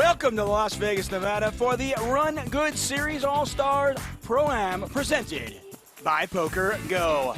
Welcome to Las Vegas, Nevada for the Run Good Series All-Stars Pro-Am presented by PokerGO.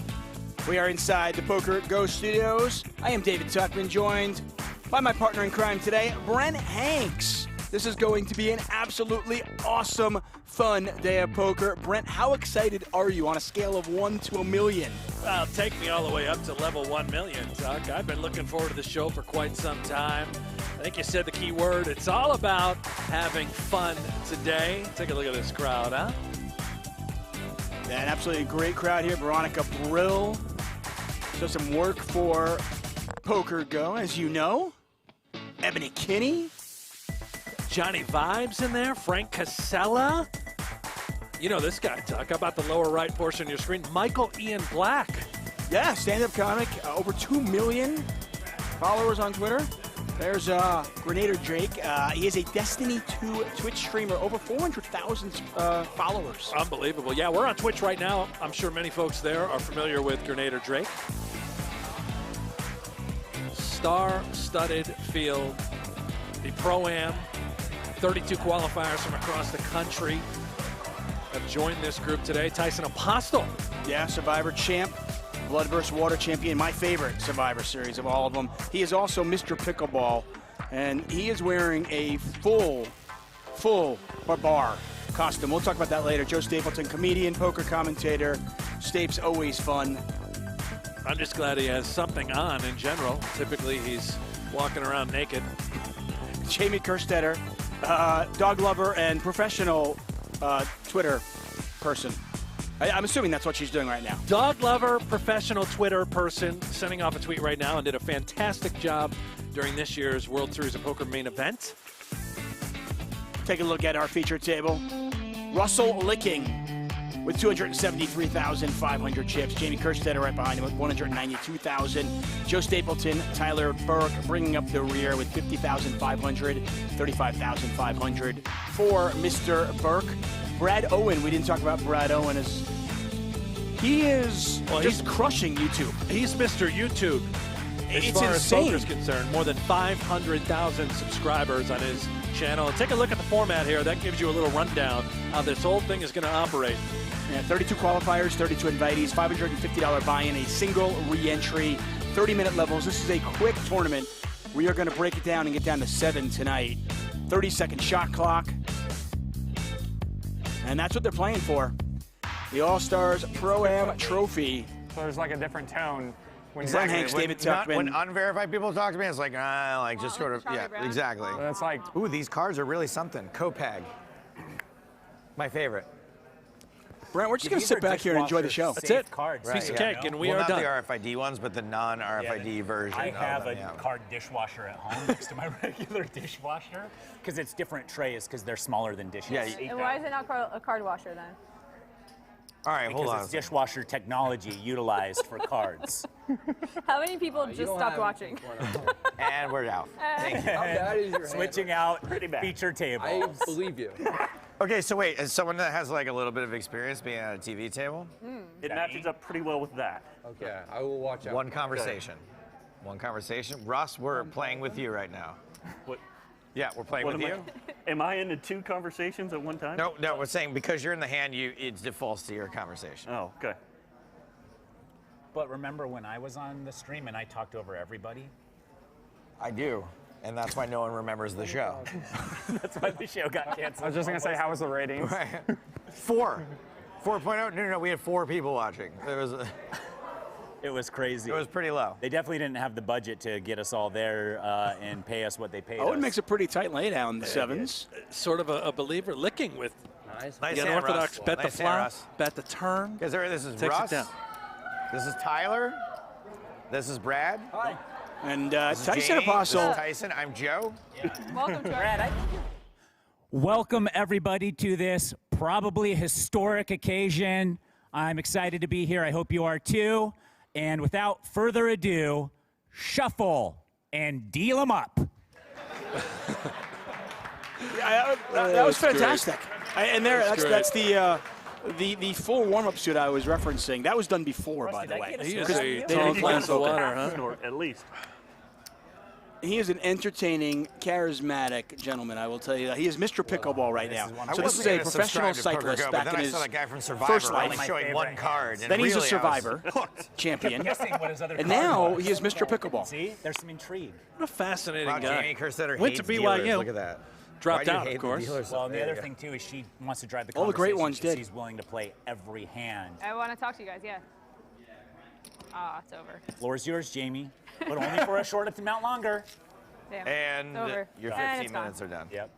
We are inside the PokerGO Studios. I am David Tuckman, joined by my partner in crime today, Brent Hanks. This is going to be an absolutely awesome, fun day of poker. Brent, how excited are you on a scale of 1 to a million? Well, take me all the way up to level 1 million, Tuck. I've been looking forward to the show for quite some time. I think you said the key word. It's all about having fun today. Take a look at this crowd, huh? Yeah, an absolutely great crowd here. Veronica Brill does some work for PokerGO, as you know. Ebony Kinney. Johnny Vibes in there. Frank Casella. You know this guy, Tuck. How about the lower right portion of your screen? Michael Ian Black. Yeah, stand-up comic. Over 2 million followers on Twitter. There's GernaderJake. He is a Destiny 2 Twitch streamer. Over 400,000 followers. Unbelievable. Yeah, we're on Twitch right now. I'm sure many folks there are familiar with GernaderJake. Star-studded field. The Pro-Am. 32 qualifiers from across the country have joined this group today. Tyson Apostol. Yeah, Survivor champ. Blood vs. Water champion, my favorite Survivor Series of all of them. He is also Mr. Pickleball, and he is wearing a full bar costume. We'll talk about that later. Joe Stapleton, comedian, poker commentator. Stapes, always fun. I'm just glad he has something on in general. Typically, he's walking around naked. Jamie Kerstetter, dog lover and professional Twitter person. I'm assuming that's what she's doing right now. Dog lover, professional Twitter person, sending off a tweet right now and did a fantastic job during this year's World Series of Poker main event. Take a look at our feature table. Russell Licking with 273,500 chips. Jamie Kerstetter right behind him with 192,000. Joe Stapleton, Tyler Burke bringing up the rear with 50,500, 35,500 for Mr. Burke. Brad Owen, we didn't talk about Brad Owen, he's crushing YouTube. He's Mr. YouTube. As far as poker's concerned, more than 500,000 subscribers on his channel. And take a look at the format here. That gives you a little rundown how this whole thing is going to operate. Yeah, 32 qualifiers, 32 invitees, $550 buy-in, a single re-entry, 30-minute levels. This is a quick tournament. We are going to break it down and get down to 7 tonight. 30-second shot clock. And that's what they're playing for. The All-Stars Pro-Am Trophy. So there's like a different tone. When Brent Hanks, David Tuckman. When unverified people talk to me, it's like, just sort of, yeah, exactly. That's like, ooh, these cards are really something. Copag. My favorite. Brent, we're just going to sit back here and enjoy the show. That's it. Cards. Piece of cake, and we are done. Not the RFID ones, but the non-RFID version. I have a card dishwasher at home next to my regular dishwasher because it's different trays because they're smaller than dishes. Yeah, and why is it not a card washer then? all right, hold on. Because it's dishwasher technology utilized for cards. How many people just stopped watching? And we're out. Thank you. How bad is your Switching out feature tables. I believe you. Okay, so wait, as someone that has like a little bit of experience being at a TV table, it matches up pretty well with that. Okay, I will watch out. one conversation. One conversation. Russ, we're playing with you right now. What? Yeah, we're playing with you. Am I into 2 conversations at one time? No, we're saying because you're in the hand, it defaults to your conversation. Oh, okay. But remember when I was on the stream and I talked over everybody? I do, and that's why no one remembers the show. That's why the show got canceled. I was just going to say, how was the ratings? Right. 4. 4.0? No, we had 4 people watching. It was crazy. It was pretty low. They definitely didn't have the budget to get us all there and pay us what they paid Owen us. makes a pretty tight laydown, the sevens. Sort of a believer licking with Nice the hand, unorthodox. Russ. Bet the Nice hand, flop, Russ. bet the turn. This is Takes Russ. it down. This is Tyler. This is Brad. Hi. And This is Tyson Jamie. Apostol. This is Tyson. I'm Joe. Welcome to Brad, welcome everybody to this probably historic occasion. I'm excited to be here. I hope you are too. And without further ado, shuffle and deal them up. Yeah, that was fantastic. That's the full warm-up suit I was referencing. That was done before, by the way. He is a tall glass of water, huh? At least. He is an entertaining, charismatic gentleman, I will tell you that. He is Mr. Pickleball right now. So this is a professional cyclist back in his first life. Showing one card. Then he's a survivor, champion. And now he is Mr. Pickleball. See, there's some intrigue. What a fascinating Wow, guy. Jamie Kerstetter Went to hates dealers. BYU. Look at that. Dropped Why do you out, hate of the course. dealers? Well, and the There other you go. thing, too, is she wants to drive the All the great conversation ones 'cause did. She's willing to play every hand. I want to talk to you guys, yeah. Ah, it's over. Floor's yours, Jamie, but only for a short amount longer. Damn. And It's over. your And 15 it's gone. minutes are done. Yep.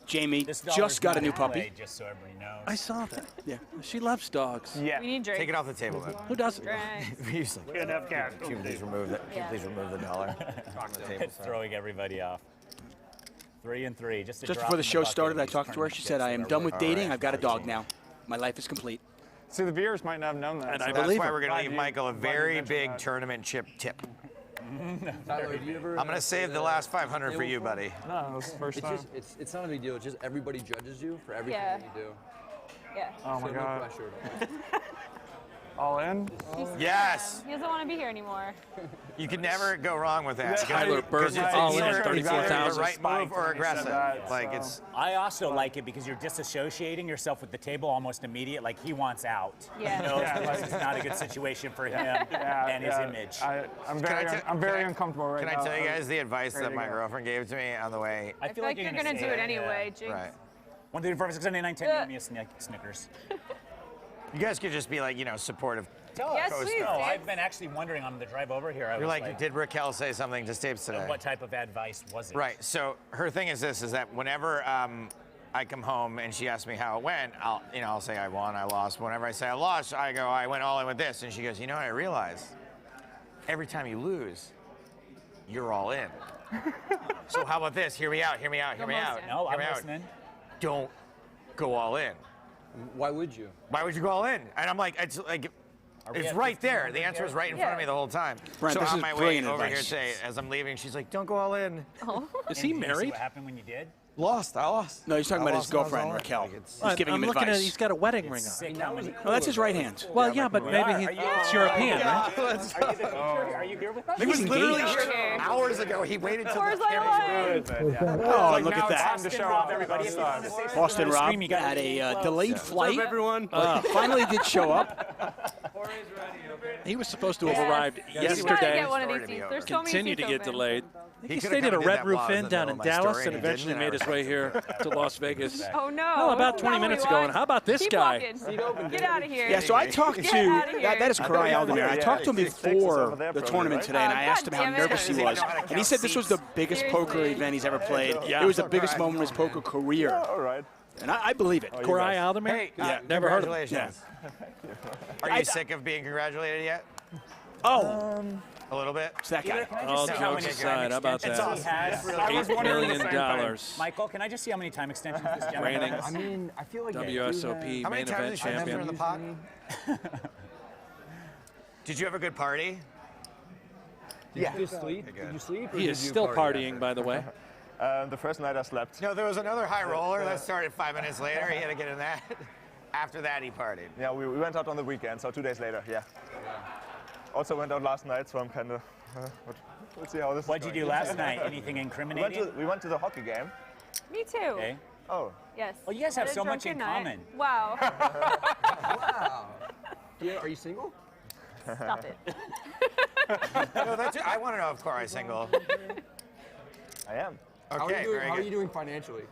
Jamie This dollar's just got a not new in play, puppy. just so everybody knows. I saw that. Yeah. She loves dogs. Yeah. We need Drake. Take it off the table then. Who doesn't? Drake. Usually. Can't have cash. Can you please remove that? Can you please remove the dollar from the table? It's throwing everybody off. 3 and 3. Just Just before the show started, I talked to her. She said, I am done with dating. I've got a dog now. My life is complete. See, the viewers might not have known that. And so I That's believe why her. we're going to leave Michael a very big that. tournament chip tip. Tyler, do you ever? I'm going to save the last 500 for you, buddy. No, this is the first It's time. just, it's not a big deal. It's just everybody judges you for everything Yeah. that you do. Yeah. Oh my So god. no pressure. All in? Yes. He doesn't want to be here anymore. You can never go wrong with that. Tyler Burke, Because it's all in either at the 34,000. right move or aggressive. that, Like so- it's. I also like it because you're disassociating yourself with the table almost immediate. Like he wants out. Yeah. He knows this is not a good situation for him and his image. I'm Can I very, t- I'm very can I- uncomfortable right Can now. I tell you guys the advice Ready that to my go. girlfriend gave to me on the way? I feel like you're going to do it anyway, Jinx. Right. 1, 2, 3, 4, 5, 6, 7, 8, 9, 10. Give me a Snickers. You guys could just be like, supportive. Yes, please, No, Dave. I've been actually wondering on the drive over here. I You're was like, did Raquel say something to Stapes today? what type of advice was it? Right. So her thing is this: is that whenever I come home and she asks me how it went, I'll say I won, I lost. Whenever I say I lost, I go, I went all in with this, and she goes, I realize every time you lose, you're all in. So how about this? Hear me out. Hear me out. Hear me Almost out. in. No, hear I'm me out. listening. Don't go all in. Why would you? Why would you go all in? And I'm like, it's we at right 15 there. minutes The answer yet? is right in front of me the whole time. Brent, so this on is my way brilliant over here advice. today, as I'm leaving, she's like, don't go all in. Is he And did you see married? what happened when you did? Lost. I lost. No, he's talking I about his lost and I was girlfriend, all in. Raquel. Like, it's- He's giving I'm him looking advice. at he's got a wedding ring on. Sick. How many No, that's his right hand. Well, yeah, but maybe it's European, right? Are you here with us? It was literally engaged. hours ago. He waited till Core's the like, cameras "What?" were Oh, look now at it's that. time to show off everybody. Boston Rob Scream, you got had really a close. delayed flight. everyone. Finally did show up. He was supposed to have Yes. arrived You gotta yesterday. get one of Story these to be seats. over. There's so many Continued to seats get open. delayed. He could've stayed come at a and did Red that Roof while I was Inn in down the in middle of my Dallas story, and and he eventually didn't, made and I his way here to Las Vegas. Oh no. Well, about 20 No, minutes he ago. won't. And how about this Keep guy? walking. Get out of here. Yeah, so I talked Get to, outta here. that is Cory Aldemir. I talked to him Six is over before there the probably, tournament right? today, and Oh, I asked him how God damn it. nervous he was. And he said this was the biggest poker Seriously. event he's ever played. Yeah. It was the biggest moment of his poker career. All right. And I believe it. Cory Aldemir? Hey, never heard of him. congratulations. Are you sick of being congratulated yet? Oh, A little bit? it's that guy. All see how jokes many aside, how about extensions that? he has? $8 million. Michael, can I just see how many time extensions this gentleman Reigning has? I mean, I feel like WSOP How many main times event did you have her in the champion. pot? Did you have a good party? Did you sleep? Good. Did you sleep? Or He did is you still party partying, by the way. The first night I slept. No, there was another high roller that started 5 minutes later. He had to get in that. After that, he partied. Yeah, we went out on the weekend, so 2 days later, yeah. Also went out last night, so I'm kind of, we'll see how this What'd you is do going. last night? Anything incriminating? We went to the hockey game. Me too. Okay. Oh, Yes. Well, you guys have Had a so much in drunken common. night. Wow. Wow. Yeah, are you single? Stop it. No, that's it. I want to know if Cory's single. I am. Okay, very How are good. you doing financially?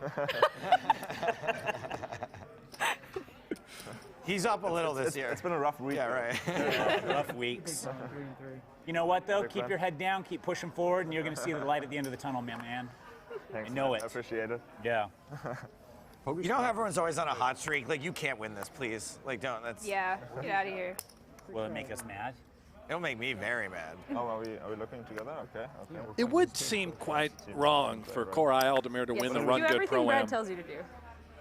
He's up a little this year. It's been a rough week. Yeah, right. Rough weeks. You know what, though? Keep your head down, keep pushing forward, and you're going to see the light at the end of the tunnel, man. Thanks, I know man. it. I appreciate it. Yeah. You know how everyone's always on a hot streak? Like, you can't win this, please. Like, don't. That's. Yeah. Get out of here. Will it make us mad? It'll make me very mad. Oh, are we looking together? Okay. It would seem quite wrong for Cory Aldemir to Yes, win the do RunGood everything Brad Pro-Am tells you to do.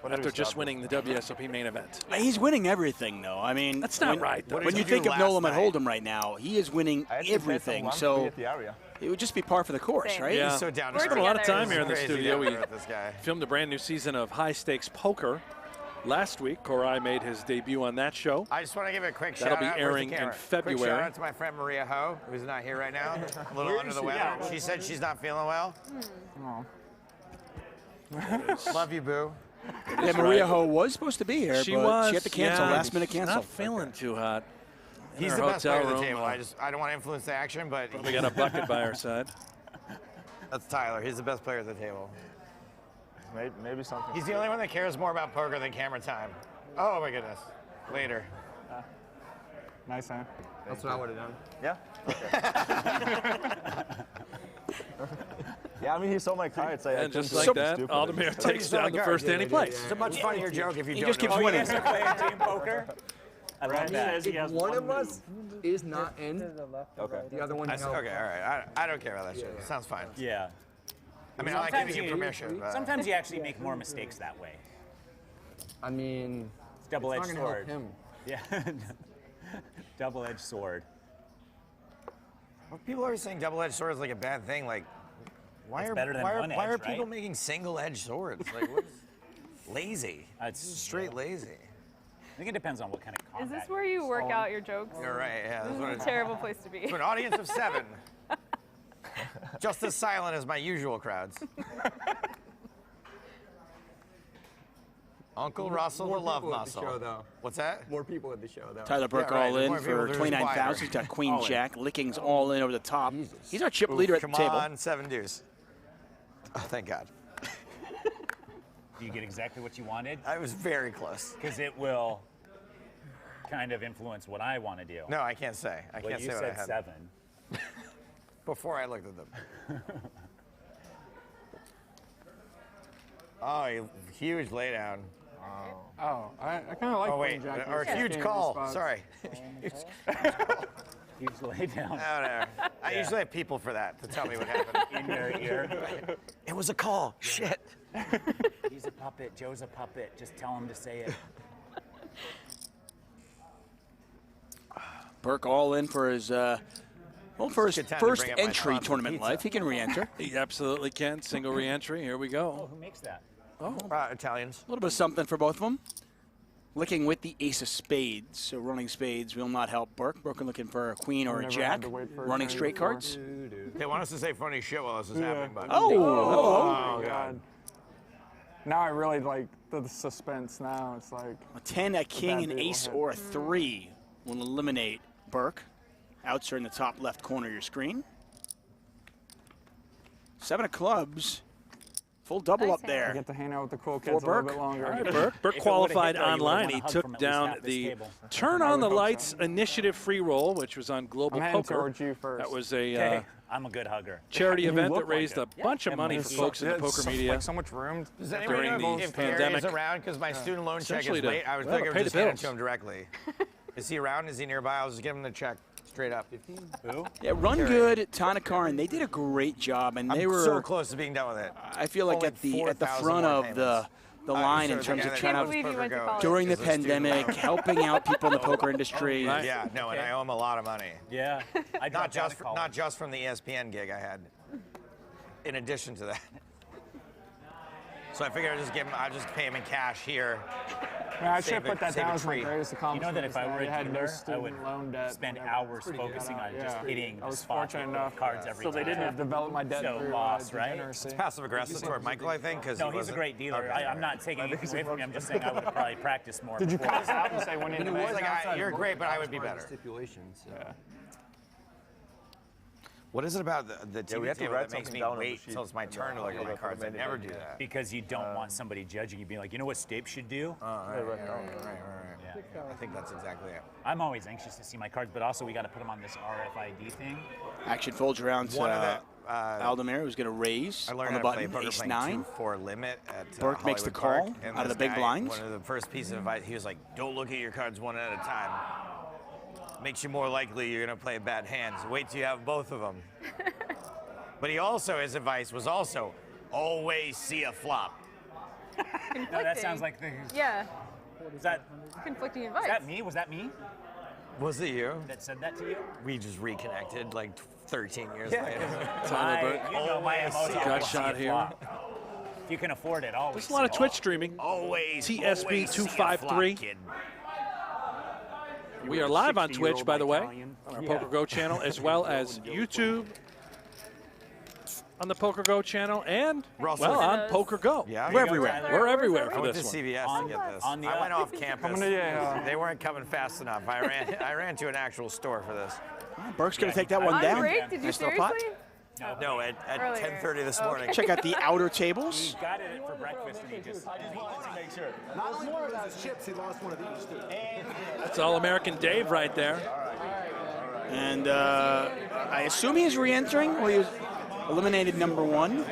after just winning the WSOP main event. He's winning everything, though. I mean, That's not right, though. What When did you you think do of No last Limit night? Hold'em right now, he is winning I actually played everything. some So at the area. it would just be par for the course, Same. right? Yeah. He's so down to We're Spent a lot of together. time here in the Crazy studio. down We there with this guy. filmed a brand new season of high stakes poker. Last week, Cory made his debut on that show. I just want to give a quick That'll shout out. be airing in February. Quick shout out to my friend Maria Ho, who's not here right now. A little under the weather. She said she's not feeling well. Love you, boo. Yeah, Maria Ho was supposed to be here, but she had to cancel, last minute cancel. Not feeling too hot. He's the best player at the table. I don't want to influence the action, but We got a bucket by our side. That's Tyler. He's the best player at the table. Maybe something. He's the only one that cares more about poker than camera time. Oh my goodness. Later. Nice, huh? That's what I would have done. Yeah? Yeah, I mean, he saw my cards. And just like that, Aldemir takes down the first hand he plays. It's a much funnier joke if you He don't just keeps know. winning. Playing team poker. I love He that. says he has One of us is not in. Okay. The other one. Okay, all right. I don't care about that shit. Sounds fine. Yeah. I mean, I like Sometimes giving you permission. But Sometimes you actually make more mistakes that way. I mean, It's double-edged it's not gonna sword. help him. Yeah. Double-edged sword. well, people are saying double-edged sword is like a bad thing. Like, why It's are better than why are, one why edge, are people right? making single-edged swords? Like, what's lazy? It's Straight lazy. I think it depends on what kind of combat. Is this where you work out your jokes? You're right. Yeah, This that's what is a terrible place to be. To an audience of 7. Just as silent as my usual crowds. Uncle Russell, more the love people at the muscle. show, though. What's that? More people at the show, though. Tyler Burke Yeah, right, all there's in more people, for there's 29,000. He's got Queen Jack. Lickings all in over the top. He's our chip leader at the Come table. on, 7 deuce. Oh, thank God. Do you get exactly what you wanted? I was very close. Because it will kind of influence what I want to do. No, I can't say. I Well, can't you say what I said had. 7. Before I looked at them. Oh, huge laydown. Oh, I kind of like. Oh wait, Jack or in huge these call. spots. Sorry. Huge lay down I don't know. I usually have people for that to tell me what happened. in your ear. It was a call. Shit. He's a puppet. Joe's a puppet. Just tell him to say it. Burke all in for his first Good time to bring up my entry sponsor tournament pizza. life. He can re-enter. He absolutely can. Single re-entry. Here we go. Who makes that? Italians. A little bit of something for both of them. Licking with the ace of spades, so running spades will not help Burke. Burke looking for a queen or a Never jack. had to wait for a Running turn straight before. cards. They want us to say funny shit while this is happening, but Oh God. Now I really like the suspense. Now it's like A 10, a king, bad an beat will ace, hit. or a 3 will eliminate Burke. Outs are in the top left corner of your screen. 7 of clubs. Full double Nice up hand. I there. get to hang out with the cool For kids a little Burke. bit longer. All right, Burke If it would've qualified hit there, you would've online. won a He hug took from at least down half this the table. Turn on the hope so. Lights initiative free roll, which was on Global I'm heading Poker. towards you first. That was a Okay, I'm a good hugger. charity You event look that raised like a bunch of Yeah, money man, for it's folks in the Yeah, poker it's media. like so much room. does anybody During know the if Gary pandemic. is around? Because my student loan check is Essentially to- late. I was well, thinking of pay the just handing it bills. to him directly. Is he around? Is he nearby? I'll just give him the check straight up. Who? Yeah, RunGood, Tanakaran, they did a great job, and they I'm were so close to being done with it. I feel like Only at the 4,000 front more of payments. the line in sure, terms the of guy trying that to believe you went to PokerGo college. during the is a student pandemic, loan. helping out people in the poker industry. Right. Yeah, no, and I owe him a lot of money. Yeah. I dropped out of college. Not just from the ESPN gig I had. In addition to that. So I figured I'll just pay him in cash here. Man, I should have Save put that a down as my treat. greatest You accomplishment. know that if I is were a I had no dealer, I student would loan debt, spend whatever. hours focusing on just hitting I the was spot fortunate with enough. cards every So they time. didn't I've developed my debt So through lost, right? degeneracy. Passive aggressive toward Michael, I think, because No, he's a great dealer. I'm not taking anything away from him. I'm just saying I would have probably practiced more. Did you before. cut us out and say when you You're great, but I would be better. Stipulations. Yeah. What is it about the Yeah, we TV have to table write that makes something me down on the wait sheet. until it's my turn to look at my cards? I never do that. Because you don't want somebody judging you, being like, you know what Stape should do? Right. Yeah. I think that's exactly it. I'm always anxious to see my cards, but also we got to put them on this RFID thing. Action folds around to One of the, Aldemir, who's going to raise I on learned the how to play button, poker ace playing 9. 2-4 limit at Burke makes the Hollywood call Park, and out of this the big guy, blinds. One of the first pieces of advice, he was like, don't look at your cards one at a time. Makes you more likely you're going to play bad hands. Wait till you have both of them. But he also, his advice was also, always see a flop. No, that sounds like the. Yeah, Was that conflicting advice. me? Was that me Was it you? that said that to you? We just reconnected like 13 years later. Tyler Burke. You know my Always emotion. see a Got shot here. you can afford it, always. There's a lot of Twitch streaming. Always. TSB253. We are live on Twitch, by the way, on our PokerGo channel, as well as YouTube, on the PokerGo channel, and, well, on PokerGo. Yeah, We're everywhere. We're everywhere I for went this to one. CVS to get this. I went off campus. They weren't coming fast enough. I ran to an actual store for this. Burke's going to take that one down. Break? Did you Nice little pot. seriously? No, at 10:30 this morning. Check out the outer tables. He got it for breakfast and he just Make sure. Not more of those chips. He lost one of these too. That's All-American Dave right there. And I assume he's re-entering. Well, he was eliminated #1.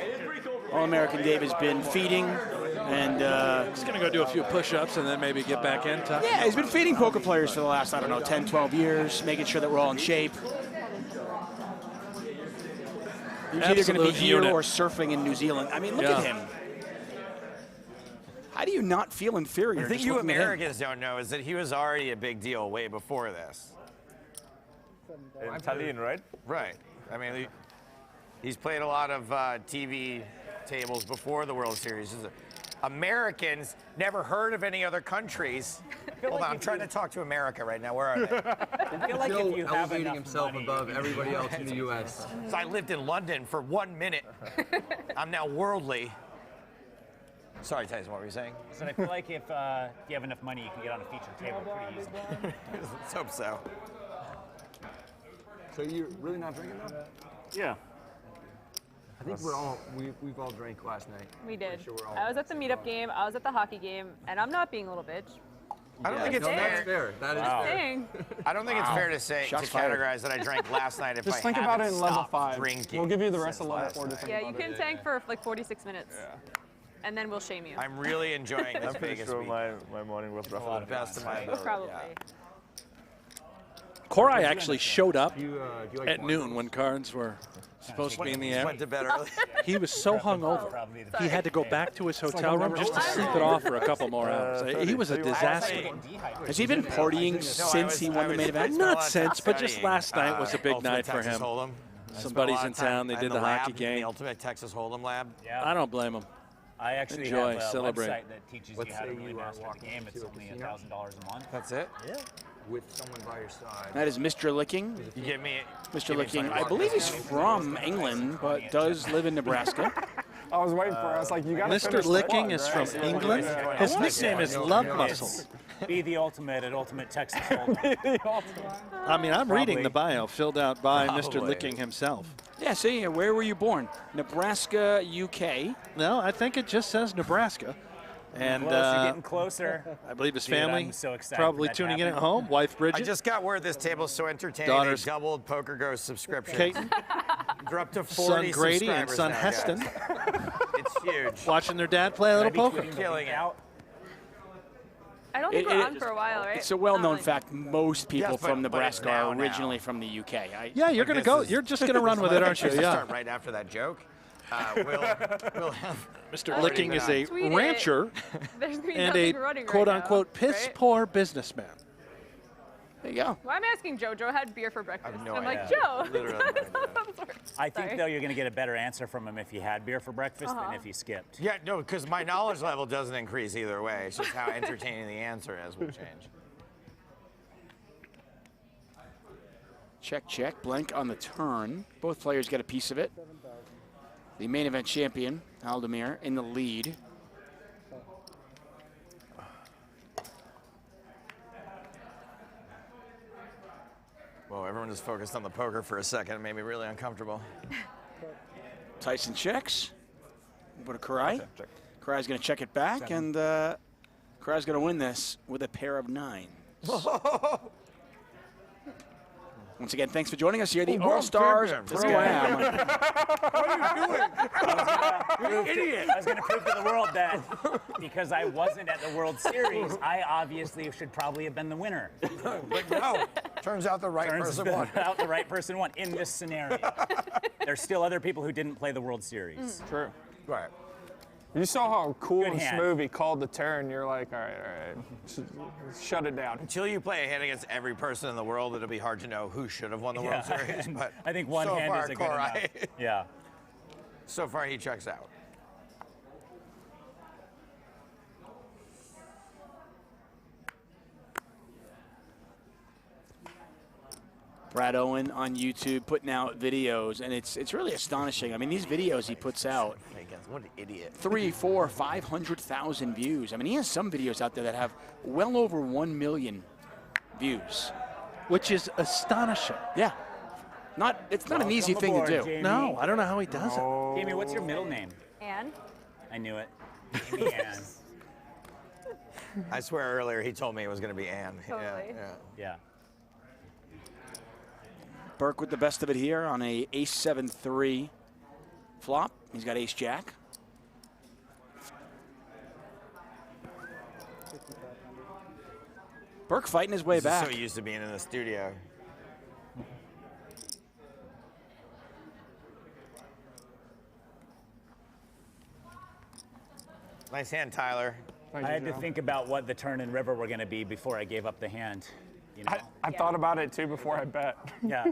All-American Dave has been feeding. And he's going to go do a few push-ups and then maybe get back in. Yeah, he's been feeding poker players for the last, I don't know, 10, 12 years, making sure that we're all in shape. He's either going to be here or surfing in New Zealand. I mean, look at him. How do you not feel inferior? The thing you Americans don't know is that he was already a big deal way before this. In Tallinn, right? Right. I mean, he's played a lot of TV tables before the World Series. Americans never heard of any other countries. Hold on, I'm trying to talk to America right now. Where are they? I feel like if you have elevating himself above everybody else in the U.S. So I lived in London for 1 minute. I'm now worldly. Sorry, Tyson, what were you saying? So I feel like if you have enough money, you can get on a featured table pretty easily. Let's hope so. So you're really not drinking now? Yeah. I think we've all drank last night. We did. Sure I was at the meetup game, I was at the hockey game, and I'm not being a little bitch. I don't think it's fair. That is Dang. I don't think it's fair to say Shots to categorize that I drank last night if Just I think haven't about it in level stopped 5. drinking. We'll give you the rest of since level last 4 to night. think Yeah, about you can tank for like 46 minutes. And then we'll shame you. I'm really enjoying this I'm pretty Vegas sure week. my morning was rough. The best of my ability. Probably. Yeah. Cory actually showed up Do you like at noon when cards were supposed to be in the air. Went to bed early. He was so hungover, he had to go back to his hotel room just to sleep it off for a couple more hours. He was a disaster. Has he been partying since he won the main event? Not since, but just last night was a big Ultimate night for Texas him. Hold'em. Some buddies in town, they did the hockey The game. Ultimate Texas Hold'em lab. I don't blame him. I actually Enjoy, have a celebrate. website that teaches you how to really master the game. It's only $1,000 a month. That's it? Yeah. with someone by your side? That is Mr. Licking. You give me Mr. Licking, I believe he's from England, but does live in Nebraska. I was waiting for it. I was like, you got to Mr. Licking is from England. His nickname is Love Muscle. Be the ultimate at Ultimate Texas Hold'em. I mean, I'm reading the Probably. bio filled out by Mr. Probably. Licking himself. Yeah, see, where were you born? Nebraska, UK. No, I think it just says Nebraska. And Getting closer. I believe his Dude, family I'm so excited probably for that to tuning in at happen. home. Wife Bridget. I just got word this table's so entertaining. Daughters- They doubled PokerGo subscription. Caton, They're up to 40 son Grady, and subscribers son now, Heston guys. It's huge. watching their dad play a little poker. Killing it. I don't think we're on for a while, right? It's a well-known Not really. fact. Most people Yes, but from it's Nebraska now, are now. originally from the UK. Yeah, you're going to go. This is- You're just going to run with it, aren't you? Let's Yeah. start right after that joke. We'll have Mr. Licking is a Tweet it. rancher There's gonna be and a nothing running right quote-unquote now, piss right? poor businessman. There you go. Well, I'm asking Joe. Joe had beer for breakfast. no I'm like, idea. Joe. Literally how no does that work? I think, Sorry. though, you're going to get a better answer from him if he had beer for breakfast than if he skipped. Yeah, no, because my knowledge level doesn't increase either way. It's just how entertaining the answer is will change. Check, check. Blank on the turn. Both players get a piece of it. The main event champion, Aldemir, in the lead. Whoa, everyone is focused on the poker for a second. It made me really uncomfortable. Tyson checks. Go to Cory. Cory's going to check it back, and Cory's going to win this with a pair of nines. Once again, thanks for joining us here, the All-Stars Pro-Am. I was going to prove to the world that because I wasn't at the World Series, I obviously should probably have been the winner. But no, turns out the right person won. Out the right person won in this scenario. There's still other people who didn't play the World Series. True. Right. You saw how cool Good and hand. smooth he called the turn. You're like, all right. Shut it down. Until you play a hand against every person in the world, it'll be hard to know who should have won the World Yeah. Series. But I think one so hand far, is a good Cory, enough. Yeah. So far, he checks out. Brad Owen on YouTube putting out videos, and it's really astonishing. I mean, these videos he puts out, what an idiot. 300,000, 400,000, 500,000 views. I mean, he has some videos out there that have well over 1 million views. Which is astonishing. Yeah. It's not an easy thing to do. Jamie. No, I don't know how he does it. Jamie, what's your middle name? Anne? I knew it. Jamie Ann. I swear earlier he told me it was going to be Ann. Totally. Yeah. Burke with the best of it here on a ace-7-3 flop. He's got ace-jack. Burke fighting his way He's back. so used to being in the studio. Nice hand, Tyler. I had to think about what the turn and river were going to be before I gave up the hand. You know? I thought about it too before I bet. Yeah.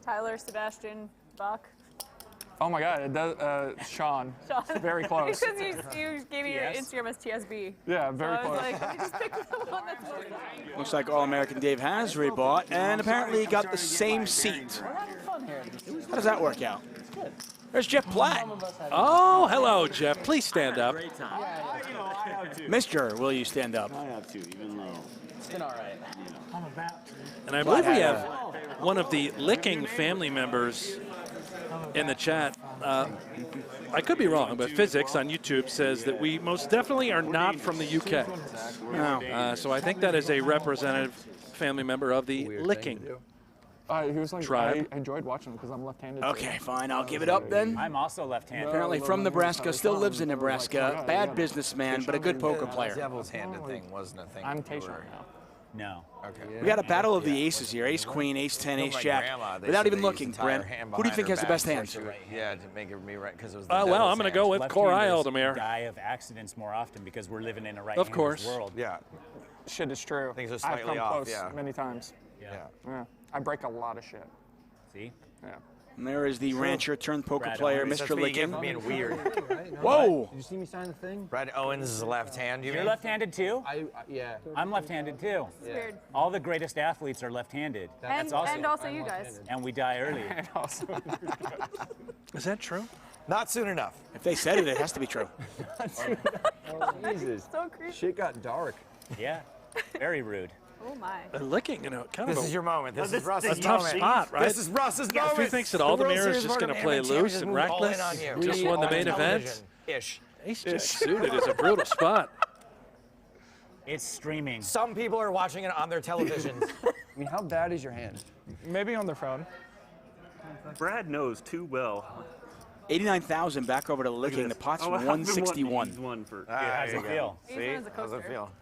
Tyler, Sebastian, Buck. Oh my God, it does. Sean. Very close. Because you gave me your Instagram as TSB. Yeah, very so close. I was like, just pick the one that's more fun. Looks like All-American Dave has rebought, and apparently he got the same seat. How does that work out? There's Jeff Platt. Oh, hello, Jeff. Please stand up. Mr. Will you stand up? I have to, even though it's been all right. And I believe we have one of the Licking family members in the chat. I could be wrong, but Physics on YouTube says that we most definitely are not from the UK. No. So I think that is a representative family member of the Licking. He was like, Tribe. I enjoyed watching him because I'm left-handed. Okay, fine. I'll give it up then. I'm also left-handed. Apparently from Nebraska, still lives in Nebraska. Bad businessman, but a good poker player. Devil's handed thing wasn't a thing. I'm Tayshawn now. No. Okay. We got a battle of the aces here. Ace, queen, ace, 10, ace, jack. Without even looking, Brent, who do you think has the best hands? Yeah, to make it me right, because it was the Well, I'm going to go with Cory Aldemir. Die of accidents more often because we're living in a right-handed world. Yeah. Shit is true. Things are I've slightly come off, close yeah. many times. Yeah. I break a lot of shit. See? Yeah. And there is the rancher turned poker Brad player, Owens. Mr. Licking. Being weird. Whoa! Did you see me sign the thing? Brad Owens is a left hand, you You're mean? left-handed too? Yeah. I'm left-handed too. It's weird. All the greatest athletes are left-handed. And also you guys. And we die early. And also, Is that true? Not soon enough. If they said it, it has to be true. Jesus. So creepy. Shit got dark. Yeah. Very rude. Oh my. Licking, you know, kind This of is your moment. This is Russ's a tough moment. spot, right? This is Russ's moment. Who thinks that The World Aldemir Series is just going to play tournament loose champions and move all in reckless? on you. Just won the On main event? television. Ish. Ace Jack suited is a brutal spot. It's streaming. Some people are watching it on their televisions. I mean, how bad is your hand? maybe on their phone. Brad knows too well. 89,000 back over to Licking. The pot's 161. He's won for. How's it feel? He's See? one as a How's it coaster. feel?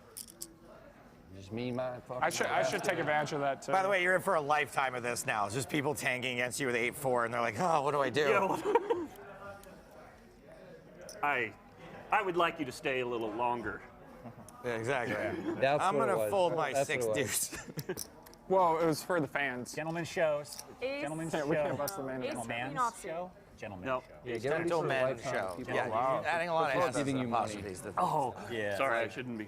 Just me, my fucking. I should take advantage of that too. By the way, you're in for a lifetime of this now. It's just people tanking against you with 8-4, and they're like, oh, what do I do? Yeah, well, I would like you to stay a little longer. Yeah, exactly. That's I'm what it going to was. fold my That's 6 what it was. deuce. Well, it was for the fans. Gentlemen shows. Ace. Gentlemen Yeah, we can't show. bust the main event. Gentleman's offsuit. show. Gentlemen No. show. Yeah, get ready for a Gentleman lifetime show. of people. Yeah, you're adding a lot of People S's giving and you money. apostrophes to Oh, Yeah. sorry, I shouldn't be.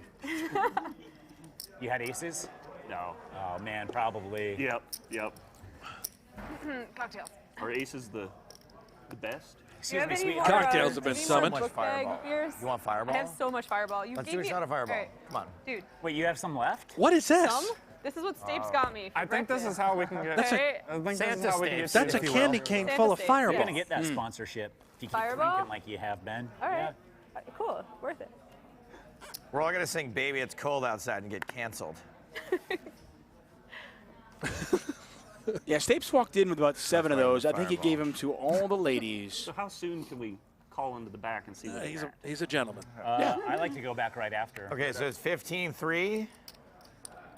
You had aces? No. Oh man, probably. Yep. Cocktails. Are aces the best? Do you have any sweetie. more, Cocktails have been any more summoned. book bag Fireball. beers? You want I Fireball? have so much Fireball. You Let's gave do a me shot of Fireball. All right. Come on. Dude, Wait, you have some left? What is this? some? This is what Stapes got me. For I think this is breakfast. how we can get. That's a- I think this is Santa how we can get. Stapes. That's a if you candy will. cane Santa full of Stapes. You're Fireball. gonna get that sponsorship if you keep Fireball? drinking like you have been. All right. Yeah. Cool. Worth it. We're all going to sing Baby It's Cold Outside and get canceled. Yeah, Stapes walked in with about 7 of why I those. I went think he Fireball. gave them to all the ladies. So how soon can we call into the back and see what He's a gentleman. I like to go back right after. Okay, so it's 15-3.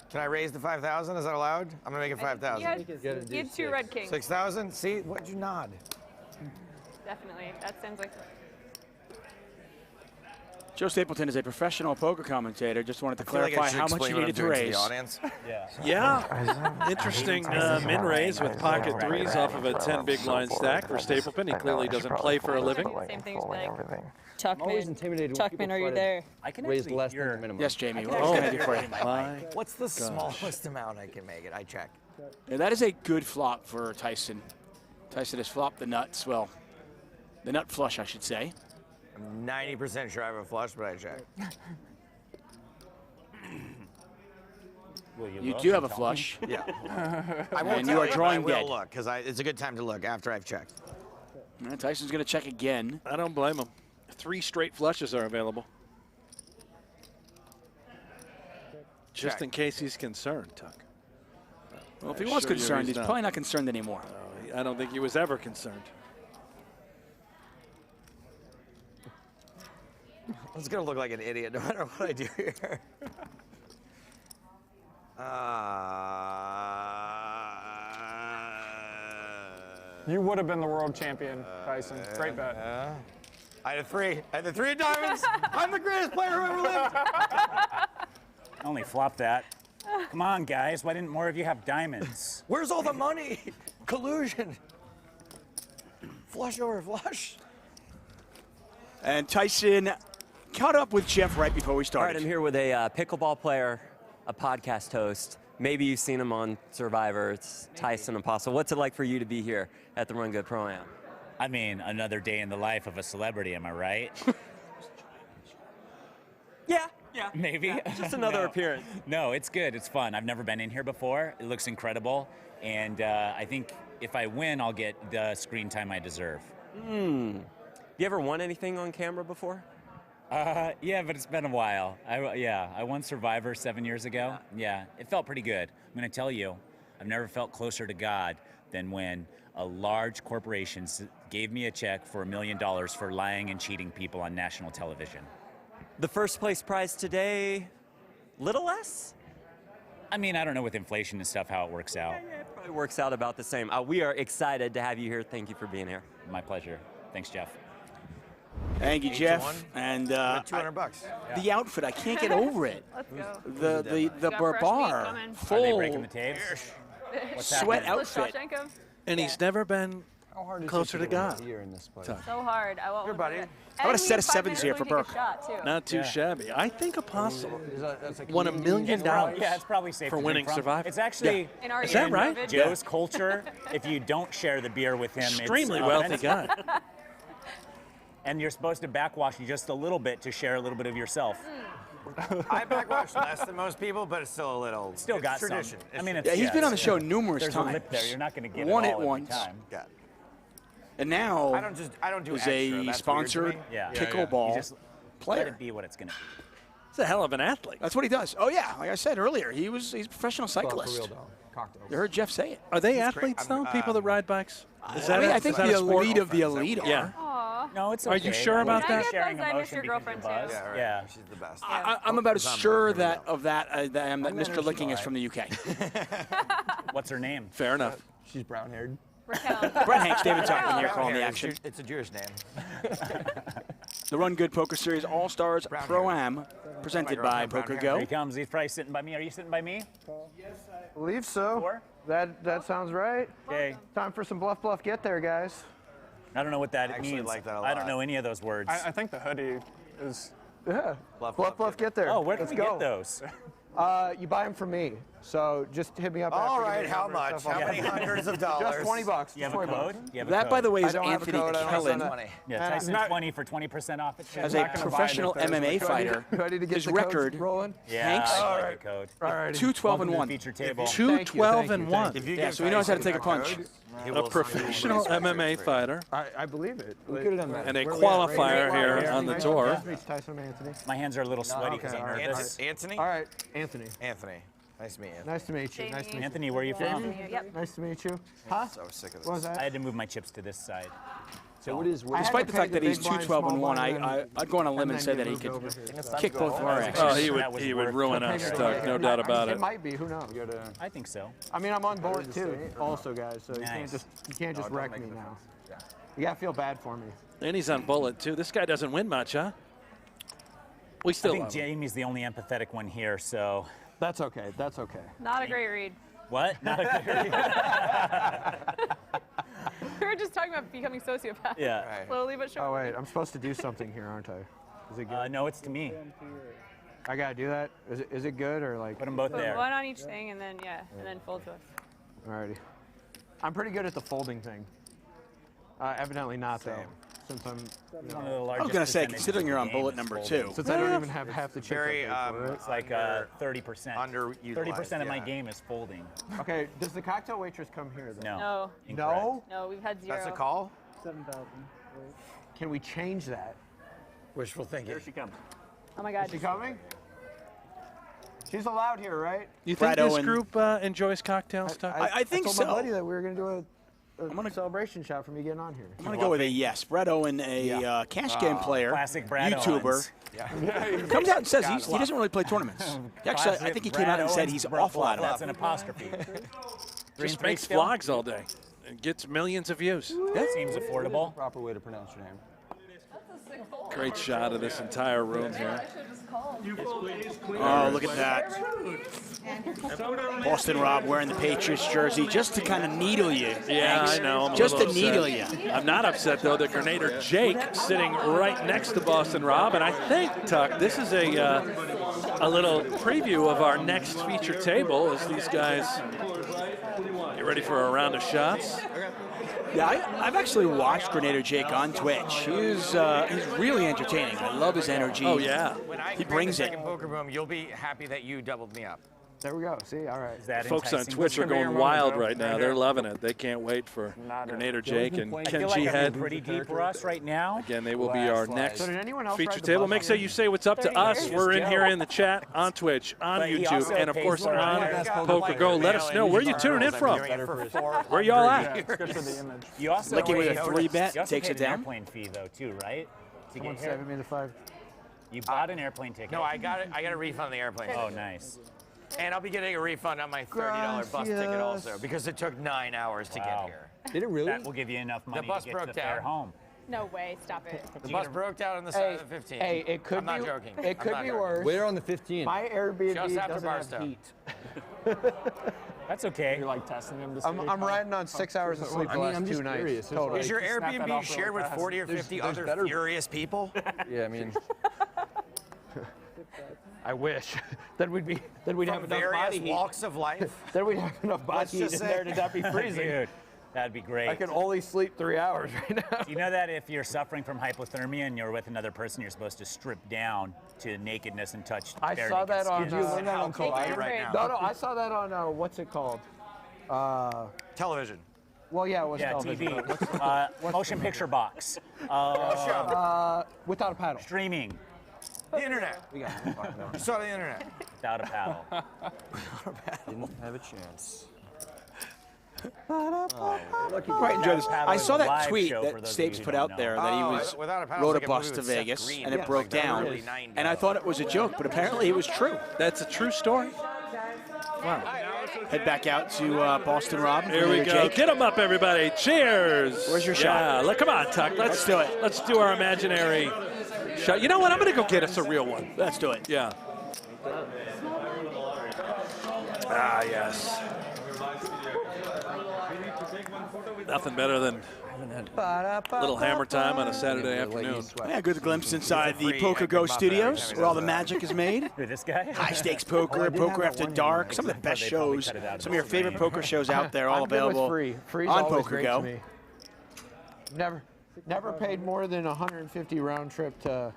Can I raise the 5,000? Is that allowed? I'm going to make it 5,000. You had 2 red kings. 6,000? See? What'd you nod? Definitely. That sounds like. Joe Stapleton is a professional poker commentator. Just wanted to I feel like I clarify should how much explain you what I'm needed to doing raise. the audience. Yeah. Interesting min raise with pocket threes off of a 10 big blind stack for Stapleton. He clearly doesn't play for a living. Same thing as Meg. I'm always intimidated when people Chuckman, are you try to there? I can raise actually less than hear. the minimum. Yes, Jamie. What can I do for you? My What's the smallest amount I can make it? I check. Yeah, that is a good flop for Tyson. Tyson has flopped the nuts. Well, the nut flush, I should say. I'm 90% sure I have a flush, but I check. You do have a flush. Yeah. I won't And tell you are but drawing I will dead. look, because it's a good time to look after I've checked. Tyson's going to check again. I don't blame him. 3 straight flushes are available. Just Check. in case he's concerned, Tuck. Well, if he was concerned, he's probably not concerned anymore. I don't think he was ever concerned. I'm just going to look like an idiot no matter what I do here. You would have been the world champion, Tyson. Great bet. I had a 3. I had the 3 of diamonds. I'm the greatest player who ever lived. Only flop that. Come on, guys. Why didn't more of you have diamonds? Where's all the money? Collusion. Flush over flush. And Tyson caught up with Jeff right before we All started. right, I'm here with a pickleball player, a podcast host. Maybe you've seen him on Survivor. It's Tyson Apostol. What's it like for you to be here at the RunGood ProAm? I mean, another day in the life of a celebrity, am I right? Yeah. Maybe. Yeah, just another No. appearance. No, it's good. It's fun. I've never been in here before. It looks incredible. And I think if I win, I'll get the screen time I deserve. You ever won anything on camera before? Yeah, but it's been a while. I won Survivor 7 years ago. Yeah, it felt pretty good. I'm going to tell you, I've never felt closer to God than when a large corporation gave me a check for $1 million for lying and cheating people on national television. The first place prize today, little less? I mean, I don't know with inflation and stuff how it works out. Yeah, it probably works out about the same. We are excited to have you here. Thank you for being here. My pleasure. Thanks, Jeff. Thank you, 8 to Jeff. 1. And $200. the outfit, I can't get over it. Let's go. The got fresh meat bar, coming. Are they full breaking the tapes? What's sweat happening? outfit. Shawshank And he's never been closer to God. So hard. I won't. Here, buddy. I would have set a 7s here for Burke. Not too shabby. I think Apostol won $1 million It's probably safe for to winning drink from. Survivor. It's actually In our Is that year, right? COVID. Joe's culture. If you don't share the beer with him, Extremely it's wealthy offensive. guy. And you're supposed to backwash just a little bit to share a little bit of yourself. I backwash less than most people, but it's still a little. Still it's got tradition. some. I mean, it's, Yeah, he's been on the show it's- numerous There's times. a lip there. You're not going to get Won it it all every once. time. Yeah. And now I don't do is extra. a That's weird to sponsored me. Yeah. pickleball You just let player. it be what it's going to be. He's a hell of an athlete. That's what he does. Oh yeah, like I said earlier, he's a professional cyclist. You heard Jeff say it. Are they athletes, though? People that ride bikes? Is I mean, a- I think is that a the sport? elite of the elite Yeah. are. No, it's okay. Are you sure about Can I that? get Sharing those? I missed emotion your because girlfriend of the buzz. too. Yeah, right. Yeah. She's the best. I'm about as sure Here we that go. of that I am that Mr. Licking is from the UK. What's her name? Fair enough. She's brown-haired. Raquel. Brett Hanks, David Tuckman here calling the action. It's a Jewish name. The RunGood Poker Series All-Stars Brown Pro-Am, presented by Brown hair. Here he PokerGo. comes. He's probably sitting by me. Are you sitting by me? Believe so. Four? That sounds right. Okay. Time for some bluff get there, guys. I don't know what that actually means. like that a I don't lot. know any of those words. I think the hoodie is. Yeah. Bluff get there. Oh, where can Let's we go. get those? You buy them from me. So just hit me up. All after you right, get how your number and much? stuff. How I'll- many hundreds of dollars? Just $20. You have just a $20. code? You have a That, code. by the way, is I don't have a Anthony code, I don't Kellen, have Money. Yeah, I'm Tyson's not- 20 for 20% off. It's as I'm a not gonna buy it professional if there's MMA a code. fighter. Ready to get His the codes record, rolling? Yeah, Hanks, I like a code. Alrighty. 2-12 and Welcome to 1. the feature table. Thank you, 2-12 thank and you, 1. If you Yeah, give so he knows how to Tyson take a punch. code, he A will professional sign you. MMA fighter I believe it. We could have done that. and a Where we at? qualifier Right here on the Nice tour. to meet you, Tyson. I'm Anthony. My hands are a little sweaty because okay, I'm all right. nervous. Anthony? All right, Anthony. Anthony. Nice to meet you. Nice to meet you. Nice to meet you. Anthony, where are you from? Yep. Nice to meet you. Huh? So sick of this. What was I that? had to move my chips to this side. So what is? Despite the fact that he's 2-12 and 1, I'd go on a limb and say that he could kick both of our asses. Oh, That was he would worth ruin it. us, Doug. No doubt about It it. might be. Who knows? I think so. I mean, I'm on board too. Also, guys. So Nice. you can't just wreck me now. You gotta feel bad for me. And he's on bullet, too. This guy doesn't win much, huh? We I still think love him. Jamie's the only empathetic one here, so. That's okay. That's okay. Not a great read. What? Not a We were just talking about becoming sociopath. Yeah. Right. Slowly but Oh surely. wait, I'm supposed to do something here, aren't I? Is it good? No, it's to me. I gotta do that. Is it good or like? Put them both Put there. one on each thing and then and then fold to us. Alrighty. I'm pretty good at the folding thing. Evidently not, though. Since I'm One of the largest I was going to say, percentages considering you're of on the game bullet is number folding. 2. Since I don't even have half the chips. Very, It's like 30%. 30% of my yeah. game is folding. Okay, does the cocktail waitress come here, though? No. No. Incorrect. No? No, we've had 0. That's a call? 7,000. Can we change that? Wishful thinking. Here she comes. Oh my God. Is she coming? She's allowed here, right? You think Brad this Owen. group enjoys cocktails, Tuck? I think told so. my buddy that we were going to do a celebration shot for me getting on here. I'm going to go with a yes. Brad Owen, a cash game player, Classic Brad YouTuber. Owens. Comes out and says he doesn't really play tournaments. Actually, I think he came out and said he's awful out of That's it. an apostrophe. Just makes vlogs all day and gets millions of views. That seems affordable. Proper way to pronounce your name. Great shot of this entire room here. Oh, look at that. Boston Rob wearing the Patriots jersey just to kind of needle you. Yeah, Thanks. I know. I'm a Just to little needle upset. you. I'm not upset, though, that GernaderJake sitting right next to Boston Rob. And I think, Tuck, this is a little preview of our next feature table as these guys get ready for a round of shots. Yeah, I've actually watched GernaderJake on Twitch. He's really entertaining. I love his energy. Oh, yeah. When I He create brings the it. second poker boom, you'll be happy that you doubled me up. There we go. See, all right. Is that Folks on enticing? Twitch are Come here, going Mama, wild bro. right now. They're loving it. They can't wait for GernaderJake and I feel like Kenji I'm Head. in pretty deep rust right now. Again, they will be our next So did anyone else feature ride the table. bus Make sure here? you say what's up to 30 us. years. We're in here in the chat, on Twitch, on But he YouTube, also and of pays course for on it. PokerGo. Let us know. Where are you tuning in from? Where y'all at? It's good for the image. You also Licking with a paid- 3-bet you also takes paid it an down. airplane fee though too, right? To Someone get here. saving me the 5. You bought an airplane ticket. No, I got it. I got a refund on the airplane. Oh, nice. And I'll be getting a refund on my $30 bus ticket also because it took 9 hours to Wow. get here. Did it really? That will give you enough money bus to get to broke the fare down. home. No way. Stop it. The bus broke down on the side of the 15. Hey, it could I'm not be. joking. It I'm could not be joking. worse. Where on the 15? My Airbnb Just after doesn't have Barstow. heat. That's okay. You're like testing him to see. I'm riding on 6 hours of sleep I the mean, last I'm 2 just nights. curious. Totally. Is your Snap that Airbnb off shared really with fast. 40 or 50 there's other better- furious people? Yeah, I mean, I wish. Then we'd have From enough various body heat. walks of life? Then we'd have enough body heat just in say- there to not be freezing. Dude, that'd be great. I can only sleep 3 hours right now. Do you know that if you're suffering from hypothermia and you're with another person, you're supposed to strip down to nakedness and touch I bare saw naked that on. skin? How cold are you right now? No, I saw that on. What's it called? Television. Well, yeah, it was Yeah, television. TV. Motion picture box. Without a paddle. Streaming The internet. We got it. You saw the internet. without a paddle. didn't have a chance. Quite enjoy this. I saw that Live tweet show for that those of Stapes you who put don't out know. there that he was Without a paddle, rode it's a like a bus movie to with Seth Vegas Green. and it Yeah, broke like that down. early 90s. And I thought it was a joke, but apparently it was true. That's a true story. Wow. Head back out to Boston Rob. Here we go. Jake. Get them up, everybody. Cheers. Where's your Yeah, shot? look, come on, Tuck. Let's do it. Let's do our imaginary shot. You know what? I'm going to go get us a real one. Let's do it. Yeah. Ah, yes. Nothing better than a little hammer time on a Saturday afternoon. Yeah, good glimpse inside the PokerGo Studios where all the magic is made. Who, this guy? High stakes poker, poker after dark, some of the best shows, some of your favorite poker shows out there, all I'm good with available free. Free's on always great to PokerGo. me. Never paid more than 150 round trip to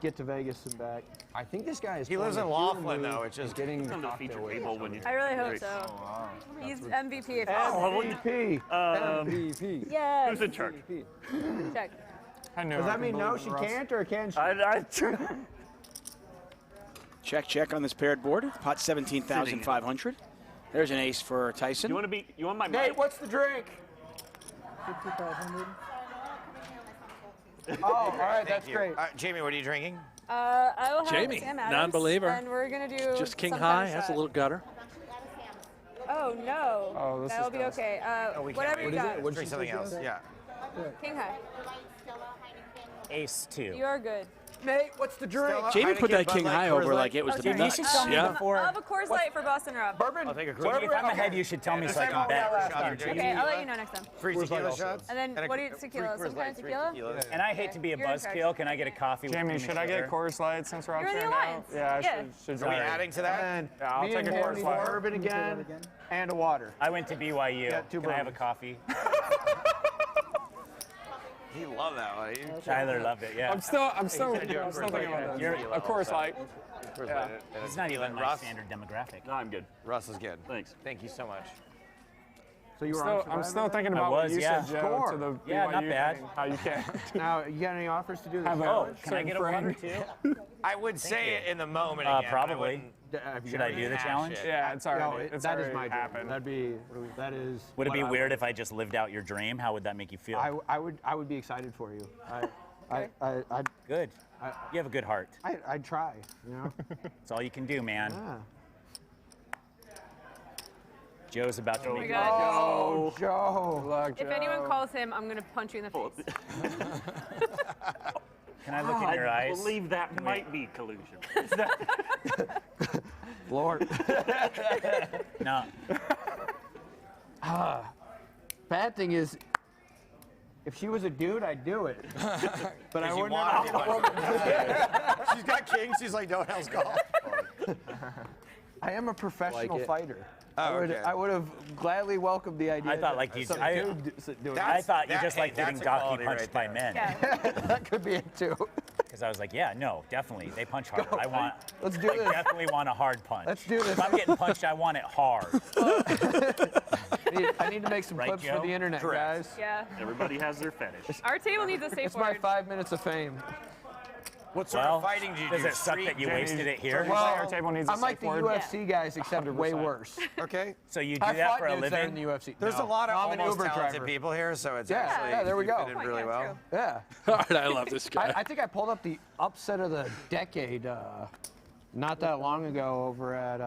get to Vegas and back. I think this guy is. He lives in Laughlin, though, which is getting On the feature table when you. I really hope so. He's MVP. If MVP. MVP. Yes. Who's in charge? Check. I knew. Does I that mean could no, believe she Russ. can't, or can she? Check on this paired board. Pot 17,500. There's an ace for Tyson. You want to be? You want my Nate, mic? what's the drink? 5,500. Oh, all right, that's Thank you. great. Jamie, what are you drinking? I will have Jamie, Sam Adams, non-believer. and we're gonna do Just king some high. kind of That's a shot. little gutter. Oh no. Oh, this That'll is be gross. okay. Whatever you got. What Drink something else. Yeah. King high. Ace 2. You are good. Nate, what's the drink? Jamie put that king high over like it was the You should tell me before. I'll have a Coors Light for Boston Rob. Bourbon? I'll take a If I'm ahead, you should tell me so I can bet. Okay, I'll let you know next time. 3 tequila shots. And then what do you tequila? Some kind of tequila? And I hate to be a You're in charge. buzzkill. Can I get a coffee? Jamie, with should I get a Coors Light since we're out You're in there the now? alliance. Yeah, Yeah. should Are we adding to that? And Yeah, I'll me take and a him Coors need Light. bourbon again and a water. I went to BYU. Yeah, 2 Can I have a bourbons. coffee? You love that one. Tyler loved it. Yeah. I'm still thinking about that. A Coors Light. Yeah. It's not even my Russ? standard demographic. No, I'm good. Russ is good. Thanks. Thank you so much. So you were I'm still thinking about what you said, Joe, Score. to the Yeah, not BYU bad. thing, how you can't. Now, you got any offers to do this? Have a- Oh, can I get a water friend. too? I would say it in the moment again. but I Probably. wouldn't Should I do the hash challenge? it. Yeah, it's No, already. It's that is already my dream. happened. That is. Would it be what I weird if I just lived out your dream? How would that make you feel? I would be excited for you. I'd Good. You have a good heart. I'd try. You know. That's all you can do, man. Yeah. Joe's about to Oh my make God. Oh, Joe. Luck, If Joe. anyone calls him, I'm going to punch you in the face. Can I look in your I eyes? believe that might be collusion. Lord. No. Bad thing is, if she was a dude, I'd do it. But I You wouldn't. want it. She's got kings. She's like, don't else golf. I am a professional fighter. Oh, okay. I would have gladly welcomed the idea. I thought like you. some I dude doing I thought you that- just like hey, getting that's donkey equality punched right by there. men. Yeah. that could be it too. Because I was like, yeah, no, definitely. They punch harder. I want. Let's do I this. definitely want a hard punch. Let's do this. If I'm getting punched, I want it hard. I need to make some Right, clips Joe? for the internet, Correct. guys. Yeah. Everybody has their fetish. Our table needs a safe It's my word. 5 minutes of fame. What sort Well, of fighting do you do? does it suck that you wasted it here? Our table needs a I'm like safe the word. UFC guys, except way worse. Okay. So you do I that fought for a dudes that are in living? the UFC. There's No. a lot of I'm an almost Uber talented driver. people here, so it's Yeah, actually yeah, there we you go. fit in really well. Yeah. All right, I love this guy. I think I pulled up the upset of the decade not that long ago over at.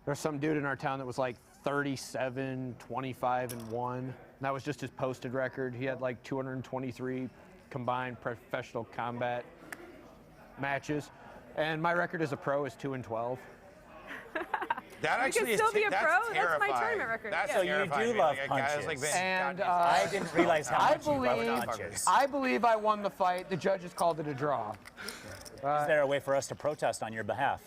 There's some dude in our town that was like 37, 25, and 1. That was just his posted record. He had like 223 combined professional combat matches, and my record as a pro is 2-12. That actually still is be a that's pro? That's my terrifying. tournament record. That's Yeah. So you terrifying. do love Like, a guy who's, like, punches. been- And I didn't realize how I much you love believe- punches. I believe I won the fight. The judges called it a draw. Is there a way for us to protest on your behalf?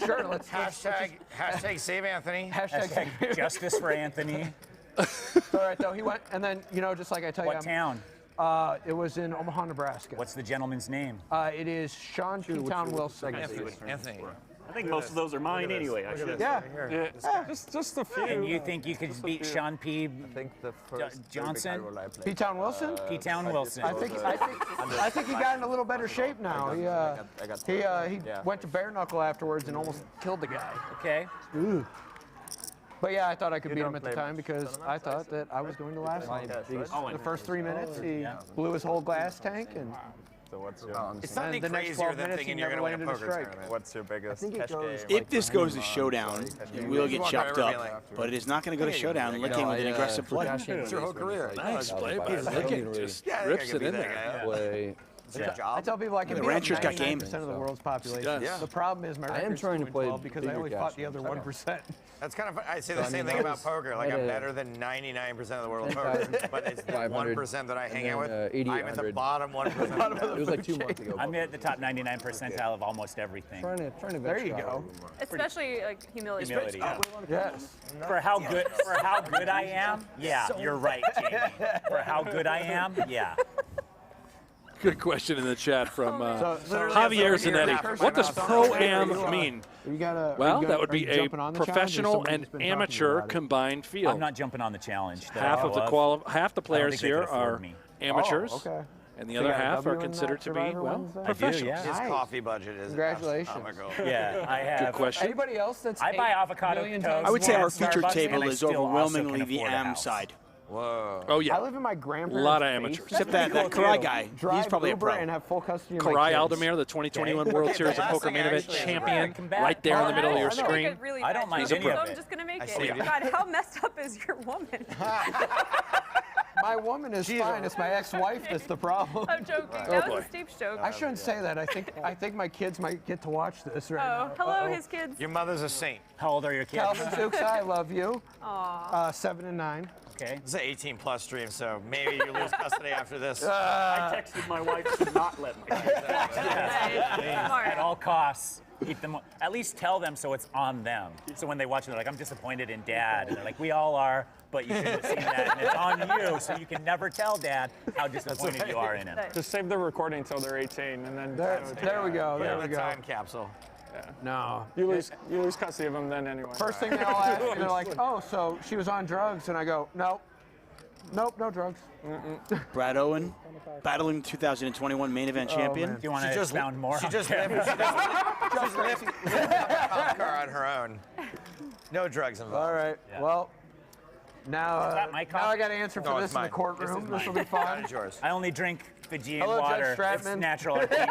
Sure, let's Hashtag save Anthony. Hashtag justice for Anthony. It's all right though. He went, and then just like I tell What you, town? it was in Omaha, Nebraska. What's the gentleman's name? It is Sean P-Town Wilson. Anthony. I think most of those are mine anyway. I should. Yeah. Just a few. And you think you could beat Sean P. Johnson? P-Town Wilson? P-Town Wilson. I think he got in a little better shape now. He went to bare knuckle afterwards and almost killed the guy. Okay. But yeah, I thought I could beat him at the time because I thought that I was going to last long. The first 3 minutes, he blew his whole glass tank, and So what's your It's nothing the next crazier 12 than minutes, thinking he you're never going to win a landed a poker strike. tournament. what's your biggest think it cash goes game? If this goes to showdown, you will get chopped up, but it is not going to go to showdown looking with an aggressive play. It's your whole career. Nice play by Licking. Just rips it in there. Play. Good job. I tell people I can The beat rancher's got game. 99% of the world's population. does. Yeah. The problem is my I am record's trying to play 2-12 because I bigger only cash fought the other games. 1%. That's kind of. I say the So, I same mean, thing I about was poker. Like at I'm a better than 99% of the world of 10,000, poker, but it's the 500, 1% that I hang and out with. then, I'm at the 8,800. bottom 1%. It was like 2 months ago. I'm at the top 99 percentile of almost everything. trying to There you venture go. out. Especially like humility. Humility. Yeah. Yes. For how good I am, yeah, you're right, Jamie. For how good I am, yeah. Good question in the chat from literally, Javier so you're Zanetti. cursing What does out pro-am something. mean? You gotta, Well, are you that would be a jumping on the challenge, or professional somebody and who's been talking amateur about it? combined field. I'm not jumping on the challenge. that I half know of the half the I don't players think they here could afford are me. amateurs, Oh, okay. and the So other you got a half W are in that considered to be Survivor well Wednesday? I do, professionals. yeah. His Nice. coffee budget is Congratulations. astronomical. Yeah, I have. Good question. Anybody else that's I buy 8 avocado million toast. times I would say more our at featured Starbucks table and I is still also overwhelmingly can the afford a AM house. side. Whoa. Oh I yeah, live in my grandparents' a lot of basement. amateurs. Except that Cory guy, Drive he's probably a Uber pro. and have full custody of Cory my kids. Aldemir, the 2021 World Series of last Poker thing main I event actually champion, combat. right there in the middle of your I know. screen. Like a really I don't bad mind shape, any of so it. I'm just gonna make see it. it. God, how messed up is your woman? My woman is fine. It's my ex-wife that's the problem. I'm joking. Oh, That boy. was a Steve's joke. I shouldn't say that. I think my kids might get to watch this right Oh, now. hello, his kids. Your mother's a saint. How old are your kids? Calvin Dukes, I love you. Aw. 7 and 9. Okay. It's an 18+ stream, so maybe you lose custody after this. I texted my wife to not let me. At all costs, keep them. At least tell them so it's on them. So when they watch it, they're like, "I'm disappointed in Dad," and they're like, "We all are, but you should have seen that, and it's on you, so you can never tell Dad how disappointed you are in him." Just save the recording until they're 18, and then There we go. There we The go. time capsule. No. you lose custody of them then anyway. First thing they'll ask me, they're like, "Oh, so she was on drugs?" And I go, "Nope, no drugs." Brad Owen, battling 2021 main event champion. man. Do you want to expound more? She on just that? lived a car on her own. No drugs involved. All right. Well, now that my now I got to answer for No, this it's in the mine. courtroom. This will be Mine fun. is yours. I only drink Fijian Hello, Judge water. It's Stratman. natural artesian.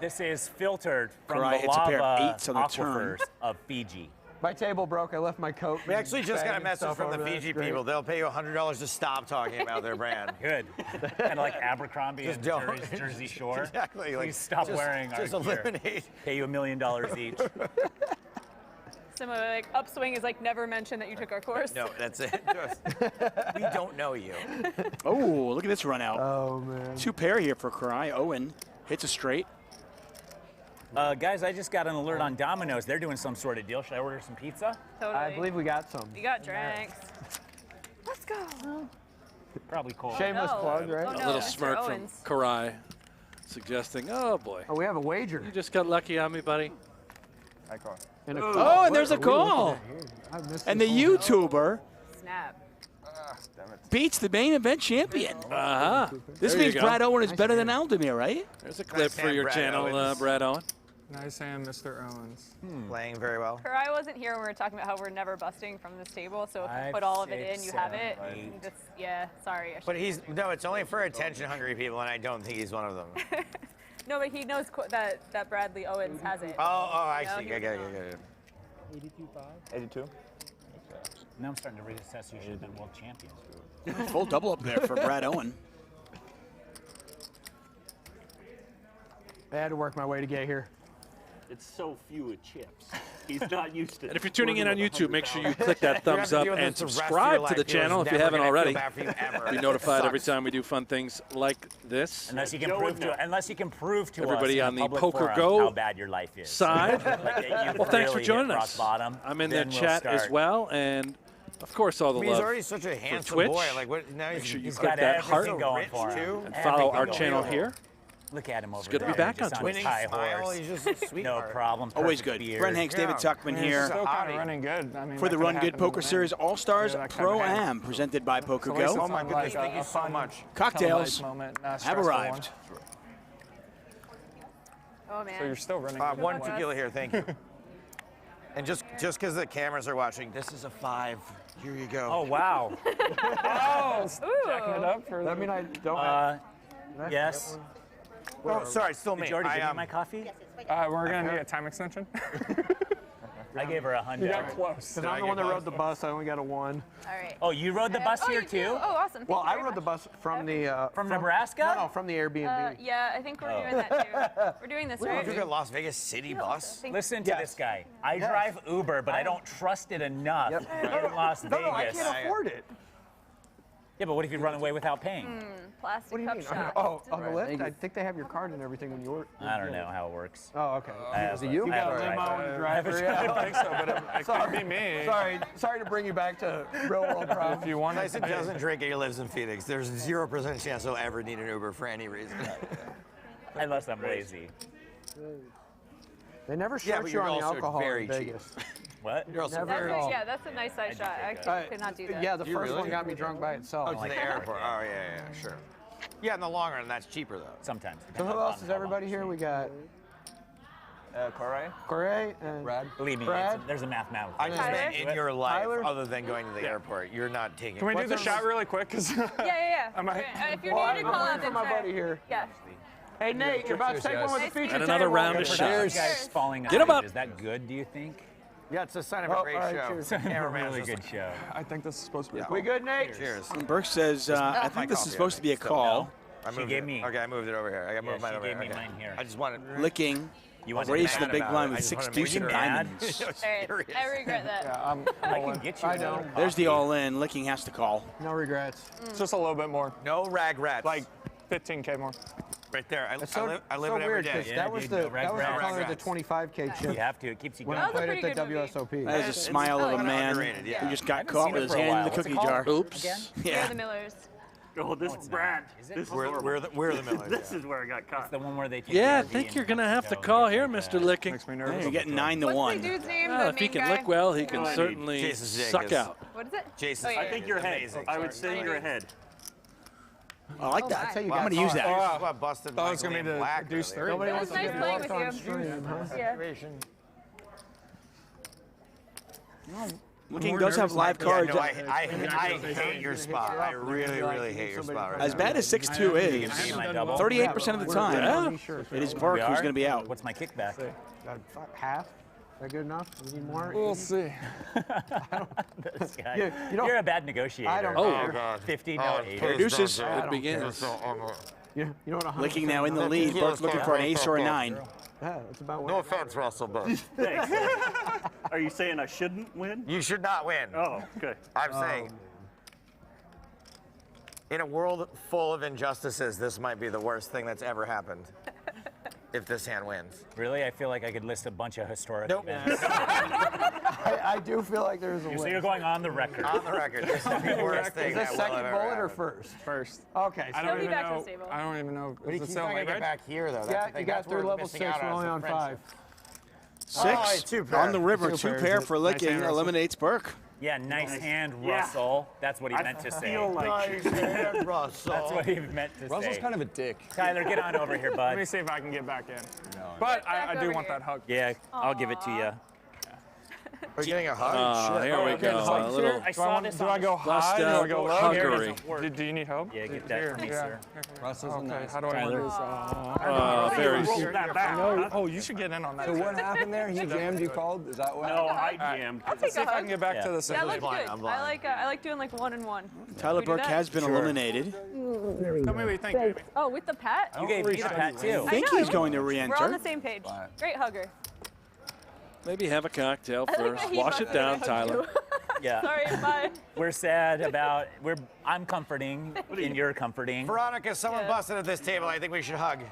This is filtered from Cory the hits a pair of lava eights on the turn. aquifers of Fiji. My table broke. I left my coat. We actually just got a and message stuff from the over there. Fiji It's great. people. They'll pay you $100 to stop talking about their brand. Good. Kind of like Abercrombie Just and don't. Jersey Shore. Exactly. Please Like, stop just- wearing just our gear. eliminate. Pay you $1 million each. Similar, like, upswing is like never mention that you took our course. No, that's it. We don't know you. Oh, look at this run out. Oh man. 2 pair here for Cory. Owen hits a straight. Guys, I just got an alert on Domino's. They're doing some sort of deal. Should I order some pizza? Totally. I believe we got some. You got drinks. Let's go. Probably cold. Shameless no. plug, right? Oh, A no, little Mr. smirk from Owens. Cory, suggesting, "Oh boy, Oh, we have a wager. you just got lucky on me, buddy." I call. And a Oh, and there's a What are we looking call. at here? I missed And the this one. YouTuber Snap. Damn it. beats the main event champion. Uh-huh. This There you means go. Brad Owen is better than Aldemir, right? There's a clip for your Brad channel, Owens. Brad Owen. Nice hand, Mr. Owens. Playing very well. Cory wasn't here when we were talking about how we're never busting from this table, so if you 5, put all of it 6, in, you have 7, it. 8. And just, yeah, sorry. I But shouldn't- no, it's only for attention-hungry people, and I don't think he's one of them. No, but he knows that Bradley Owens has it. Oh, I No, see. he Good. doesn't know. 82. Now I'm starting to reassess who should have been world champions. Full double up there for Brad Owen. I had to work my way to get here. It's so few of chips. He's not used to. And if you're tuning in on working with YouTube, make sure you 100,000. click that You have thumbs to up deal with and this the rest of your subscribe to life. the You're channel if you never haven't gonna already. feel bad for you ever. Be notified every Sucks. time we do fun things like this. Unless you can Joe prove would know. unless you can prove to Everybody us on in the a public forum PokerGo how bad your life is. Side. Like that you've Well, thanks for really joining hit us. rock bottom, I'm in the then we'll chat as start. well, and of course all the I mean, he's love already such a for handsome Twitch. boy. Like, what? Now Make sure you He's click got that heart everything going rich, for him. too. and follow our Everything channel going. here. Look at him over good to be there, back just on on his Twitch. high Smile, horse. he's just a No sweetheart. problem. Always perfect good. beard. Brent Hanks, David Tuckman He's here still kind hottie. of running good. I mean, for the that could've RunGood happened Poker in the Series All-Stars Yeah, that kinda Pro-Am presented by So at least PokerGo. it's Oh my on, goodness, like, thank you a so fun much. Cocktails televised moment, not a have stressful arrived. one. Oh, man. So you're still running. One Wes. tequila here, thank you. And just because the cameras are watching, this is a 5. Here you go. Oh wow. Oh, jacking it up for. That mean I don't have. Yes. Oh, sorry, still me. Did you already give I, me my coffee? We're gonna need a time extension. I gave her You got $100. close. Because I'm the one that rode the bus. I only got a 1. All right. Oh, you rode the bus Oh, here you do? too? Oh, awesome. Thank Well, you I very rode the much. bus from the From Nebraska? No, from the Airbnb. Yeah, I think we're Oh. doing that too. We're doing this, you right? took a Las Vegas City bus? Listen to Yes. this guy. I drive Uber, but I don't trust it enough in Las No, I Vegas. can't afford it. Yeah, but what if you run away without paying? Plastic What do you cup mean? shot. Oh, on the lift? I think they have your card and everything when you order. I don't know how it works. Oh, okay. Is it You I have got a a limo driver. and a I have a driver. I don't think so, but it could be me. Sorry to bring you back to real world problems. If you want Tyson to. doesn't drink and he lives in Phoenix. There's 0% chance he'll ever need an Uber for any reason. Unless I'm lazy. They never Yeah, short but you you're on the also alcohol very in cheap. Vegas. What? You're also Never That's at very all. yeah, that's a nice size shot. I actually could not do that. Yeah, the You first really? one got me drunk by itself. Oh, to the airport. Oh, yeah, sure. Yeah, in the long run, that's cheaper, though. Sometimes. So who else is everybody here? We got Cory? Corey and Brad? Believe me, Brad? there's a mathematical. I just meant in your life, Tyler? other than going to the airport, you're not taking. Can we do the shot really quick? Cause Yeah. Am I- If you're Well, new to I'm call waiting up for and my say- buddy here. Yeah. Hey Nate, you're about to take one with the Nice feature And another table. round of For shots. those guys falling Get 'em asleep, up. Is that good, do you think? Yeah, it's a sign of a great show. cheers. Cameraman's Really just good like, show. I think this is supposed to be. We good, Nate? Cheers. Burke says, I think this is supposed to be a call. I She moved gave it. me- Okay, I moved it over here. I got moved mine she over gave here. me Okay. mine here. I just wanted. Licking. You want Raised the mad big about blind it. I with just 6 wanted to make deuce sure. diamonds. All right, I regret that. Yeah, I can get you. I know. There's the all-in. Licking has to call. No regrets. It's just a little bit more, No rag rats. like 15K more. right there. It's so, I live so it every weird day. because Yeah, that was dude, the no that was the regrets. color of the Regrets. 25K chip You have to. It keeps you when going. I played pretty at the good movie. WSOP. That is a smile of a man underrated, yeah. who just got haven't caught seen with it his for a hand in the while. What's it cookie called? jar. Oops. Again? We're Yeah. the Millers. Oh, this is Brad. This is We're horrible. the Millers. This is where I got caught. The one where they take Yeah, I the RV think and you're going to go have to and call get here, like Mr. that. Licking. Makes me Yeah, nervous. you're getting 9 to What's 1. the dude's name? Well, the if he main can guy? lick well, he Oh, can I need certainly Jason's Jake suck is- out. What is it? Jason, Oh, yeah, I think you're ahead. amazing. I would say you're ahead. I like That's how that. you I'm got going to use caught. that. This is what busted Thought it was Michael gonna be in the black. deuce really. three. Nobody It wants was to nice get playing blocked with on you. stream, huh? Yeah. Licking does have live Yeah, cards. no, I hate your spot. I really hate your spot right As now. bad as 6-2 is, My double. 38% of the time, it is Burke We who's are? going to be out. What's my kickback? Half? Is that good enough? You need more? We'll see. This guy. Yeah, you don't- You're a bad negotiator. I don't Oh, care. God. 50, no, Oh, 80. please Deuces. don't do It it. don't begins. You know what? 100% Licking now in the lead. Burke looking for an ace or a 9. Yeah, that's about what. No offense, Russell, but Thanks. Are you saying I shouldn't win? you should not win. Oh, okay. I'm saying, in a world full of injustices, this might be the worst thing that's ever happened. If this hand wins. Really? I feel like I could list a bunch of historic Nope. events. I do feel like there's a So way. you're going on the record. On the record, this is the worst thing Is that this will second have ever bullet or happened. first? First. Okay. I So don't be even back to the know. stable. I don't even know. But Is it he's still not gonna like get red? back here, though. That's yeah, the thing. you got That's through where we're level missing 6. out We're on only some on friendship. 5. Oh, 6 two pair. on the river. Two 2 pairs. pair for Nice Licking. hand, Russell. Eliminates Burke. Yeah, nice hand, Yeah. Russell. That's what he meant to say. feel like Nice hand, Russell. That's what he meant to Russell's say. kind of a dick. Tyler, get on over here, Let me bud. see if I can get back in. But I Back do over want here. that hug. Yeah, I'll give it to you. We're getting a hug. Oh, here we go. A little I saw this Do I go high? bust Do I out go low? huggery. Do you need help? Yeah, get that for me, sir. Russell's okay. How do I Tyler. do this? Oh, very rolled that back. huh? Oh, you should get in on that. So what happened there? He jammed you called? Is that what? No, I jammed. I'll take See a if I can hug. get back Yeah. to the Yeah, center. that looks blind, good. I'm blind. I like doing like 1-1. Tyler do Burke that? has been eliminated. Tell me what you think, baby. Oh, with the pat? You gave me the pat, too. I think know. he's going to We're on re-enter. the same page. Great hugger. Maybe have a cocktail I like first. that he Wash hugged it me and I down, hugged Tyler. you. Yeah. Sorry, bye. We're sad about, I'm comforting, and you're comforting. Veronica, someone Yeah. busted at this table. I think we should hug.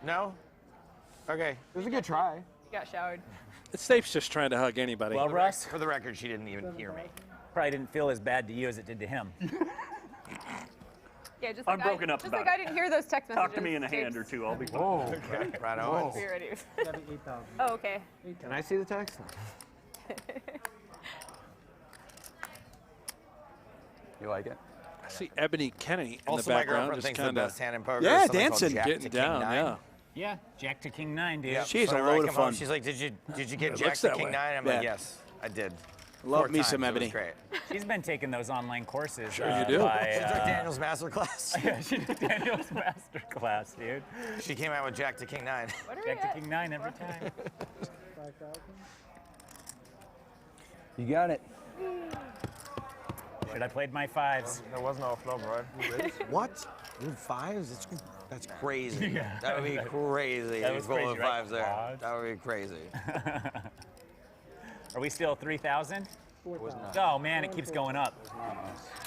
No? Okay. It was a good try. You got showered. Stape's just trying to hug anybody. Well, Russ, For the record, she didn't even hear me. probably didn't feel as bad to you as it did to him. Yeah, just I'm like broken up just about like I it. didn't hear those text messages. Talk to me in a hand or two. I'll be fine. Okay. Right on. Be ready. Oh, okay. Can I see the text? You like it? I see Ebony Kenny in Also, the my background, girlfriend just thinks the kind of best hand in poker Yeah, is something called dancing. Jack getting to King down. 9. Yeah. Yeah, Jack to King 9, dude. Yeah. She is So a when I load of come home, fun. She's like, did you get It Jack looks to that King way. 9? I'm Yeah. like, yes, I did. Love 4 me times. some It was Ebony. great. She's been taking those online courses. Sure you do. By, She took Daniel's master class. yeah, she did Daniel's master class, dude. She came out with Jack to King 9. What are we Jack to at? King 9 every time. You got it. Should I played my 5s? There was no flop, right? What? You 5s? That's crazy. That would be crazy. That if was you roll crazy, with right? 5s there. Quads. That would be crazy. Are we still 3,000? Oh man, it keeps going up.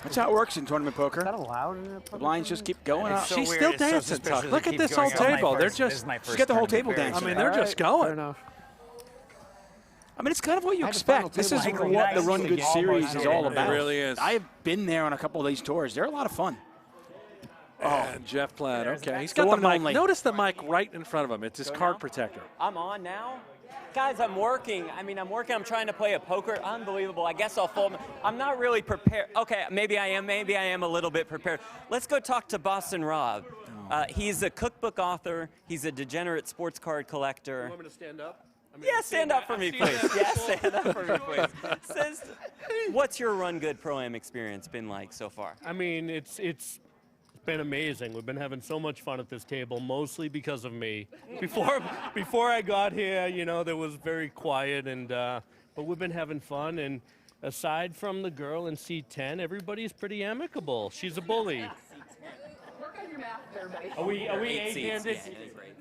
That's how it works in tournament poker. Is that allowed in The blinds just keep going up. so She's weird, still it's so dancing, suspicious Tuck. it Look at keeps this whole going up. table. They're This is just, my first She's got the whole tournament. table I dancing. mean, they're just Fair going. enough. I mean, it's kind of what you I had to find expect. a This is table Michael what the Knight Run Good almost series did is it. all It about. really is. I've been there on a couple of these tours. They're a lot of fun. And Jeff Platt. There's Okay, that. he's The got the one and mic. only. Notice the mic right in front of him. It's his Go card now? protector. I'm on now? Guys, I'm working. I'm working. I'm trying to play a poker. Unbelievable. I guess I'll fold. I'm not really prepared. Okay, maybe I am. Maybe I am a little bit prepared. Let's go talk to Boston Rob. He's a cookbook author. He's a degenerate sports card collector. You want me to stand up? Yeah, stand up for me, please. Yeah, stand up for me, please. What's your Run Good Pro-Am experience been like so far? I mean, it's been amazing. We've been having so much fun at this table, mostly because of me. Before I got here, you know, there was very quiet, and but we've been having fun. And aside from the girl in seat 10, everybody's pretty amicable. She's a bully. Are we eight-handed?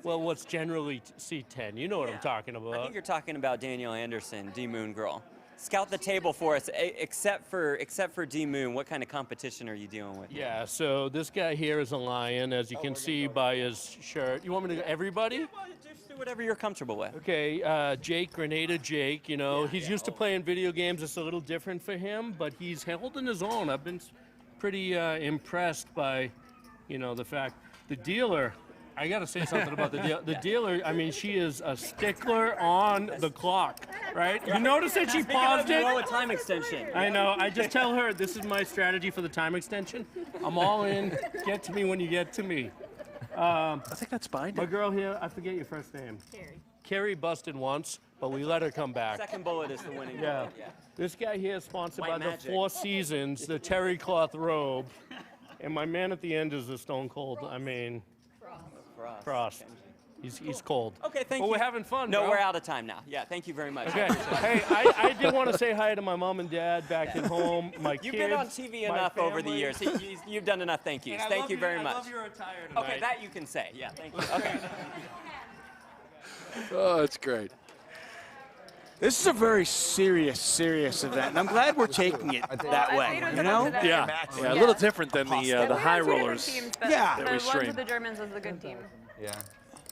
Well, what's generally seat 10? You know what I'm talking about. I think you're talking about Daniel Anderson, D-Moon girl. Scout the table for us. Except for D-Moon, what kind of competition are you dealing with? Yeah, so this guy here is a lion, as you can see by his shirt. You want me to go everybody? Just do whatever you're comfortable with. Okay, Jake, GernaderJake, you know, he's used to playing video games. It's a little different for him, but he's holding his own. I've been pretty impressed by, you know, the fact. The dealer, I got to say something about the dealer. The dealer, I mean, she is a stickler on the clock, right? You notice that she paused it? A time extension. I know. I just tell her this is my strategy for the time extension. I'm all in. Get to me when you get to me. I think that's binding. My girl here, I forget your first name. Carrie. Carrie busted once, but we let her come back. Second bullet is the winning Yeah. bullet. Yeah. This guy here is sponsored White by magic. the Four Seasons, the terry cloth robe. And my man at the end is the Stone Cold. I mean, Frost. He's cold. Okay, thank but you. we're having fun, No, bro. we're out of time now. Yeah, thank you very much. Okay. Hey, I did want to say hi to my mom and dad back at home, my kids. You've been on TV my enough over the family. years. You've done enough thank yous. And I Thank love you very much. I love your attire tonight. Okay, that you can say. Yeah, thank you. Okay. Oh, it's great. This is a very serious event, and I'm glad we're taking it that way, you know? Yeah, a little different than the high rollers Yeah. that we The ones stream. with the Germans is a good team. Yeah.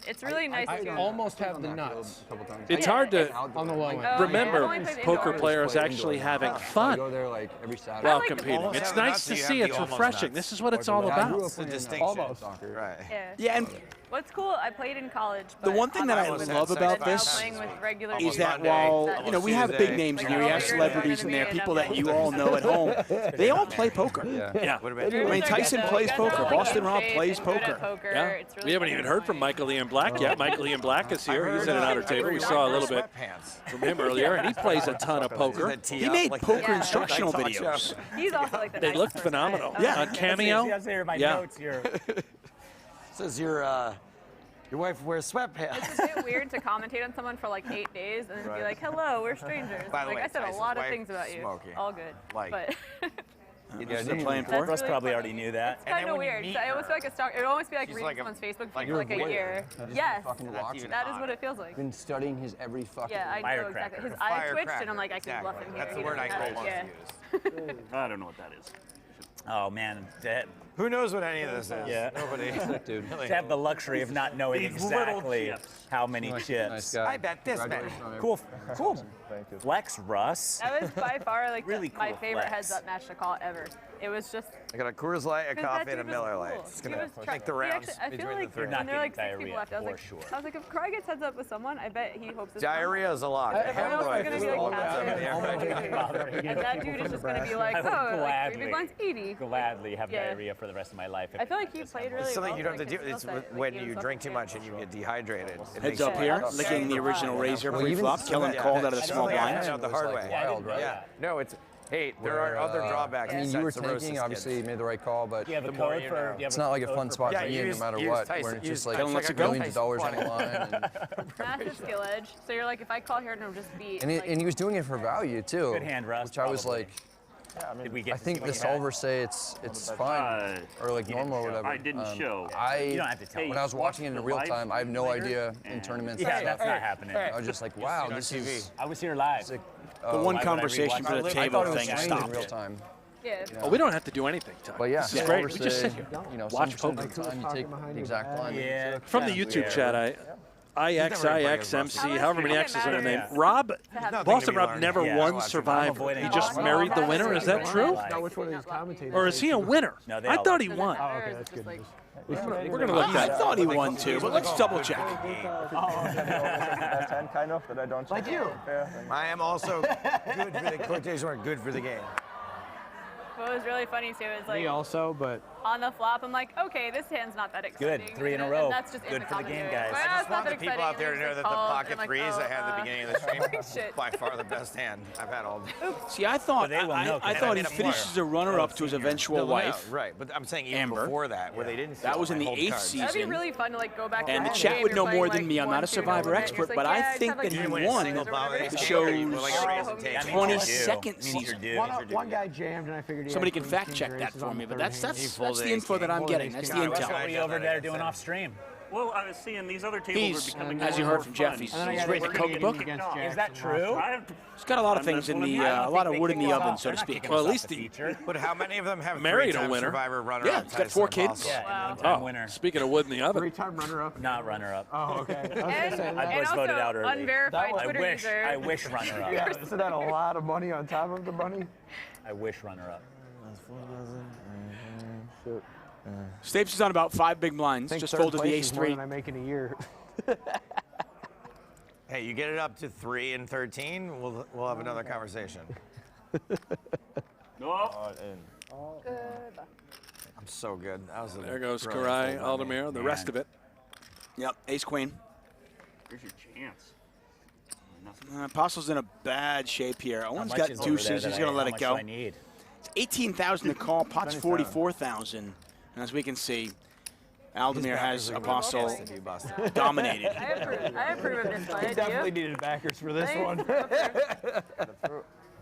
It's really nice I to almost have the nuts. It's hard to On the low end. remember I've only played poker indoors. players actually having fun go there like every Saturday. while like the competing. almost It's have the nice nuts, to you have see. the It's almost refreshing. nuts. This is what it's all I grew about. up playing distinction. soccer. Right. Yeah, and What's cool, I played in college. the but one thing that I obviously love about now this playing with regular is that people, while, that's you know, we have Tuesday. big names in Like, here, we all have your celebrities in there, people that you all know at home, they all play poker. Yeah. I mean, Tyson plays poker, Boston Rob plays poker. Yeah. It's really We haven't fun. even heard from Michael Ian Black yet. Michael Ian Black is here. He's at an outer table. We saw a little bit from him earlier, and he plays a ton of poker. He made poker Yeah. instructional videos. He's also like the They nicest looked person. phenomenal. Yeah. On Cameo. Yeah. Says your wife wears sweatpants. It's a bit weird to commentate on someone for like 8 days and then be like, hello, we're strangers. By the Like way, I said a Tyson's lot of wife, things about you. smoky. All good. Like- but Is it playing for? Russ probably already knew that. it's kind of weird. So it almost feel like a stalk. It would almost be like She's reading like a- someone's Facebook like feed for like a a voyeur. year. Just Yes, fucking watching. that is what it feels like. Been studying his every fucking. Yeah, I know exactly. His eye twitched, and I'm like, I can bluff him here. That's the He word I doesn't have almost it. Yeah. use. I don't know what that is. Oh man, to Who knows what any of this is? Yeah. Nobody. Dude. Really have the luxury of not knowing These little exactly chips. how many Nice chips. guy. I bet this many. Congratulations on Cool, cool. Thank you. Flex, Russ. That was by far like Really my cool favorite flex. heads-up match to call ever. It was just I got a Coors Light, a 'cause coffee, that and a dude was Miller Light. cool. It's He gonna was make the he rounds actually, I feel between like the three. You're not when there are like getting 6 people diarrhea, left, I was for like, sure. I was like, if Cory gets heads up with someone, I bet he hopes it's Diarrhea is a lock. Everyone else is Hemorrhoid gonna is be a like lock. passive. And that dude is just gonna be like, I would oh, like, gladly, 3 blinds 80. gladly have Yeah. diarrhea for the rest of my life. I feel like he played really It's something well you don't for, have to like, do. his It's skill set. Like, when he was you up drink to too much and you get dehydrated. It Heads makes up you- here, licking the original razor Well, pre-flop, even- killing yeah, cold out of the that's small something I blinds. Out the hard way. Wild, right? Yeah. No, it's. Hey, there are other drawbacks. I mean, you besides were cirrhosis, tanking, kids. obviously you made the right call, but Do you have a The more code you for? know. do you have it's a not like a code fun for spot Yeah, for you use- no matter use what, Tyson- where it's use just like Kellen lets it go. millions of dollars on the line. massive skill edge. So you're like, if I call here and it'll just be. And, like, and he was doing it for value too. Good hand, Russ, Which I was probably. like, Did we get I to think see the what you had? solvers say it's fine or like normal or whatever. I didn't show. You don't have to tell When me. I was watching it in real time, I have no idea in tournaments. Yeah, and that's stuff. not happening. I was just like, wow, this is. I was here live. The oh, one why would I conversation rewatch for it? the I table thought it was thing streamed in stopped real it. time. Yeah. Oh, we don't have to do anything, Tuck. But yeah, This is the great. solvers We just say, sit here. you know, Watch 7% of poker. the time you take the exact line. Yeah. From the YouTube chat, IXIXMC, however many X's in her name. Rob, Boston Rob never Yeah, once survived. He just married the winner. Is that true? Now, which one of these commentators? Or is he a winner? No, they I all thought he Doesn't won. matter, okay, it's that's just good like- We're going to look I that. thought he won too, but let's double check. Last hand, kind of, that I don't. Like you. I am also good for the quotation mark, good for the game. What was really funny too is like Me also, but on the flop, I'm like, okay, this hand's not that exciting. Good, 3 in a And row. that's just Good in for the game, commentary. guys. Well, I it's just not want the that people exciting, out there to and know then that the calls, pocket and I'm threes like, I had at the beginning of the stream Shit. by far the best hand I've had all day. See, I thought But they will know, I 'cause thought I he made a finished as a runner-up to his eventual wife. Right, but I'm saying even Amber. before that, where they didn't. That see was all in my the hold 8th cards. season. That'd be really fun to like go back And to the the chat game, would you're know playing, more than like, me. I'm not a 1-2 Survivor limit, expert, you're just but like, I yeah, think have, that like, he two won. single It It shows shows like a presentation. 22nd season. One guy jammed, and I figured he Somebody had can queen, fact king, check that graces for on me, the but third that's hand. the info that I'm getting. That's the What intel. are you over there doing off stream? Well, I was seeing these other tables He's, are becoming as more you and heard more from fun. Jeff, he's And then I got written a it cookbook. against Jackson Is that last true? night. He's got a lot of And things that's in what the, I'm- a lot of wood in the They're oven, not so to kicking speak. us Well, at off least the he feature. But how many of them have Married a three-time winner. Survivor runner? Yeah, he's got 4 kids. Yeah, one-time Oh, winner. speaking of wood in the oven. 3-time runner-up. Not runner-up. Oh, okay. I was gonna And, say and that. I was voted also out early. unverified That Twitter user. I wish runner-up. Yeah, isn't that a lot of money on top of the money? I wish runner-up. Stapes is on about 5 big blinds. I think Just third folded the place is more ace-3. than I make in a year. Hey, you get it up to 3 and 13, we'll have another conversation. No. I'm so good. That was a There goes brilliant Cory, fold by me. Aldemir, the rest of it. Yep, ace-queen. Here's your chance. Apostol's in a bad shape here. Owen's How got much is over there deuces. that He's going to let how it much go. do I need? It's 18,000 to call. Pot's 44,000. And as we can see, Aldemir has Apostol dominated. I approve of this play. He definitely needed backers for this one.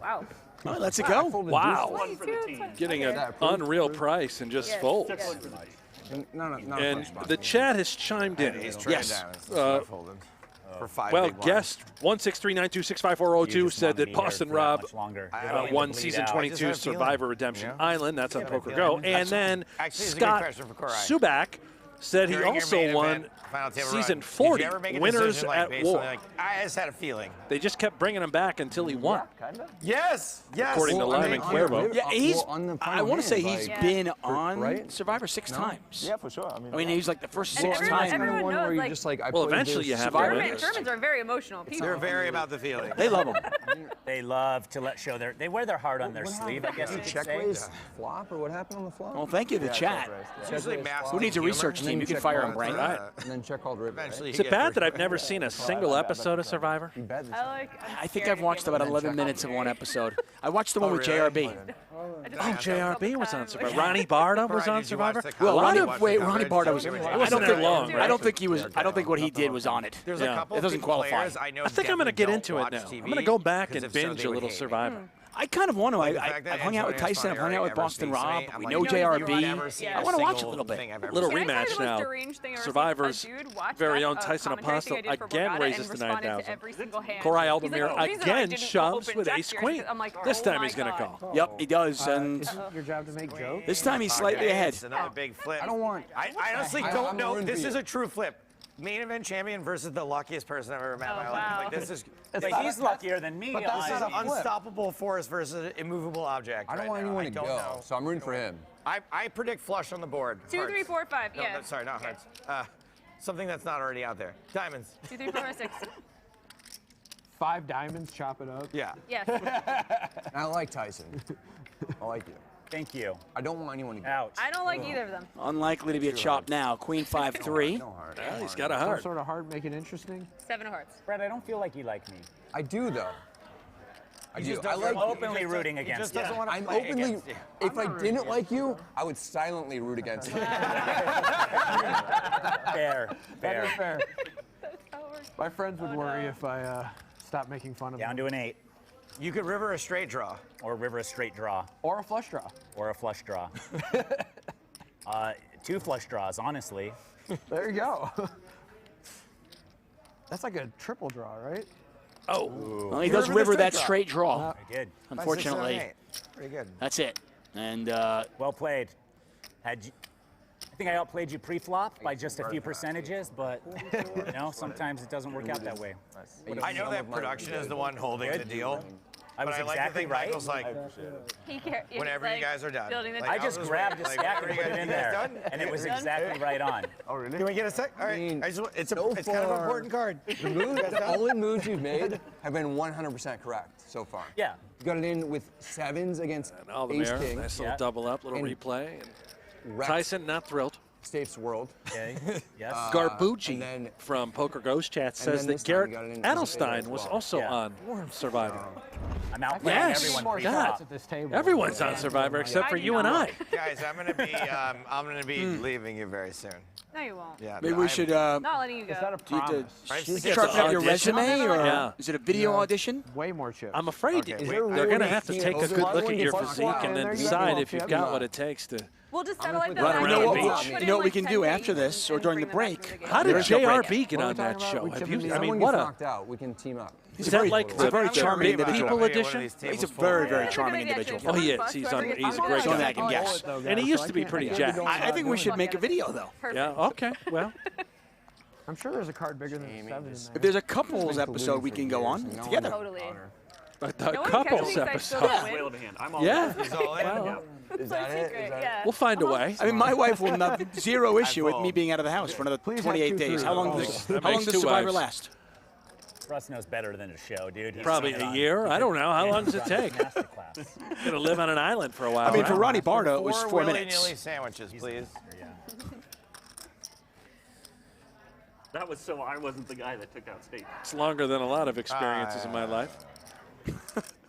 Wow. Well, let's it go. Wow. One for the team. Getting an unreal price and just fold. And the chat has chimed in. Yes. For 5 Well, big blinds. guest 16392654002 said that Boston Rob won bleed season out. 22 Survivor Redemption Island. That's on PokerGo. Actually, And then it's a good Scott question for Cory. Subak said he During your also main won event, final table season run, 40, did you ever make a Winners decision, like, at based on, War. like, I just had a feeling. They just kept bringing him back until he won. Yes, yes. According to Lyman Cuervo. Yeah, he's. on the I final want to say hand, he's like- been on right? Survivor 6 times. Yeah, for sure. I mean, he's like the first And 6 times. everyone one knows, where you like, just like I Well, played eventually this you have to Survivor. win. Germans are very emotional people. They're very about the feeling. They love him. They love to show they wear their heart on their sleeve, I guess you could check say. raise flop or what happened on the flop? Well, thank you to the chat. It's usually massive Who needs a humor. research And team? then You can check fire call him, Brian. Right. And then check called river. Eventually Is you it get bad that free. I've never seen a single episode of Survivor? You bet this. I'm I think scared I've watched to be about able to 11 check minutes on of one there. episode. I watched the one with JRB. I just Oh, JRB was on Survivor. Ronnie Barda was on Survivor. Well, Ronnie Ronnie Barda was. It wasn't that long. I don't think he was. I don't think what he did was on it. There's Yeah. a couple It doesn't big qualify. players I know I think I'm going to get definitely into don't it now. watch TV, I'm going to go back 'cause and if so, binge they a would little hate me. Survivor. I kind of want to. Like the fact that I've hung out with Antonio Tyson. I've hung out with Spontaneous Boston never Rob. sees me. We I'm know like, JRB. you've never seen I a wanna watch a single little bit. thing I've ever Little seen. Can I tell you rematch the most now. deranged thing I've ever Survivor's seen? A dude watched very that, own Tyson commentary thing I Apostle did for again Borgata raises and to responded 9,000. every single hand. Cory He's like, Aldemir "The reason I again didn't shoves open with check ace here is queen. 'cause I'm like, This oh time my he's going to God." call. Yep, he does. And Is it your job to make jokes? this time he's slightly ahead. It's another big flip. I don't want. I honestly I'm don't know. rooting This for is you. a true flip. Main event champion versus the luckiest person I've ever met in my life. wow. Like, this is. But he's luckier than me. But that's This is not an a flip. unstoppable force versus an immovable object. I don't right want now. anyone I to don't go, know. so I'm rooting for him. I predict flush on the board. 2, 3, Hearts. 4, 5. No, Yeah. no, sorry, not hearts. Something that's not already out there. Diamonds. 2, 3, 4, 5, 6. 5 diamonds, chop it up. Yeah. Yes. I like Tyson. I like you. Thank you. I don't want anyone to go. Ouch. I don't like either of them. Unlikely to be a chop now. Queen 5-3. No heart. Yeah, he's got a Some heart. sort of hard, make it interesting. 7 of hearts. Brett, I don't feel like you like me. I do though. I do. just I doesn't like. Openly rooting He against just you. doesn't want to I'm play openly. against you. If I didn't like you, I would silently root against you. Fair. That is Fair. fair. My friends would worry if I stopped making fun of Down them. to an 8. You could river a straight draw. Or river a straight draw. Or a flush draw. Or a flush draw. 2 flush draws, honestly. There you go. That's like a triple draw, right? Oh. Well, he does river that straight draw. I did. Unfortunately, 5, 6, 7, 8. Pretty good. that's it. And Well played. I think I outplayed you pre-flop by just a few percentages, but you know, sometimes it doesn't work out that way. I know that production is the one holding the deal. I was but I like to exactly think right. Michael's like, He cares. whenever you guys are done. Building the Like, I tower. just grabbed a like, stack and whenever put it you in guys there, done? and it was exactly right on. Oh, really? Can we get a sec? All right. It's kind of an important card. The only moves you've made have been 100% correct so far. Yeah. You got it in with 7s against And Aldemir, Ace King. nice little Yeah. double up, little And- replay. And wrecked Tyson, not thrilled. Stape's world. Okay. Yes. Garbucci from PokerGo's chat says that Garrett Adelstein was also on Survivor. I'm outplaying everyone. God. At this table. Everyone's on Survivor except for you and I. Guys, I'm gonna be leaving you very soon. No, you won't. Yeah. Maybe we should. Not letting you go. Is that a Do you promise? have to sharpen up your resume, or is it a video audition? Way more chips. I'm afraid they're going to have to take a good look at your physique and then decide if you've got what it takes to We'll just settle like run around the beach. You know what we can do after this or during the break? How did JRB get on that show? I mean, what knocked out. We can team up. Is that like the very charming individual. People edition? He's a very, very charming individual. Oh, he is. He's a great So guy. I can guess. And he used to be pretty jacked. I think we should make a video, though. Yeah, okay, well. I'm sure there's a card bigger than 7 in there. If there's a couples episode we can go on together. Totally. The couples episode. Yeah. Is that it? We'll find a way. I mean, my wife will have zero issue with me being out of the house for another 28 days. How long does Survivor last? Russ knows better than a show, dude. He's Probably a year. I don't know. How long does it take? Gonna live on an island for a while. I mean, for right? Ronnie Bardo, it was 4 minutes. Willy-nilly sandwiches, please. That was so I wasn't the guy that took out State. It's longer than a lot of experiences in my life.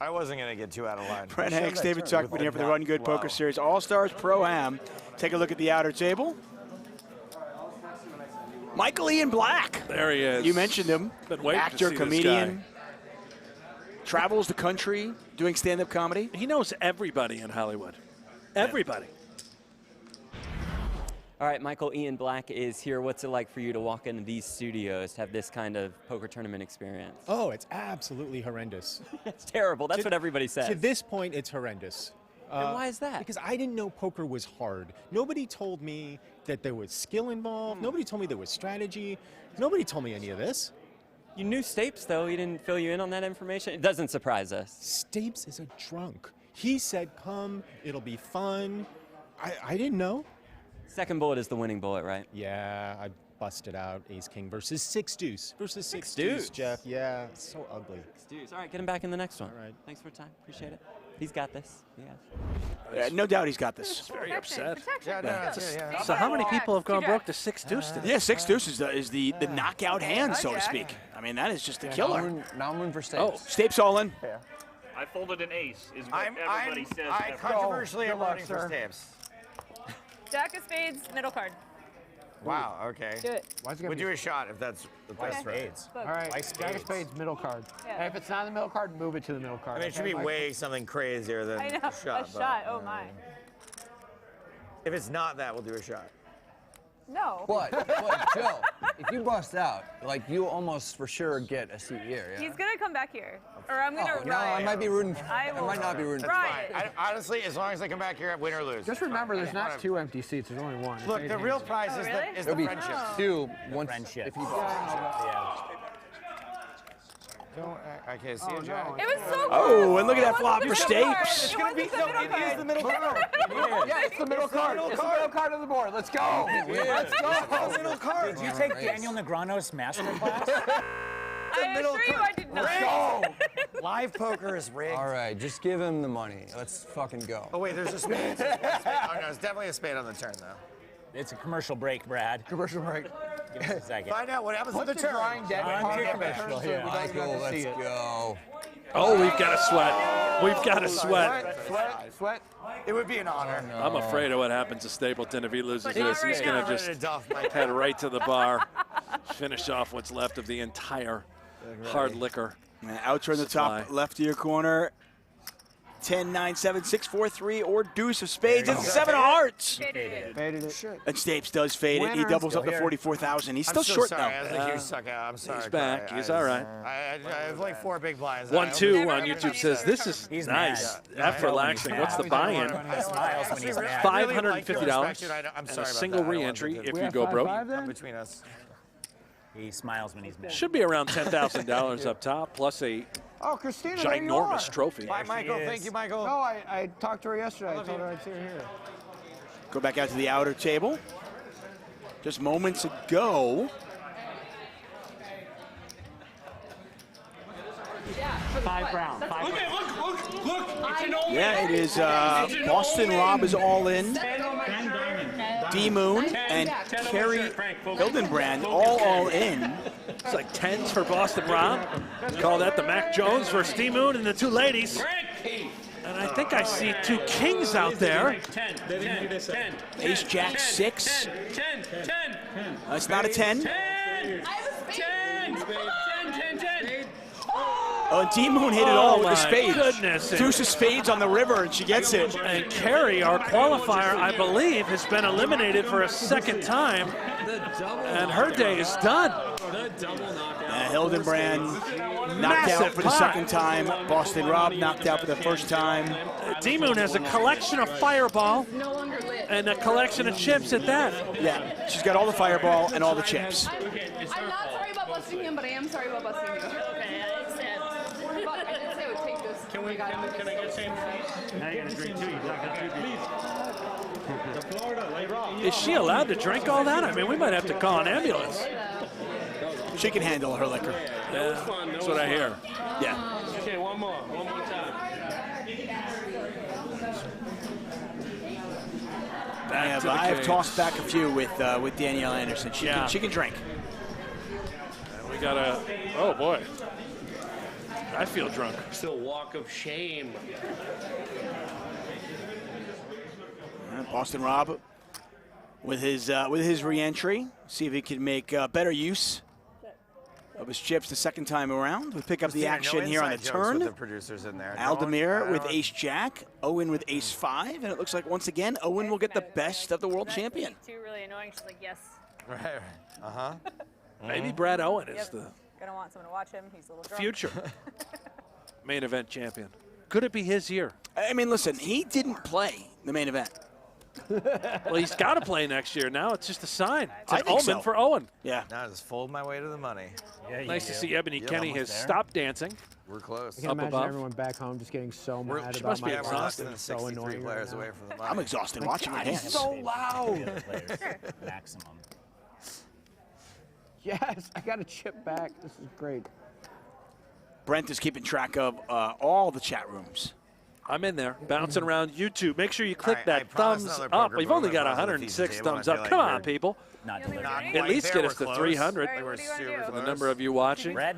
I wasn't going to get too out of line. Brent Hanks, David Tuckman here for the Run Good Poker Series All-Stars Pro-Am. Take a look at the outer table. Michael Ian Black. There he is. You mentioned him. Been waiting to Actor, see comedian. this Travels the country doing stand-up comedy. He knows everybody in Hollywood. Everybody. All right, Michael Ian Black is here. What's it like for you to walk into these studios, to have this kind of poker tournament experience? Oh, it's absolutely horrendous. It's terrible. That's what everybody says. To this point, it's horrendous. And why is that? Because I didn't know poker was hard. Nobody told me that there was skill involved. Nobody told me there was strategy. Nobody told me any of this. You knew Stapes, though. He didn't fill you in on that information? It doesn't surprise us. Stapes is a drunk. He said, come, it'll be fun. I didn't know. Second bullet is the winning bullet, right? Yeah, I busted out Ace King versus 6 Deuce. Versus 6 Deuce. Deuce, Jeff. Yeah, it's so ugly. 6 Deuce. All right, get him back in the next one. All right. Thanks for your time. Appreciate it. He's got this. Yeah, no doubt he's got this. Very upset. Yeah. So how many people have gone broke to 6 Deuce today? Yeah, 6 Deuce is the knockout hand, so to speak. I mean, that is just a killer. Now I'm room for Stapes. Oh, Stapes all in. Yeah. I folded an ace, is what everybody says. I controversially am voting for Stapes. Jack of spades, middle card. Wow, okay. Do it. We'll do a shot if that's the best spades. All right, Jack of spades, middle card. Yeah. And if it's not in the middle card, move it to the middle card. I mean, it should be way something crazier than I know, a shot. a shot, oh my. If it's not that, we'll do a shot. No. But Joe, if you bust out, like you almost for sure get a seat here. Yeah? He's gonna come back here, or I'm gonna No, riot. I might be rooting. I might not be rooting. Riot. Honestly, as long as I come back here, win or lose. Just remember, there's not 2 empty seats. There's only 1. Look, the real prize is the There'll be friendship. 2 once Friendship. if you bust. Okay, see you, Jack. It was so Oh, and look at that flop for Stapes. It's gonna be It is the middle card. Yeah, it's the middle card. It's the middle card on the board. Let's go. Let's go. Middle card. Did you take Daniel Negreanu's masterclass? I assure you I did not. Live poker is rigged. All right, just give him the money. Let's fucking go. Oh wait, there's a spade. Oh no, it's definitely a spade on the turn though. It's a commercial break, Brad. Commercial break. Give us a second. Find out what happens with the turn. Drawing dead card commercial here. Michael, let's go. Oh, we've got to sweat. We've got to sweat. Sweat. It would be an honor. I'm afraid of what happens to Stapleton if he loses But this. not He's right going now. to just head right to the bar, finish off what's left of the entire hard liquor. Outer in the top left of your corner. 10, 9, 7, 6, 4, 3, or deuce of spades. It's 7 of hearts. Faded it. And Stapes does fade it. He doubles up to 44,000. He's still short sorry. I though. think you suck out. I'm sorry. He's back. He's all right. I have like 4 big blinds. 1-2 on YouTube says this is He's nice. mad. After relaxing, what's the buy-in? He smiles when he's mad. $550 I'm and sorry a about single that. I don't re-entry want to if do you have go broke. 5-5 then? between us. He smiles when he's mad. Should be around $10,000 up top, plus a Oh, Christina, there you are. ginormous trophy. Bye, Michael. Thank you, Michael. No, I talked to her yesterday. I told her I'd see her here. Go back out to the outer table. Just moments ago. Five rounds. Yeah, it is Boston Rob is all in. D-Moon and Kerry Hildenbrand all in. It's like 10s for Boston Rob. Call that the Mac Jones versus D-Moon and the two ladies. And I think I see two kings out there. Ace Jack 6. It's not a 10. Oh, and D-Moon hit it all with the spades. Goodness. Deuce of spades on the river, and she gets it. And Kerry, our qualifier, I believe, has been eliminated for a second time. And her day is done. Hildenbrand knocked out for the second time. Boston Rob knocked out for the first time. D-Moon has a collection of Fireball and a collection of chips at that. Yeah, she's got all the Fireball and all the chips. I'm not sorry about busting him, but I am sorry about busting you. Okay, I accept. But I did say I would take this. Can I get same? Now you're gonna drink too. You're not gonna drink. Is she allowed to drink all that? I mean, we might have to call an ambulance. She can handle her liquor. Yeah, that's what I hear. Yeah. Okay, one more time. I have tossed back a few with Danielle Anderson. She can drink. And we got a, oh boy. I feel drunk. Still walk of shame. Boston Rob with his re-entry. See if he can make better use of his chips the second time around. We pick up the action here on the turn. With the producers in there. Aldemir with Ace Jack, Owen with Ace 5, and it looks like once again Owen will get the best of the world champion. Too really annoying. She's like, yes. Right. Uh-huh. Maybe Brad Owen is the Gonna want someone to watch him. He's a little drunk. future main event champion. Could it be his year? I mean, listen, he didn't play the main event. Well, he's got to play next year. Now it's just a sign. It's an think omen so. for Owen. Yeah. Now I just fold my way to the money. Nice to see Ebony Kenny has stopped dancing. We're close. I can imagine everyone back home just getting so mad she about must be my exhausted. It's so annoying. Players away from the money. I'm exhausted watching my hands. It's so loud. Maximum. Yes, I got a chip back. This is great. Brent is keeping track of all the chat rooms. I'm in there, bouncing around YouTube. Make sure you click All right, that thumbs another up. poker We've only move. got I brought 106 the thumbs table. up. I feel Come like on, we're people. Not delivering. At least get us to 300. We're super The close. number of you watching. Brad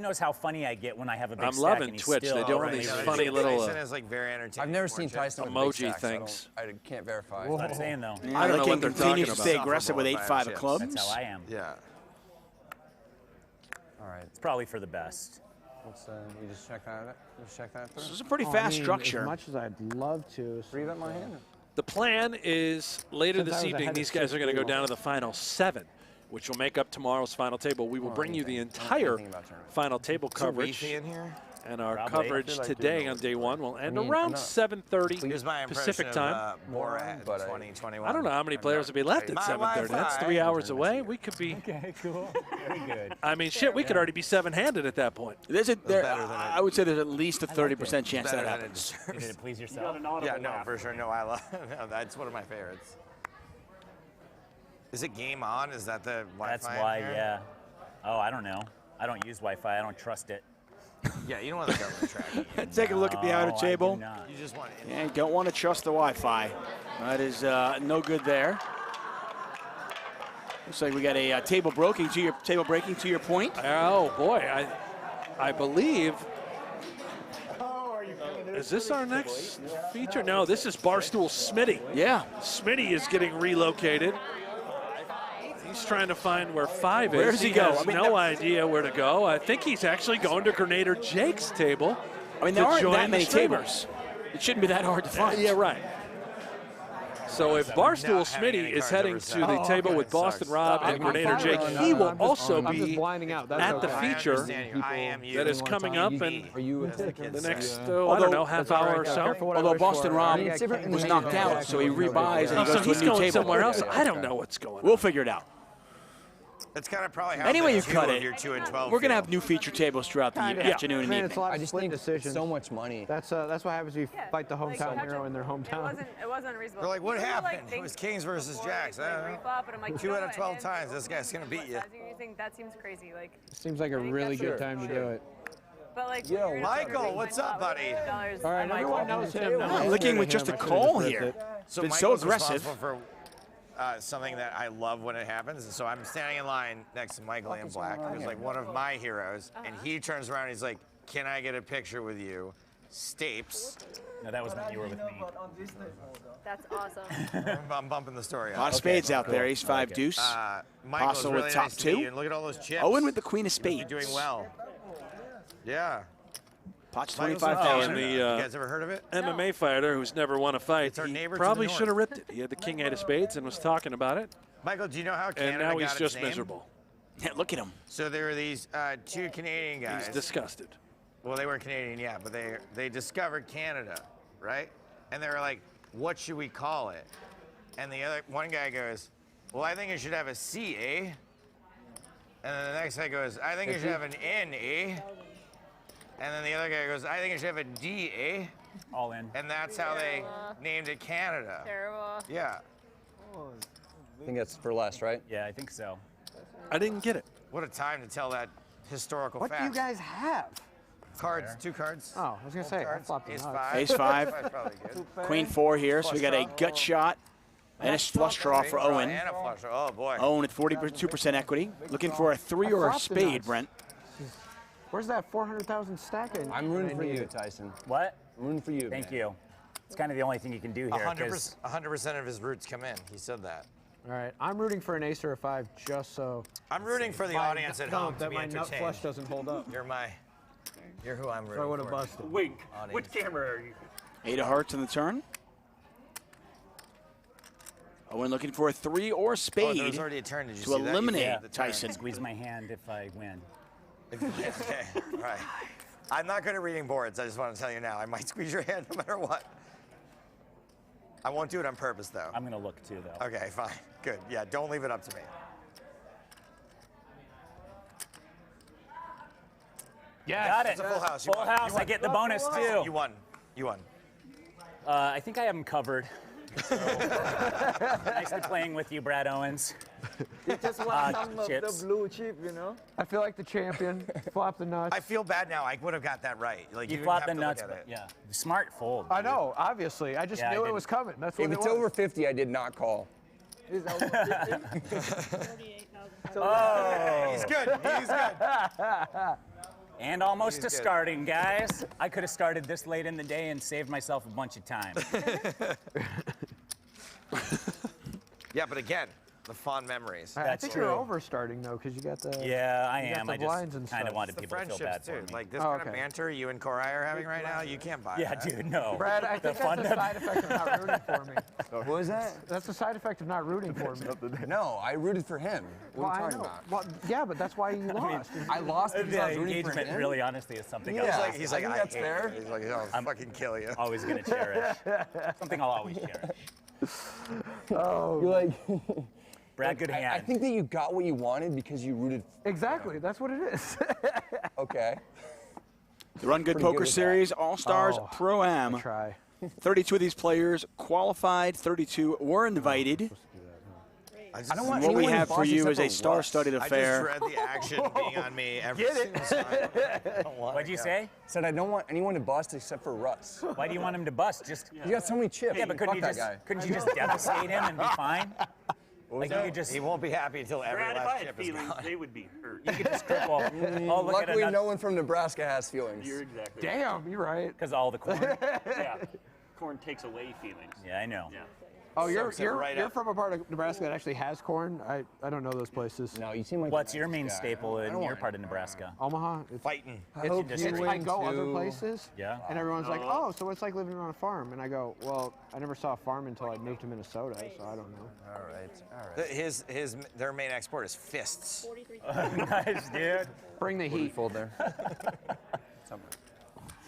knows how funny I get when I have a big I'm stack loving and he's Twitch. still They do all already these ready. funny little Tyson is like very entertaining. I've never seen Tyson with a big emoji stack, so things. I can't verify. That's what I'm saying, though. Yeah, I don't they know what can they're continue talking to stay about. aggressive with 8-5 of clubs. That's how I am. Yeah. All right. It's probably for the best. Let's you just check that. Just check that through. This is a pretty I fast mean, structure. As much as I'd love to. Breathe up my hand. The plan is later Since I this was evening, ahead these of guys are going to go 6-3. down to the final 7, which will make up tomorrow's final table. We will bring you the entire final table coverage. in here? And our Probably. coverage today on day 1 will end I mean, around I'm not- 7:30 Here's my Pacific impression time. of more at 2021. I don't know how many players will be left at My 7:30. That's Wi-Fi. 3 hours away. We could be. Okay, cool. Very good. I mean, shit, we could already be 7-handed at that point. I would say there's at least a 30% chance that Better than it happens. Did it please yourself? Yeah, no, for sure. No, I love. No, that's one of my favorites. Is it game on? Is that the Wi-Fi? That's in why, here? yeah. Oh, I don't know. I don't use Wi-Fi. I don't trust it. Yeah, you don't want the government tracking. Take a look at the outer No, I table. do not. You just want. Yeah, you don't want to trust the Wi-Fi. That is no good there. Looks like we got a table breaking to your point. Oh boy, I believe. Is this our next feature? No, this is Barstool Smitty. Yeah. Smitty is getting relocated. He's trying to find where 5 is. Where does he go? Has no idea where to go. I think he's actually going to GernaderJake's table. I mean, there aren't join that the many streamers. tables. It shouldn't be that hard to find. Yeah, right. So if Barstool Smitty is heading to the table with Boston Rob and GernaderJake, he will also I'm just be blinding out. That's at the okay. feature that is coming up in the next, I don't know, half hour or so. Although Boston Rob was knocked out, so he rebuys and he So goes to he's a new going table. somewhere else. I don't know what's going on. We'll figure it out. That's kind of probably how. Anyway, you two cut of it. your 2 and 12. We're gonna have new feature tables throughout the afternoon and Man, evening. it's a lot I of just split think decisions. so much money. That's what happens when you fight the hometown hero in their hometown. It wasn't unreasonable. They're like, what People, happened? think it was Kings versus before Jacks. they play reflop, and I'm like, 2 you out know of what, 12 and times, this guy's gonna beat you. You think that seems crazy, like. Seems like a really good time to do it. But like, Yo, Michael, what's up, buddy? All right, everyone knows him now. Licking with just a call here. So Been Michael's so aggressive. responsible for something that I love when it happens. And so I'm standing in line next to Michael Ian Black, who's like one of my heroes, and he turns around and he's like, "Can I get a picture with you?" Stapes. No, that was when you were with me. That's awesome. I'm bumping the story. A lot of spades out there. Ace 5 deuce. Michael's Apostol really with top nice to meet 2. you, and look at all those chips. Owen with the queen of spades. You're doing well. Yeah. Pot's Michael's 25,000. And you guys ever heard of it? MMA fighter who's never won a fight. It's our He neighbor to probably the should have north. ripped it. He had the king 8 of spades and was talking about it. Michael, do you know how Canada And now he's got just its name? miserable. Yeah, look at him. So there were these 2 Canadian guys. He's disgusted. Well, they weren't Canadian, yeah, but they discovered Canada, right? And they were like, "What should we call it?" And the other one guy goes, "Well, I think it should have a C, eh?" And then the next guy goes, "I think it should have an N, eh?" And then the other guy goes, "I think it should have a D, eh?" All in. And that's how they named it Canada. Terrible. Yeah. I think that's for less, right? Yeah, I think so. I didn't get it. What a time to tell that historical What fact. do you guys have? Cards, 2 cards. Oh, I was gonna say, I flopped Ace them 5. Ace 5. That's probably good. Queen 4 here, so we got a gut shot and a flush draw for Owen. And a flush draw. Oh, boy. Owen at 42% equity. Looking for a 3 or a flopped the spade, nuts. Brent. Where's that 400,000 stack? I'm rooting for you, Tyson. What? I'm rooting for you. Thank you. It's kind of the only thing you can do here. 'cause 100% of his roots come in. He said that. All right, I'm rooting for an ace or a 5 just so. I'm rooting for the my audience at nut- home to that be my nut entertained. flush doesn't hold up. You're who I'm So I rooting would have for. busted. Wink. Audience. Which camera are you? 8 of hearts in the turn. Owen looking for a 3 or Oh, spade there was already a turn. Did you to see that? eliminate You flipped the turn. Tyson. Squeeze my hand if I win. Okay, right. I'm not good at reading boards. I just want to tell you now. I might squeeze your hand no matter what. I won't do it on purpose, though. I'm gonna look too, though. Okay, fine. Good. Yeah, don't leave it up to me. Yeah, got it. It's a full house. You Full won. house. You won. I get the bonus too. You won. You won. I think I have him covered. So, nicely playing with you, Brad Owens. You just want some of chips. the blue chip, you know? I feel like the champion. Flop the nuts. I feel bad now. I would have got that right. Like You you flopped the didn't have nuts, to look at but it. yeah. Smart fold. I know, obviously. I just Yeah, I knew it didn't. was coming. That's what If it it's was. over 50, I did not call. It's over 50. Oh. He's good. He's good. And almost He's good. starting, guys. I could have started this late in the day and saved myself a bunch of time. Yeah, but again, the fond memories. I think you're over starting though, because you got the. Yeah, I you got am. the I blinds and just kind stuff. of wanted The people to feel friendships, bad for too. me. Like this Oh, kind of okay. banter you and Cory are having right now, you can't buy Yeah, that. dude, no. Brad, I The think fun that's a of- side effect of not rooting for me. What was that? That's a side effect of not rooting for me. No, I rooted for him. What are you I talking know. about? Well, yeah, but that's why you lost. I lost because I was The rooting for engagement, him. really, honestly, is something Yeah. else. He's like, I think I that's hate fair. you. He's like, I'll fucking kill you. Always gonna cherish. Something I'll always cherish. Oh, You're like, Brad, good hand. I think that you got what you wanted because you rooted. exactly. That's what it is. Okay. The Run Good Pretty Poker good with Series All-Stars Oh, Pro-Am. Try. 32 of these players qualified, 32 were invited. I don't want What we anyone in have for Boston you except is a for Russ. star-studded I just affair. read the action being on me every Get it? single time. What'd you say? Said I don't want anyone to bust except for Russ. Why do you want him to bust? Just You got so many chips. yeah, but couldn't Fuck you that just guy. devastate him and be fine? Like you could just He won't be happy until every Brad, if I last had chip is feelings, gone. they would be hurt. you could just cripple. Oh, look at Luckily, another. no one from Nebraska has feelings. You're exactly Damn, you're right. Because all the corn. right. Yeah. Corn takes away feelings. Yeah, I know. Yeah. Oh, you're Soaks it right you're up. from a part of Nebraska that actually has corn. I don't know those places. No, you seem like. What's a your nice main guy. staple I in don't your want- part of Nebraska? Omaha. It's, Fighting. I hope just- you it's I win go other too. places, Yeah. and everyone's like, "Oh, so it's like living on a farm?" And I go, "Well, I never saw a farm until I moved to Minnesota, so I don't know." All right. Their main export is fists. Nice, dude. Bring the heat. Fold there.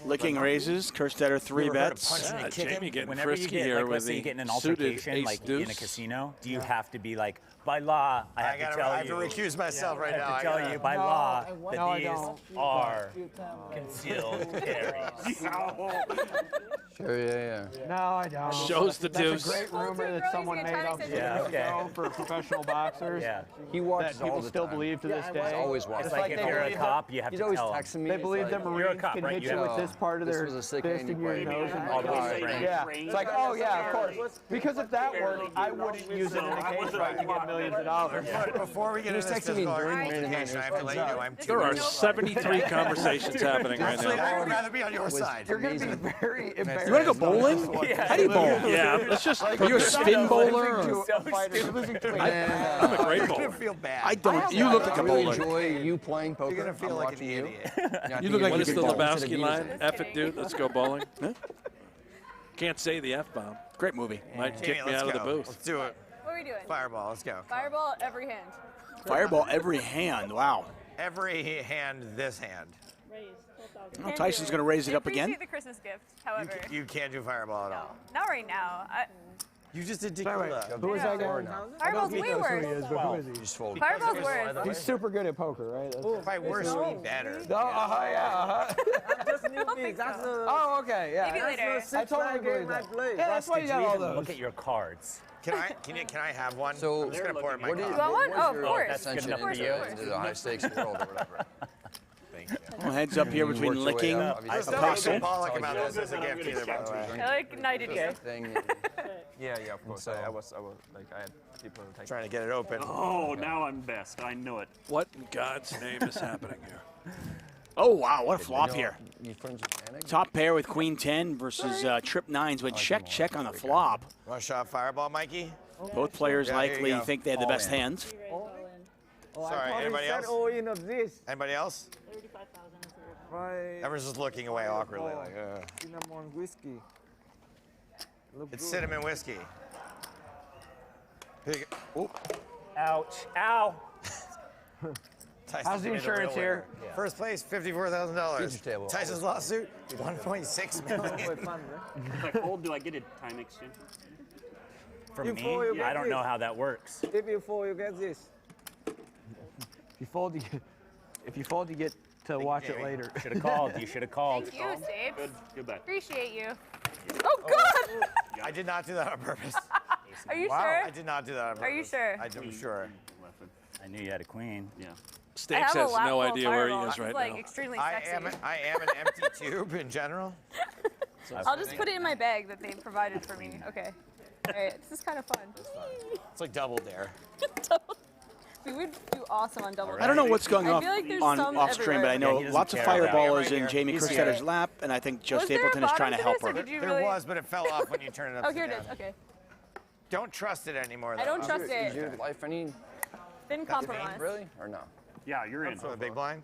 Licking raises, Kerstetter 3 ever heard of bets. punching and kicking? Jamie getting Whenever you frisky get, here like, with let's say you the get in an suited altercation, ace like deuce. in a casino, do you have to be like, by law, I have to tell I have you. to recuse myself right I now. have I to tell gotta- you by No, law no, that I these don't. are concealed carries. Sure, yeah. No, I don't. Shows the That's deuce. a great rumor that someone made up Yeah, okay. for professional boxers. Yeah. He watches That people all the still time. believe to this day. Always watches. It's like if you're a cop, you have He's to always tell 'em. texting me. They he's believe like, that You're a Marines cop, can right? hit You you have- with this this part of This their was a sick fist hand in you your played. nose and All the way to the brain. yeah. It's like, oh yeah, of course. Because if that worked, I wouldn't use it in a cage fight to get millions of dollars. But before we get into this physical argumentation, I have to let you know I'm too. There are 73 conversations happening right Actually, I now. would rather be on your side. You're going to be very embarrassed. You want to go bowling? How do you bowl? Yeah, let's just. Are you a spin bowler? I'm a great bowler. I feel bad. I don't. You look like a I really bowler. enjoy you playing poker. You're gonna feel I'm like an watching you. idiot. You look like What you is the could bowl. Lebowski line? F it, dude. Let's go bowling. Huh? Can't say the F bomb. Great movie. Might Jamie, kick me let's out of the go. booth. Let's do it. What are we doing? Fireball. Let's go. Fireball every hand. Fireball every hand. Wow. Every hand. This hand. Well, Tyson's going to raise it up again. Appreciate the Christmas gift, however. You can't do fireball at all. Not right now. You just did tequila. Who is that guy? Fireball's way worse. You just fold. Fireball's worse. He's super good at poker, right? If I were so better. Yeah. Just knew this. That's the. Oh, okay, yeah. Maybe later. I totally agree with that. Yeah, that's why you got all those. Look at your cards. Can I have one? So, I'm just gonna pour it in my what is- cup. You want one? what Oh, was of your course. That's good ascension enough for into you. into the high stakes world or whatever? Thank you. Well, heads up here between worked your way licking up, obviously. There's nothing Apostle. symbolic about this as a gift either, by the way. I like knighted you. Thing. Yeah, of course. So- I was like, I had people take. Trying to get it open. Oh, now I'm best. I knew it. What in God's name is happening here? Oh, wow. What a flop here. You friends with Panic? Top pair with Queen 10 versus Trip 9s with check on the flop. Want to shot fireball, Mikey? Both players Yeah, here you likely go. think they have the best hands. Oh, Sorry, I thought anybody you said else? all in of this. Anybody else? Everyone's just looking away awkwardly, like, Cinnamon whiskey. Look It's good. cinnamon whiskey. Here you go. Oop. Ouch. Ow. Tyson's How's the made a real insurance here? winner. First place, $54,000. Feature table. Tyson's lawsuit, $1.6 million. If I fold, do I get a time exchange? For You me, fold, you I get don't this. know how that works. If you fall, you get this. If you fold, you get to watch it later. Should have called. You should have called. Thank you, Stapes. Good. Good bet. Appreciate you. Oh, God! I did not do that on purpose. Are you Wow, sure? I did not do that on purpose. Are you sure? I'm sure. I knew you had a queen. Yeah. I Stapes have a has lap no full of idea where he Fireball. is It's, right like now. extremely I sexy. am an empty tube in general. I'll just put it in my bag that they provided for me. Okay. All right. This is kind of fun. It's like double dare. We would do awesome on double. I don't know what's going I on feel like there's on some off stream, but I everywhere. know he doesn't lots of care about fireballers it. in Jamie He's Kristetter's here. lap, and I think Joe Was there a Stapleton is trying to bottom help to this, or her. did you There really? was, but it fell off when you turned it Oh, upside here it down. is. Okay. Don't trust it anymore. I don't though. trust Is it. your life any Been compromised. really or no? Yeah, you're in. For the big blind.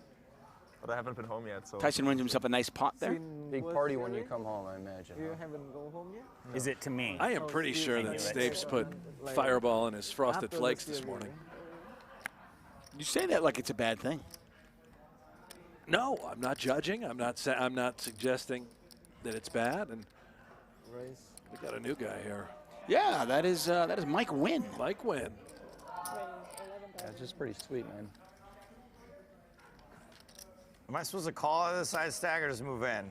But I haven't been home yet, so. Tyson wins himself a nice pot there. Big party when you come home, I imagine. You huh? haven't gone home yet? Is it to me? I am pretty sure that Stapes put Fireball in his frosted flakes this morning. You say that like it's a bad thing. No, I'm not judging. I'm not suggesting that it's bad. And we got a new guy here. Yeah, that is Mike Wynn. Mike Wynn. That's just pretty sweet, man. Am I supposed to call out of the side stack or just move in?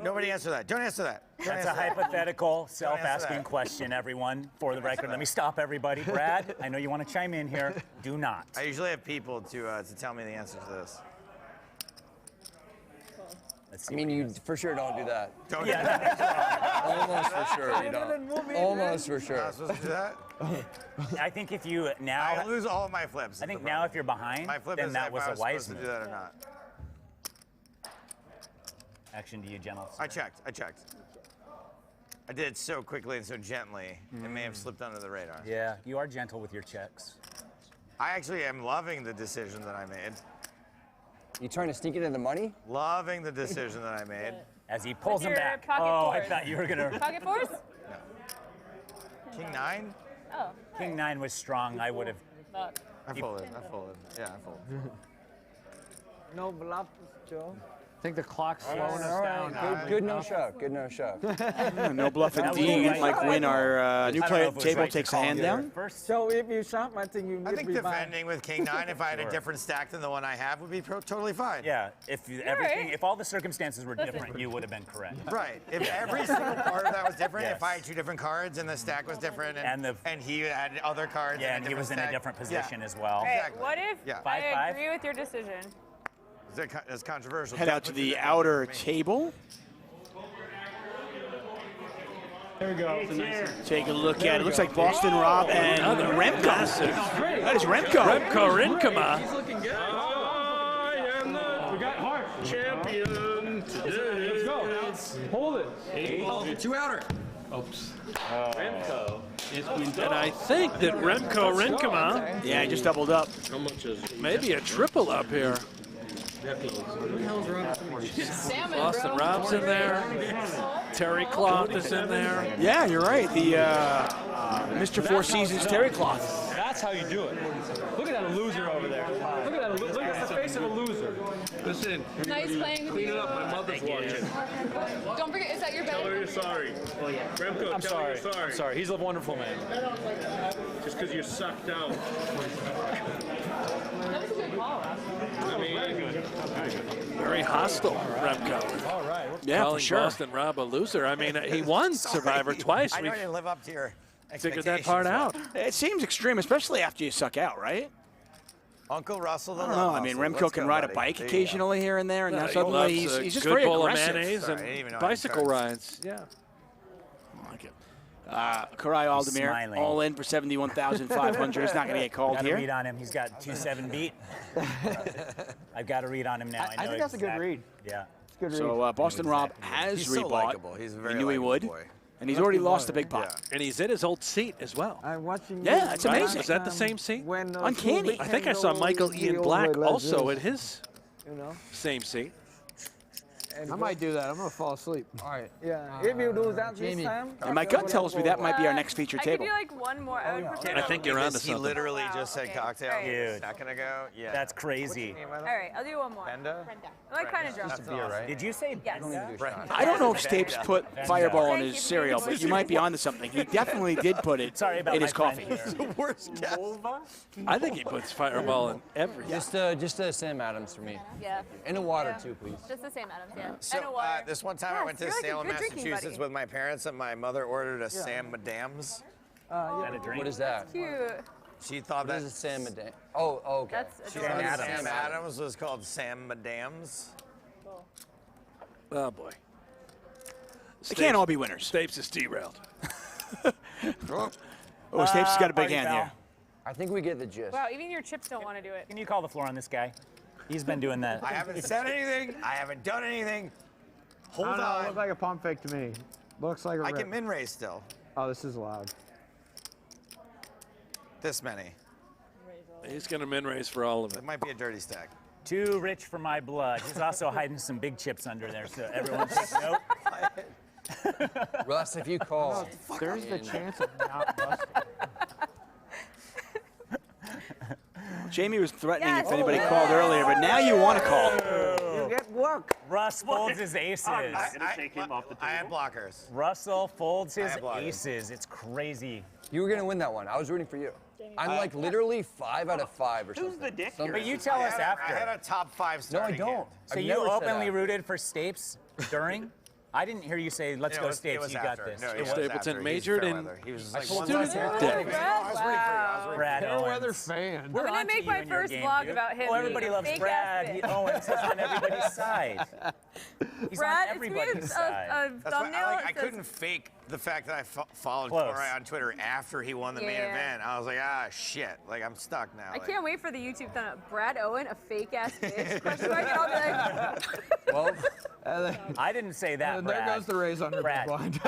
Nobody answer that. Don't answer that. Don't That's a answer that. hypothetical, self-asking that. question, everyone. For the record, let me stop everybody. Brad, I know you want to chime in here. Do not. I usually have people to tell me the answer to this. Let's see I mean, what he you does. for sure don't do that. Don't Almost for sure you don't. Almost for Am I sure. not supposed to do that? I think if you I now, lose all of my flips. I think now if you're behind, my flip then is that if was I a was wise supposed to move. do that or not. Action to you, gentle. I checked. I did it so quickly and so gently, it may have slipped under the radar. Yeah, you are gentle with your checks. I actually am loving the decision that I made. You trying to sneak it in the money? Loving the decision that I made. As he pulls him your back. pocket Oh, I fours. thought you were gonna. Pocket fours? King 9? Oh. King 9 was strong. I would have. Fuck. I folded. Yeah, I folded. No bluff, Joe. I think the clock's slowing us down. Good no shove. Good no shove. No bluff That was indeed. right. Mike Wynn, our new I don't know player if it was table, right to takes a call hand there. down. First, So if you shop, I think you I need think to be buying. defending with King 9, if I had a different stack than the one I have, would be totally fine. yeah, if you, everything, if all the circumstances were different, you would have been correct. Right. If every single part of that was different, Yes. if I had 2 different cards and the stack was different And he had other cards Yeah, and and he was in a stack, different yeah. position as well. All right. Exactly. What if Yeah. I 5-5? agree with your decision? It's controversial. Head out to the outer table. There we go. Take a look at it. Looks like Boston Rob and Remco. That is Remco. Remco Rinkema. He's looking good. We got Hart. Champion today. Let's go. Hold it. 2 outer. Oops. Remco. And I think that Remco Rinkema. Yeah, he just doubled up. How much is it? Maybe a triple up here. Boston Rob's in there. Terry Cloth is in there. Yeah, you're right. The Mr. Four Seasons Terry Cloth. That's how you do it. Look at that loser over there. Look at that. Look at the face of a loser. Listen. Nice playing with Clean you. it up. My mother's watching. Don't forget, is that your Tell her bed? you're sorry. Remco, I'm tell sorry. her you're sorry. I'm sorry. He's a wonderful man. Just because you're sucked out. That was a good call, Rob. I mean, very good. Very hostile, Remco. All right. Yeah, Calling for sure. Boston Rob a loser. I mean, he won Survivor twice. I know We I didn't live up to your figured that part out. It seems extreme, especially after you suck out, right? Uncle Russell, the I don't know. I mean, Remco can ride a bike occasionally here and there, and now He suddenly loves a he's just good very bowl of aggressive. mayonnaise Sorry, I didn't and even know bicycle I rides. Yeah. Cory Aldemir, smiling. all in for 71,500. He's not going to get called Got to here. read on him. He's got 2-7 beat. I've got to read on him now. I think that's a good read. Yeah. It's a good read. So Boston Rob has He's so rebought. likable. He's a very He knew he likable would, boy. and he's already lost a big pot. And he's in his old seat as well. I'm watching. Yeah, you that's last amazing. Is that the time same seat? when, Uncanny. I think I saw Michael Ian Black also in his You know. same seat. I might do that. I'm going to fall asleep. All right. Yeah. If you do that Jamie. this time. And my gut tells me that might be our next featured I table. could do like one more. I would prefer I think you're onto He something. literally Wow, just said okay. cocktail All right. a Dude. second ago. Yeah. That's crazy. All right, I'll do one more. Brenda? I like kind of drunk. That's beer, right? Did you say Yes. I don't know if Stapes put Fireball in Thank his you for cereal, being but you might be onto something. He definitely did put it Sorry about in my his coffee. friend here. Worst guess. I think he puts Fireball in everything. Just Sam Adams for me. Yeah. In the water Yeah. too, please. Just the same Adams, yeah. So and a water. this one time I Yes, went to you're like a Salem, good drinking Massachusetts buddy. with my parents, and my mother ordered a Sam Madams. What is that? Cute. She thought What that is a Sam Adams? Oh, okay. That's she adorable. thought Sam Adams was called Sam Madams. Oh, boy. They can't all be winners. Stapes is derailed. Oh, Stapes has got a big party hand foul. here. I think we get the gist. Wow, even your chips don't want to do it. Can you call the floor on this guy? He's been doing that. I haven't said anything. I haven't done anything. Hold I don't know, it on. looks like a pump fake to me. Looks like a I rip. can min raise still. Oh, this is loud. This many. He's going to min raise for all of It it. might be a dirty stack. Too rich for my blood. He's also hiding some big chips under there, so everyone takes note. Russ, if you call, There's the chance of not busting. Jamie was threatening Yes. if anybody called earlier, but now you want to call. You get work. Russ folds his aces. Take him off the table. I have blockers. Russell folds his have blockers. aces. It's crazy. you were gonna win that one. I was rooting for you. I'm like literally 5 out of 5 or something. Who's the dick Something. But you tell us I had after. a top 5 No, I starting don't. hand. So I've you never said openly that. rooted for Stapes during? I didn't hear you say, let's It go was- it Stapes, was you after. got this. No, It it was was Stapleton after. majored He's in- fair weather. He was just I like, told "One you side." to do Brad, it. wow. Brad Fairweather Owens. fan. We're gonna on to make you my and your first game, vlog dude. about him. Oh, everybody being a loves fake Brad. ass bitch. Owens is on everybody's side. He's Brad, on it's me everybody's a side. That's why thumbnail. I that says- couldn't fake the fact that I followed Close. Cory on Twitter after he won the main Yeah. event. I was like, shit. Like, I'm stuck now. I Like, can't wait for the YouTube thumbnail. Brad Owen, a fake ass bitch. Question mark, and I'll be like, Well, I didn't say that, And there Brad. goes the raise under Brad. blind.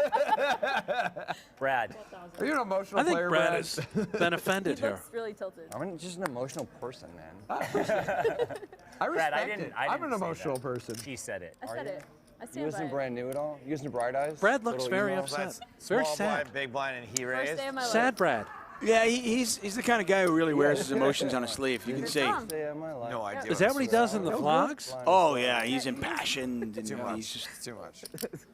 Brad. Are you an emotional I think player, Brad Brad? has been offended he here. looks really tilted. I'm just an emotional person, man. I respect Brad, I it. didn't I'm an say emotional that. person. She said it. I said it. I You stand by listen to it. Brand New at all? You listen to Bright Eyes? Brad looks Little very emo? upset. that's Very small sad. blind, big blind, and he First raised. day of my life. Sad Brad. Yeah, he's the kind of guy who really wears his emotions on his sleeve. You can see. Day of my life. No idea. Is that what he does in the vlogs? Oh yeah, he's impassioned. And, Too much. he's just. Too much.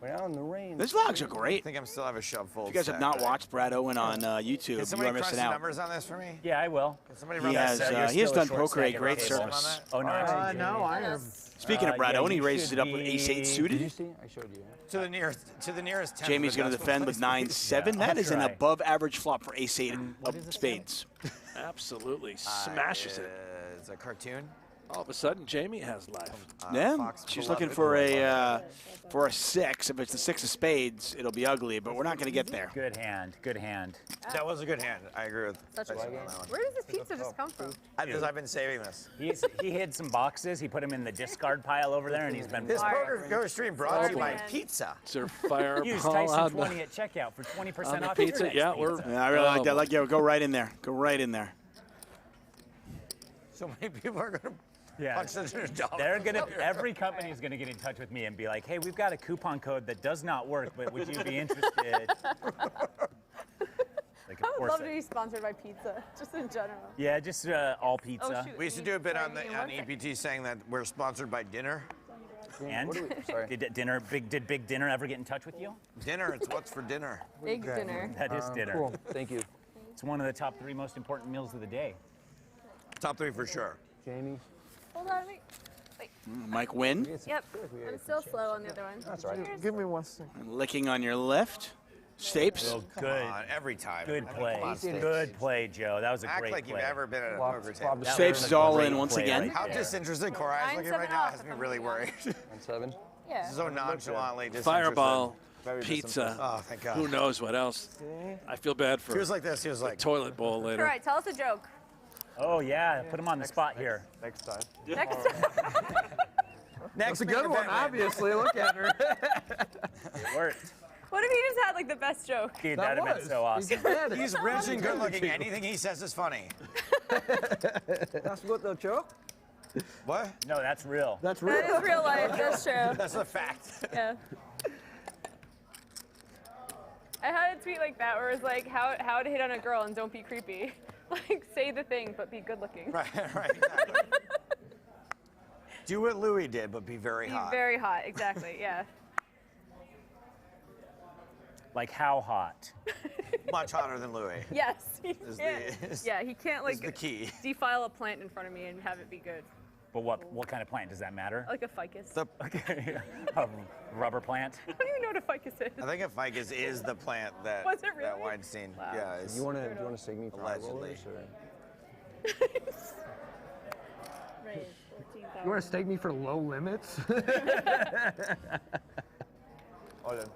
Way out in the rain. These vlogs are I great. think I'm still have a shove full. If you guys have not watched Brad Owen on YouTube, Can you somebody are crunch missing the out. numbers on this for me? Yeah, I will. Can somebody He run has that? he has done short poker a stack great at the table. service. Oh, no. No, I am. Speaking of Brad yeah, Owen, he you raises should it up with ace-8 Did you suited. see? I showed you. To the nearest 10th Jamie's of a going to decimal defend with place. 9-7. That is an try. above-average flop for ace-8 of spades. Absolutely smashes it. It's a cartoon. All of a sudden, Jamie has life. Yeah, she's looking for a 6. If it's the 6 of spades, it'll be ugly, but we're not going to get there. Good hand. Good hand. That was a good hand. I agree with. Such a Tyson good on that one. Where does this pizza just come from? Because I've been saving this. He hid some boxes. He put them in the discard pile over there, and he's been. This PokerGO stream brought to you by pizza. Is there fireball Use Tyson 20 at checkout for 20% off pizza? your next Yeah, pizza. Yeah, I really like that. Like, go right in there. Go right in there. So many people are going to punch this in a dollar. They're gonna. Every company is gonna get in touch with me and be like, "Hey, we've got a coupon code that does not work, but would you be interested?" Like, I would love to be sponsored by pizza, just in general. Yeah, just all pizza. Oh, shoot. We used to do a bit on EPT saying that we're sponsored by dinner. And did Big Dinner ever get in touch with you? Dinner, it's what's for dinner. Big dinner. That is dinner. Cool. Thank you. It's one of the top 3 most important meals of the day. Top 3 for sure. Jamie. Hold on, wait. Mike win. Yep. I'm still slow on the other one. That's right. Cheers. Give me 1 second. Licking on your left. Stapes. Oh, good. Come on, every time. Good play. Come on, Stapes. Good play, Joe. That was a Act great like play. you've ever been at a poker table. Stapes is all in once again. How disinterested Cory is looking right now has me really worried. 1-7. Yeah. So nonchalantly disinterested. Fireball, Very pizza. Oh, thank God. Who knows what else? I feel bad for He was like this. He was like, toilet bowl All later. right, tell us a joke. Oh yeah, put him on the spot here. Next time. Next time. Next That's a good one, obviously. Look at her. It worked. What if he just had like the best joke? Dude, that'd have been so awesome. He's rich and good looking. Anything he says is funny. That's good, the joke. What? No, that's real. That's real. That is real life. That's true. That's a fact. Yeah. I had a tweet like that where it was like, how to hit on a girl and don't be creepy. Like, say the thing, but be good looking. Right, exactly. Do what Louis did, but be very hot. Be very hot, exactly, yeah. Like how hot? Much hotter than Louis. Yes. He Is can't, the- yeah, he can't like the key. defile a plant in front of me and have it be good. But what kind of plant? Does that matter? Like a ficus. Okay. A rubber plant? I don't even know what a ficus is. I think a ficus is the plant that Was it really? that Weinstein. Wow. Yeah. Is You want to sig me for allegedly. You want to stake me for low limits? All in.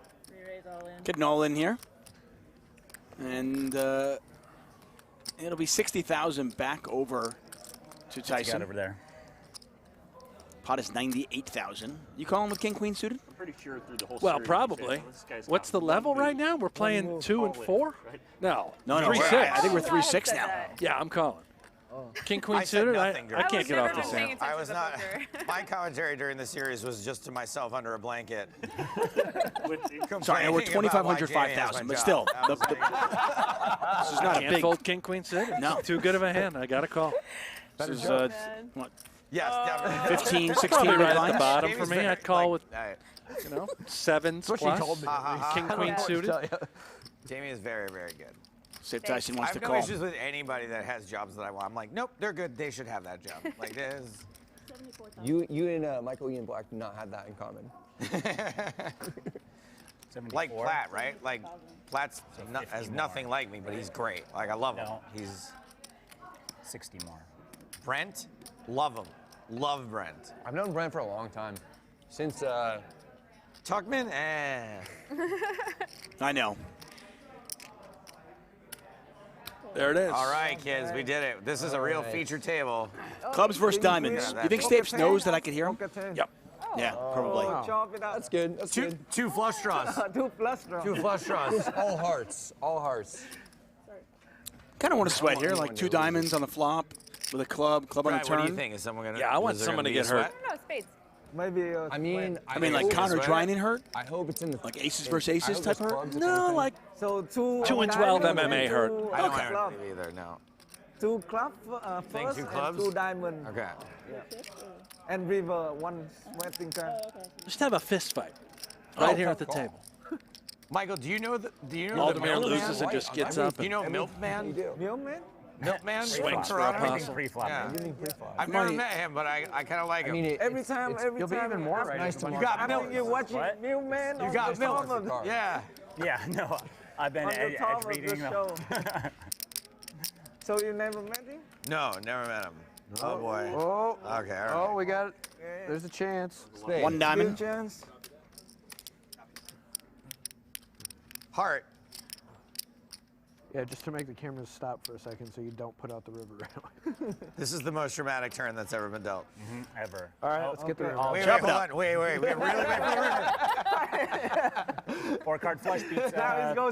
Getting all in here. And it'll be 60,000 back over to Tyson. Got over there. Pot is 98,000. You calling with King Queen suited? I'm pretty sure through the whole Well, series, probably. this guy's What's the level right now? We're playing 2 and 4? No. No, 3-6. I think we're 3-6 now. Yeah, I'm calling. King Queen I said suited. nothing I during can't get off this paying hand. attention I was to not. poker. My commentary during the series was just to myself under a blanket. Sorry, we're complaining about why 2,500, Jamie has 5,000, my but job. still. That was like- This is not a Can't big. fold King Queen suited. No. Too good of a hand. I got to call. This is, what, Yes, definitely. 15, 16 Probably big right at the lines? bottom Jamie's for me. very, I'd call with, like, you know, 7s That's what she plus. told me. King Queen suited. Jamie is very, very good. Save Tyson I wants have to no call. issues with anybody that has jobs that I want. I'm like, nope, they're good. They should have that job. Like this. You and Michael Ian Black do not have that in common. Like Platt, right? Like Platt's has nothing like me, but he's great. Like I love him. No. He's 60 more. Brent, love him. Love Brent. I've known Brent for a long time. Since Tuckman, I know. There it is. All right, kids, we did it. This is a real feature table. Clubs versus diamonds. You think Stapes knows that I could hear him? Yep. Yeah, probably. that's good. That's good. Two flush draws. 2 plus draw. 2 flush draws. All hearts. All hearts. Kind of want to sweat here, like 2 diamonds on the flop with a club on the Right, what do you turn. think? Is someone gonna? Yeah, I want is there someone gonna to be a get hurt. sweat? No, spades. Maybe. I mean, like hope Connor it's Drynan hurt? I hope it's in the Like aces versus aces type hurt? No, like So 2. 2 and 12 MMA hurt. I don't club. have to either. No. 2 club Think first 2 and clubs? 2 diamond. Okay. And river 1 sweating turn. just have a fist fight right here at the table. Michael, do you know the? Aldemir loses and just gets up. Do you know Milkman? Milkman? Milkman Swings for Toronto? Apostle. Pre-flop. Yeah. Evening pre-flop. I've never met him, but I kind of like him. I mean, Every time. You'll be even more right. nice to you got I milk. think you're watching What? Milkman You on got the milk. top of the, Yeah. Yeah, no, I've been on the top of reading the them. show. So you never met him? No, never met him. Oh boy. Oh. Okay. All right. Oh, we got it. There's a chance. Spade. One diamond. Good chance. Heart. Yeah, just to make the cameras stop for a second so you don't put out the river. This is the most dramatic turn that's ever been dealt. Ever. All right, let's get the river. Wait, hold on. Wait. We have really wait. 4-card flush beats.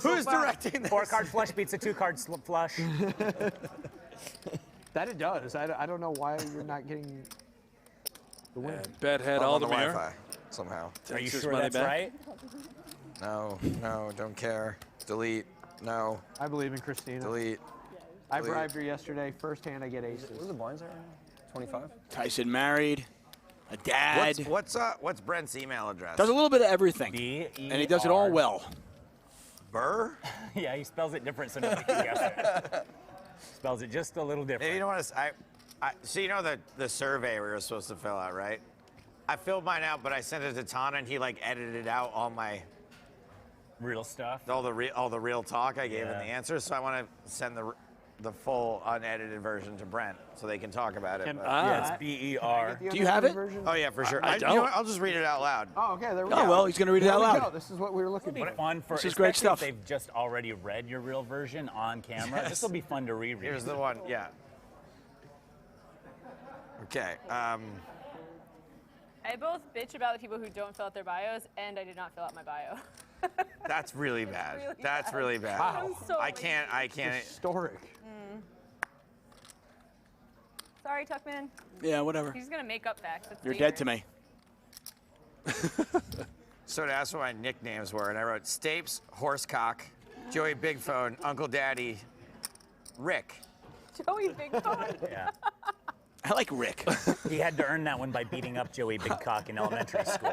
Who's directing this? 4-card flush beats a 2-card flush. That it does. I don't know why you're not getting the win. Bet had on the Aldemir. Wi-Fi somehow. Are you Takes his sure money that's back. right? No, don't care. Delete. No. I believe in Christina. Delete. I bribed her yesterday. First hand, I get aces. What are the blinds at right now? 25? Tyson married, a dad. What's Brent's email address? Does a little bit of everything. B-E-R. And he does it all well. Burr? Yeah, he spells it different so nobody can guess it. Spells it just a little different. Maybe you don't want to. So you know the survey we were supposed to fill out, right? I filled mine out, but I sent it to Tana, and he like edited out all my real stuff. All the real talk. I gave him the answers, so I want to send the full unedited version to Brent so they can talk about it. Yeah, it's B-E-R. Do you have it? Oh yeah, for sure. I You don't. know what? I'll just read it out loud. Oh, okay, there we go. Oh, well, he's going to read it out There we loud. go. This is what we were looking for. Fun for This is great especially stuff. If they've just already read your real version on camera. Yes. This will be fun to reread. Here's the one. Yeah. Okay. I both bitch about the people who don't fill out their bios, and I did not fill out my bio. That's really bad. Really That's bad. really bad. Wow. I'm so I can't. Historic. Sorry, Tuckman. Yeah, whatever. He's gonna make up facts. That's You're weird. dead to me. So to ask what my nicknames were, and I wrote Stapes, Horsecock, Joey Big Phone, Uncle Daddy, Rick. Joey Big Phone. Yeah. I like Rick. He had to earn that one by beating up Joey Big Cock in elementary school.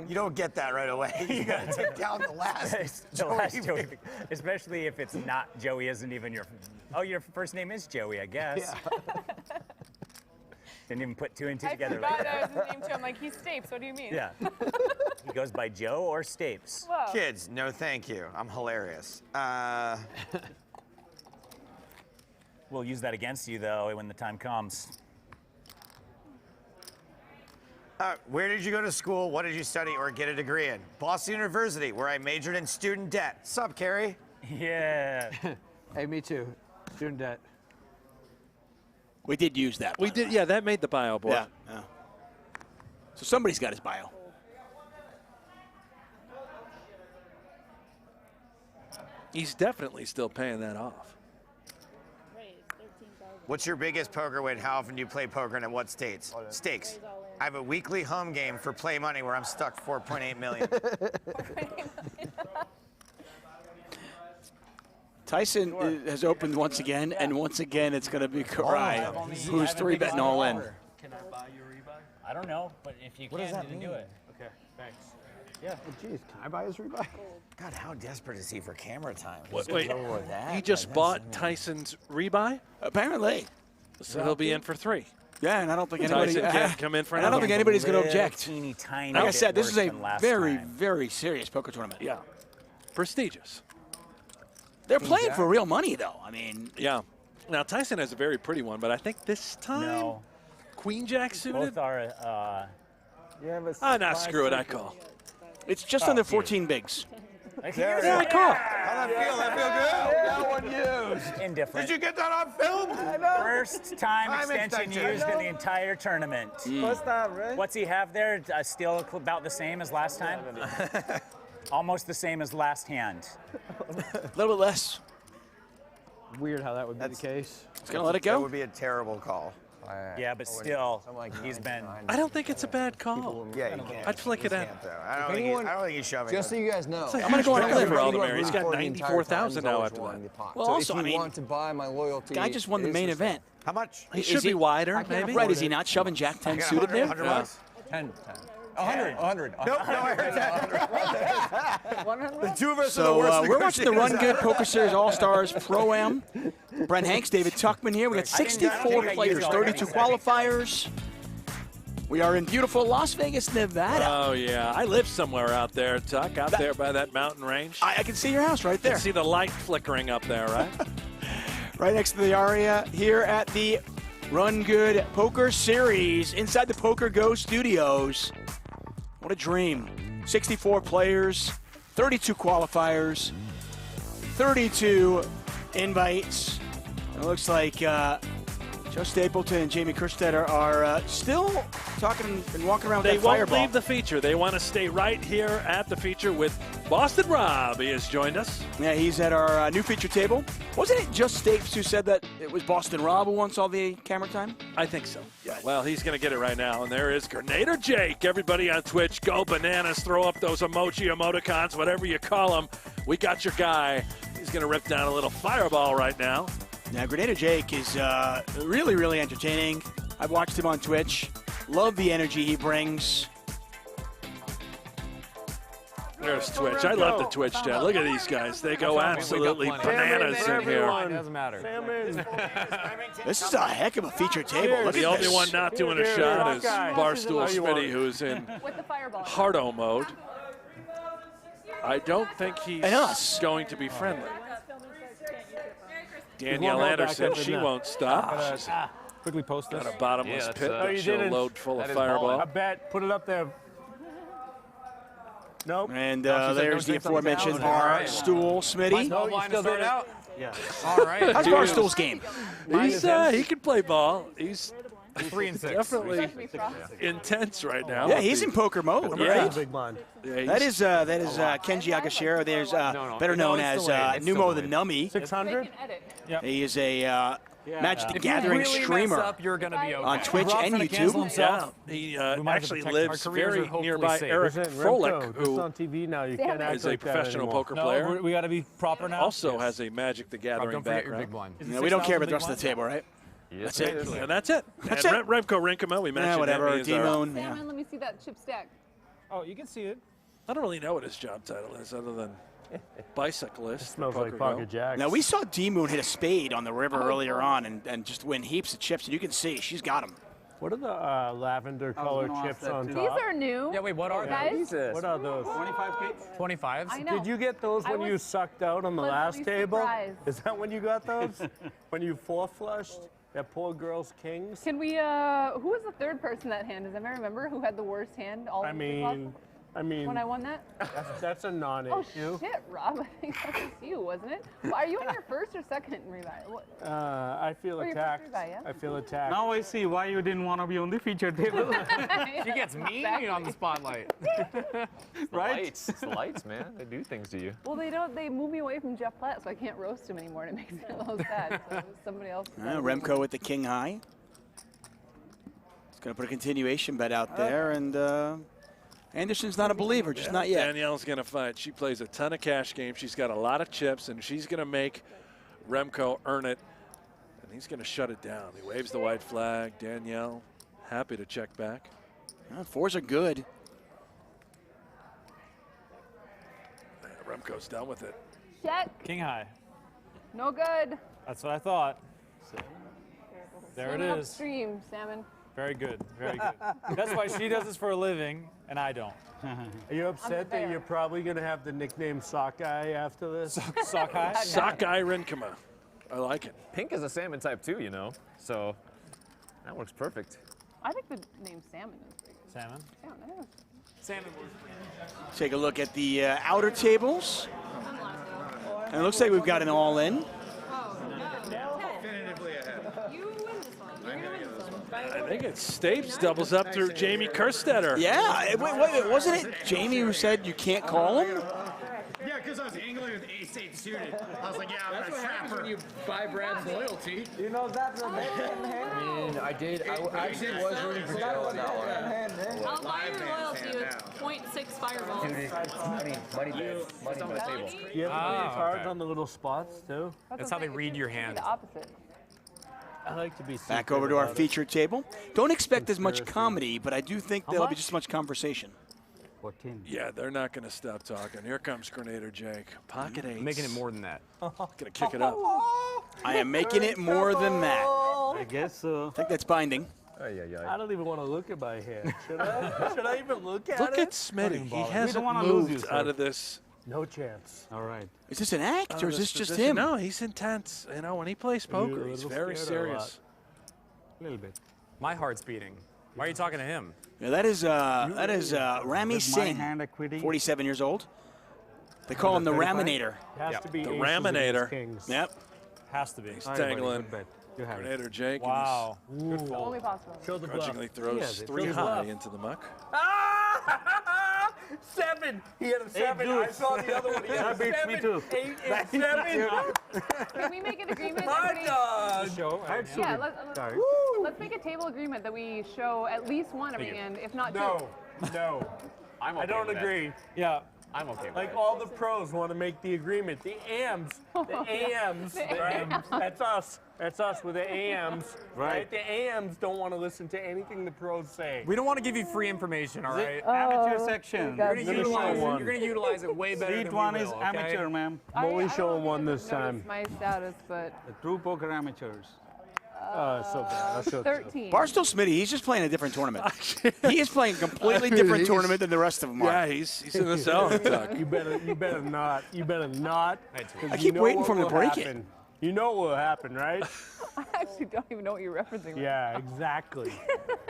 You don't get that right away. You gotta take down the last. The last Joey Big, especially if it's not Joey, isn't even your. Oh, your first name is Joey, I guess. Yeah. Didn't even put 2 and 2 I together. forgot Like that that. was his name too. I'm like, he's Stapes. What do you mean? Yeah. He goes by Joe or Stapes. Whoa. Kids, no thank you. I'm hilarious. We'll use that against you, though, when the time comes. Where did you go to school? What did you study or get a degree in? Boston University, where I majored in student debt. Sup, Carrie? Yeah. Hey, me too. Student debt. We did use that. We did, yeah, that made the bio, boy. Yeah. So somebody's got his bio. He's definitely still paying that off. What's your biggest poker win? How often do you play poker and at what states? Stakes. I have a weekly home game for Play Money where I'm stuck 4.8 million. Tyson has opened once again, and once again it's going to be Cory, who's 3-betting all in. Can I buy your rebuy? I don't know, but if you What does can, that then mean? do it. Okay, thanks. Yeah. Oh, geez, can I buy his rebuy? God, how desperate is he for camera time? Wait, he just bought Tyson's rebuy? Apparently. So he'll be in for 3. Yeah, and I don't think anybody Tyson can't come in for I don't think anybody's going to object. Teeny tiny Like I bit said, this worse is a than last very, time. very serious poker tournament. Yeah. Prestigious. They're playing for real money, though. I mean, Yeah. Now, Tyson has a very pretty one, but I think this time, No. Queen Jack suited? Both are. Yeah, but Nah, screw it, I call. it's just under 14 bigs. Yeah, I call. How'd that feel? That feel good? that one used. Indifferent. Did you get that on film? First time extension extension. used in the entire tournament. First time, right? What's he have there? Still about the same as last time? Almost the same as last hand. A little bit less. Weird how that would be the case. It's going to let it That go. would be a terrible call. Yeah, but still, he's been. I don't think it's a bad call. Yeah, you can't. I'd flick it You in. can't, though. I don't think he's shoving Just so it. you guys know, I'm going to go on a limb. For anyone Aldemir, he's got for the entire time 94,000 is now always after won that. the pot. Well, so also, if I you mean, want to buy my loyalty, Guy just won the it is main this event. How much? He should be wider, maybe. Right, is he not shoving Jack 10 suited there? 100 bucks? 10. 100. Nope, no, I heard that. 100. The two of us are the So worst we're watching the negotiators. RunGood Poker Series All-Stars Pro-Am. Brent Hanks, David Tuckman here. We got 64 players, 32 qualifiers. We are in beautiful Las Vegas, Nevada. Oh, yeah. I live somewhere out there, Tuck, out there by that mountain range. I can see your house right You there. can see the light flickering up there, right? Right next to the Aria here at the RunGood Poker Series inside the PokerGO Studios. What a dream. 64 players, 32 qualifiers, 32 invites. It looks like Joe Stapleton and Jamie Kerstetter are still talking and walking around with that fireball. They won't leave the feature. They want to stay right here at the feature with Boston Rob. He has joined us. Yeah, he's at our new feature table. Wasn't it just Stapes who said that it was Boston Rob who wants all the camera time? I think so. Yeah. Well, he's going to get it right now. And there is GernaderJake. Everybody on Twitch, go bananas. Throw up those emoticons, whatever you call them. We got your guy. He's going to rip down a little fireball right now. Now, GernaderJake is really, really entertaining. I've watched him on Twitch. Love the energy he brings. There's Twitch. I love the Twitch chat. Look at these guys. They go absolutely bananas in here. It doesn't matter. This is a heck of a feature table. Look The at only this. one not doing a shot is Barstool Smitty, who's in hardo mode. I don't think he's going to be friendly. Danielle Anderson, she won't stop. She's quickly post this. got a bottomless pit Oh, that you she'll didn't. load full of That is fireball. I bet. Put it up there. Nope. And No, she said there's no, the take something aforementioned down. All right. Barstool Smitty. No, you still did out? Yeah. All right. How's Barstool's game? He can play ball. He's 3 and 6. definitely intense right now. Yeah, he's in poker mode, right? Big blind. Yeah, That is Kenji Egashira. There's better known as NumotTheNummy. 600? Yep. He is a Magic the Gathering streamer Up, you're gonna be okay. on Twitch and YouTube. Yeah, he actually lives very nearby Eric Froelich, It's who on TV now. You can't act is a like that professional anymore. poker player. We got to be proper now. Also has a Magic the Gathering Don't forget your big background. blind. Yeah, we don't care about the rest of the table, right? That's it. And that's it. That's and it. Remco Rinkema, we mentioned whatever. him. He's our- T-Moon. Salmon, let me see that chip stack. Oh, you can see it. I don't really know what his job title is other than bicyclist. Smells for like PokerGo. Pocket Jacks. Now, we saw D-Moon hit a spade on the river earlier on and just win heaps of chips, and you can see she's got him. What are the lavender colored chips on These top? are new. Yeah, wait, what are guys? these? What are those? 25s? I know. Did you get those I when you was sucked out on the last pleasantly table? surprised. Is that when you got those? When you four-flushed? That poor girl's kings? Can we, who was the third person that hand? Does anybody remember who had the worst hand? I mean, when I won that? that's a non-issue. Oh shit, Rob, I think that was you, wasn't it? Well, are you in your first or second rebuy? What? I feel Oh, your attacked. first rebuy, yeah? I feel attacked. Now I see why you didn't want to be on the feature table. She gets mean on the spotlight. Right? It's the lights, man. They do things to you. Well, they move me away from Jeff Platt, so I can't roast him anymore, and it makes me a little sad. So somebody else. Remco with the king high. He's going to put a continuation bet out there, and Anderson's not a believer, just not yet. Danielle's going to fight. She plays a ton of cash games. She's got a lot of chips, and she's going to make Remco earn it. And he's going to shut it down. He waves the white flag. Danielle happy to check back. Fours are good. Remco's done with it. Check. King high. No good. That's what I thought. There it Swimming is. Upstream, Salmon. Very good. Very good. That's why she does this for a living, and I don't. Are you upset that you're probably going to have the nickname Sockeye after this? Sockeye? Sockeye Rinkema. I like it. Pink is a salmon type too, you know. So that works perfect. I think the name Salmon is pretty good. Salmon? Salmon. Take a look at the outer tables. And it looks like we've got an all-in. I think it's Stapes doubles up through Jamie Kerstetter. Yeah, wait, wasn't it Jamie who said you can't call him? Yeah, because I was angling with ace-8 suited. I was like, yeah, I'm going to trap her. When you buy Brad's loyalty. You know that's a hand. I mean, I did. I actually was rooting for Joe on that one. I'll buy your loyalty with 0.6 fireballs. Money on the table. Do you have any cards on the little spots too? That's how they read your hand. The opposite. I like to be Back over to our featured table. Don't expect as much comedy, but I do think there'll be just as much conversation. 14. Yeah, they're not going to stop talking. Here comes GernaderJake. Pocket eights. Making it more than that. Going to kick it up. I am making it more than that. I guess so. I think that's binding. I don't even want to look at my hand. Should I? Should I even look at it? Look at Smitty. He hasn't moved out of this No chance. All right. Is this an act, or is this just position- him? No, he's intense. You know, when he plays poker, he's very serious. A little bit. My heart's beating. Why are you talking to him? Yeah, that is Rami Singh, hand equity. 47 years old. They call him the Raminator. Has to be The aces Raminator. against kings. Yep. Has to be. He's dangling. You have it. GernaderJake. Wow. Good fold. Only possible. Show the bluff. Grudgingly throws Yes, 3 show the high bluff. into the muck. Ah! 7. He had a 7. I saw the other one. He had a 7. That beats me too. 8 and 7. Can we make an agreement? Hot everybody? dog. Show. Yeah, let's make a table agreement that we show at least one every hand, if not two. No. I'm okay I don't with that. agree. Yeah. I'm okay with Like it. all the pros want to make the agreement. The AMs. The AMs. Right? That's us. That's us with the AMs. Right? The AMs don't want to listen to anything the pros say. We don't want to give you free information, all right? Amateur section. You're Let going me to show utilize one. it. You're going to utilize it way better Seat than one we is will, okay? amateur, ma'am. I'm only I showing don't one think this I've noticed time. my status, but The true poker amateurs. So bad. I'll show it to you. 13. Barstool Smitty, he's just playing a different tournament. He is playing a completely different tournament than the rest of them Yeah, are. he's in the zone, Tuck. You better not. You better not. I keep waiting for him to break it. it. You know what will happen, right? I actually don't even know what you're referencing. right Yeah, exactly.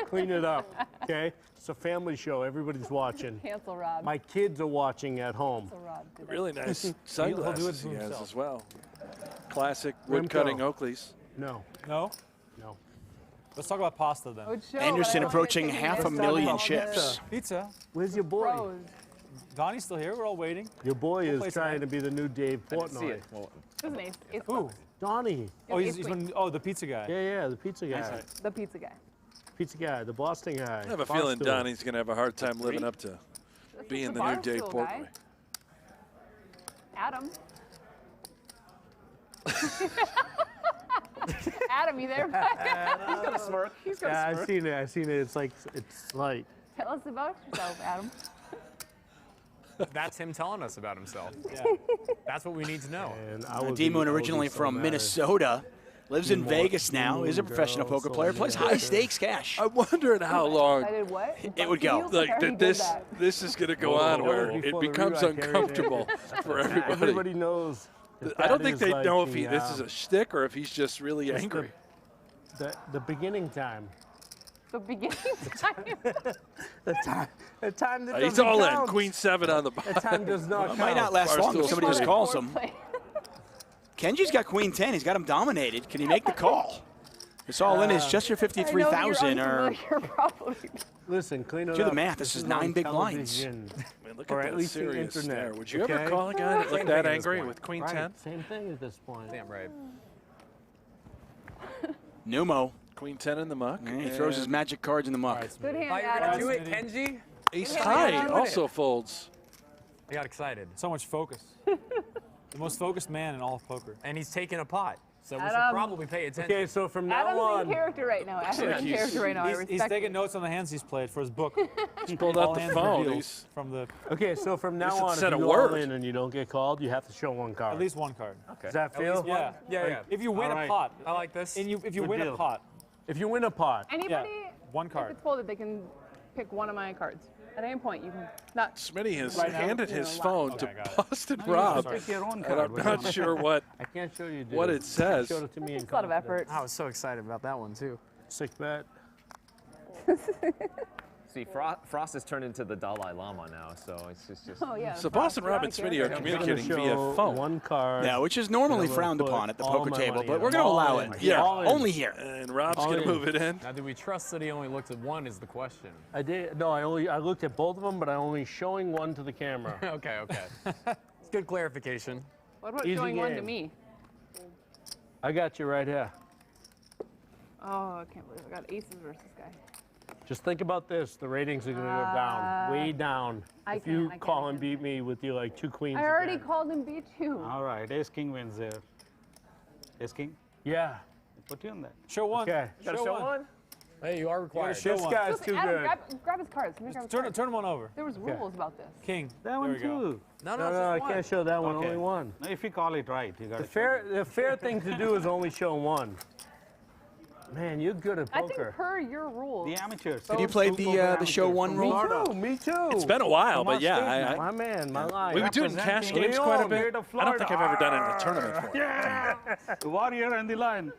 Clean it up, okay? It's a family show. Everybody's watching. Cancel Rob. My kids are watching at home. Cancel Rob. Really nice He'll do it sunglasses for he has himself. as well. Classic Remco. wood-cutting Oakleys. No. No? No. Let's talk about pasta then. I would show, Anderson but I don't approaching think half a it's million all chips. the Pizza. Where's your boy? pros. Donnie's still here. We're all waiting. Your boy We'll is play trying tonight. to be the new Dave Portnoy. It was an ace. Ace Who? box. Donnie. Oh, It's he's quick. been, oh, the pizza guy. Yeah, the pizza guy. The pizza guy. Pizza guy, the Boston guy. I have a feeling Barstool. Donnie's going to have a hard time living up to being the new Dave Barstool Portnoy. guy. Adam. Adam, you there? He's got a smirk. He's got Yeah, a smirk. I've seen it. It's like, it's like. Tell us about yourself, Adam. That's him telling us about himself. Yeah. That's what we need to know. And I would Demon, be originally so from mad. Minnesota, lives in Two Vegas more- now, two is a professional girls, poker so player, plays yeah. high stakes cash. I wondered how long I did what? It would go. like Harry that did this that. this is going to go Oh, on that where was it before the becomes rewrite, Harry did. uncomfortable for everybody. Everybody knows. that I don't that think is they like know if the, this is a shtick or if he's just really it's angry. The beginning time. The beginning time. The time that He's doesn't all count. in. Queen 7 on the The time does not It count. might not last long if Barstool's somebody just free. calls him. Foreplay. Kenji's got Queen 10. He's got him dominated. Can he make the call? This all in is just your I know that you're 53,000 or unfamiliar, probably. Listen, clean it Do the up. math. This is 9 big blinds. Man, look Or at at that least the serious internet, there. Would you ever okay? call a guy that looked that thing at this angry point. with Queen Right, 10? same thing at this point. Damn right. Numo. Queen 10 in the muck. Yeah, he throws his and magic cards in the muck. Good hand, Thought you were going Adam. to do it, Kenji? Ace Yeah, high yeah, yeah. also folds. I got excited. So much focus. The most focused man in all of poker. And he's taking a pot. So we should Adam. probably pay attention. Okay, so from now Adam's on, in character right now. Adam's like in he's- character right now. I He's respect taking it. notes on the hands he's played for his book. He's pulled All out the hands phone. revealed He's from the okay, so from now should on, if said a you go word. all in and you don't get called, you have to show one card. at least one card. Does that feel? Yeah, Yeah. If you win All a right. pot, I like this. and if you Good win deal. a pot, If you win a pot, Anybody, one if card. it's folded, they can pick one of my cards. At any point, you can not. Smitty has Right now, handed you his know, phone Okay, to got it. Boston you Rob, just pick your own and card. I'm not sure what I can't show you. Dude. what it says. Showed it to me in It's a lot of effort. I was so excited about that one, too. Sick bet. See, Frost has turned into the Dalai Lama now, so it's just. Oh yeah. So Boston Rob and Smitty are I'm gonna communicating show via phone. one card. Yeah, which is normally And I'm gonna frowned put upon at the all poker my table, money but in. we're going to All allow in. it. Here, All in. only here. And Rob's All going to in. move it in. Now, do we trust that he only looked at one is the question. I did. No, I looked at both of them, but I only showing one to the camera. Okay. It's good clarification. What about Easy showing one to game. me? I got you right here. Oh, I can't believe I got aces versus this guy. Just think about this. The ratings are going to go down, way down. I if can, you I can, call I and can. beat me with your like 2 queens. I already again. called him beat you. All right, ace king wins there. Ace king, Yeah. put you on that. Show one. Okay. Show one. Hey, you are required. show This one. guy's Listen, too Adam, good. grab his cards. Let me grab his cards. Turn one over. There was rules about this. King. That There one we go. too. No, No, I can't show that one. Okay. Only one. No, if you call it right, you got The to. fair thing to do is only show one. Man, you're good at I think poker. per your rules. The amateurs. Have you played the show one rule? Me too. It's been a while, but yeah. My man, my life. We would do it in cash games quite a bit. I don't think I've ever done it in a tournament before. Yeah. The warrior and the lion.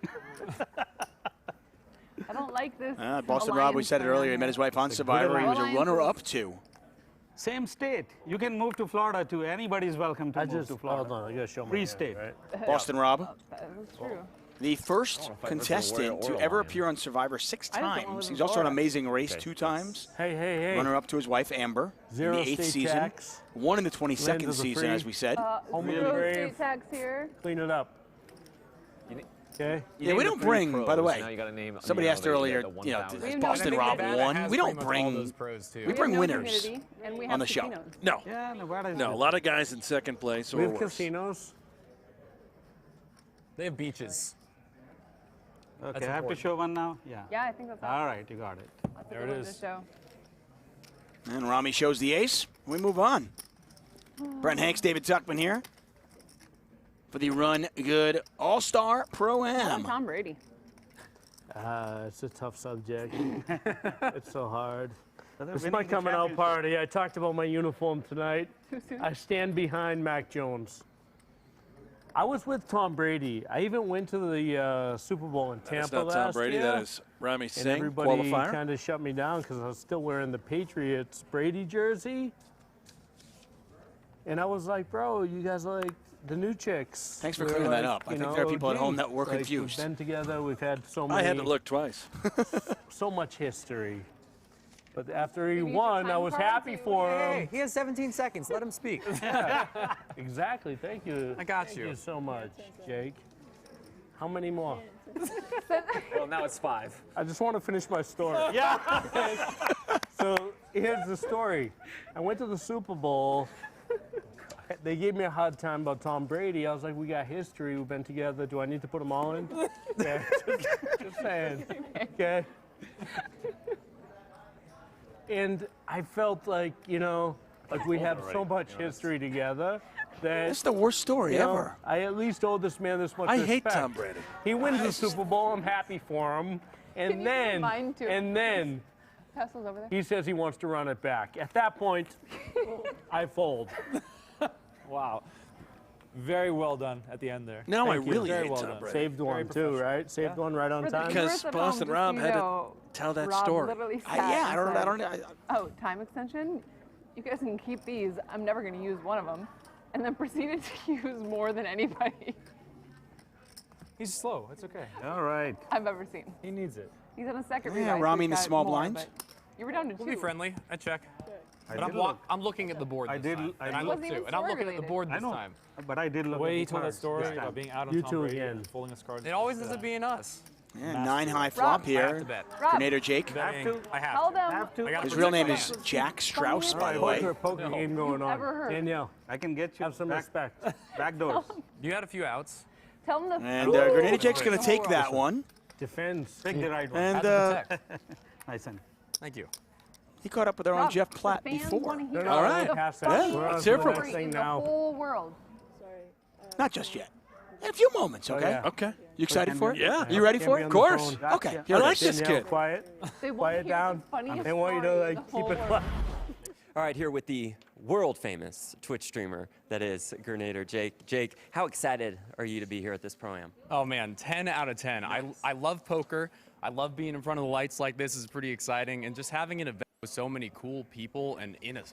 I don't like this. Boston Rob, we said it earlier, he met his wife on Survivor. He was a runner-up too. Same state. You can move to Florida too. Anybody's welcome to move to Florida. Hold on, I gotta show my Free hand, state. right? Boston Rob, That's true. the first contestant to ever appear on Survivor 6 times. He's also an Amazing Race 2 times. Hey. Runner-up to his wife Amber in the 8th season. Tax. 1 in the 22nd season, as we said. Zero state tax here. Clean it up. Okay. Yeah, we don't bring, by the way, Now you gotta name, somebody asked earlier, you know, Boston Rob won. We don't bring, we bring winners on the show. No. Yeah, Nevada is No, a lot of guys in second place or We have worse. casinos. They have beaches. Okay, I have to show one now? Yeah. Yeah, I think that's All right, you got it. There it is. Show. And Rami shows the ace. We move on. Brent Hanks, David Tuckman here for the Run Good All-Star Pro-Am. Tom Brady. It's a tough subject. It's so hard. they're This is winning my the coming out championship. party. I talked about my uniform tonight. Too soon? I stand behind Mac Jones. I was with Tom Brady. I even went to the Super Bowl in That is Tampa not last Tom Brady. year. That is Rami And Singh, everybody qualifier. kind of shut me down because I was still wearing the Patriots Brady jersey. And I was like, bro, you guys are like the new chicks. Thanks for We're clearing that like, up. I you think know, there are people at home OGs. that were Like, confused. We've been together. We've had so many. I had to look twice. So much history. But after he won, I was happy for him. Hey, he has 17 seconds. Let him speak. Yeah, exactly. Thank you. I got Thank you. you so much, Jake. How many more? Well, now it's 5. I just want to finish my story. Yeah. So here's the story. I went to the Super Bowl. They gave me a hard time about Tom Brady. I was like, we got history. We've been together. Do I need to put them all in? Yeah, just saying. Okay. And I felt like, you know, like we have so much history together that That's the worst story you know, ever. I at least owe this man this much I respect. hate Tom Brady. He wins the Super Bowl. I'm happy for him. Can And you then, mine too? and then Pass those over there. he says he wants to run it back. At that point, I fold. Wow. Very well done at the end there. Now I Thank you. really Very hate well Tom done. Brady. Saved one too, right? Saved one right on For the time. Because viewers at Boston home, Rob just so had you to know, tell that Rob story. literally sat Yeah, I and don't, said, oh, time extension? You guys can keep these. I'm never going to use one of them. And then proceeded to use more than anybody He's slow. It's okay. All right. I've ever seen. He needs it. He's on a second Yeah, rebuy, so Rami he's in the got small more, blinds. but You were down to 2. We'll be friendly. I check. But did look. I'm looking at the board this time. I And I did look look. too. And I'm looking at the board I this know, time. but I did The look way at he the told that cards story this time. about being out on You Tom two Brady again. and folding his cards. It always ends up being us. Yeah, 9 high flop I have here. to bet. Rob. GernaderJake. Have to. I have Tell to. them. Have to. I gotta His real protect name my is hand. Jack Straus, by the Poker, way. poker game going on. Ever heard? Danielle, I can get you have some back, respect. back doors. You had a few outs. Tell them the. And GernaderJake's going to take that one. Defense. Pick the right one. And Have to protect. Nice one. Thank you. he caught up with our own Rob, Jeff the Platt fans before. wanna hear All it. right. The Pass that. funniest We're on let's hear to from the story next thing in the now. whole world. Not just yet. In a few moments, okay? yeah. Okay. You excited for it? Yeah. You ready Can't for be it? on Of the course. phone. Okay. Yeah. Here I it like is. this Danielle, kid. quiet. They want Quiet to hear down. the funniest They want you to story in like the keep whole it world. quiet. All right, here with the world famous Twitch streamer that is GernaderJake. Jake, how excited are you to be here at this Pro-Am? Oh man, 10 out of 10. I love poker. I love being in front of the lights like this. Is pretty exciting, and just having an event with so many cool people and in an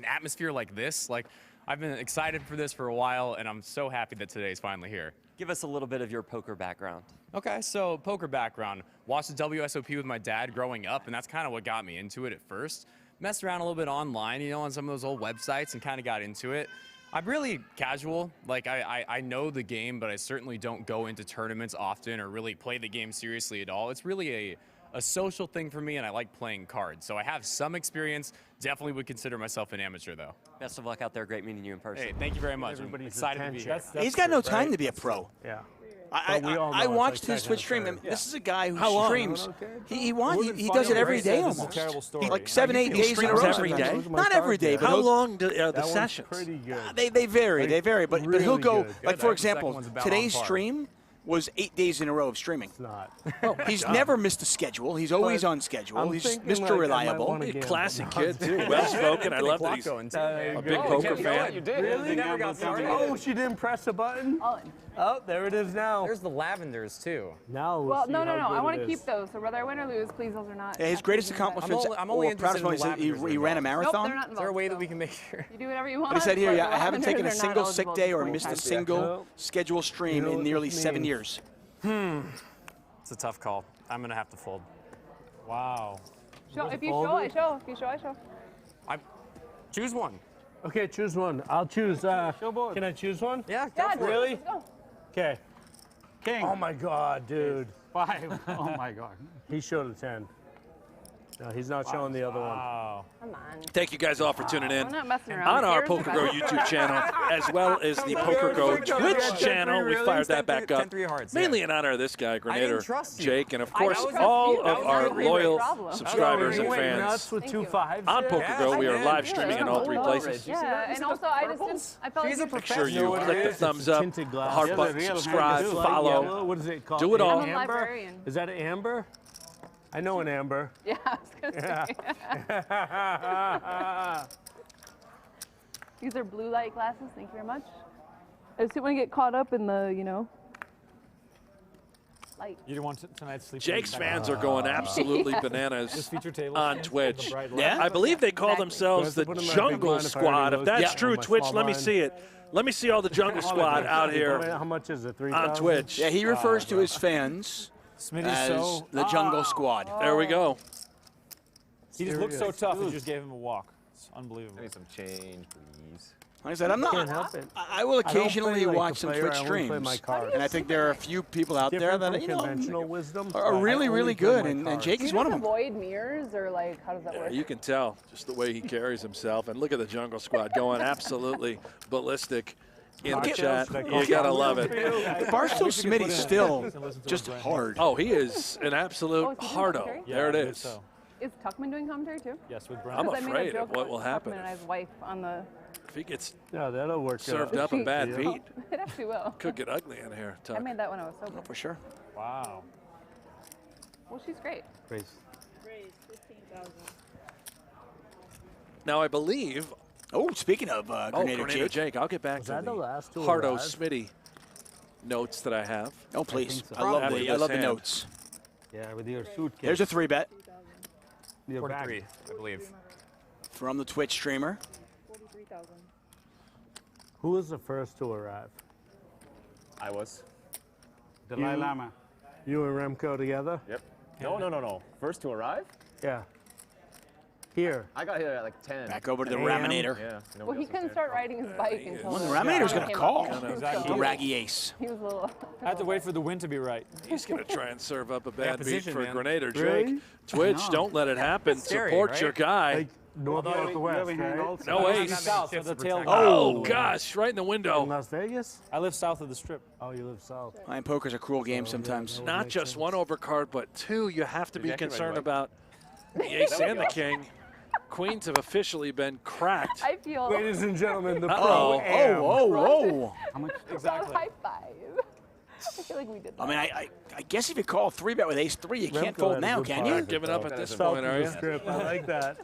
atmosphere like this. Like, I've been excited for this for a while, and I'm so happy that today's finally here. Give us a little bit of your poker background. Okay, so poker background. Watched the WSOP with my dad growing up, and that's kind of what got me into it at first. Messed around a little bit online, you know, on some of those old websites and kind of got into it. I'm really casual. Like, I know the game, but I certainly don't go into tournaments often or really play the game seriously at all. It's really a social thing for me, and I like playing cards. So I have some experience. Definitely would consider myself an amateur, though. Best of luck out there. Great meeting you in person. Hey, thank you very much. I'm Everybody's excited to be here. attention. He's got no time to be a pro. Yeah. I But we all know I it's watched like his second Twitch or stream, third. and this is a guy who How long? streams. He wasn't does funny it when every Ray day said this is a almost. terrible story. Like 7, 8 days in a streams row. every sometimes. day? Not every day, but How he'll- long do, the That one's sessions? pretty good. They vary, Like, they vary. But he'll really go, good. like Good. for The second example, one's about today's on par. stream was 8 days in a row of streaming. It's not. He's never missed a schedule. He's always on schedule. He's Mr. Reliable. Classy kid, too. Well-spoken. I love that he's a big poker fan. You did. Really? Never got started. Oh, she didn't press the button? Oh, there it is now. There's the lavenders, too. Now Well, no. I want to keep those. So whether I win or lose, please, those are not. Yeah, his greatest accomplishments, I'm only or proudest interested in moment, the he ran a Nope, marathon. they're not Is there a involved, way so that we can make sure? You do whatever you want. But he said here, but yeah, the I haven't taken a Lavenders are single not sick eligible day or for missed a time. single scheduled stream in nearly 7 years. It's a tough call. I'm going to have to fold. Wow. If you show, I show. If you show, I show. Choose one. Okay, choose one. I'll choose. Can I choose one? Yeah, Yeah, Really? let's go. Okay. King. Oh my God, dude. 5. Oh my God. He showed a 10. No, he's not showing the other one. Wow. Come on. Thank you guys all for tuning in I'm not messing around. on our Here's the PokerGo best. YouTube channel, as well as the PokerGo Twitch channel. We fired that back up, 10-3 hearts, mainly in honor of this guy, trust you. GernaderJake, and of course trust all you. of That our was not loyal my problem. subscribers You and went fans. nuts with Thank 2 you. 5s. On PokerGo, we are live streaming in all 3 places. Yeah, and also I just didn't. I felt She's a like Make sure you click the thumbs up, Tinted glass. heart Yeah, button, the real subscribe, hand is follow. yellow. What is it called? Do it all. I'm a librarian. Is that an amber? I know an amber. Yeah, I was gonna say. These are blue light glasses. Thank you very much. I just didn't want to get caught up in the, light. You didn't want tonight's sleep. Jake's fans are going absolutely bananas Just feature table on Twitch. Yeah? I believe they call Exactly. themselves the Put 'em in my big Jungle blind if I Squad. already If that's looked. true, My Twitch, small let me blind. see it. Let me see all the Jungle Squad out here How much is it? 3,000? on Twitch. Yeah, he refers to his fans Smitty's as so. the Jungle Squad. There we go. He just looked so tough. You just gave him a walk. It's unbelievable. I need some change, please. Like I said, I'm not. Can't help it. I will I don't occasionally play like watch the some player, Twitch I only play streams, my cards. and I think there are a few people out there Different that from conventional wisdom. are I really, only really play good, my and cards. Jake Do you is one of just them. avoid mirrors or like how does that work? You can tell just the way he carries himself. And look at the Jungle Squad going absolutely ballistic in the chat. You gotta love it. Barstool Smitty's still just hard. Oh, he is an absolute is he doing hardo. commentary? There it I believe is. so. Is Tuckman doing commentary too? Yes, with I'm Brandon. Because I made a afraid joke of what about will happen. Tuckman and his wife on the. If he gets Yeah, that'll work. served out. up a bad Yeah. beat, It actually will. could get ugly in here, I Tuck. made that when I was sober. For sure. Wow. Well, she's great. Raise. Now I believe. Oh, speaking of Grenader GernaderJake. Jake, I'll get back Was to that the the last to Hardo arrive? Smitty notes that I have. Oh, please. so. I love After the this the hand. notes. Yeah, with your suitcase. There's a 3-bet Your bag. 43, I believe. from the Twitch streamer. Who was the first to arrive? I was. Dalai Lama. You and Remco together? Yep. No. First to arrive? Yeah. Here. I got here at like 10. Back over to the AM. Raminator. Yeah. Well, he couldn't start riding his bike until. Well, the the Raminator's sun going to came call. up. Exactly. The Raggy Ace. He was a little. I had to wait for the wind to be right. He's going to try and serve up a bad beat position, for man. GernaderJake. Really? Twitch, don't let it happen. Scary, Support right? your guy. Like north, northwest, right? No ace. South of the tail. Oh, gosh, right in the window. In Las Vegas? I live south of the strip. Oh, you live south. Playing poker's a cruel game sometimes. Not just one overcard, but two. You have to be Exactly right, concerned Mike. about the ace and the king. Queens have officially been cracked. I feel. Ladies and gentlemen, the Uh-oh. ProAm. Oh. How much? Exactly. High five. I feel like we did that. I mean, I guess if you call 3-bet with ace-3, you can't Remco fold had a now, good can part. you? You're giving up at this South point, of are the you? strip. I like that.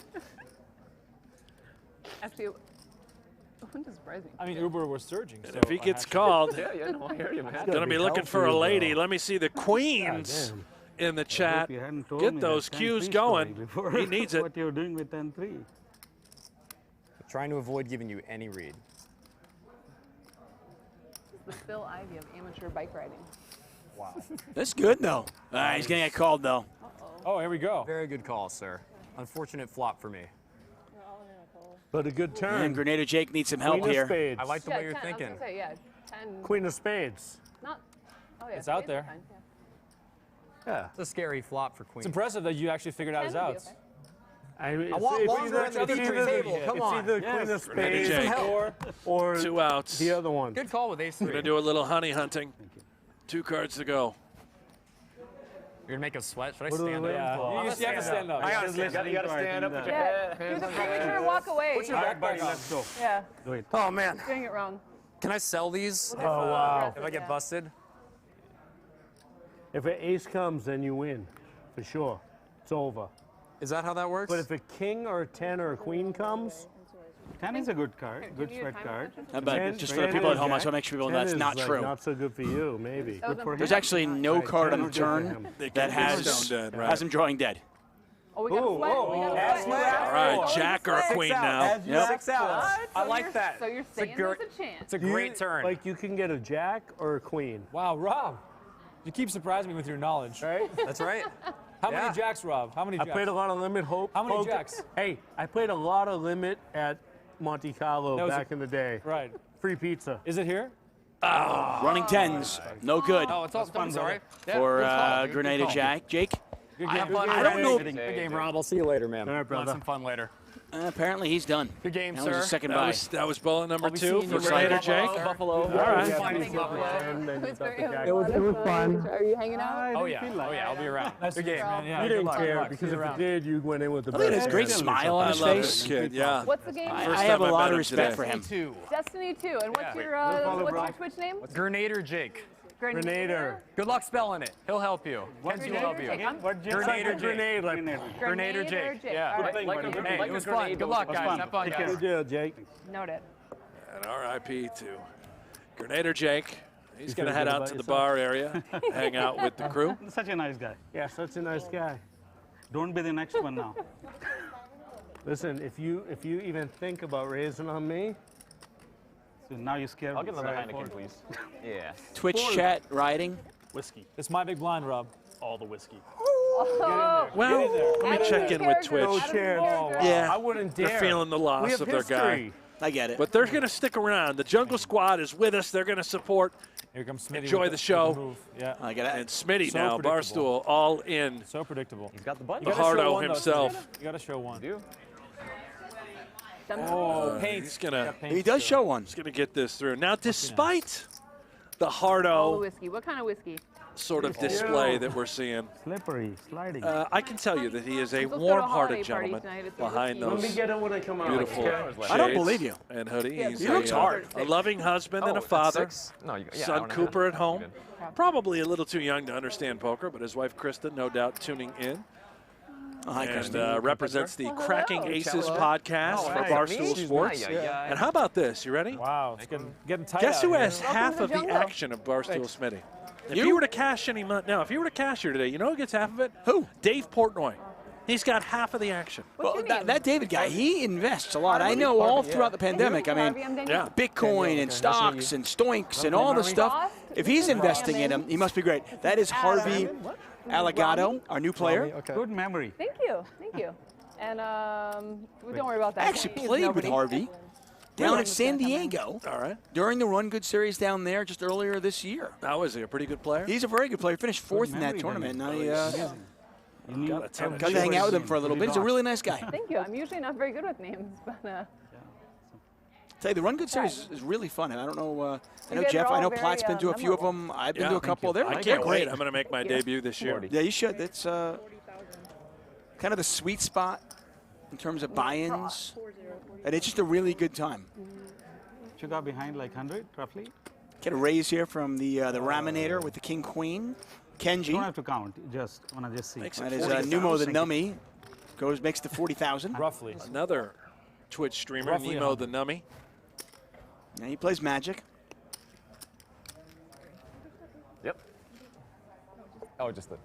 Actually, this is surprising. I mean, Uber was surging. So If he I gets have to- called, Yeah, no, I hear you, man. going to be looking for a healthy, lady. bro. Let me see the queens in the chat. You hadn't told Get me those that cues 10-3 going. story before. He needs it. What you're doing with 10-3. Trying to avoid giving you any read. The Phil Ivey of amateur bike riding. Wow. That's good, though. He's going to get called, though. Oh, here we go. Very good call, sir. Unfortunate flop for me. But a good turn. And GernaderJake needs some help Queen here. of spades. I like the Yeah, way you're 10, I was thinking. gonna say, yeah, 10. Queen of spades. Not. Oh yeah. It's out spades there. are fine, yeah. Yeah. It's a scary flop for Queen. It's impressive that you actually figured out 10 his would be outs. okay. I mean, I want it's longer either- at the it's feature either- table. Come it's on. either Yes. Queen of spades GernaderJake. or 2 outs. the other one. Good call with ace Going to 3. do a little honey hunting. 2 cards to go. You're going to make us sweat. Should I What do we stand wait up? for? You have to stand up. I gotta stand up. You gotta stand up, put your Yeah. head, Do hands the on your premature head. walk away. Put your back on. Let's go. Yeah. Do it. Oh, man. Doing it wrong. Can I sell these Oh, wow. if I get busted? If an ace comes, then you win, for sure. It's over. Is that how that works? But if a king or a 10 or a queen comes, 10 is a good card, good spread card. But just for the people at home, I just want to make sure people know that's not true. Not so good for you, maybe. There's actually no card on the turn that has him drawing dead. Oh, we got a sweat. We got a sweat. All right, Jack or a queen now. Yep. 6 outs. I like that. So you're saying there's a chance. It's a great turn. Like you can get a jack or a queen. Wow, Rob. You keep surprising me with your knowledge. Right? That's right. How many jacks, Rob? How many jacks? I played a lot of limit hope. How many jacks? Hey, I played a lot of limit at Monte Carlo back in the day. Right. Free pizza. Is it here? Running 10s, no good. Oh, it's all fun, sorry. For GernaderJake. Jake? Good game. I don't know. Good game, Rob. I'll see you later, man. All right, brother. Want some fun later. Apparently he's done. Good game, that sir. was a second buy. That was bullet number 2 for Buffalo. GernaderJake. Buffalo. All right. It was fun. Are you hanging out? Oh yeah. Oh yeah. I'll be around. Good game, man. Yeah. You didn't care because if you did, you went in with the Look at best. his great smile on his face. Kid, yeah. What's the game? I have a lot of respect for him. Destiny 2. And what's your Twitch name? GernaderJake. Grenader. Good luck spelling it. He'll help you. Kenji will help you. GernaderJake. GernaderJake. Yeah. Hey, it was fun. Good luck, guys. Have fun, guys. Good deal, Jake. Noted. And RIP to GernaderJake. He's going to head out to the bar area, hang out with the crew. Such a nice guy. Yeah, such a nice guy. Don't be the next one now. Listen, if you even think about raising on me, so now you're scared. I'll get another Heineken, please. Yeah. Twitch chat riding. Whiskey. It's my big blind, Rob. All the whiskey. Oh. Well, let me check in with Twitch. no chance. Yeah, I wouldn't dare. they're feeling the We loss have of their guy. I get it. But they're going to stick around. The Jungle Squad is with us. They're going to support. Here comes Smitty. Enjoy the show. Yeah. I get it. And Smitty So now, predictable. Barstool, all in. So predictable. He's got the button. The Hardo himself. You got to show one. You? Oh, he's gonna. He does show one. He's gonna get this through. Now, despite the All the Hardo whiskey. What kind of whiskey? sort of display that we're seeing, Slippery, sliding. I can tell you that he is a Let's go to a warm-hearted holiday party gentleman tonight. It's a behind whiskey. those Let me get him when I come out. beautiful shades I don't believe you. and hoodie. Yeah, He's he looks hard. A loving husband and a father. Son Cooper at home. Probably a little too young to understand poker, but his wife Krista, no doubt, tuning in. Hi, And Krista. represents the Cracking Aces Cello. podcast Oh, for nice. Barstool Me? Sports. Ay, ay, ay. And how about this? You ready? Wow, it's getting tight. Guess out who here. has half to of the the jungle. action of Barstool Smitty? If You? you were to cash any money, no, if you were to cash here today, you know who gets half of it? Who? Dave Portnoy. He's got half of the action. Well, that David guy, he invests a lot. I know all throughout the pandemic. I mean, Yeah. Bitcoin and stocks and stoinks and all the stuff. If he's investing in them, he must be great. That is Harvey Allegado, our new player. Good memory. Thank you. Thank you. And don't worry about that. I actually He's played with nobody. Harvey down at San Diego All right. during the Run Good series down there just earlier this year. Now, is he a pretty good player? He's a very good player. Finished fourth in that memory, tournament. then. And I Got a ton of got to hang out with him for a little bit. He's a really nice guy. Thank you. I'm usually not very good with names, but Tell you, the Run Good series is really fun. And I don't know. I know guys Jeff. are I all know very, Platt's been to a few of memorable. them. I've been Yeah. to a couple. They're I can't great. wait. I'm going to make my debut this year. Yeah, you should. It's kind of the sweet spot in terms of buy-ins, and it's just a really good time. You got behind like 100 roughly. Get a raise here from the Raminator with the King Queen. Kenji. You don't have to count. Just want to just see. That is NumotTheNummy. Makes the 40,000. Roughly. Another Twitch streamer, Roughly NumotTheNummy. And he plays Magic. Yep. Oh, just the.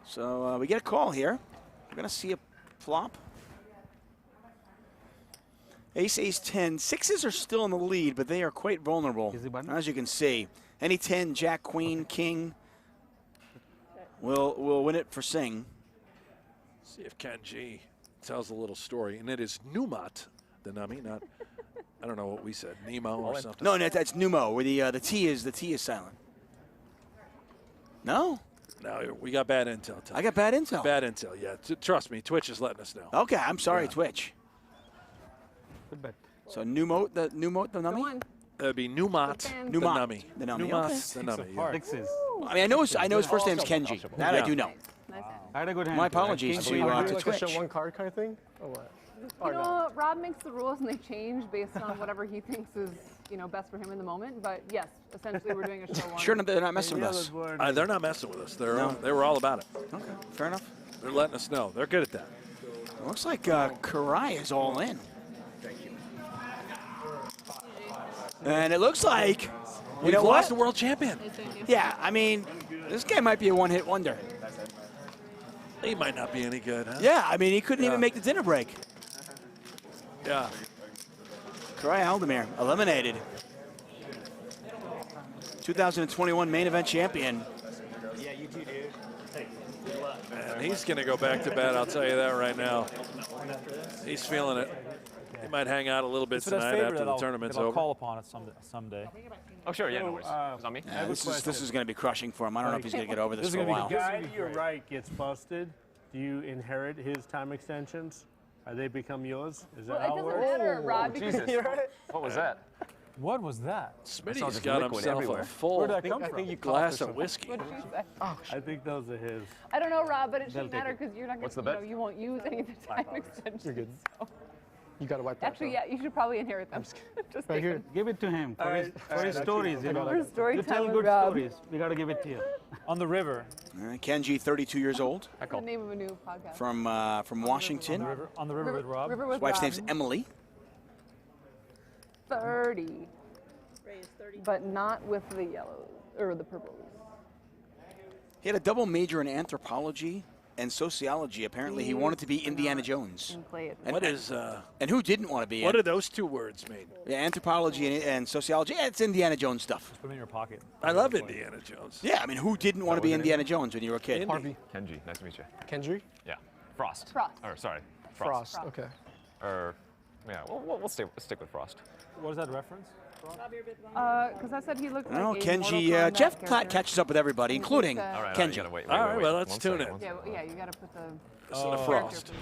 So we get a call here. We're going to see a flop. Ace, ace, 10. Sixes are still in the lead, but they are quite vulnerable, as you can see. Any 10, Jack, Queen, King will win it for Singh. See if Kenji tells a little story, and it is NumotTheNummy, not I don't know what we said, Nemo or something. No, that's Numo, where the T is silent. No? No, we got bad intel. I got bad intel. Bad intel, yeah. Trust me, Twitch is letting us know. Okay, I'm sorry, Twitch. Good bet. So NumotTheNummy? That'd be NumotTheNummy. The Nummy. NumotTheNummy. Yeah. Sixes. I mean, I know his first name's Kenji. That I do know. I had a good hand. My apologies to Like Twitch. a show one card thing? Or what? You know, Rob makes the rules and they change based on whatever he thinks is best for him in the moment. But yes, essentially we're doing a show on. Sure, they're not messing with us. They're not messing with us. No. They were all about it. Okay, fair enough. They're letting us know. They're good at that. Looks like Cory is all in. And it looks like, We've lost the world champion. Yeah, I mean, this guy might be a one-hit wonder. He might not be any good, huh? Yeah, I mean, he couldn't even make the dinner break. Yeah. Cory Aldemir eliminated. 2021 main event champion. Yeah, you too, dude. Man, he's going to go back to bed, I'll tell you that right now. He's feeling it. He might hang out a little bit tonight after the tournament's over. I'll call upon it someday. Oh, sure, yeah, no worries. It's on me. Yeah, this is going to be crushing for him. I don't know if he's going to get over this for a while. If the guy to your right gets busted, do you inherit his time extensions? Are they become yours? Is that how it works? It doesn't matter, Rob. Jesus. What was that? What was that? Smitty's got himself a full glass of whiskey. I think those are his. I don't know, Rob, but it shouldn't matter because you're not What's the going bet? to, you won't use any of the time extensions. You're good. So. You gotta wipe that. Actually, yeah, you should probably inherit them. Just Right take here, them. give it to him for his stories. You know, For story you tell time, good Rob. stories. We gotta give it to you. On the river. Kenji, 32 years old. That's the name of a new podcast. From Washington. On the river with Rob. River with His wife's Rob. name's Emily. 30. But not with the yellows or the purples. He had a double major in anthropology and sociology. Apparently, he wanted to be Indiana Jones. And who didn't want to be? What do those two words mean? Yeah, anthropology and sociology. Yeah, it's Indiana Jones stuff. Put it in your pocket. I love Indiana Jones. Yeah, I mean, who didn't want to be Indiana Jones when you were a kid? Harvey. Kenji, nice to meet you. Kenji? Yeah. Frost. Frost. Or, sorry. Frost. Okay. Or, yeah, we'll stick with Frost. What is that reference? Because I said he looked No, like a Kenji. Mortal Kombat Jeff character. Platt catches up with everybody, including Kenji. All right, well, let's tune in. Yeah, you got to put the Frost.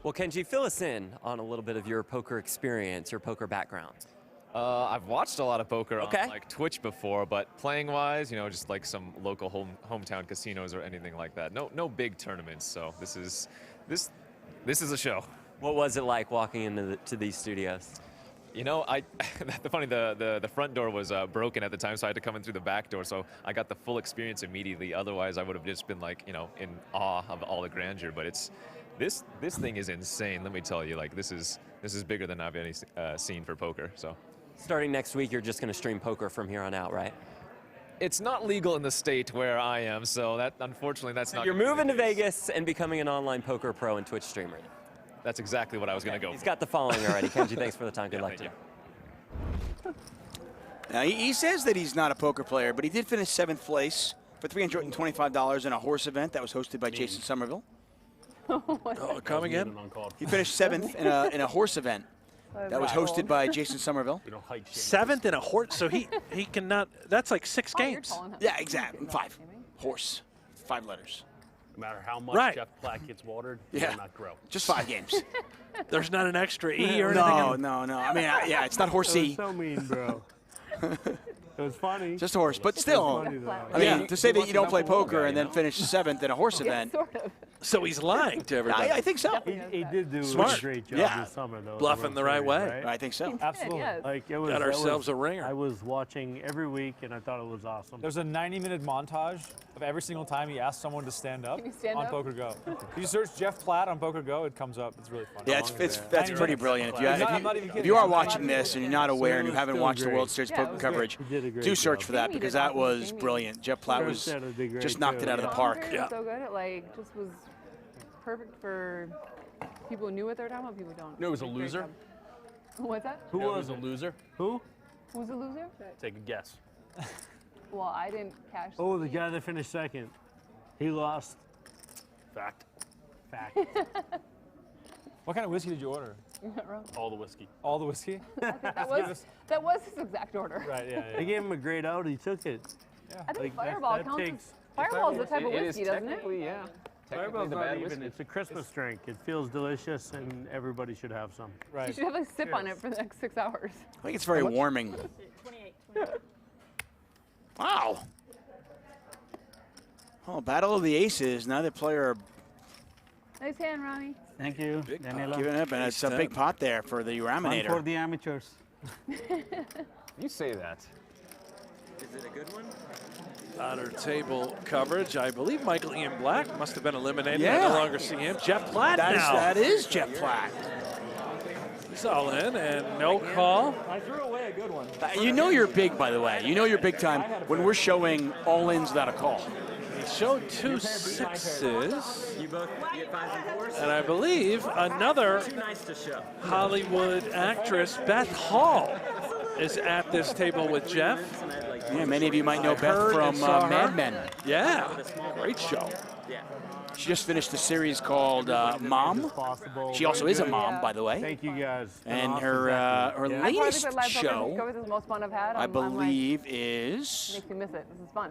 Well, Kenji, fill us in on a little bit of your poker experience, your poker background. I've watched a lot of poker Okay. on like Twitch before, but playing-wise, just like some local hometown casinos or anything like that. No big tournaments. So this is a show. What was it like walking into these studios? The front door was broken at the time, so I had to come in through the back door. So I got the full experience immediately. Otherwise, I would have just been like, in awe of all the grandeur. But this thing is insane. Let me tell you, like this is bigger than I've any seen for poker. So. Starting next week, you're just going to stream poker from here on out, right? It's not legal in the state where I am, so unfortunately that's not. You're moving to Vegas and becoming an online poker pro and Twitch streamer. That's exactly what I was going to go for. He's got the following already. Kenji, thanks for the time. Good luck to you. Now, he says that he's not a poker player, but he did finish 7th place for $325 in a horse event that was hosted by Jason Somerville. Come again? He finished 7th in a horse event that was hosted by Jason Somerville. 7th in a horse, so he cannot. That's like 6 games. Yeah, exactly. 5. Horse. 5 letters. No matter how much Right. Jeff Platt gets watered, he Yeah. will not grow. Just 5 games. There's not an extra E or anything? No. I mean, yeah, it's not horse That was E. so mean, bro. It was funny. Just a horse, but still. Funny, though. I mean, to say that you don't play poker and then finish 7th in a horse event. Sort of. So he's lying to everybody. I think so. He did do Smart. a great job Yeah. this summer, though. Bluffing the right way. Right? I think so. Absolutely. Yes. Like it Got ourselves a ringer. I was watching every week, and I thought it was awesome. There's a 90-minute montage of every single time he asks someone to stand up Can you stand on up? PokerGo. If you search Jeff Platt on PokerGo, it comes up. It's really fun. Yeah, that's 90 pretty minutes. brilliant. I'm not even If kidding. you are watching this and you're not aware and you was haven't still watched the great. World Series Yeah, it poker was coverage, He did a great do search job. for that Jamie because did that awesome. was Jamie. brilliant. Jeff Platt Sure was said it'd be great, just knocked it too. out of the Banter park. was Yeah. so good. It just was perfect for people who knew what they were talking about, people who don't. No, it was a Great loser. job. What's that? Who was a it? loser? Who? Who's a loser? Take a guess. Well, I didn't cash. Oh, the guy that finished second. He lost. Fact. Fact. What kind of whiskey did you order? You're not wrong. All the whiskey. All the whiskey? That was his exact order. Right, yeah. They gave him a grade out. He took it. I think Like, Fireball that counts as takes- Fireball is the type of It is whiskey, doesn't it? technically, yeah. Technically Fireball's the not bad even. whiskey. It's a Christmas drink. It feels delicious, and everybody should have some. You Right. should have a sip on it for the next 6 hours. I think it's very warming. 28. Wow. Oh, Battle of the Aces. Neither player Nice hand, Ronnie. Thank you, giving Daniela. up, and it's a big pot there for the Fun for Raminator. the amateurs. You say that. Is it a good one? Honor table coverage. I believe Michael Ian Black must have been eliminated. Yeah. I no longer see him. Jeff Platt now. That is Jeff Platt. He's all in and no call. I threw away a good one. You know you're big, by the way. You know you're big time when we're showing all-ins without a call. He showed 2 6s. You both get 5s and 4s? And I believe another Too nice to show. Hollywood actress, Beth Hall, is at this table with Jeff. Yeah, many of you might know Beth from Mad Men. Yeah, great show. Yeah. She just finished a series called Mom. She also is a mom, by the way. Thank you guys. And her latest show, This is the most fun I've had. I believe, is Makes me miss it. This is fun.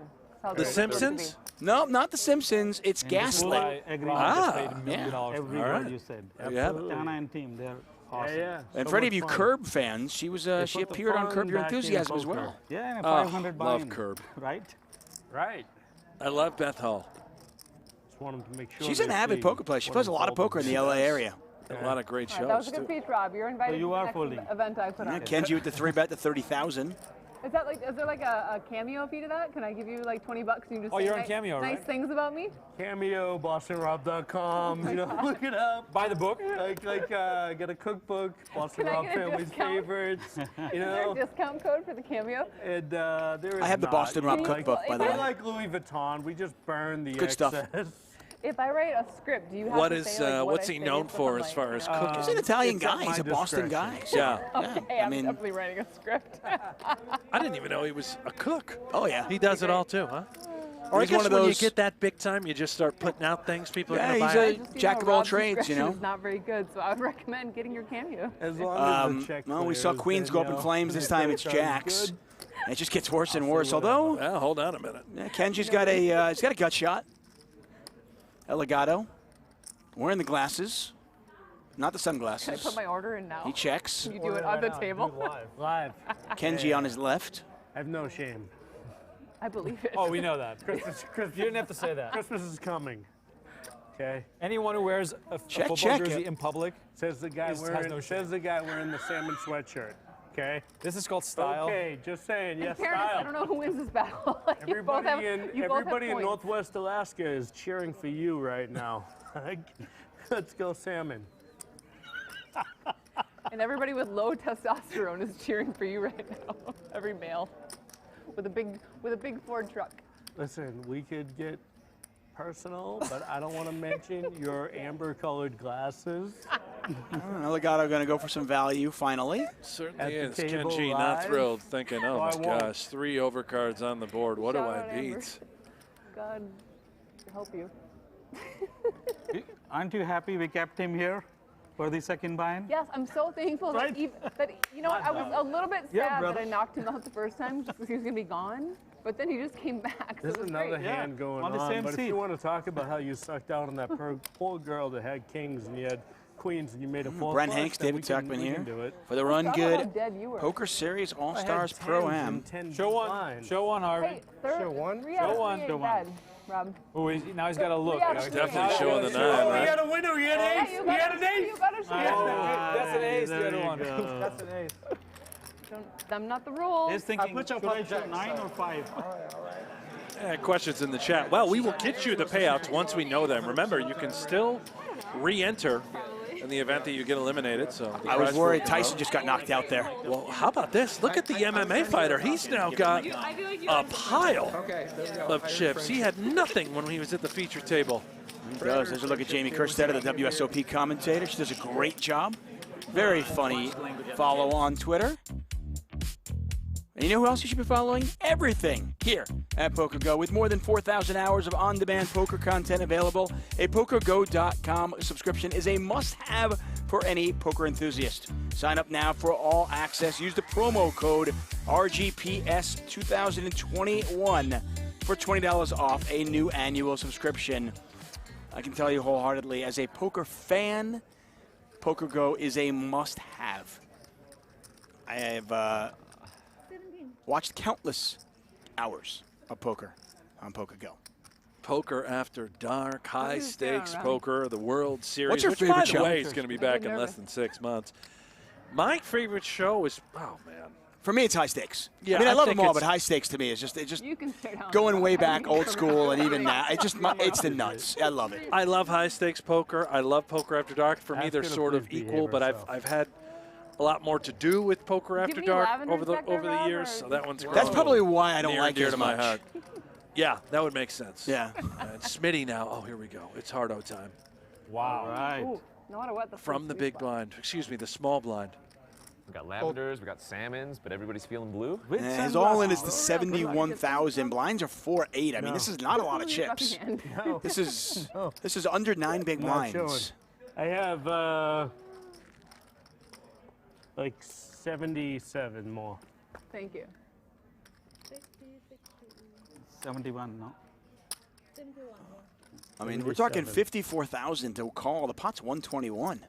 The Simpsons? No, not The Simpsons. It's Gaslit. I agree. Yeah. Every All word right. you said. Yeah. Anna and team, they're awesome. Yeah. And So for any of much you fun. Curb fans, she was she They put the appeared on fun Curb Your back in Enthusiasm as poker. well. Yeah, and Oh, 500 love buy-in, Curb. Right? Right. I love Beth Hall. Just want them to make sure. She's an avid poker player. She plays a lot of poker in the LA area. A lot of great All right, that was shows, a good too. speech, Rob. You're invited you to the are next folding. event I put on. Kenji with the 3-bet to 30,000. Is there like a cameo fee to that? Can I give you like $20 and you just Oh, say you're on Cameo, nice right? things about me? Cameo, BostonRob.com. You know, look it up. Buy the book. Get a cookbook. Boston Can I Rob get a Family's discount? favorites. You Is there know. a discount code for the cameo? And there is I have the not. Boston Rob You cookbook, by the I way. like Louis Vuitton. We just burn the Good stuff. excess. If I write a script, do you have What to is say like, what what's I he say known so for I'm as like, far as cooking? He's an Italian it's at guy. He's a my Boston guy. discretion. Yeah. Okay, I I'm mean, definitely writing a script. I didn't even know he was a cook. Oh, yeah. He does it all, too, huh? Or I He's guess one of when you those- get that big time, you just start putting out things people are Yeah, going to he's buy. a Just, jack of all Rob's trades, you discretion know. is not very good, so I would recommend getting your cameo. As long as the check Well, we saw clears, Queens then, go up you in know, flames. This time it's sounds Jacks. good. And it just gets worse and worse. Although, Well, hold on a minute. Kenji's got he's got a gut shot. Elegato. Wearing the glasses. Not the Can I sunglasses. put my order in now? He checks. Can you do it on the table? Live. Kenji on his left. I have no shame. I believe it. Oh, we know that. Christmas, You didn't have to say that. Christmas is coming. Okay. Anyone who wears a Check, football check. jersey in public, Says the guy has wearing. no shame. Says the guy wearing the salmon sweatshirt. Okay. this is called style. Okay. Just saying. In Yes, fairness, style. I don't know who wins this battle. You both have- you both have Everybody in points. Northwest Alaska is cheering for you right now. Let's go salmon. And everybody with low testosterone is cheering for you right now. Every male with a big Ford truck. Listen, we could get personal, but I don't want to mention your amber-colored glasses. Elegato going to go for some value finally. Certainly At is. the table Kenji not live. thrilled, thinking, oh, Oh, I my won't. gosh, 3 overcards on the board. What do Shout I out, Amber. beat? God help you. Aren't you happy we kept him here for the second buy-in? Yes, I'm so thankful Right? that you know what, I was a little bit Yeah, sad brother. that I knocked him out the first time just because he was gonna be gone. But then he just came back. So There's it was another great. hand going on the same but if seat. you want to talk about how you sucked out on that poor girl that had kings and you had queens and you made a full Brent flush, Hanks, then David we can Tuckman here do it. for the Talk about how RunGood dead you were. Poker Series All I had Stars 10s Pro-Am. and 10 Show one. blinds. Show one, Harvey. Hey, third, Show one? three out of Show one. three Show ain't one. bad, Rob. Oh, now he's got to look. Yeah, Definitely showing the 9, Oh, right? we had a winner. We had Yeah, ace. you We gotta had an show- ace. You gotta show. That's an ace, the There other you one. go. That's an ace. I'm not the rules. He's thinking, should I show 9 or 5? Questions in the chat. Well, we will get you the payouts once we know them. Remember, you can still re-enter in the event that you get eliminated. So the I was prize worried pool- Tyson just got knocked out there. Well, how about this? Look at the MMA fighter. He's now got a pile of chips. He had nothing when he was at the feature table. He does. There's a look at Jamie Kerstetter, the WSOP commentator. She does a great job. Very funny follow on Twitter. And you know who else you should be following? Everything here at PokerGo. With more than 4,000 hours of on-demand poker content available, a PokerGo.com subscription is a must-have for any poker enthusiast. Sign up now for all access. Use the promo code RGPS2021 for $20 off a new annual subscription. I can tell you wholeheartedly, as a poker fan, PokerGo is a must-have. I have watched countless hours of poker on PokerGo. Poker After Dark, high stakes poker, the World Series. What's your which, favorite by the challenge? way, is going to be back in less than 6 months. My favorite show is, oh man. For me, it's high stakes. Yeah, I mean, I love think them all, it's- but high stakes to me is just You can stay down. going way back, old school, and even now. It's the nuts. I love it. I love high stakes poker. I love Poker After Dark. For me, Ask they're her to sort of please equal, behave but herself. I've had a lot more to do with Poker After Give me Dark lavender over the sector, Rob, years. or So that one's That's grown probably why I don't near like and dear it to as my much. heart. Yeah, that would make sense. Yeah. And Smitty now. Oh, here we go. It's Hardo time. Wow. Right. Ooh, no matter what. From the big blind. Excuse me, the small blind. We got lavenders, we got salmons, but everybody's feeling blue. His all-in is the 71,000. Blinds are 4-8. I mean, this is not a lot of chips. No. This is under 9 big Not showing. blinds. I have like 77 more. Thank you. 71, no? I mean, we're talking 54,000 to call. The pot's 121.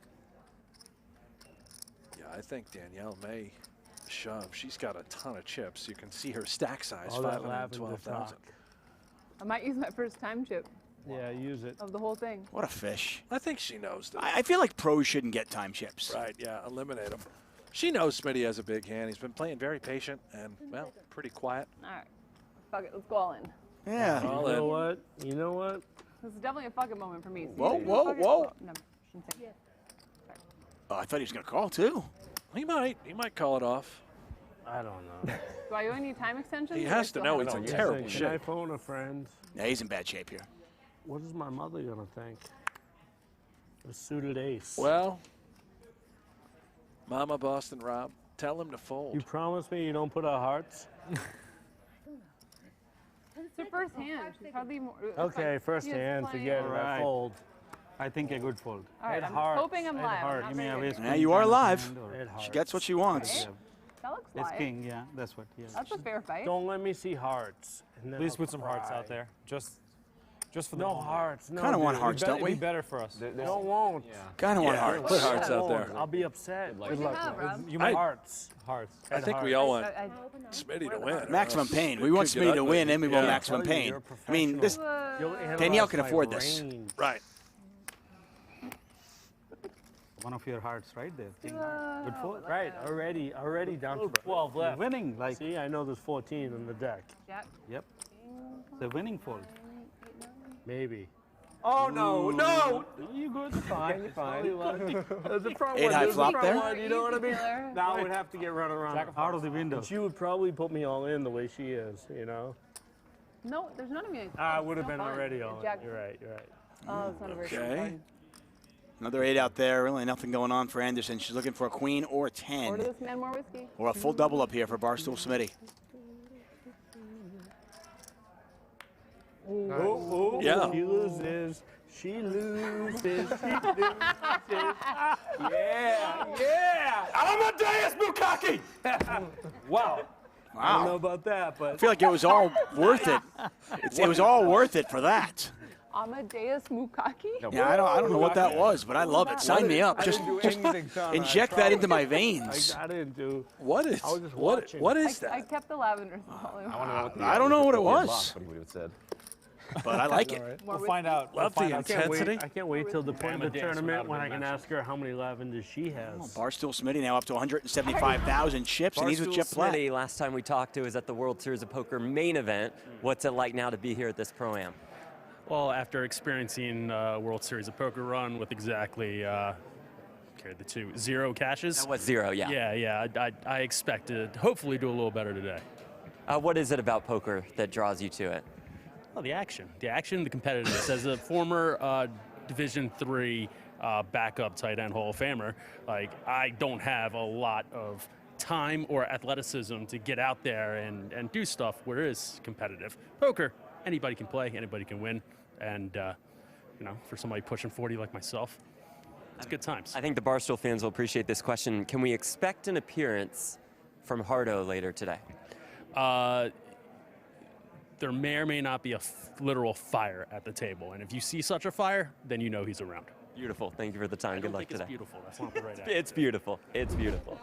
Yeah, I think Danielle may shove. She's got a ton of chips. You can see her stack size, All that lavender 512,000. talk. I might use my first time chip Yeah, use it. of the whole thing. What a fish. I think she knows that. I feel like pros shouldn't get time chips. Right, yeah, eliminate him. She knows Smitty has a big hand. He's been playing very patient and, well, pretty quiet. All right. Fuck it. Let's go all in. Yeah. All You know in. what? You know what? This is definitely a fuck it moment for me. Whoa, See, whoa, fuck it. whoa. No, shouldn't say. Oh, I thought he was going to call, too. He might call it off. I don't know. Do I owe any time extensions? He or has still to know have it's it? in terrible Can I shape. phone a friend? Yeah, he's in bad shape here. What is my mother gonna think? A suited ace. Well, Mama Boston Rob, tell him to fold. You promise me you don't put out hearts? It's her first hand. She's hardly more. it's Okay, like first she has hand, plenty forget of- it. I fold. I think a good fold. All right, Ed I'm hearts. hoping I'm Ed live. I'm hearts. not Give me very a good. waste. Yeah, you are live. Ed She hearts. gets what she wants. That looks It's live. king, yeah, that's what, yeah. That's a fair fight. Don't let me see hearts. and then Please I'll put some hearts cry. out there, just for the No moment. hearts. No. Kind of want dude. hearts, don't It'd be we? better for us. No, won't. Kind of want Yeah, hearts. put hearts out Won't. there. I'll be upset. What do you have, Rob? You I- might Hearts. hearts. I Ed think we hearts. all want I- Smitty to win. Maximum pain. We It want could get Smitty to ugly. win, and we want Yeah. maximum Tell you, pain. you're a I mean, this You'll analyze Danielle can my afford this. range. Right. One of your hearts right there. King. Good fold. Right, already down to 12 left. Winning, like, See, I know there's 14 in the deck. Jack. yep. The winning fold. Maybe. Oh, no, no! You good, fine, fine. There's a front Eight one, high there's a flop front there? one, you know what I mean? Taylor. Now we'd have to get run around. Out of the window. But she would probably put me all in the way she is, you know? No, there's none of me. I would have No been fun. already all in. Jack. You're right, you're right. Oh, it's not a very good Okay. one. Another 8 out there. Really nothing going on for Anderson. She's looking for a queen or Order 10. this man more whiskey. Or a full double up here for Barstool Smitty. Oh, Yeah. She loses. She loses. Yeah. Amadeus Bukaki! Wow. I don't know Wow. about that, I but feel like it was all worth it. It was all worth it for that. Amadeus Mukaki? Yeah, I don't know what that was, but I love it. Sign me up. Just inject that into my veins. I didn't do. What is I was just what? watching. What is I that? kept the lavender. I don't know what it was, What he would have said. but I like it. More We'll find out. Love we'll the find out. intensity. I can't wait till the point of the Amadeus tournament without when I a can big ask her how many lavenders she has. Barstool Smitty now up to 175,000 chips, and he's with Barstool Jeff Platt. Smitty, last time we talked to was at the World Series of Poker main event. What's it like now to be here at this Pro-Am? Well, after experiencing World Series of Poker run with exactly, carry the 0 cashes. That was 0, yeah. Yeah. I expected, hopefully, do a little better today. What is it about poker that draws you to it? Well, the action, the competitiveness. As a former Division III backup tight end Hall of Famer, like I don't have a lot of time or athleticism to get out there and do stuff where it is competitive. Poker, anybody can play, anybody can win, and you know, for somebody pushing 40 like myself, it's good times. I think the Barstool fans will appreciate this question. Can we expect an appearance from Hardo later today? There may or may not be a literal fire at the table, and if you see such a fire, then you know he's around. Beautiful. Thank you for the time. Good luck It's today. beautiful. That's not the right answer. It's beautiful. It's beautiful.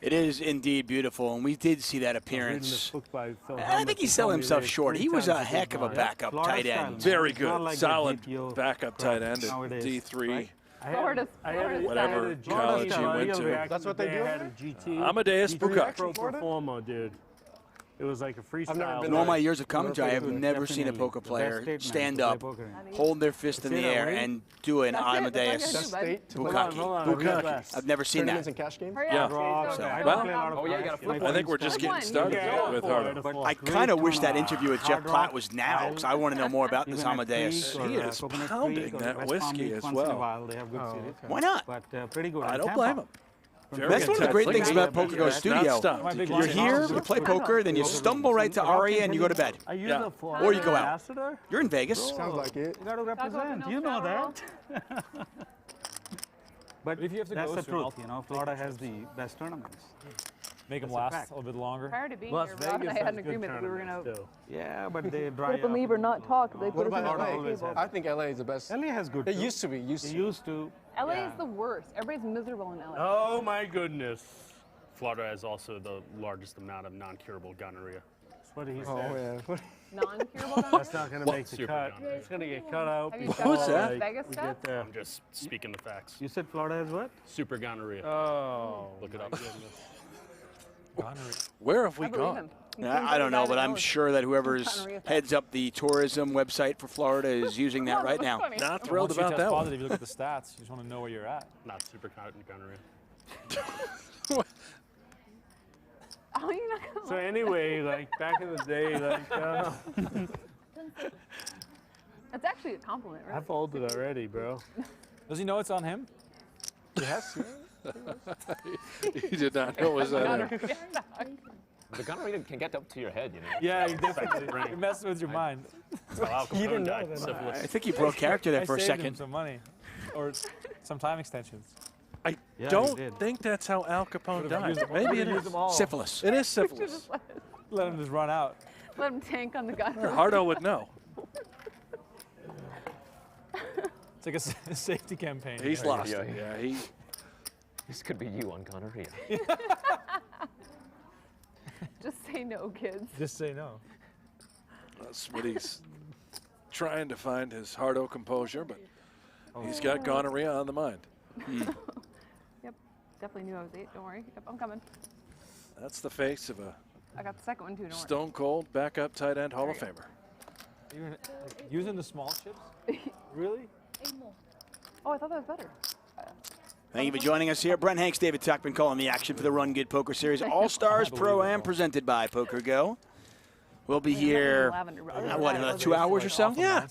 It is indeed beautiful, and we did see that appearance. I think he's selling himself short. He was a heck of a backup tight end. Very good. Solid backup tight end at nowadays, D3. right? Florida's Whatever college you went to. That's what they do. GT. Amadeus Bukak. Pro Performer, dude. It was like a freestyle. In all my years of commentary, I have never seen a poker player stand up, hold their fist in the air, and do an Amadeus Bukaki. I've never seen that. Yeah. I think we're just getting started with Hardo. I kind of wish that interview with Jeff Platt was now, because I want to know more about this Amadeus. He is pounding that whiskey as well. Why not? I don't blame him. That's one of the great things about PokerGo Studio. You're here, you play poker, then you stumble right to Aria and you go to bed. Are you the Florida Or you go out. ambassador? You're in Vegas. Sounds like it. You got to represent. You know that. But if you have to That's go the through truth. You know, Florida has the best tournaments. Make them That's a last fact. a little bit longer. Prior to being Las here, Rob and I Vegas had an has good agreement that we were going to Yeah, but they dry flip and leave or not talk. They What put us about in the LA? table. I think LA is the best. LA has good. It used to be. It used to. LA is the worst. Everybody's miserable in LA. Oh my goodness. Florida has also the largest amount of non-curable gonorrhea. That's what he said. Oh, yeah. Non-curable That's not going to make the Super cut. gonorrhea. It's going to get cut out. Have you before, checked like, the Vegas we stuff? get there. I'm just speaking the facts. You said Florida has what? Super gonorrhea. Oh. Look it up. Where have we I believe gone? him. He Yeah, seems I like don't a guy know, but that I'm knows. sure that whoever's Gonorrhea facts. heads up the tourism website for Florida is using that right now. Funny. Not thrilled Once you about test that one. positive, you look at the stats. You just want to know where you're at. Not super gonorrhea. Oh, you're not gonna So lie. anyway, like back in the day, like That's actually a compliment, right? I folded already, bro. Does he know it's on him? Yes. He did not know it was that. The gonorrhea can get up to your head, you know. Yeah, you definitely. You're messing with your mind. You didn't know that. I think he broke character there I for a saved him second. some money, or some time extensions. I you don't did. think that's how Al Capone died. used them all. Maybe it Could've used is. them all. Syphilis. It is syphilis. Let him just run out. Let him tank on the gonorrhea. Hardo would know. It's like a safety campaign. He's lost it. Yeah, This could be you on gonorrhea. Just say no, kids. Just say no. that's what he's trying to find his Hardo composure, but he's got gonorrhea on the mind. Yep. Definitely knew I was 8. Don't worry. Yep, I'm coming. That's the face of a I got the second one too. Don't worry. stone cold backup tight end Hall of Famer. Even using the small chips? Really? Oh, I thought that was better. Thank you for joining us here. Brent Hanks, David Tuckman calling the action for the Run Good Poker Series All-Stars Pro-Am presented by PokerGo. We'll be here, what, another 2 hours or so? Yeah.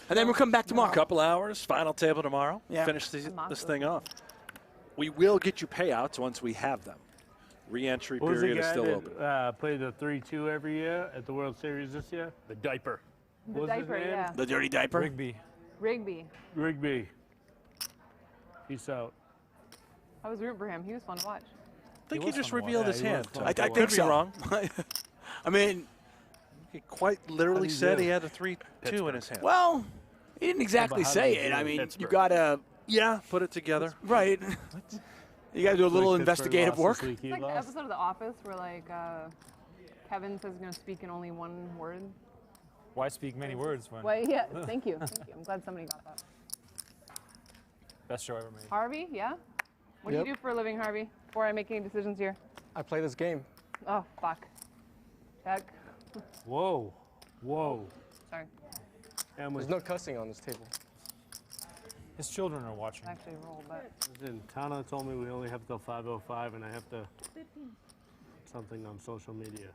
And then we'll come back tomorrow. A couple hours, final table tomorrow. Yeah. Finish this thing off. We will get you payouts once we have them. Re-entry What was the period is guy still open. that played the 3-2 every year at the World Series this year? The diaper. The What was his diaper, name? yeah. The dirty diaper? Rigby. Rigby. Peace out. I was rooting for him. He was fun to watch. I think he just revealed his hand. I Could think be so. wrong. I mean, He quite literally said he had a 3-2 in his hand. well, he didn't exactly say it. I mean, you gotta, Yeah, put it together. right. You gotta do a little investigative work. It's like the episode of The Office where like Kevin says he's gonna speak in only one word. Why speak many words when? Well, yeah. Thank you. Thank you. I'm glad somebody got that. Best show ever made. Harvey, yeah. What do you do for a living, Harvey? Before I make any decisions here. I play this game. Oh fuck. Check. Whoa. Whoa. Sorry. There's no cussing on this table. His children are watching. Actually roll, but. Listen, Tana told me we only have till 5:05 and I have to something on social media.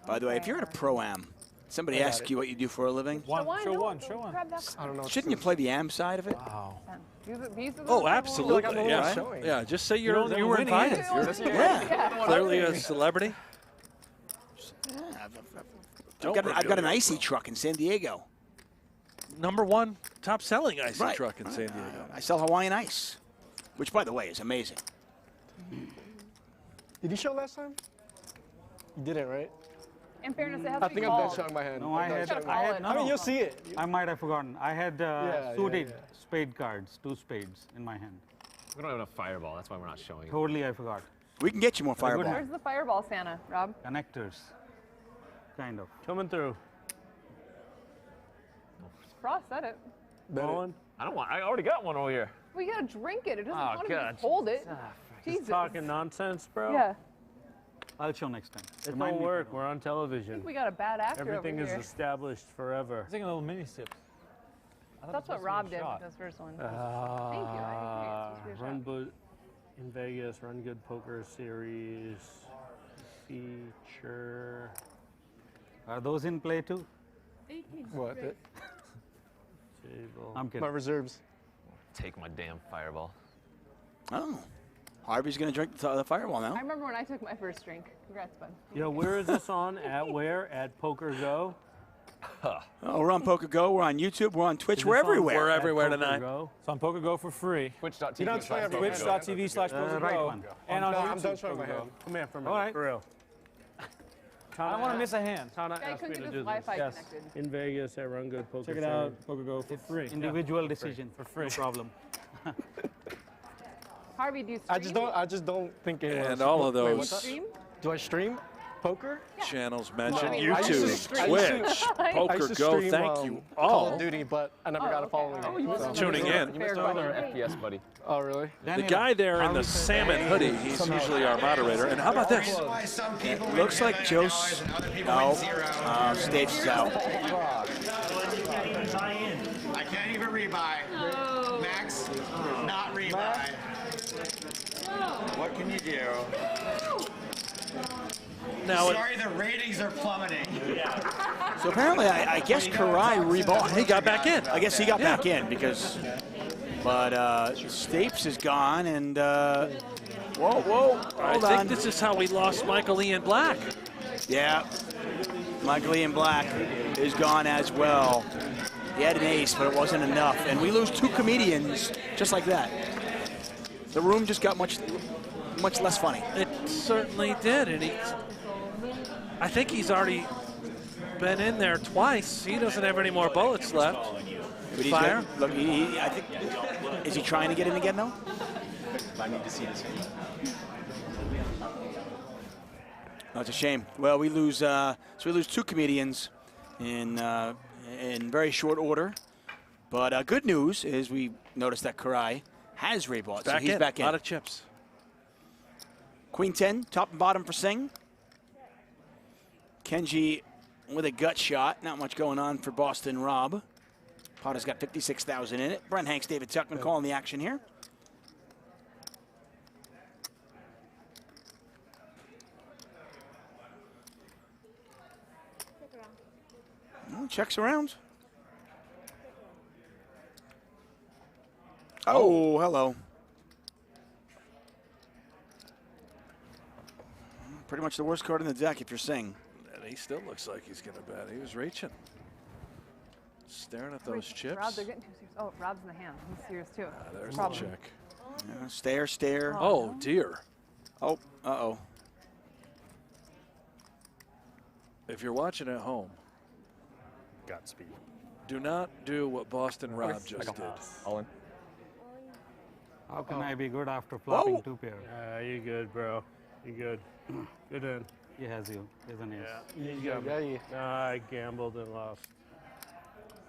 By the way, if you're at a Pro-Am, somebody asks you what you do for a living, Show No, one. grab that. I don't know. shouldn't you play the Am side of it? Wow. Oh, absolutely. Yeah. showing. Yeah, just say you were winning invited. it. You're Yeah. clearly a celebrity. I've got an icy truck in San Diego. #1 top selling icy Right. truck in San Diego. I sell Hawaiian ice, which, by the way, is amazing. Did you show last time? You didn't, right? In fairness, it has I to be think I'm done called. showing my hand. No, I had. I mean, you'll see it. I might have forgotten. I had Yeah, suited yeah. spade cards, 2 spades in my hand. We don't have enough fireball. That's why we're not showing. Totally, I forgot. We can get you more fireball. Where's the fireball, Santa, Rob? Connectors, kind of. Coming through. Frost said it. Owen? I don't want. I already got one over here. Well, you gotta drink it. It doesn't Oh, want to God. just hold it. He's Jesus. talking nonsense, bro. Yeah. I'll show next time. It Remind don't me. work. We're on television. We got a bad actor Everything over is here. established forever. Taking a little mini sip. That's what Rob did with his first one. Thank you. I agree. It's RunGood in Vegas, RunGood Poker Series feature. Are those in play too? What? Table. I'm kidding. My reserves. Take my damn fireball. Oh. Harvey's going to drink the fireball now. I remember when I took my first drink. Congrats, bud. Yo, where is this on? At where? At PokerGo? Oh, we're on PokerGo. We're on YouTube. We're on Twitch. We're everywhere. We're everywhere tonight. It's on PokerGo for free. Twitch.tv. You don't play everywhere. Twitch.tv/PokerGo. right one. And on YouTube. I'm done showing my hand. Come here for a minute. All right. For real. I don't want to miss a hand. Tana Guy asked me couldn't to get do his this. Wi-Fi Yes. connected. In Vegas at RunGood Poker Check it Series. out. PokerGo for free. Individual decision. For free. No problem. Harvey, do you stream? I just don't think it And all of Wait, those stream? Do I stream poker? channels mentioned, No. I used to YouTube, stream- Twitch, PokerGo, thank you Call all. of Duty, but I never got a following. Oh, you must Tuning in. You missed another FPS, buddy. Oh, really? The guy there in the salmon hoodie, he's usually our moderator. And how about this? It looks like Joe's. No. Staves is out. I can't even rebuy. Oh. Max, not rebuy. What can you do? Now, Sorry, the ratings are plummeting. So apparently, I guess Cory rebought. he got back in. I guess he got back in because. But Stapes is gone, and whoa, I hold think on. this is how we lost Michael Ian Black. Yeah, Michael Ian Black is gone as well. He had an ace, but it wasn't enough, and we lose two comedians just like that. The room just got much less funny. It certainly did, and I think he's already been in there twice. He doesn't have any more bullets left. But he's Fire. got- look, I think, is he trying to get in again though? I need to see this. Oh, it's a shame. Well, we lose. So we lose two comedians in very short order. But good news is we noticed that Cory has rebought, so he's back in. A lot of chips. Queen 10, top and bottom for Singh. Kenji with a gut shot. Not much going on for Boston Rob. Pot has got 56,000 in it. Brent Hanks, David Tuckman calling the action here. Checks around. Oh, hello. Pretty much the worst card in the deck if you're Singh. And he still looks like he's going to bet. He was reaching. Staring at those chips. Rob, they're getting too serious. Oh, Rob's in the hand. He's serious too. There's the Problem. check. Yeah, stare. Oh, dear. Oh, uh-oh. If you're watching at home, Godspeed. do not do what Boston Rob just did. All in. How can I be good after flopping Whoa. two pair? You good, bro. You good. Good in. He has you. He's an ace. Yeah. You got me. I gambled and lost.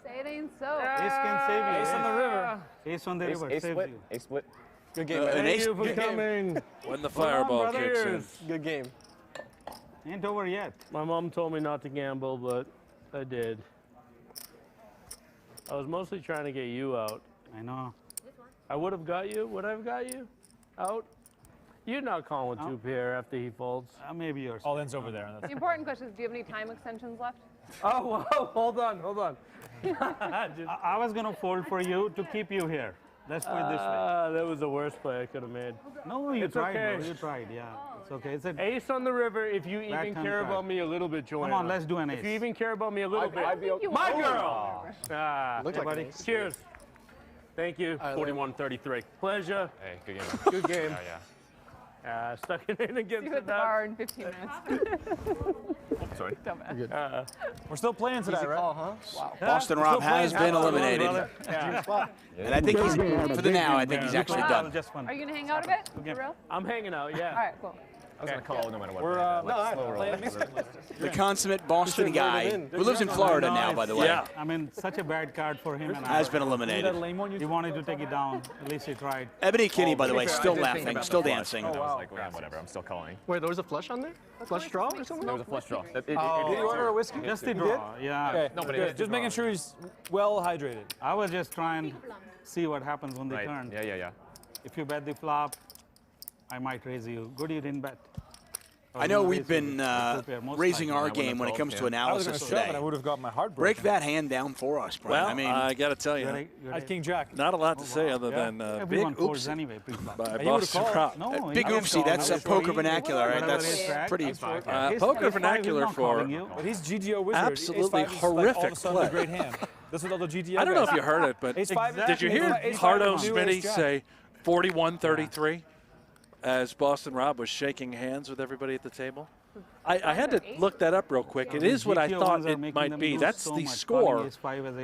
Say it ain't so. Ace can save you. Ace on the river. Ace on the river Ace saves split. you. Ace split. Good game, man. Thank ace- you for good game. coming. When the fireball kicks in. Good game. Ain't over yet. My mom told me not to gamble, but I did. I was mostly trying to get you out. I know. I would have got you. Would I have got you out? You're not calling with two pair after he folds. Maybe yours. All in's over there. The important question is, do you have any time extensions left? Oh, whoa, hold on. I was going to fold for you to keep you here. Let's put it this way. That was the worst play I could have made. No, you It's tried. okay. Bro. You tried, yeah. It's okay. It's a Ace on the river. If you even Backhand care card. about me a little bit, Joanna. Come on, let's do an ace. If you even care about me a little bit. I'd be okay. My girl! Hey, like buddy. Cheers. Thank you. 41-33. Pleasure. Hey, good game. Good game. Yeah. Stuck it in against You the hit the bar in 15 minutes. Sorry. Dumbass. We're still playing today, right? Wow. Boston Rob has been eliminated. And I think he's, for the now, I think he's actually done. Just fun. Are you going to hang out a bit? For real? I'm hanging out, yeah. All right, cool. I was going to call no matter what. We're The consummate Boston guy who lives in Florida now, by the way. Yeah. I mean, such a bad card for him. And Has been eliminated. He wanted to take it down. At least he tried. Ebony Kinney, by the way, still laughing, still dancing. I was like, well, whatever. I'm still calling. Wait, there was a flush on there? Flush draw or something? There was a flush draw. Did you order a whiskey? Just the draw. Yeah. Okay. No, but just making sure he's well hydrated. I was just trying to see what happens when they turn. Yeah. If you bet the flop, I might raise you. Good, you didn't bet. I know we've been raising our game when it comes to analysis today. I would have got my heart Break that hand down for us, Brian. Well, I mean, I got to tell you, I had King Jack. not a lot to say other than big oopsie anyway, by Boston Rob. No, big oopsie, that's a poker vernacular, right? That's pretty. Poker vernacular for But he's GGO wizard. absolutely Ace-5 is horrific all of a sudden play. a great hand. That's what all the GGO I don't know guys if you heard it, but did you hear Hardo Smitty say 41-33 as Boston Rob was shaking hands with everybody at the table? I had to look that up real quick. It is what I thought it might be. That's the score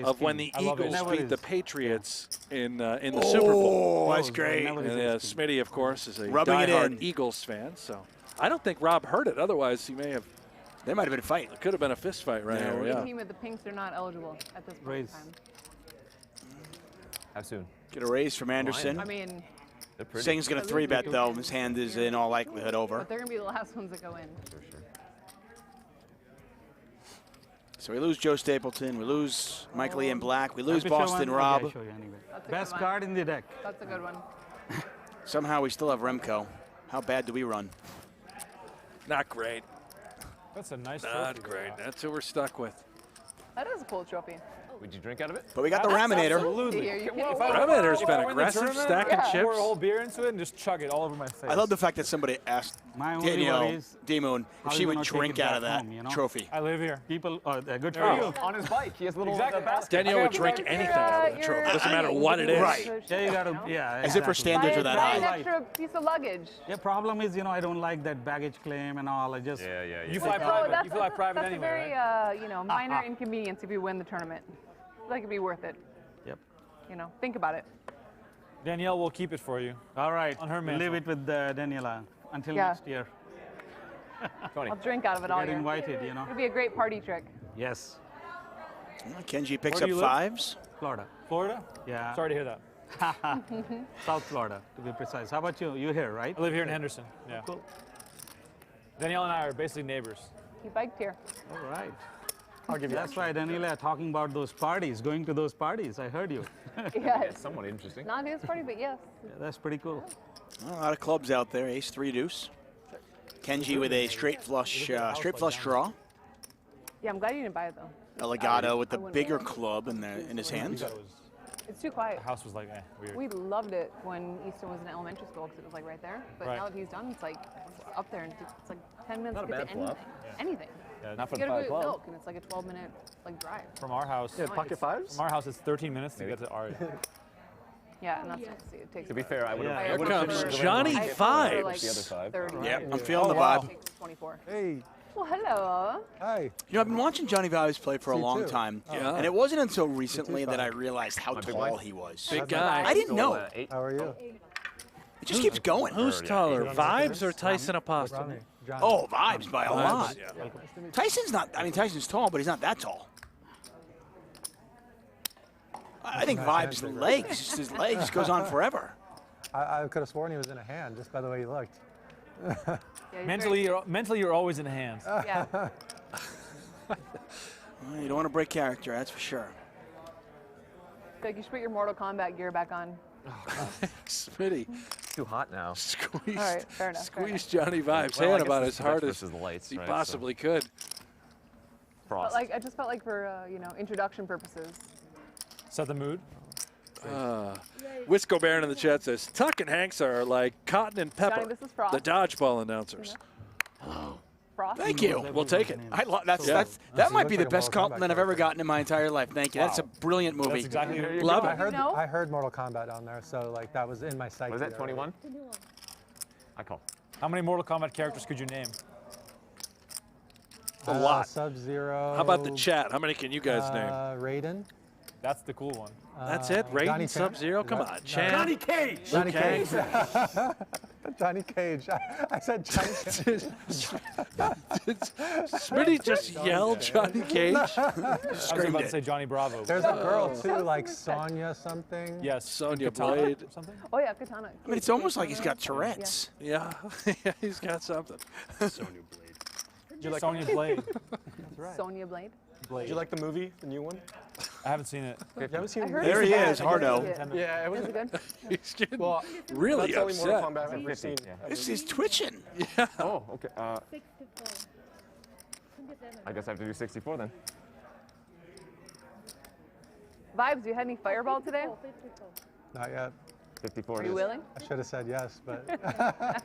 of when the Eagles beat the Patriots in the Super Bowl. Oh, that's great. And Smitty, of course, is a Rubbing it diehard in. Eagles fan, so I don't think Rob heard it. Otherwise, he may have. There might have been a fight. It could have been a fist fight right here. The Yeah. team with the pinks are not eligible at this point in time. How soon? Get a raise from Anderson. I mean, Singh's going to 3-bet, though. His hand is in all likelihood over. but they're going to be the last ones that go in. So we lose Joe Stapleton. We lose Michael Ian Black. We lose Boston Rob. Best card in the deck. That's a good one. Somehow we still have Remco. How bad do we run? Not great. That's a nice Not great. That's who we're stuck with. That is a cool trophy. Would you drink out of it? But we got the Raminator. Absolutely. Raminator's been aggressive, stacking chips. Pour a whole beer into it and just chug it all over my face. I love the fact that somebody asked Danielle D-Moon if she would drink out of that trophy. I live here. People, good for you. On his bike. He has a little basket. Danielle would drink anything out of the trophy. Doesn't matter what it is. Right. Yeah, you got to, yeah. As if her standards are that Buy an high. extra piece of luggage. The problem is, I don't like that baggage claim and all. I just. Yeah. You fly private. You fly private That's anyway, a very, right? minor inconvenience if you win the tournament. I feel like it'd be worth it. Yep. Think about it. Danielle will keep it for you. All right. On her We'll leave it with Daniela until next year. I'll drink out of it all Get year. invited, It'll be a great party trick. Yes. Kenji picks Where up do you live? 5s. Florida. Florida? Yeah. Sorry to hear that. South Florida, to be precise. How about you? You're here, right? I live here in Henderson. Yeah. Cool. Danielle and I are basically neighbors. He biked here. All right. I'll give you That's right, Daniela, talking about those parties, going to those parties. I heard you. Yes. Somewhat interesting. Not his party, but yes. Yeah, that's pretty cool. A lot of clubs out there. Ace 3 deuce. Kenji with a straight flush draw. Yeah, I'm glad you didn't buy it though. Legato with the bigger club in his hands. It's too quiet. The house was like, weird. We loved it when Easton was in elementary school because it was like right there. But now that he's done, it's like up there and it's like 10 minutes Not a to get bad to flop. anything. Yeah, not for You the gotta 5 go to club. Milk and it's like a 12-minute drive. From our house. Yeah, pocket 5s? From our house, it's 13 minutes to get to Aria. Yeah, and that's it takes. To be fair, I would have. Here comes Johnny Fives. The other 5. 30. Yep, I'm feeling the vibe. Takes 24. Hey. Well, hello. Hi. I've been watching Johnny Fives play for a long time. Yeah. And it wasn't until recently that I realized how tall he was. Big guy. I didn't know. How are you? It just keeps going. Who's taller, Vibes or Tyson Apostol? Oh, Vibes by a lot. Yeah. Tyson's tall, but he's not that tall. I think Vibes' legs, just his legs, goes on forever. I could have sworn he was in a hand just by the way he looked. Mentally, you're always in hands. Yeah. Well, you don't want to break character, that's for sure. Like you should put your Mortal Kombat gear back on. Smitty. It's too hot now. Squeezed, All right, fair enough. squeezed Johnny Vibes' Well, I hand guess about it's as hard the as lights, he right, possibly could. But Frost. like I just felt like for introduction purposes. Set the mood. Wisco Baron in the chat says, Tuck and Hanks are like Cotton and Pepper, Johnny, this is Frost. the dodgeball announcers. Frost. Thank you. We'll take it. That might be the best compliment I've ever gotten in my entire life. Thank you. That's a brilliant movie. That's exactly Love it. I heard Mortal Kombat on there, so like that was in my psyche. Was that 21? I call. How many Mortal Kombat characters could you name? A lot. Sub-Zero. How about the chat? How many can you guys name? Raiden. That's the cool one. That's it? Raiden, Sub-Zero? Come on, Chan. Johnny Cage. Johnny Cage. Johnny Cage. I said Johnny Cage. Smitty just yelled Johnny Cage. I was about to say Johnny Bravo. There's a girl too, like Sonya something. Yes, Sonya Katana Blade. or something. Oh yeah, Katana. I mean, it's almost like he's got Tourette's. Yeah, yeah, he's got something. Sonya Blade. Did you like Sonya Blade? That's right. Sonya Blade. Did you like the movie, the new one? I haven't seen it. You haven't seen it? There he is, Hardo. Yeah, it was good. He's getting well, really that's only Mortal upset. Kombat I've ever seen. This is twitching. Yeah. Oh, okay. I guess I have to do 64 then. Vibes, do you have any fireball today? Not yet. 54 Are it you is. willing? I should have said yes, but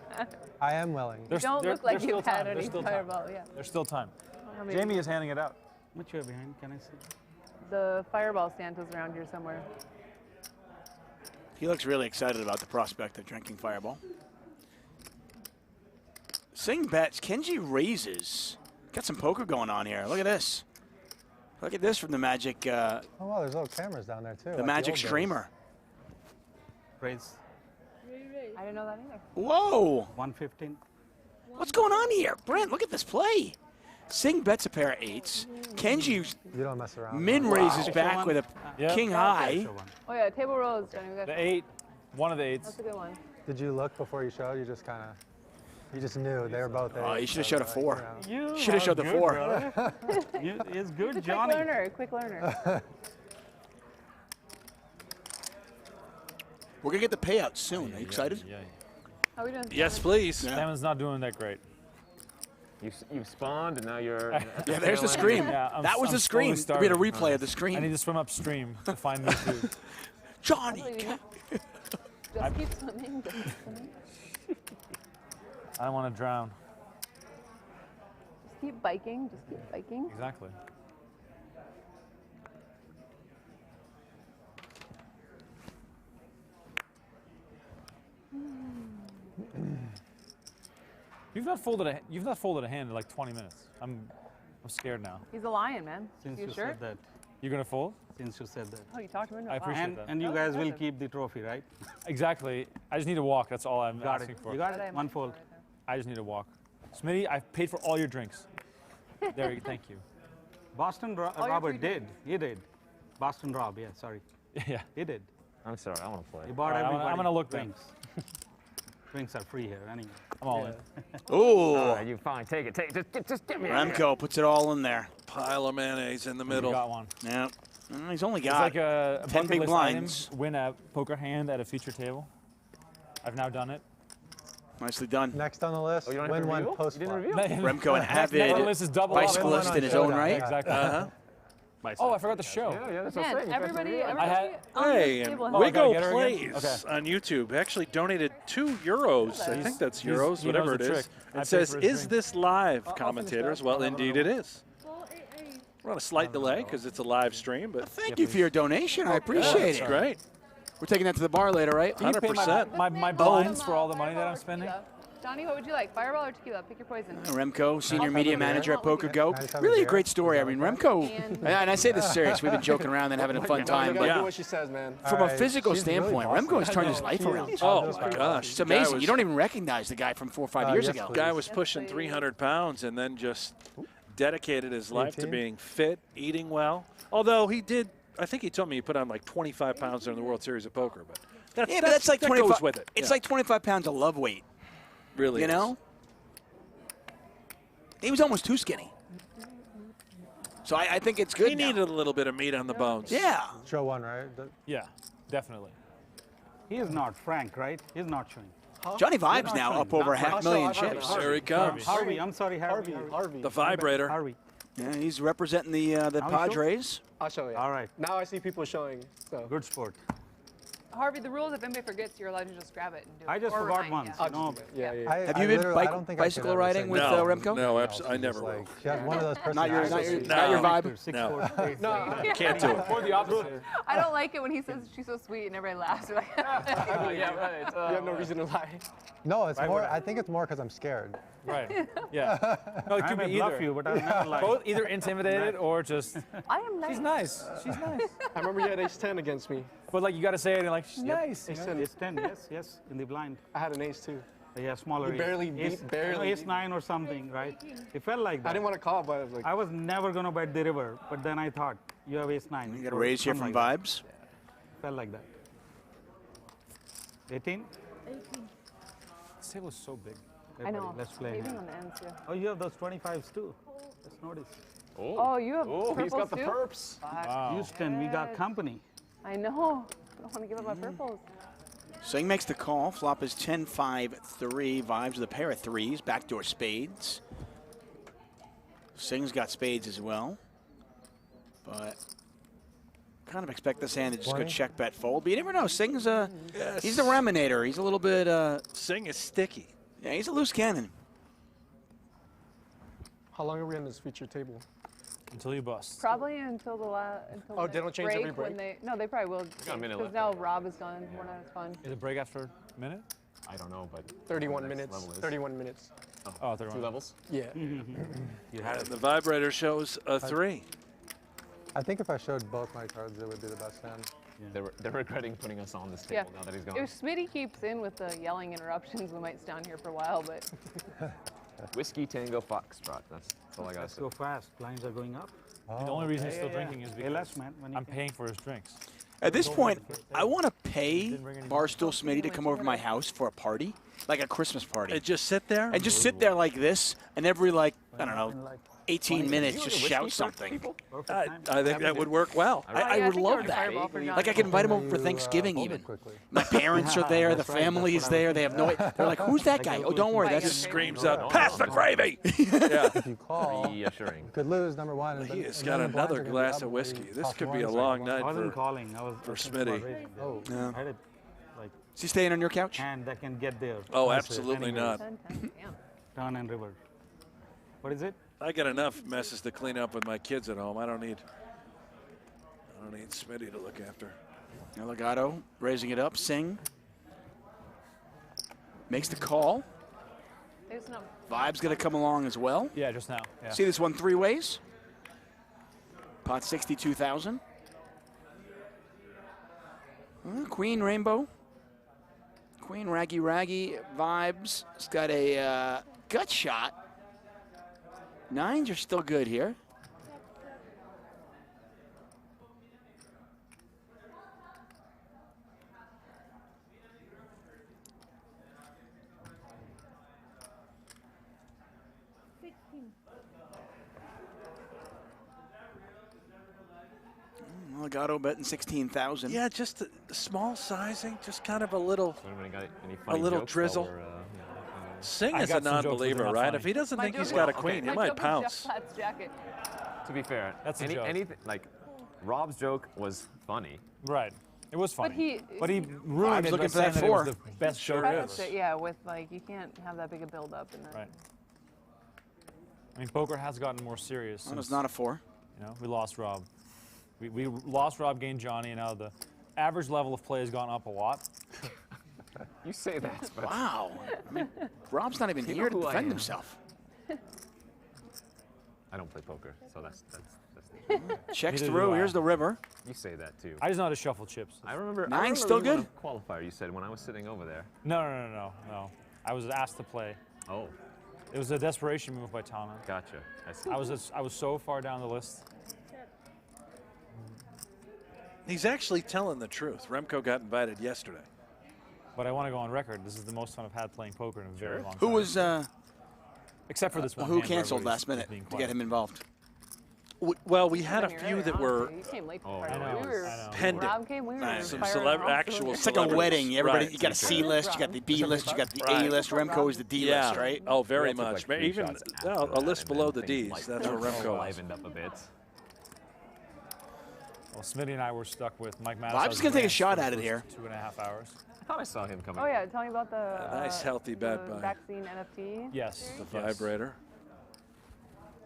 I am willing. You don't look like you've had any fireball, yeah. There's still time. I mean, Jamie is handing it out. Which you're behind? Can I see? The fireball Santa's around here somewhere. He looks really excited about the prospect of drinking Fireball. Sing bets. Kenji raises. Got some poker going on here. Look at this. Look at this from the Magic. Oh wow, there's little cameras down there too. The like Magic old days. streamer. Raise. I didn't know that either. Whoa. 115. What's going on here? Brent, look at this play. Sing bets a pair of eights. Kenji You don't mess around. min raises back with a king high. Oh yeah, table rolls, Johnny. We got The 8, one of the 8s. That's a good one. Did you look before you showed? You just kind of, you just knew they were both. Oh, you eights, should have so showed a like, 4. You Should have are showed the good, 4. brother. It's good, He's a Johnny. quick learner. We're going to get the payout soon. Are you excited? How are we doing? Yes, please. Salmon's not doing that great. You've spawned and now you're. Yeah, there's the scream. Yeah, That was the scream. We had a replay of the I scream. need to swim upstream to find me too. Johnny. Just keep swimming. Just keep swimming. I don't want to drown. Just keep biking. Just keep biking. Exactly. You've not folded a hand in like 20 minutes. I'm scared now. He's a lion, man. Since you you sure? said that. You're gonna fold? Since you said that. Oh, you talked him into I it. Wow. appreciate that. And you guys will keep the trophy, right? Exactly. I just need to walk. That's all I'm Got asking it. for. You got it. One fold. I just need to walk. Smitty, I've paid for all your drinks. There, thank you. Boston Robert did. He did. Boston Rob, yeah, sorry. Yeah. He did. I'm sorry, I want to play. He bought All right, everybody I'm gonna look then. drinks. Drinks are free here, anyway. I'm all in. Ooh. You fine, take it. Just get me. Remco puts it all in there. Pile of mayonnaise in the You middle. got one. Yeah. He's only It's got like a 10 bucket big list blinds. item, win a poker hand at a feature table. I've now done it. Nicely done. Next on the list, Oh, you don't have win to one reveal? post You didn't flop. reveal? Remco, an Next on the avid list is double up. bicyclist in his own right. Exactly. Uh-huh. Oh, I forgot the show. Yeah, that's what I'm Man, saying. everybody I had- on Hey, this and table has Oh, I gotta Wiggo get her again? Plays Okay. on YouTube actually donated €2. I think that's He's- euros, he whatever knows it the is. trick. I And paid says, for his "Is drink. this live?" I'll finish Commentators. that. Well, No, no, indeed no. it is. We're on a slight delay because it's a live stream, but Thank you for your donation. I appreciate it's it. great. We're taking that to the bar later, right? Can you pay 100%. my blinds for all the money that I'm spending? Johnny, what would you like? Fireball or tequila? Pick your poison. Remco, senior I'll media have a beer. manager at I'll have a PokerGo. beer. Really a great story. I mean, Remco, And- and I say this serious. We've been joking around and having a fun time, You but gotta do what she says, man. from a Alright, physical she's really standpoint, awesome. Remco has turned I his know. life She around. is. Oh Those my people. gosh. It's the guy amazing. was- You don't even recognize the guy from 4 or 5 years yes, ago. please. Guy was Yes, pushing please. 300 pounds and then just dedicated his life to 18? being fit, eating well. Although he did, I think he told me he put on like 25 pounds during the World Series of Poker, but Yeah, but that's like that 25. goes with it. It's Yeah. like 25 pounds of love weight. Really You is. know? He was almost too skinny. So I think it's good He now. needed a little bit of meat on the bones. Yeah. Show one, right? Yeah, definitely. He is not Frank, right? He's not showing. Johnny Vibes now up over 500,000 chips. There he comes. Harvey, I'm sorry, Harvey. The vibrator. Harvey. Yeah, he's representing the Now you show? Padres. I'll show you. All right. Now I see people showing. So. Good sport. Harvey, the rules, if anybody forgets, you're allowed to just grab it and do it. I just Or forgot remind once. you. No. Yeah. Have you been I don't think I could bicycle ever riding say with no. Remco? No, I She's never like, will. she has one of those Not your, personalities. not your vibe. No. No, You can't do it. Or the opposite. I don't like it when he says she's so sweet and everybody laughs. We're like, yeah, right. You have no reason to lie. No, it's more. I think it's more because I'm scared. Right. Yeah. No, it I could may be bluff either. you, but I'll never lie. Both either intimidated or just. I am nice. She's nice. She's nice. I remember you had ace-10 against me. But like you got to say it and like she's nice. Ace-10. It's 10, yes, in the blind. I had an ace too. Yeah, smaller. You barely ace, beat, barely ace beat. 9 or something, right? It felt like that. I didn't want to call, but I was like, I was never gonna bet the river, but then I thought you have ace 9. You got a raise here from Vibes. Felt like that. 18. 18. This table is so big. I know. Let's play. Saving here. on the ends too. Oh, you have those 25s too. Let's notice. Oh, you have oh, he's got the purples too? perps. Wow. Houston, we got company. I know. I don't want to give up my purples. Singh makes the call. Flop is 10-5-3. Vibes with a pair of threes. Backdoor spades. Singh's got spades as well. But kind of expect this hand to just go check, bet, fold. But you never know. Singh's he's the Reminator. He's a little bit. Singh is sticky. Yeah, he's a loose cannon. How long are we on this feature table? Until you bust. Probably until the last. Oh, they don't change every break? When no, they probably will. got a minute Because left. now Rob is gone. We're not as fun. Is it break after a minute? I don't know, but 31 next minutes. level is. 31 minutes. Oh, 31. 2 levels. Yeah. You had And it. the vibrator shows a 3. I think if I showed both my cards, it would be the best hand. They're regretting putting us on this Yeah. table now that he's gone. If Smitty keeps in with the yelling interruptions, we might stay on here for a while. But Whiskey Tango Foxtrot. That's all I gotta Let's say. go fast. Lines are going up. The only reason he's still drinking is because less, man, when you I'm can. paying for his drinks. At this point, I want to pay Barstool Smitty to come over to my house for a party, like a Christmas party. And just sit there? And just sit there like this, and every, like, I don't know, 18 minutes, just shout something. I think that would work well. I would love that. Like, I could invite him over for Thanksgiving even. My parents are there, the family is there, they have no, they're like, who's that guy? Oh, don't worry, He that's just screams out, pass the gravy! If you call, Reassuring. you could lose, number one. And He then- has and got then the blinds another are gonna be glass up of when whiskey. we This toss could be a ones, long like, night I wasn't for calling. I was for thinking about Smitty. raising. Oh, Yeah. I had it like Is he staying on your couch? hand that can get there. Oh, That's it, absolutely anyways. not. Turn and river. What is it? I got enough messes to clean up with my kids at home. I don't need Smitty to look after. Legato raising it up. Singh makes the call. Vibe's going to come along as well. Yeah, just now. Yeah. See this one 3 ways. Pot 62,000. Queen Rainbow. Queen Raggy Vibes. It's got a gut shot. 9s are still good here. Legato betting 16,000. Yeah, just the small sizing, just kind of a little, Anybody got any a funny little jokes drizzle. while we're, Singh I is a got some jokes, but non-believer, they're not right? funny. If he doesn't My think he's joke got a was- queen, he my might joke was pounce. Jeff Platt's jacket. To be fair, That's a joke. anything like Rob's joke was funny. Right. It was funny. But he ruined it looking by for that saying it was 4. the best joke That's ever. it, yeah, with like you can't have that big a build up and then Right. I mean, poker has gotten more serious. That was since, not a 4. You know, we lost Rob. We lost Rob, gained Johnny, and now the average level of play has gone up a lot. You say that, but Wow. I mean, Rob's not even You here know to who I defend am. himself. I don't play poker, so that's Checks Neither through. do I. Here's the river. you say that too. I just know how to shuffle chips. I remember. Nine's still you won good? a qualifier. You said when I was sitting over there. No. I was asked to play. Oh, It was a desperation move by Tana. gotcha. I see. I was so far down the list. He's actually telling the truth. Remco got invited yesterday. But I want to go on record. This is the most fun I've had playing poker in a very long time. Who was Except for this one. who hand where canceled everybody's last minute just being to get quiet. him involved? Well, we had a You're few right, that were honestly. You came late to the Oh, party. I know. We were, I know. pending. Rob came, we were Some firing celeb off actual cylinders. It's like a celebrities. wedding. Everybody, Right. you got a C list, you got the B list, you got the A Right. list. Remco is the D list, right? Oh, very We all took, much. like, Even screenshots after a that, list and below then the things D's. like That's where that Remco was. livened up a bit. Well, Smitty and I were stuck with Mike Mattis. Well, I'm just gonna take a shot at it here. 2.5 hours. I thought I saw him coming. Oh yeah, tell me about the A nice, healthy bet the by vaccine NFT. Yes. the vibrator.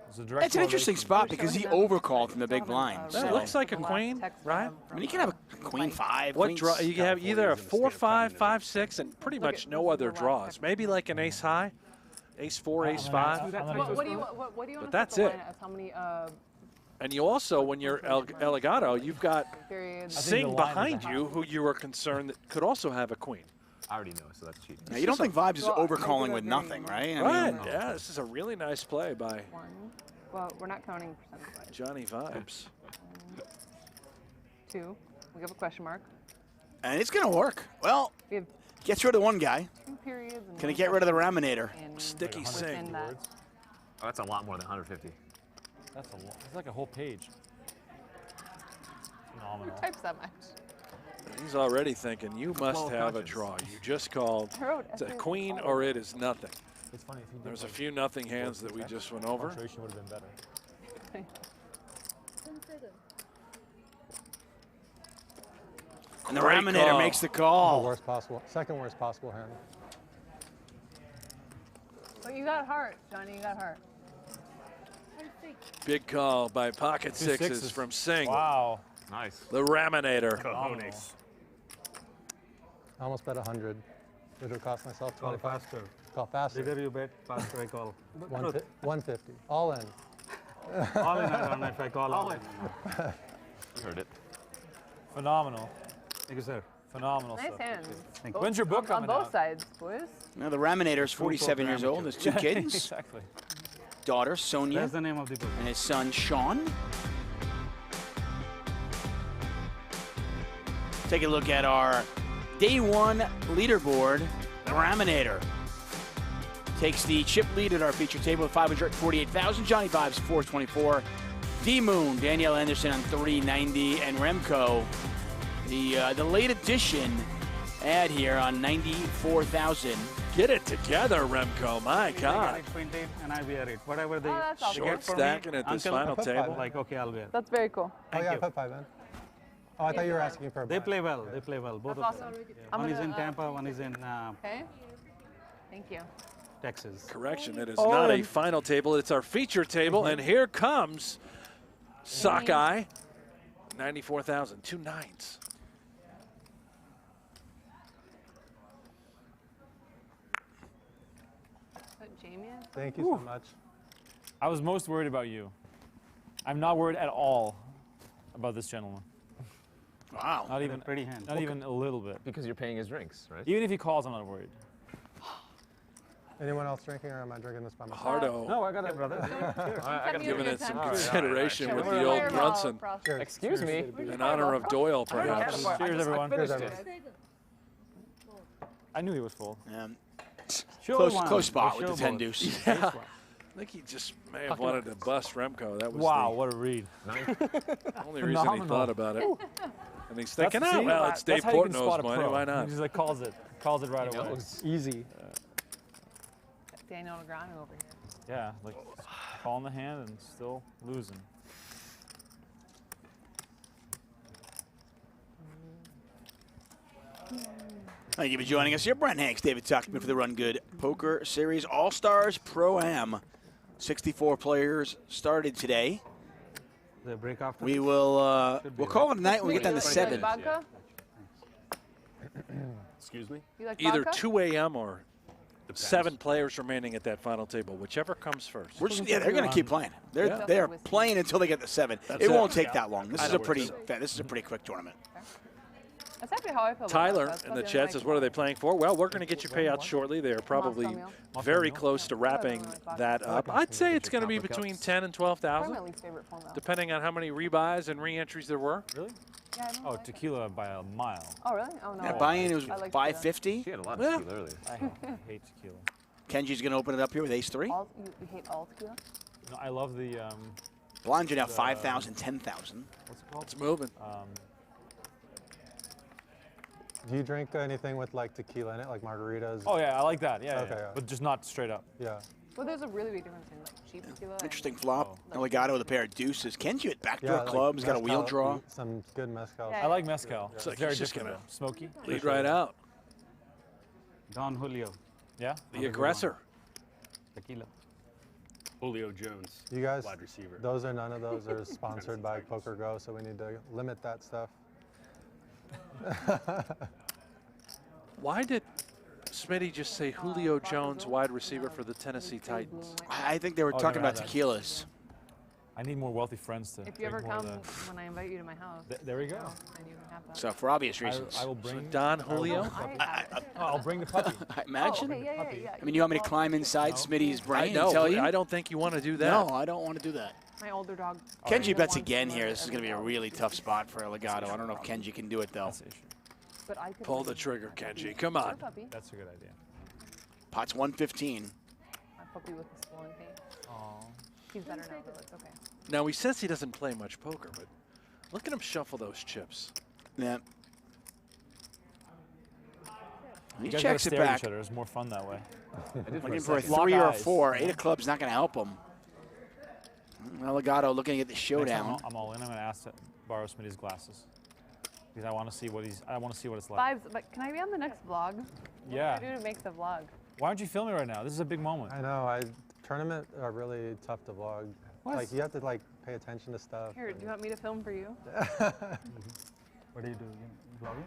It's a direct It's an interesting correlation. spot because he overcalled from the big blind. That So. looks like a queen, right? I mean, you can have a queen 5. What queen draw? s- You can have either a 4-5, 5-6, and pretty much no other draws. Maybe like an ace high, ace 4, ace 5. What do you want But to that's put the it. line as? How many And you also, when you're Eligato, you've got periods? Singh the line is behind a you, who you were concerned that could also have a queen. I already know, so that's cheating. Now, you don't think Vibes is overcalling with nothing, right? Right. Yeah, this is a really nice play by Well, we're not counting percentage-wise. Johnny Vibes. 2. We have a question mark. And it's going to work. Well, We have gets rid of one guy. 2 periods. And Can he one get rid of the question Raminator? and Sticky within sing. that. Oh, that's a lot more than 150. That's a lot. It's like a whole page. Who Phenomenal. types that much? He's already thinking, you must Flow of have a conscience. draw. You just called. I wrote It's a essays queen all or it is nothing. It's funny if you did There's a like few nothing hands that we just went over. punctuation would have been better. And the Great Raminator call. makes the The call. worst possible, second worst possible hand. But you got heart, Johnny. You got heart. Big call by pocket Two sixes sixes. from Singh. Wow. Nice. The Raminator. Cojones. I almost bet 100. It would cost myself Call 25. faster. Call faster. Bigger you bet, faster I call. 150. All in. All in, I don't know if I call all in. You heard it. Phenomenal. Thank you, sir. Phenomenal Nice stuff. hands. Thank you. When's your book on coming both out? sides, boys. Now, the Raminator's 47 years old. Has 2 kids. Exactly. Daughter, Sonia, That's the name of the book. and his son, Sean. Take a look at our day 1 leaderboard. The Raminator takes the chip lead at our feature table with 548,000. Johnny Vibes, 424. D-Moon, Danielle Anderson on 390. And Remco, the late addition ad here on 94,000. Get it together, Remco. My I God. get it 20 and I wear it. Whatever they that's awesome. get Short for stacking me, at this uncle, final table. Like, okay, I'll wear. That's very cool. Oh yeah, I you. put 5 in. Oh, I thought you were asking for a They buy. play well. They play well. Both That's of awesome. them. I'm One is gonna, in Tampa, one is in Okay. Thank you. Texas. Correction, it is not a final table. It's our feature table. And here comes Sakai. 94,000. 2 nines. Put Jamie in. Thank you so much. I was most worried about you. I'm not worried at all about this gentleman. Wow. Not even Pretty hand. Not even a little bit. Because you're paying his drinks, right? Even if he calls, I'm not worried. Anyone else drinking, or am I drinking this by myself? Hardo No, I got it, brother. I gotta Giving it some All right, all right, consideration all with right. the old Fireball Brunson. process. Cheers. Excuse me. In honor of Doyle, perhaps. Cheers, everyone. Cheers, everyone. I knew he was full. Close spot with the 10 deuce. Yeah. I think he just may have wanted to bust Remco. That was Wow, what a read. the only reason he Phenomenal. thought about it. And he's thinking, That's- oh, see, well, it's Dave that's how you can spot Portnoy's a money. pro. Why not? He just like calls it right away. Easy. Daniel Negreanu over here. Yeah, like calling the hand and still losing. Thank you for joining us here. Brent Hanks, David Tuckman for the Run Good Poker Series All-Stars Pro-Am. 64 players started today. The break after. We will we'll call it a night when we get down to 7. Vodka? Excuse me? You like Either vodka? 2 a.m. or 7 players remaining at that final table, whichever comes first. Yeah, they're going to keep playing. They are playing until they get to 7. It won't take that long. This is a pretty quick tournament. That's actually how I feel. Tyler about in the chat says, what are they playing for? Well, we're going to get you payouts shortly. They are probably very close to wrapping that up. I'd say it's going to be between 10 and 12,000, my least favorite form, though. depending on how many rebuys and re-entries there were. Really? Yeah, I know. Oh, tequila by a mile. Oh, really? Oh, no. Yeah, buy-in was I like 550. She had a lot of Yeah. tequila earlier. I hate tequila. Kenji's going to open it up here with ace-3. You hate all tequila? No, I love the. Blinds are now 5,000, 10,000. What's it called? It's moving. Do you drink anything with like tequila in it, like margaritas? Oh yeah, I like that. Yeah, Okay, yeah. yeah. But just not straight up. Yeah. Well, there's a really big difference in like cheap tequila. Interesting flop. Legato with a pair of deuces. Kenji at backdoor like clubs, got a wheel mezcal, draw. Some good mezcal. Yeah. I like mezcal. It's like It's very he's just different. gonna Smoky. Lead right out. Don Julio. Yeah. The aggressor. Tequila. Julio Jones, You guys, wide receiver. those are none of those are sponsored by PokerGo, so we need to limit that stuff. Why did Smitty just say Julio Jones, wide receiver for the Tennessee Titans? I think they were talking about tequilas. I need more wealthy friends to. If you ever drink more come of the- when I invite you to my house. There we go. Then you can have that. So for obvious reasons. I will bring Don Julio. I'll bring the puppy. Imagine. Oh, okay, yeah. I mean, you want me to climb inside Smitty's brain No, and tell you? I don't think you want to do that. No, I don't want to do that. My older dog. Kenji bets again here. This is going to be a really tough spot for Legato. I don't know if Kenji can do it, though. But I could Pull the trigger, Kenji. Come on. That's a good idea. Pot's 115. My puppy with the swollen face. He's better now, though. It's okay. Now, he says he doesn't play much poker, but look at him shuffle those chips. Yeah. He You guys checks gotta it stare at back. each other. It's more fun that way. Looking for a Lock 3 or a eyes. 4. 8 of clubs not going to help him. Legato looking at the Next time showdown. I'm all in. I'm going to ask to borrow Smitty's glasses because I want to see what he's. I want to see what it's like. Vibes, but can I be on the next vlog? Yeah. What do I do to make the vlog? Why aren't you filming right now? This is a big moment. I know. Tournament are really tough to vlog. What? Like you have to like pay attention to stuff. Here, do you want me to film for you? What do you do? Vlogging?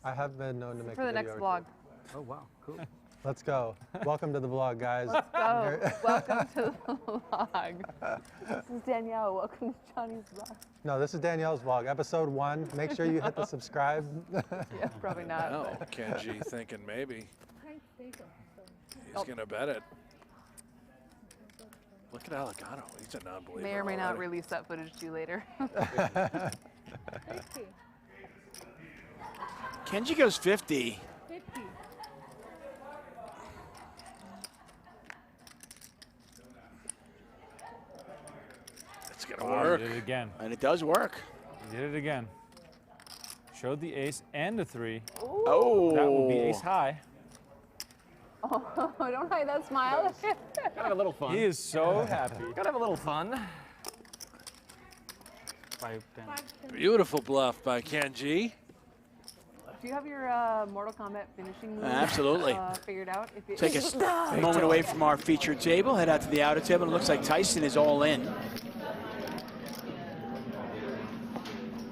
I have been known to make For a the video next or vlog. two. Oh, wow. Cool. Let's go. Welcome to the vlog, guys. Let's go. Welcome to the vlog. This is Danielle. Welcome to Johnny's vlog. No, this is Danielle's vlog, episode 1. Make sure you hit the subscribe. Yeah, probably not. No, Kenji thinking maybe. He's going to bet it. Look at Legato. He's a non-believer. May or may not already. release that footage to you later. Kenji goes 50. 50. It's going to Wow, work. He did it again. And it does work. He did it again. Showed the ace and the 3. Oh. That will be ace high. Oh, don't hide that smile. Gotta have a little fun. He is so happy. Gotta have a little fun. 5, 10. Beautiful bluff by Kenji. Do you have your Mortal Kombat finishing move Absolutely. Figured out? If you Take a moment away from our featured table, head out to the outer table. It looks like Tyson is all in.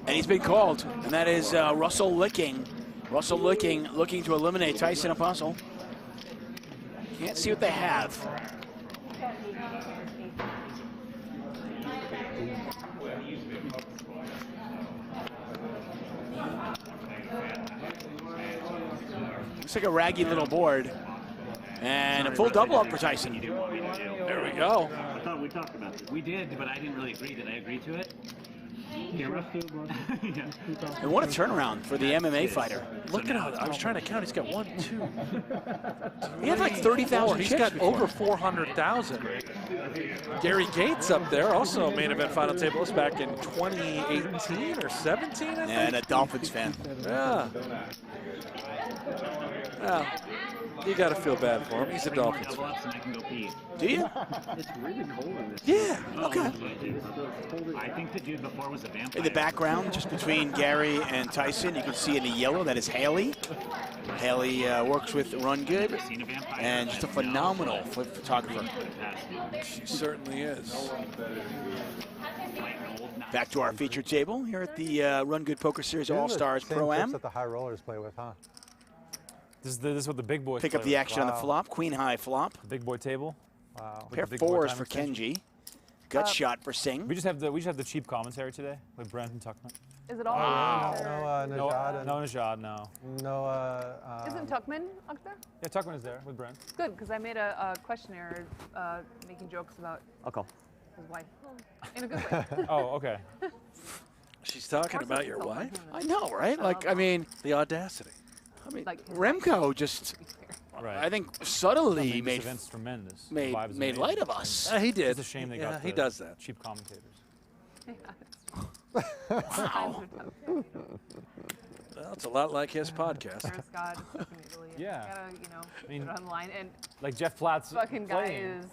And he's been called, and that is Russell Licking. Russell Licking looking to eliminate Tyson Apostol. Can't see what they have. Looks like a raggy little board. And a full double up for Tyson. There we go. I thought we talked about this. We did, but I didn't really agree. Did I agree to it? Camera? Yeah. And what a turnaround for the MMA fighter. Look at how, I was trying to count. He's got 1, 2. He had like 30,000 He's chips got before. over 400,000. Gary Gates up there, also main event final tableist back in 2018 or 17, I think. And a Dolphins fan. Yeah. Yeah. You got to feel bad for him. He's a Dolphins Double fan. ups and I can go pee. Do you? It's really cold in this. Yeah, okay. I think the dude before was a vampire. In the background, just between Gary and Tyson, you can see in the yellow, that is Haley. Haley works with RunGood, and just a phenomenal photographer. She certainly is. Back to our featured table here at the RunGood Poker Series These are the All-Stars same Pro-Am. chips that the high rollers play with, huh? This is what the big boys Pick play up the with. action on the flop, queen high flop. Big boy table. Wow. Pair With the big boy fours time for extension. Kenji. Gut shot for Singh. We just have the cheap commentary today with Brent and Tuckman. Is it all? No, Najad. No Najad, no. No, Isn't Tuckman up there? Yeah, Tuckman is there with Brent. Good, because I made a questionnaire making jokes about Okay. his wife. In a good way. Oh, okay. She's talking about your wife? I know, right? Like, I mean, the audacity. I mean, Like Remco just, Right. I think, subtly This made event's tremendous. The made vibe is made amazing. light of us. He did. It's a shame they Yeah, got he the does that. cheap commentators. Wow. Well, it's a lot like his podcast. There's God in Italy. Yeah. Gotta, I mean, put it online. And Like Jeff Platt's fucking guy playing. is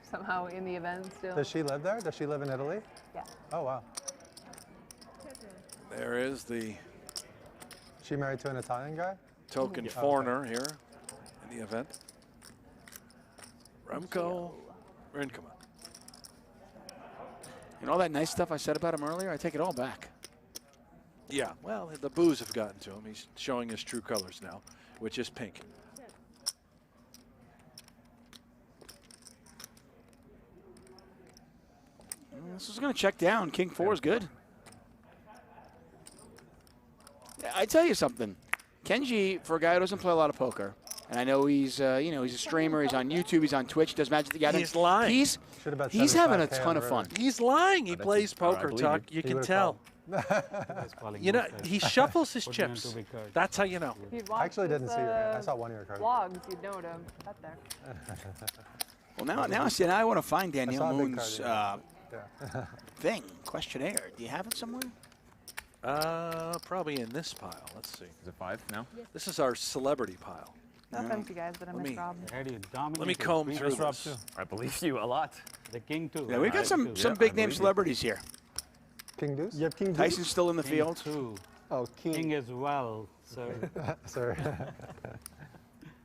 somehow in the event still. Does she live there? Does she live in Italy? Yeah. Oh, wow. There is the She married to an Italian guy? token Yeah. foreigner here in the event. Remco Rinkema. And all that nice stuff I said about him earlier, I take it all back. Yeah, well, the boos have gotten to him. He's showing his true colors now, which is pink. This is going to check down. King 4 is good. Yeah, I tell you something. Kenji, for a guy who doesn't play a lot of poker, and I know he's, you know, he's a streamer. He's on YouTube. He's on Twitch. Does Magic the Gathering. He's lying. He's having a ton of fun. He's lying. He plays poker, Tuck. You can tell. You know, he shuffles his chips. That's how you know. I actually didn't see your hand. I saw one of your cards. Vlogs, you'd know to bet there. Well, now I want to find Danielle Moon's thing, questionnaire. Do you have it somewhere? Probably in this pile. Let's see. Is it 5 now? This is our celebrity pile. No offense, you guys, but I miss Rob. Let me comb through this. I believe you a lot. The King too. Yeah, we've got some big name celebrities here. King Deuce? You have King Deuce? Tyson's still in the field. Too. Oh, King as well, sir. Sorry.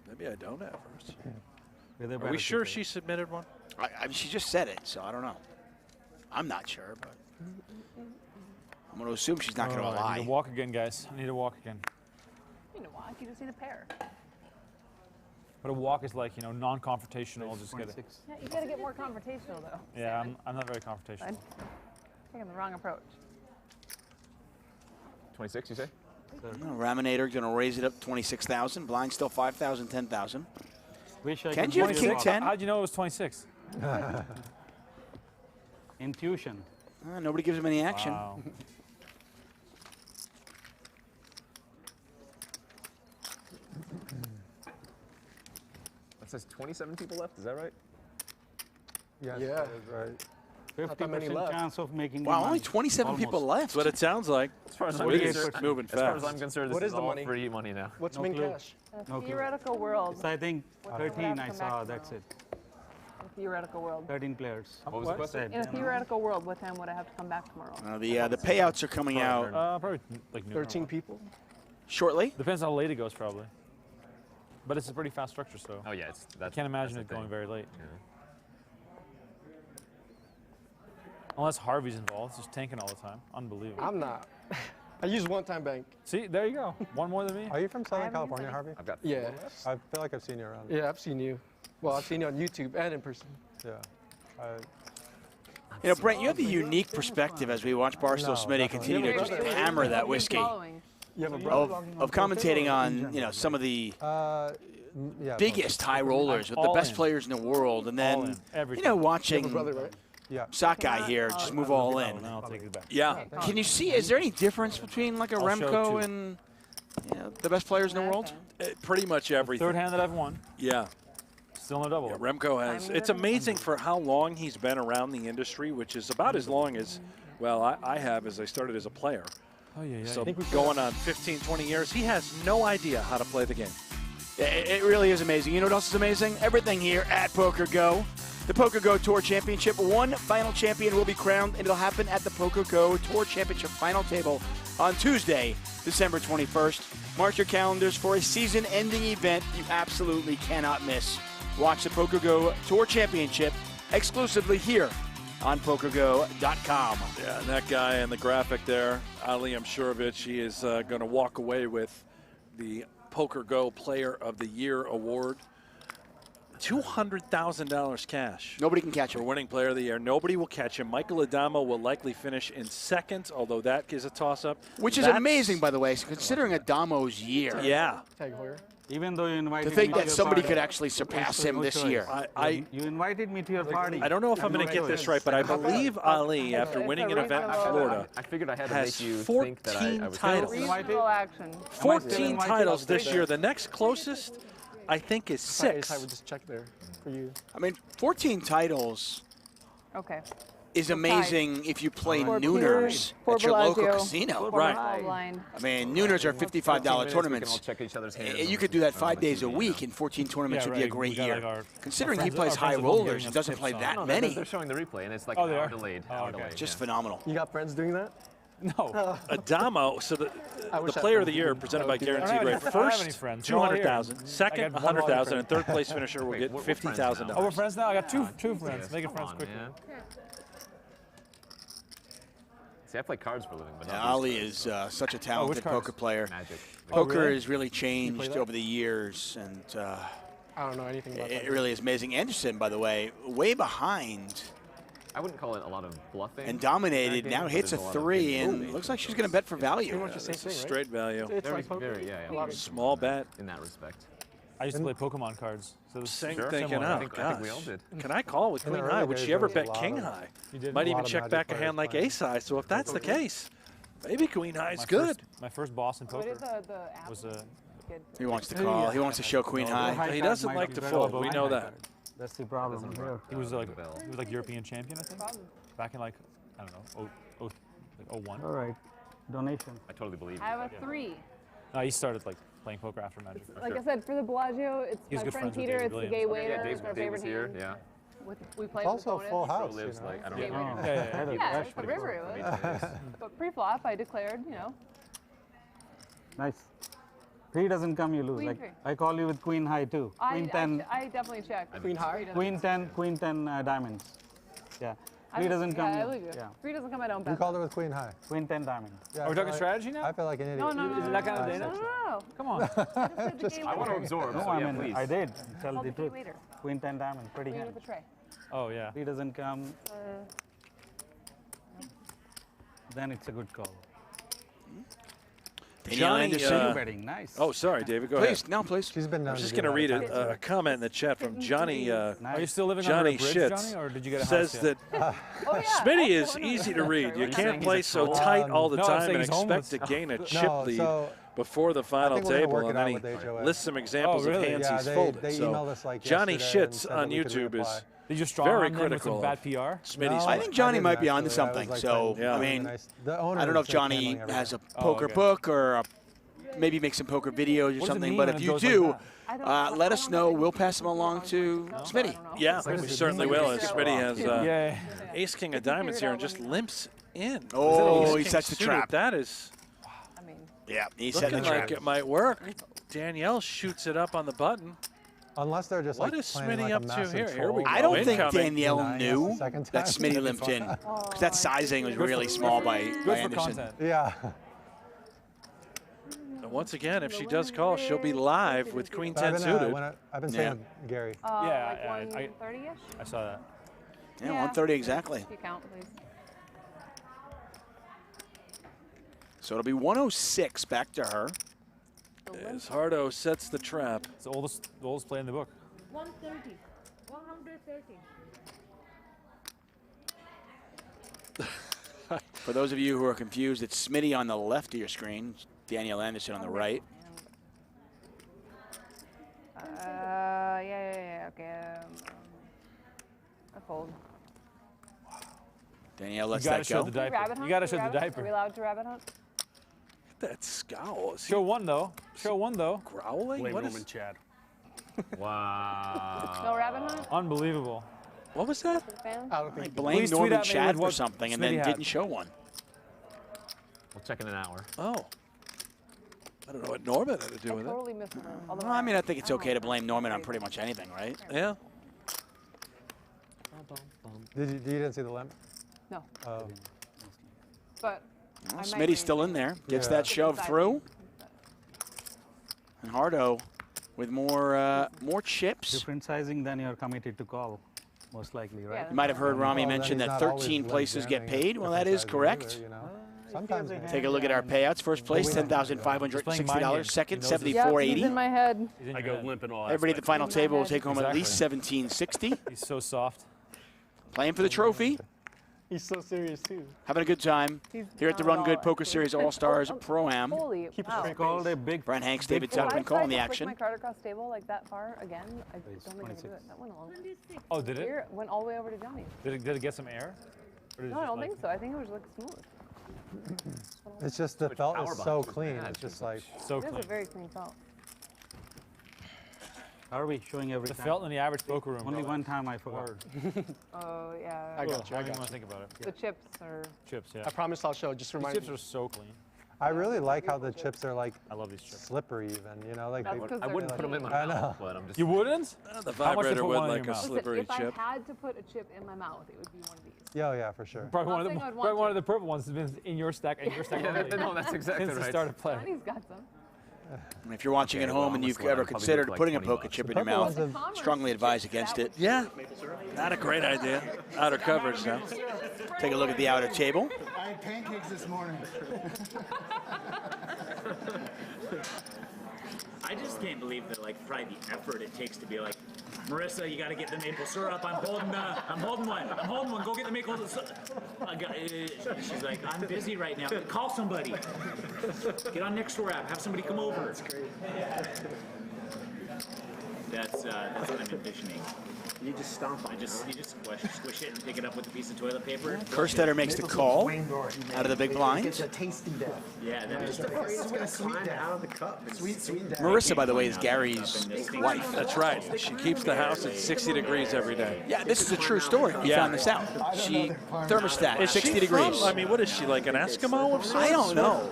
Maybe I don't have hers. Are we sure she submitted one? I mean, she just said it, so I don't know. I'm not sure, but I'm going to assume she's not going to lie. I need to walk again, guys. I need to walk again. You know why? You just need a pair. But a walk is like, you know, non-confrontational. Just get it. Yeah, you got to get more confrontational, though. Yeah, I'm not very confrontational. Taking the wrong approach. 26, you say? Raminator going to raise it up 26,000. Blind still 5,000, 10,000. Kenji you have King 10? How'd you know it was 26? Intuition. Nobody gives him any action. Wow. That says 27 people left. Is that right? Yes, yeah, that is right. 50% chance of making. Wow, only 27 people left. That's what it sounds like. As far as I'm concerned, moving fast. As far as I'm concerned, What this is is the all money? free money now. What's No main clue. cash? In a theoretical world. So I think What's the 13 I last saw. comeback That's it. In a theoretical world. 13 players. What was the question? In a theoretical world, what time would I have to come back tomorrow? The payouts are coming out Probably like 13 people? shortly. Depends how late it goes, probably. But it's a pretty fast structure, so. Oh yeah, I can't imagine it going very late. Yeah. Unless Harvey's involved, just tanking all the time. Unbelievable. I'm not. I use one-time bank. See, there you go. One more than me. Are you from Southern California, Harvey? I've got. Yeah. I feel like I've seen you around. Yeah, I've seen you. Well, I've seen you on YouTube and in person. Yeah. You know, Brent, you have a unique perspective as we watch Barstool Smitty continue to just hammer that whiskey. You have a Of commentating on, you know, some of the biggest high rollers with the best players in the world, and then, you know, watching Sockeye here just move all in. Yeah. Can you see, is there any difference between like a Remco and, you know, the best players in the world? Pretty much everything. Third hand that I've won. Yeah. Still no double. Yeah, Remco has. It's amazing for how long he's been around the industry, which is about as long as, well, I have as I started as a player. Oh, yeah, yeah. So going on 15, 20 years, he has no idea how to play the game. It really is amazing. You know what else is amazing? Everything here at PokerGo. The PokerGo Tour Championship. One final champion will be crowned, and it'll happen at the PokerGo Tour Championship final table on Tuesday, December 21st. Mark your calendars for a season-ending event you absolutely cannot miss. Watch the PokerGo Tour Championship exclusively here on PokerGo.com. Yeah, and that guy in the graphic there, Ali Amshurovich, he is going to walk away with the PokerGo Player of the Year award. $200,000 cash. Nobody can catch him. For winning Player of the Year. Nobody will catch him. Michael Adamo will likely finish in second, although that is a toss-up. Which is amazing, by the way, considering Adamo's year. Yeah. Even though you invited To think me that to your somebody party. could actually surpass him this year. You invited me to your party. I don't know if I'm going to get this right, but I believe Ali, after winning an event in Florida, I figured I had to has make you 14 think that I was titles. Reasonable action. 14 titles this year. The next closest, I think, is 6. I would just check there for you. I mean, 14 titles Okay. is amazing if you play Nooners at your local casino. Right. I mean, Nooners are $55 tournaments. check each other's hands. You could do that 5 days a week, and 14 tournaments would be a great year. Considering he plays high rollers and doesn't play that many. They're showing the replay, and it's like Oh, an they hour are? delayed. Oh, Hour okay. delayed. Just phenomenal. You got friends doing that? No. Adamo, so the wish I Player had of the Year friends. presented by I don't Guaranteed have Rate. any- I don't have any First, friends. They're all here. 200,000. Second, I got one 100,000. And friend. third place finisher will get we're friends $50,000. Oh, we're friends now? I got two friends. Make it Come friends on, quickly. man. See, I play cards for a living, but not Ali these is such a talented cards? poker player. Magic. Poker really? has really play changed that? over the years, and I don't know anything about that. it really is amazing. Anderson, by the way, way behind I wouldn't call it a lot of bluffing. And dominated. Game, Now but hits a there's lot of 3, big and moving. looks like she's going to bet for value. Pretty much the same thing, right? Straight value. It's Very, like poker. very, yeah. Small bet. In that respect. I used to play Pokemon cards. So this Same is thinking, similar. oh, I think we all gosh. did. Can I call with In the queen early high? Would days, she ever there was bet a king lot of- high? You did? Might A even lot of check Magic back a players hand like playing. ace high. So if that's the case, maybe queen high is My good. My first boss in What poker is the app? was Kid. He wants to call. He wants to show queen high. He doesn't like to fold. We know that. That's the problem. Yeah. he was like European champion, I think. Back in like I don't know, like 01. All right. Donation. I totally believe I you. have a 3. No, he started like playing poker after Magic. Like I said, for the Bellagio, it's He's my good friend friends with Peter. David It's the Williams. gay Okay, waiter. Yeah, Dave, It's our Dave favorite was here. hand. Yeah. We play It's also with a full opponents. house. Lives You know? like I don't Gay know. waiter. Yeah. Yeah, it's the river it was. But pre-flop, I declared, Nice. 3 doesn't come, you lose. Queen Like three. I call you with queen high too. Queen 10. I definitely check. Queen high? Queen 10. Queen 10 diamonds. Yeah. 3 doesn't come. Yeah, I believe you. Yeah. 3 doesn't come, I don't You bet. called it with queen high. Queen 10 diamonds. Yeah, Are we so talking strategy now? I feel like an idiot. No. Is it that kind of day No, now? no. Come on. I want to absorb. No, so I yeah, mean, please. I did. Tell Called the the gay truth. waiter. Queen 10 diamonds. Pretty Three hand. with a tray. Oh yeah. 3 doesn't come. Then it's a good call. Johnny, Betting. Nice. oh, sorry, David. Go Please, ahead. no, please. She's been I known was just to going to do read that. a comment in the chat from Johnny. Are you still living Johnny under a bridge, Shits Johnny, or did you get a says house yet? that Oh, yeah. Smitty is actually, easy to read. You Sorry, can't play so tight all the No, I'm time saying and he's expect homeless. to gain a No, chip lead so before the final think we're gonna table, work it and out then with the HOA. he lists some examples Oh, really? of hands Yeah, he's they folded. emailed So us like Johnny yesterday and Shits said on that we could YouTube is reapply. Did you strong very arm them with critical some bad of PR? Smitty's. No, I think Johnny didn't might be onto actually. I was, something. like, So, playing Yeah. I mean, nice. The owner I don't know if was, like, Johnny handling has a everything. poker okay. book or maybe make some poker videos or does it something. mean But when if it you goes like do, that? let us know. We'll pass them along to Smitty. Yeah, What we does it certainly mean? will. As Smitty has Yeah. ace king of diamonds here and just limps in. Oh, Ace he king sets the suited. trap. That is I mean, Yeah, he set the looking trap. like it might work. Danielle shoots it up on the button. Unless they're just What like is playing Smitty like up a to massive here? Here we troll. I don't think Incoming. Danielle Nine, knew that's the second that time. Smitty limped in. Because that sizing was really small by Good for Anderson. content. Yeah. And once again, if she does call, she'll be live with Queen But 10 suited. I've been saying with Gary. Yeah, like 130-ish? I saw that. Yeah, 130 exactly. If you count, please. So it'll be 106 back to her. As Hardo sets the trap. It's the oldest play in the book. 130. 130. For those of you who are confused, it's Smitty on the left of your screen, Danielle Anderson on the right. Yeah, okay. I fold. Danielle lets You gotta that show go. the diaper. Rabbit You hunt? gotta Can show we the rabbit hunt? diaper. Are we allowed to rabbit hunt? That scowl. Is he Show one though. Show one though. growling? Blame What Roman is? Chad. Wow. No rabbit hunt? Unbelievable. What was that? For the fans? I don't I think. blamed Please tweet Norman at me Chad with for what something and Smitty then had. didn't show one. We'll check in an hour. Oh. I don't know what Norman had to do I with it. totally missed one. Well, I mean, I think it's okay to blame Norman on pretty much anything, right? Yeah. You didn't see the limp? No. Oh. But Well, I might Smitty's still in there. Gets Yeah. that shove through. And Hardo with more chips. Different sizing, then you're committed to call, most likely, right? Yeah. You might have heard Rami Well, then mention he's that not always 13 limp places get jamming paid. at Well, that different is sizes correct. either, you know? Sometimes they Take a look at our payouts. First place, Just playing mind $10,560. games. Second, He knows his- Yeah, he's $74.80. in my head. I go limp in all Everybody at the aspects. final In my table will head. take home at least Exactly. $17.60. He's so soft. Playing for the trophy. He's so serious too. Having a good time He's here at the not Run at Good all, Poker actually. Series All-Stars Oh, Pro-Am. Holy Keep a wow. straight Called a big. Brent Hanks, David If I Tuckman calling the tried to action. flick my card across table like that far again, I don't think I could do it. That went a long way. Oh, did it? Here, went all the way over to Johnny. Did it get some air? Or did it No, I just don't like- think so. I think it was like smooth. It's just the much felt power is so behind it. clean. Yeah, It's just like So It is clean. a very clean felt. Are we showing every The time? felt in the average poker room. Only bro. one time I forgot. Oh yeah. I got you. I I don't even got want you. to think about it. The chips are. Chips, yeah. I promise I'll show. Just These remind chips me. are so clean. I really like how the chips are like I love these chips. slippery even, you know, like That's they, 'cause I they're wouldn't put them in my I know. mouth, but I'm just. You wouldn't? The How much to vibrator put would one in like your a mouth? slippery Listen, if chip. I had to put a chip in my mouth, it would be one of these. yeah, yeah, for sure. Probably Not one of saying the I'd probably want one to. of the purple ones has been in your stack and your stack Yeah, only no, that's exactly since the right. start of play. Johnny's got some. And if you're watching at home and you've ever considered putting a poker chip in your mouth, strongly advise against it. Yeah, not a great idea. Outer coverage now. Take a look at the outer table. I had pancakes this morning. I just can't believe that, like, probably the effort it takes to be like, Marissa, you got to get the maple syrup. I'm holding one. Go get the maple syrup. She's like, I'm busy right now. Call somebody. Get on Nextdoor app. Have somebody come over. That's great. That's what I'm envisioning. You just stomp on it. You just squish it and pick it up with a piece of toilet paper. Kerstetter makes the call out of the big blind. It's a tasty death. Yeah, that is. It's going to climb out of the cup. Sweet death. Marissa, by the way, is Gary's wife. That's right. She keeps the house at 60 degrees every day. Yeah, this is a true story. We found this out. She thermostat Is 60 she degrees. From, I mean, what is she, like an Eskimo of sorts? I don't know.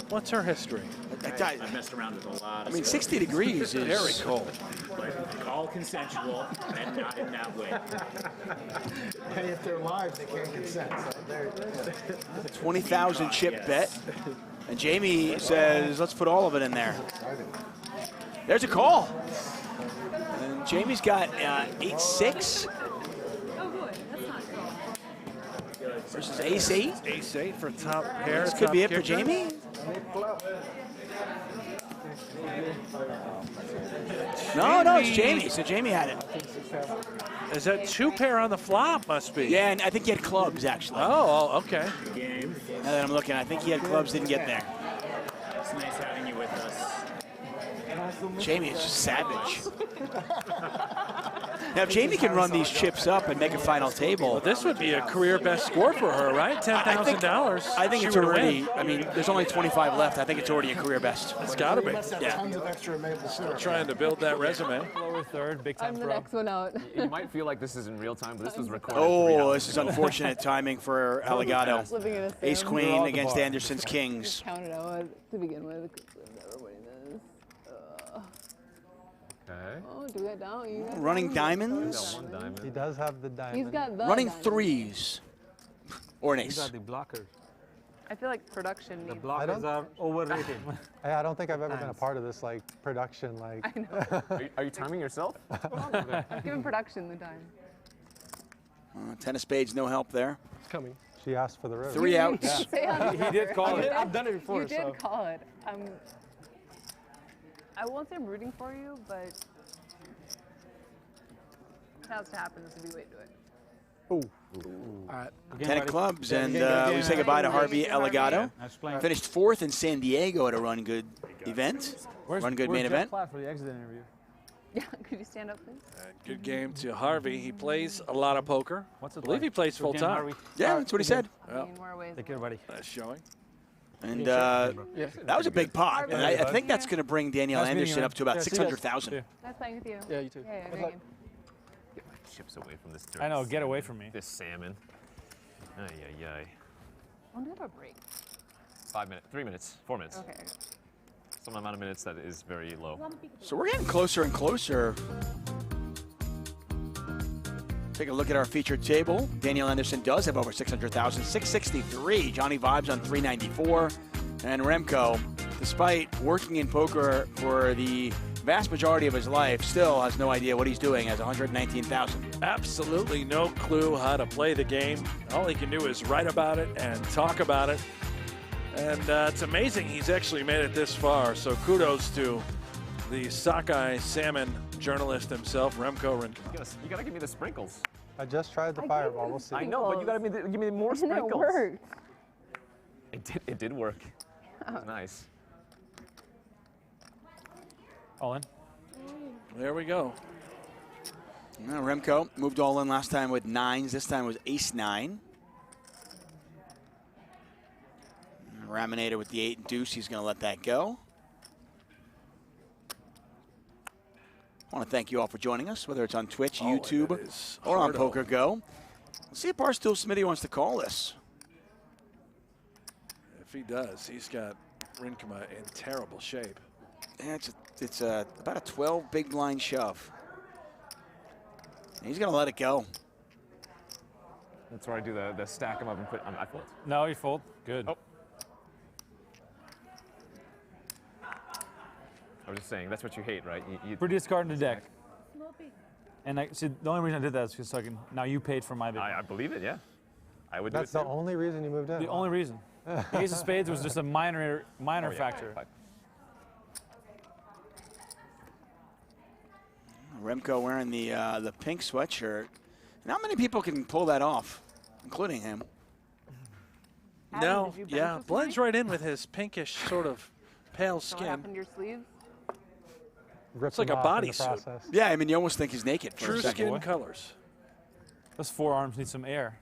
What's her history? I've messed around with a lot of 60 degrees is very cold. But all consensual and not in that way. And if they're live, they can't consent. So 20,000 chip bet. And Jamie says, let's put all of it in there. There's a call. And Jamie's got 8-6. Oh, good. That's not good. Versus ace-8. Ace-8 for top pair. This could be it for Jamie. No, it's Jamie. So Jamie had it. Is that 2 pair on the flop? Must be. Yeah, and I think he had clubs, actually. Oh, okay. Now that I'm looking, I think he had clubs, didn't get there. It's nice having you with us. Jamie is just savage. Now, if Jamie can run these chips up and make a final table. Well, this would be a career best score for her, right? $10,000. I think it's already, I mean, there's only 25 left. I think it's already a career best. It's got to be. Yeah. tons of extra maple syrup. Trying to build that resume. Lower third, big time I'm the throw. next one out. You might feel like this is in real time, but this was recorded. Oh, this is unfortunate timing for Allegado. Living in a sim. Ace-queen against Anderson's kings. Counted out to begin with. Never winning this. Okay. Oh, do that down. You got Running diamonds. diamonds. He does have the diamond. He's got the Running diamond. threes. Or an You ace. got the blockers. I feel like production The needs. blockers are overrated. Hey, I don't think I've ever been a part of this like production. Like, I know. Are you timing yourself? Give him production the time. 10 of spades, no help there. it's coming. She asked for the river. 3 outs. Say how He did call it. I've done it before. You did so. call it. I won't say I'm rooting for you, but it has to happen. This would be way to do it. Ooh. All right. Again, 10 of buddy. clubs, Yeah, and again. we say goodbye to Harvey Allegado. Nice playing. Finished 4th in San Diego at a RunGood event. RunGood main event. Jeff Platt for the exit interview? Yeah, could you stand up, please? Good game to Harvey. He plays a lot of poker. What's it I believe like? he plays full Good game, time. Harvey. Yeah, that's what he said. Well, In more ways. Take care, buddy. nice showing. And that was a big pot. And I think that's going to bring Danielle Nice meeting Anderson you, up to about man. Yeah, see you guys. 600,000. Nice playing with you. Yeah, you too. Yeah, great game. Get my chips away from this. I know, get away from me. This salmon. Ay, ay, ay. When do we have a break? 5 minutes, 3 minutes, 4 minutes. Okay. Some amount of minutes that is very low. So we're getting closer and closer. Take a look at our featured table. Danielle Anderson does have over 600,000, 663. Johnny Vibes on 394. And Remco, despite working in poker for the vast majority of his life, still has no idea what he's doing, has 119,000. Absolutely no clue how to play the game. All he can do is write about it and talk about it. And it's amazing he's actually made it this far. So kudos to the sockeye salmon journalist himself, Remco. You gotta give me the sprinkles. I just tried the fireball. We'll see. I know, but you gotta give me more And sprinkles. it worked. It did work. It was nice. All in. There we go. Now Remco moved all in last time with 9s. This time was ace-9. Raminator with the 8 and deuce. He's going to let that go. I want to thank you all for joining us, whether it's on Twitch, YouTube, or on PokerGo. Let's see if Barstool Smitty wants to call this. If he does, he's got Rinkema in terrible shape. Yeah, it's about a 12 big blind shove. He's going to let it go. That's where I do the stack them up and put. I fold. No, you fold. Good. Oh. I was just saying, that's what you hate, right? For discarding the deck. And see, the only reason I did that is because so now you paid for my bid. I believe it, yeah. I would That's do it the only reason you moved in? The only reason. The Ace of Spades was just a minor factor. Remco wearing the pink sweatshirt. Not many people can pull that off, including him. No, yeah, blends right in with his pinkish sort of pale So what skin. happened to your sleeves? It's like a bodysuit. Yeah, I mean, you almost think he's naked for True a second. skin colors. Those forearms need some air.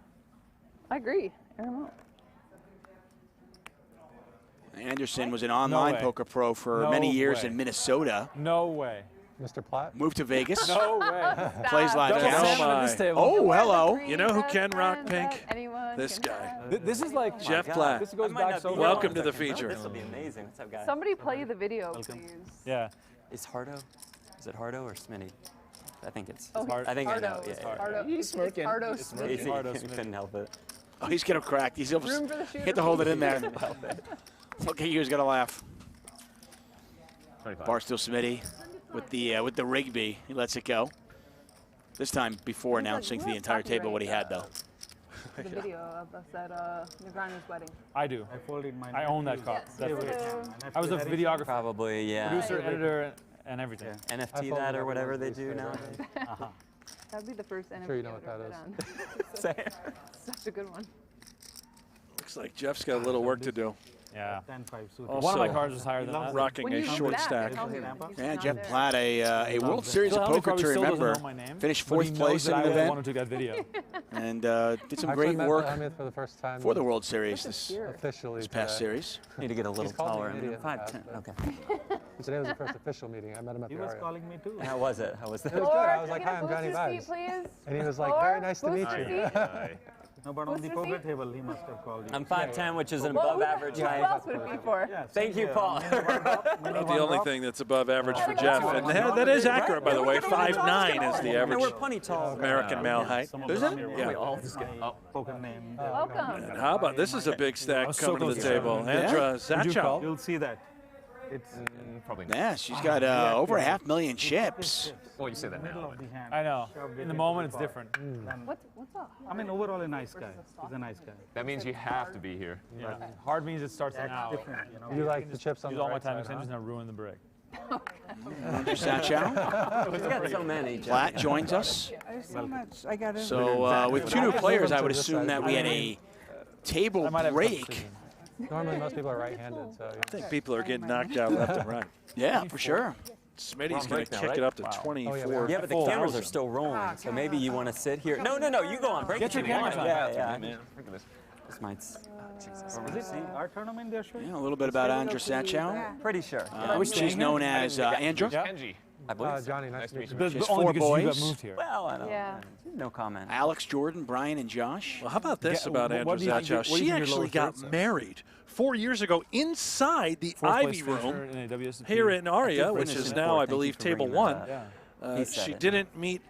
I agree. Air 'em out. Anderson was an online way. poker pro for No many years way. in Minnesota. No way. Mr. Platt? Moved to Vegas. No way. Plays live Double cash. salmon at this table. Oh, hello. You know who can rock pink? Anyone This can guy. This is like Jeff Platt. This goes back so Welcome to the feature. This will be amazing. What's up, guys? Somebody play the video, please. Yeah. Is Hardo? Is it Hardo or Smitty? I think it's. Oh, Hard. I think I know. Hardo. Yeah, It's yeah. Hardo. He's It's smirking. Hardo He's Smith. Easy. Hardo Smitty. Couldn't help it. Oh, he's gonna crack. He's over. Room for the shooter. Get to hold it in there. Couldn't help it. Look at you. He's gonna laugh. Barstool Smitty with the Rigby. He lets it go. This time before announcing to the entire table what he had, though. The video of us at Negreanu's wedding. I do. I folded mine. I own that card. Yes. I was a videographer, Probably, yeah. producer, editor, and everything. NFT that or whatever they do nowadays. That'd be the first NFT. Sure you know what I've that ever is. bid on. Such a good one. Looks like Jeff's got a little work to do. Yeah. 10-5 suited. Also, One of my cards was higher than that. rocking When a you come short back, stack. tell me. Yeah, Jeff Platt, a World Series Still, of Helmy Poker probably to still doesn't remember. know my name, Finished but he fourth knows place in that an I was the event. one who took that video. And did some I great actually met work Helmy for the first time for the World Series this officially past today. series. Need to get a little He's called me taller. an idiot in the 5'10". past, Okay. Today was the first official meeting. I met him at He the was Aria. calling me too. How was it? How was that? It was good. I was like, Can hi, we I'm get a Johnny boost seat, Vibes. please? And he was like, Or very nice to boost meet seat? you. No, but on the poker table, he must have called you. I'm 5'10", which is an Well, above average who height. else would it be for? Yeah, Thank you, Paul. About the only thing that's above average for Jeff. And that is accurate, by the way. 5'9" is the No, average we're plenty tall. American male height. Is it? Yeah. Poker name. Welcome. And how about this is a big stack coming to the table. Andra Zachow. You'll see that. It's Probably not. Yeah, she's got over 500,000 chips. Well, you say that middle now. of the hand. I know. Shoved it In the into moment, it's pot. different. What's up? I mean, overall a nice guy. He's a nice guy. That means you have to be here. Yeah. Hard means it starts now. Different, you know. You like the chips on Use the all my right time side, extensions huh? and ruin the brick. Andrew Sachow. We've got so many. Jeff. Platt joins us. There's so much. I got it. So with two new players, I would assume that we had a table I might have break. Normally, most people are right-handed, so. I think people are getting knocked out left and right. Yeah, for sure. Smitty's going break to now, kick right? it up to Oh, 24. Yeah, but the cameras are still rolling, so maybe you want to sit here. No, you go on. Break Get your if you want. cameras on. Yeah. Man, look at this. This might. Is it our tournament they're showing? Yeah, a little bit about Andra Sachow. Pretty sure. She's known as Andra. Kenji. I believe so. Johnny, nice to meet you. But She has only 4 because you got boys. moved here. Well, I don't. Yeah. No comment. Alex, Jordan, Brian, and Josh. Well, how about this Yeah, about what Andra do you think your- Zachow? what do you She think your actually lowest got rate says? married 4 years ago inside the Fourth place Ivy finisher Room in a WSOP. here in Aria, did which finish is in now, fourth. I Thank you believe, for table bringing that 1. up. Yeah. He said She it. didn't meet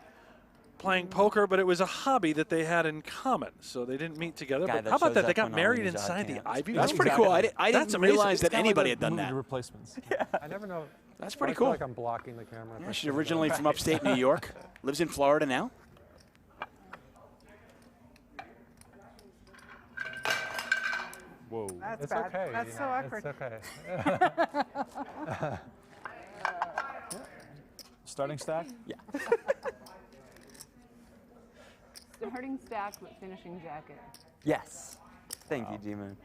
playing poker, but it was a hobby that they had in common, so they didn't meet together. Guy But that how about shows that? They up got when married all these inside the odd Ivy Room. That's pretty cool. I That's didn't amazing. realize that It's kinda anybody like had done movie that. Replacements. I never know. That's pretty I feel cool. like I'm blocking the camera. Yeah, she's originally from upstate New York. Lives in Florida now. Whoa. That's It's bad. okay. That's you so know, awkward. It's okay. Starting stack? Yeah. Starting stack with finishing jacket. Yes. Thank you, G-Man.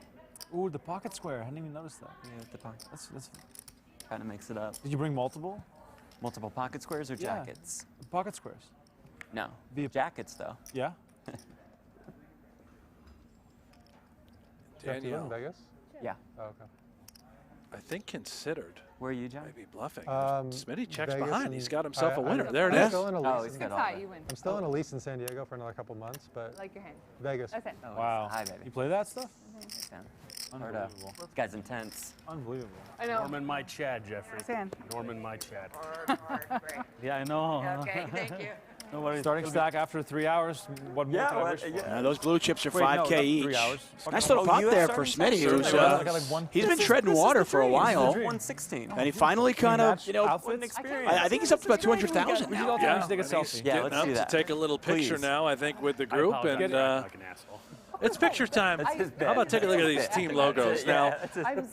Ooh, the pocket square. I hadn't even noticed that. Yeah, the pocket. That's Kind of makes it up. Did you bring multiple? Multiple pocket squares or Yeah. jackets? Pocket squares. No. Jackets, though. Yeah? Jeff, do you live in Danielle, Vegas? Yeah. Oh, okay. I think considered. Where are you, John? Maybe bluffing. Smitty checks Vegas behind. and He's got himself a winner. I'm There it I'm is. Still in a lease Oh, he's in- got It's all high, that. you win. I'm still in a lease in San Diego for another couple months, but Like your hand. Vegas. Okay. Oh, Wow. Hi, baby. You play that stuff? Down. Unbelievable. This guy's intense. Unbelievable. I know. Norman, my Chad, Jeffrey. Sam. Norman, my Chad. Yeah, I know. Okay, thank you. No worries. Starting stack after 3 hours. What more can I wish for? Those blue chips are Wait, no, 5K not each. 3 hours. Nice little pot there for Smitty, who's he's been treading water for a while. 116. And he finally kind of, you know, I think he's up to about 200,000 now. Yeah, take a selfie. Yeah, let's do that. To take a little picture Please. now, I think, with the group. And it's picture time. How about take a look at these team logos? Now,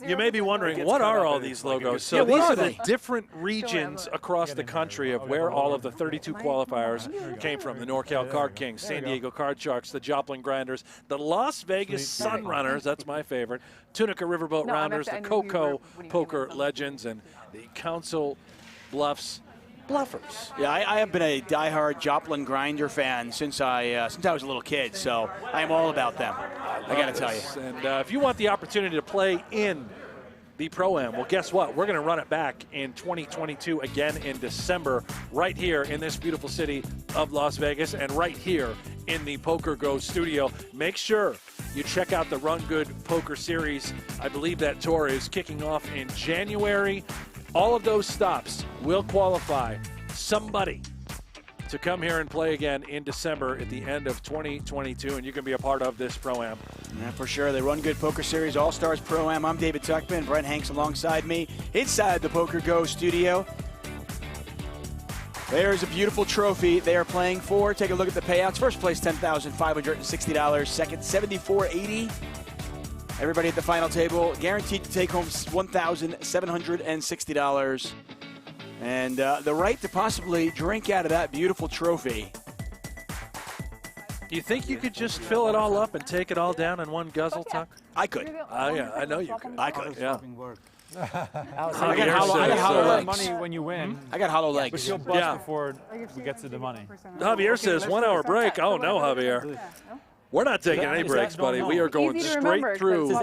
you may be wondering, what are all these logos? So these are the different regions across the country of where all of the 32 qualifiers came from. The NorCal Card Kings, San Diego Card Sharks, the Joplin Grinders, the Las Vegas Sun Runners, that's my favorite, Tunica Riverboat Rounders, the Coco Poker Legends, and the Council Bluffs Bluffers. Yeah, I have been a diehard Joplin Grinder fan since I was a little kid, so I am all about them. I got to tell you. And if you want the opportunity to play in the Pro-Am, well, guess what? We're going to run it back in 2022 again in December, right here in this beautiful city of Las Vegas, and right here in the PokerGo Studio. Make sure you check out the Run Good Poker Series. I believe that tour is kicking off in January. All of those stops will qualify somebody to come here and play again in December at the end of 2022, and you can be a part of this Pro-Am. Yeah, for sure. They Run Good Poker Series All-Stars Pro-Am. I'm David Tuckman. Brent Hanks alongside me inside the PokerGo Studio. There's a beautiful trophy they are playing for. Take a look at the payouts. First place, $10,560. Second, $74.80. Everybody at the final table guaranteed to take home $1,760. And the right to possibly drink out of that beautiful trophy. You think you could just fill it all up and take it all down in one guzzle, Tuck? I could. Yeah, I know you could. I could. Yeah. I got hollow legs. Money when you win. I got hollow legs. But she'll bust before we get to the money. Javier says 1 hour break. Oh, no, Javier. We're not taking any breaks, buddy. We are going straight through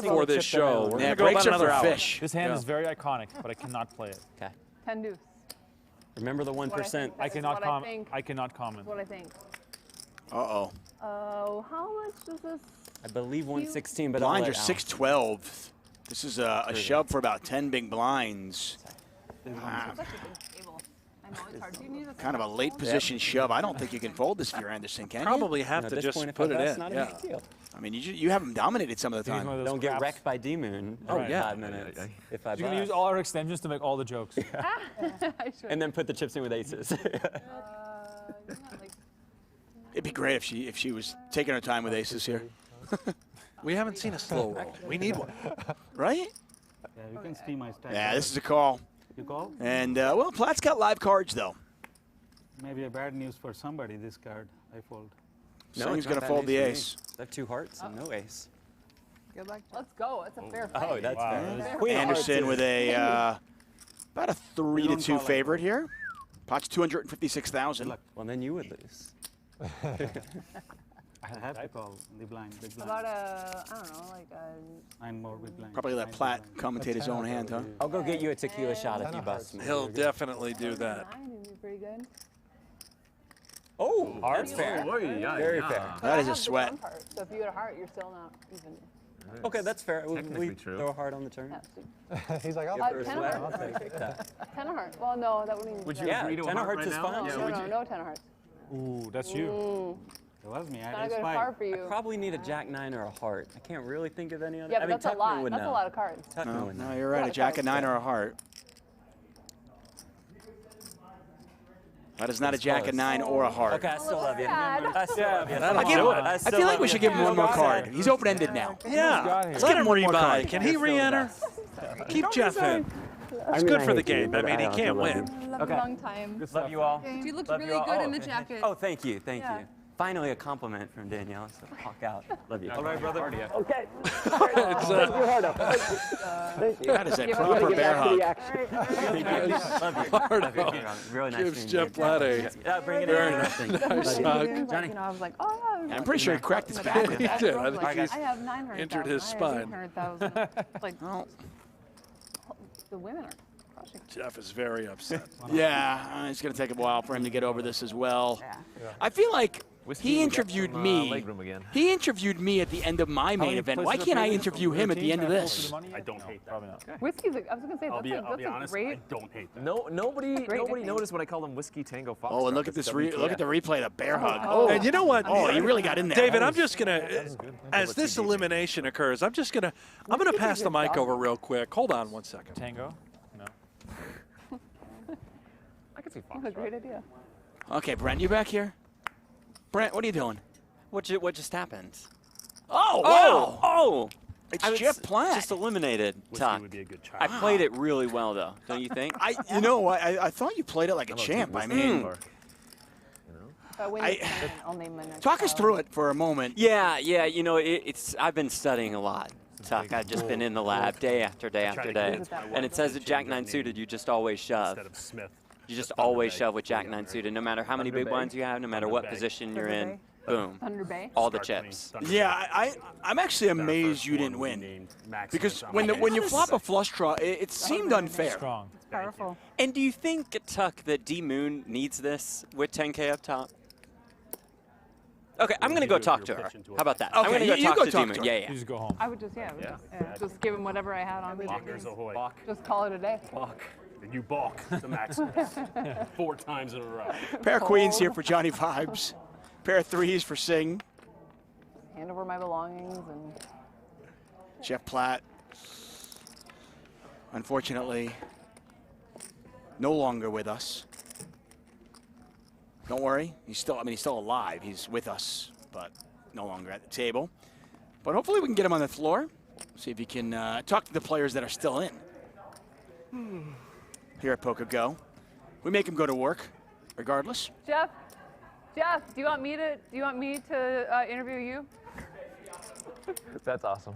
for this show. We're going to go about another hour. Fish. This hand is very iconic, but I cannot play it. Okay. 10 deuce. Remember the 1%. I cannot comment. I cannot comment. That's what I think. Uh-oh. Oh, how much does this? I believe 116, but blinds are 612. This is a shove for about 10 big blinds. Kind of a late position shove. I don't think you can fold this if you're Anderson, can you? Probably have to just put it in. Not a big deal. I mean, you haven't dominated some of the time. Don't get wrecked by D-Moon every 5 minutes. If I You're going to use all our extensions to make all the jokes. And then put the chips in with aces. It'd be great if she was taking her time with aces here. We haven't seen a slow roll. We need one. Right? Yeah, you can see my stack. Yeah, this is a call. You call? And, well, Platt's got live cards, though. Maybe a bad news for somebody, this card. I fold. No, he's going to fold the ace. I have 2 hearts and no ace. Good luck. Let's go. That's a fair fight. Oh, that's fair. Queen Anderson with a about a 3-2 favorite here. Pot's 256,000. Well, then you would lose. I have to call the blind, big blind. About I don't know, like a... 9 more big blind. Probably let Platt commentate his own hand, huh? I'll go get you a tequila shot if you bust me. He'll definitely do that. 9 would be pretty good. Oh, that's fair. Very fair. That is a sweat. So if you had a heart, you're still not even. Okay, that's fair. We throw a heart on the turn. He's like, I'll 10 of hearts. 10 of hearts. Well, no, that wouldn't even. Would you agree to a 10 of heart hearts right is now? fine. No, 10 of hearts. Ooh, that's you. It was me. Not I a good spike. heart for you. I probably need a jack 9 or a heart. I can't really think of any other. Yeah, but I mean, that's a Tuckman lot. would That's know. a lot of cards. Tuckman would know. No, you're right. A jack, a 9, or a heart. That is not a jack, a 9, or a heart. Okay, I still love you. I still love you. I feel like we should give him one more card. He's open-ended now. Yeah, let's get him rebuy. Can he re-enter? Keep Jeff in. It's good for the game. I mean, he can't win. Love you long time. Love you all. You look Love really you all. good Oh, in the jacket. Oh, thank you. Thank you. Finally, a compliment from Danielle. So walk out. Love you. All right, brother. Okay. That is a proper bear hug. Love you. Really nice Gives meeting Jeff you. Platt a Yeah, bring it very in. nice hug. Johnny. I was like, oh. I'm pretty sure he cracked his back. He did. I think he's I have 900,000. entered his spine. I have 800,000. Like, the women are crushing. Jeff is very upset. Yeah, it's going to take a while for him to get over this as well. I feel like Whiskey, He we got interviewed some, me. legroom again. He interviewed me at the end of my main event. Why can't I interview him at the end of this? I don't hate that. Probably not. Whiskey's, I was going to say, I'll be that's a honest, great. I don't hate that. Nobody nickname. noticed when I called him Whiskey Tango Fox. Oh, and look at this! Look at the replay, the bear hug. Oh, and you know what? Oh, he really got in there. David, I'm just gonna, as this elimination occurs, I'm gonna pass the mic over real quick. Hold on 1 second. Tango? No. I can see Fox. That's a great idea. Okay, Brent, you back here? Brent, what are you doing? What just happened? Oh, wow! Oh! It's Jeff Platt. Just eliminated. Tuck. would be a good try. I played it really well, though. Don't you think? You know what? I thought you played it like a champ. I mean, I'll name my next talk us through it for a moment. Yeah. You know, I've been studying a lot. Tuck, I've just been in the lab day after day after day. And it says at Jack 9 suited, you just always shove. Instead of Smith. You just always shove with Jack 9 suited, no matter how many big blinds you have, no matter what position you're in. Boom. Thunder Bay. All the chips. Yeah, I'm actually amazed you didn't win. Because when you flop a flush draw, it seemed unfair. Strong. Powerful. And do you think, Tuck, that D-Moon needs this with 10K up top? Okay, I'm going to go talk to her. How about that? I'm going to go talk to D-Moon. Yeah. You just go home. I would just, just give him whatever I had on me. Balkers ahoy. Just call it a day. Balk. You balk the Maximus 4 times in a row. Pair of queens here for Johnny Vibes. Pair of threes for Singh. Hand over my belongings and. Jeff Platt, unfortunately, no longer with us. Don't worry, he's still alive. He's with us, but no longer at the table. But hopefully we can get him on the floor. See if he can talk to the players that are still in. Here at PokerGo, we make him go to work, regardless. Jeff, do you want me to interview you? That's awesome.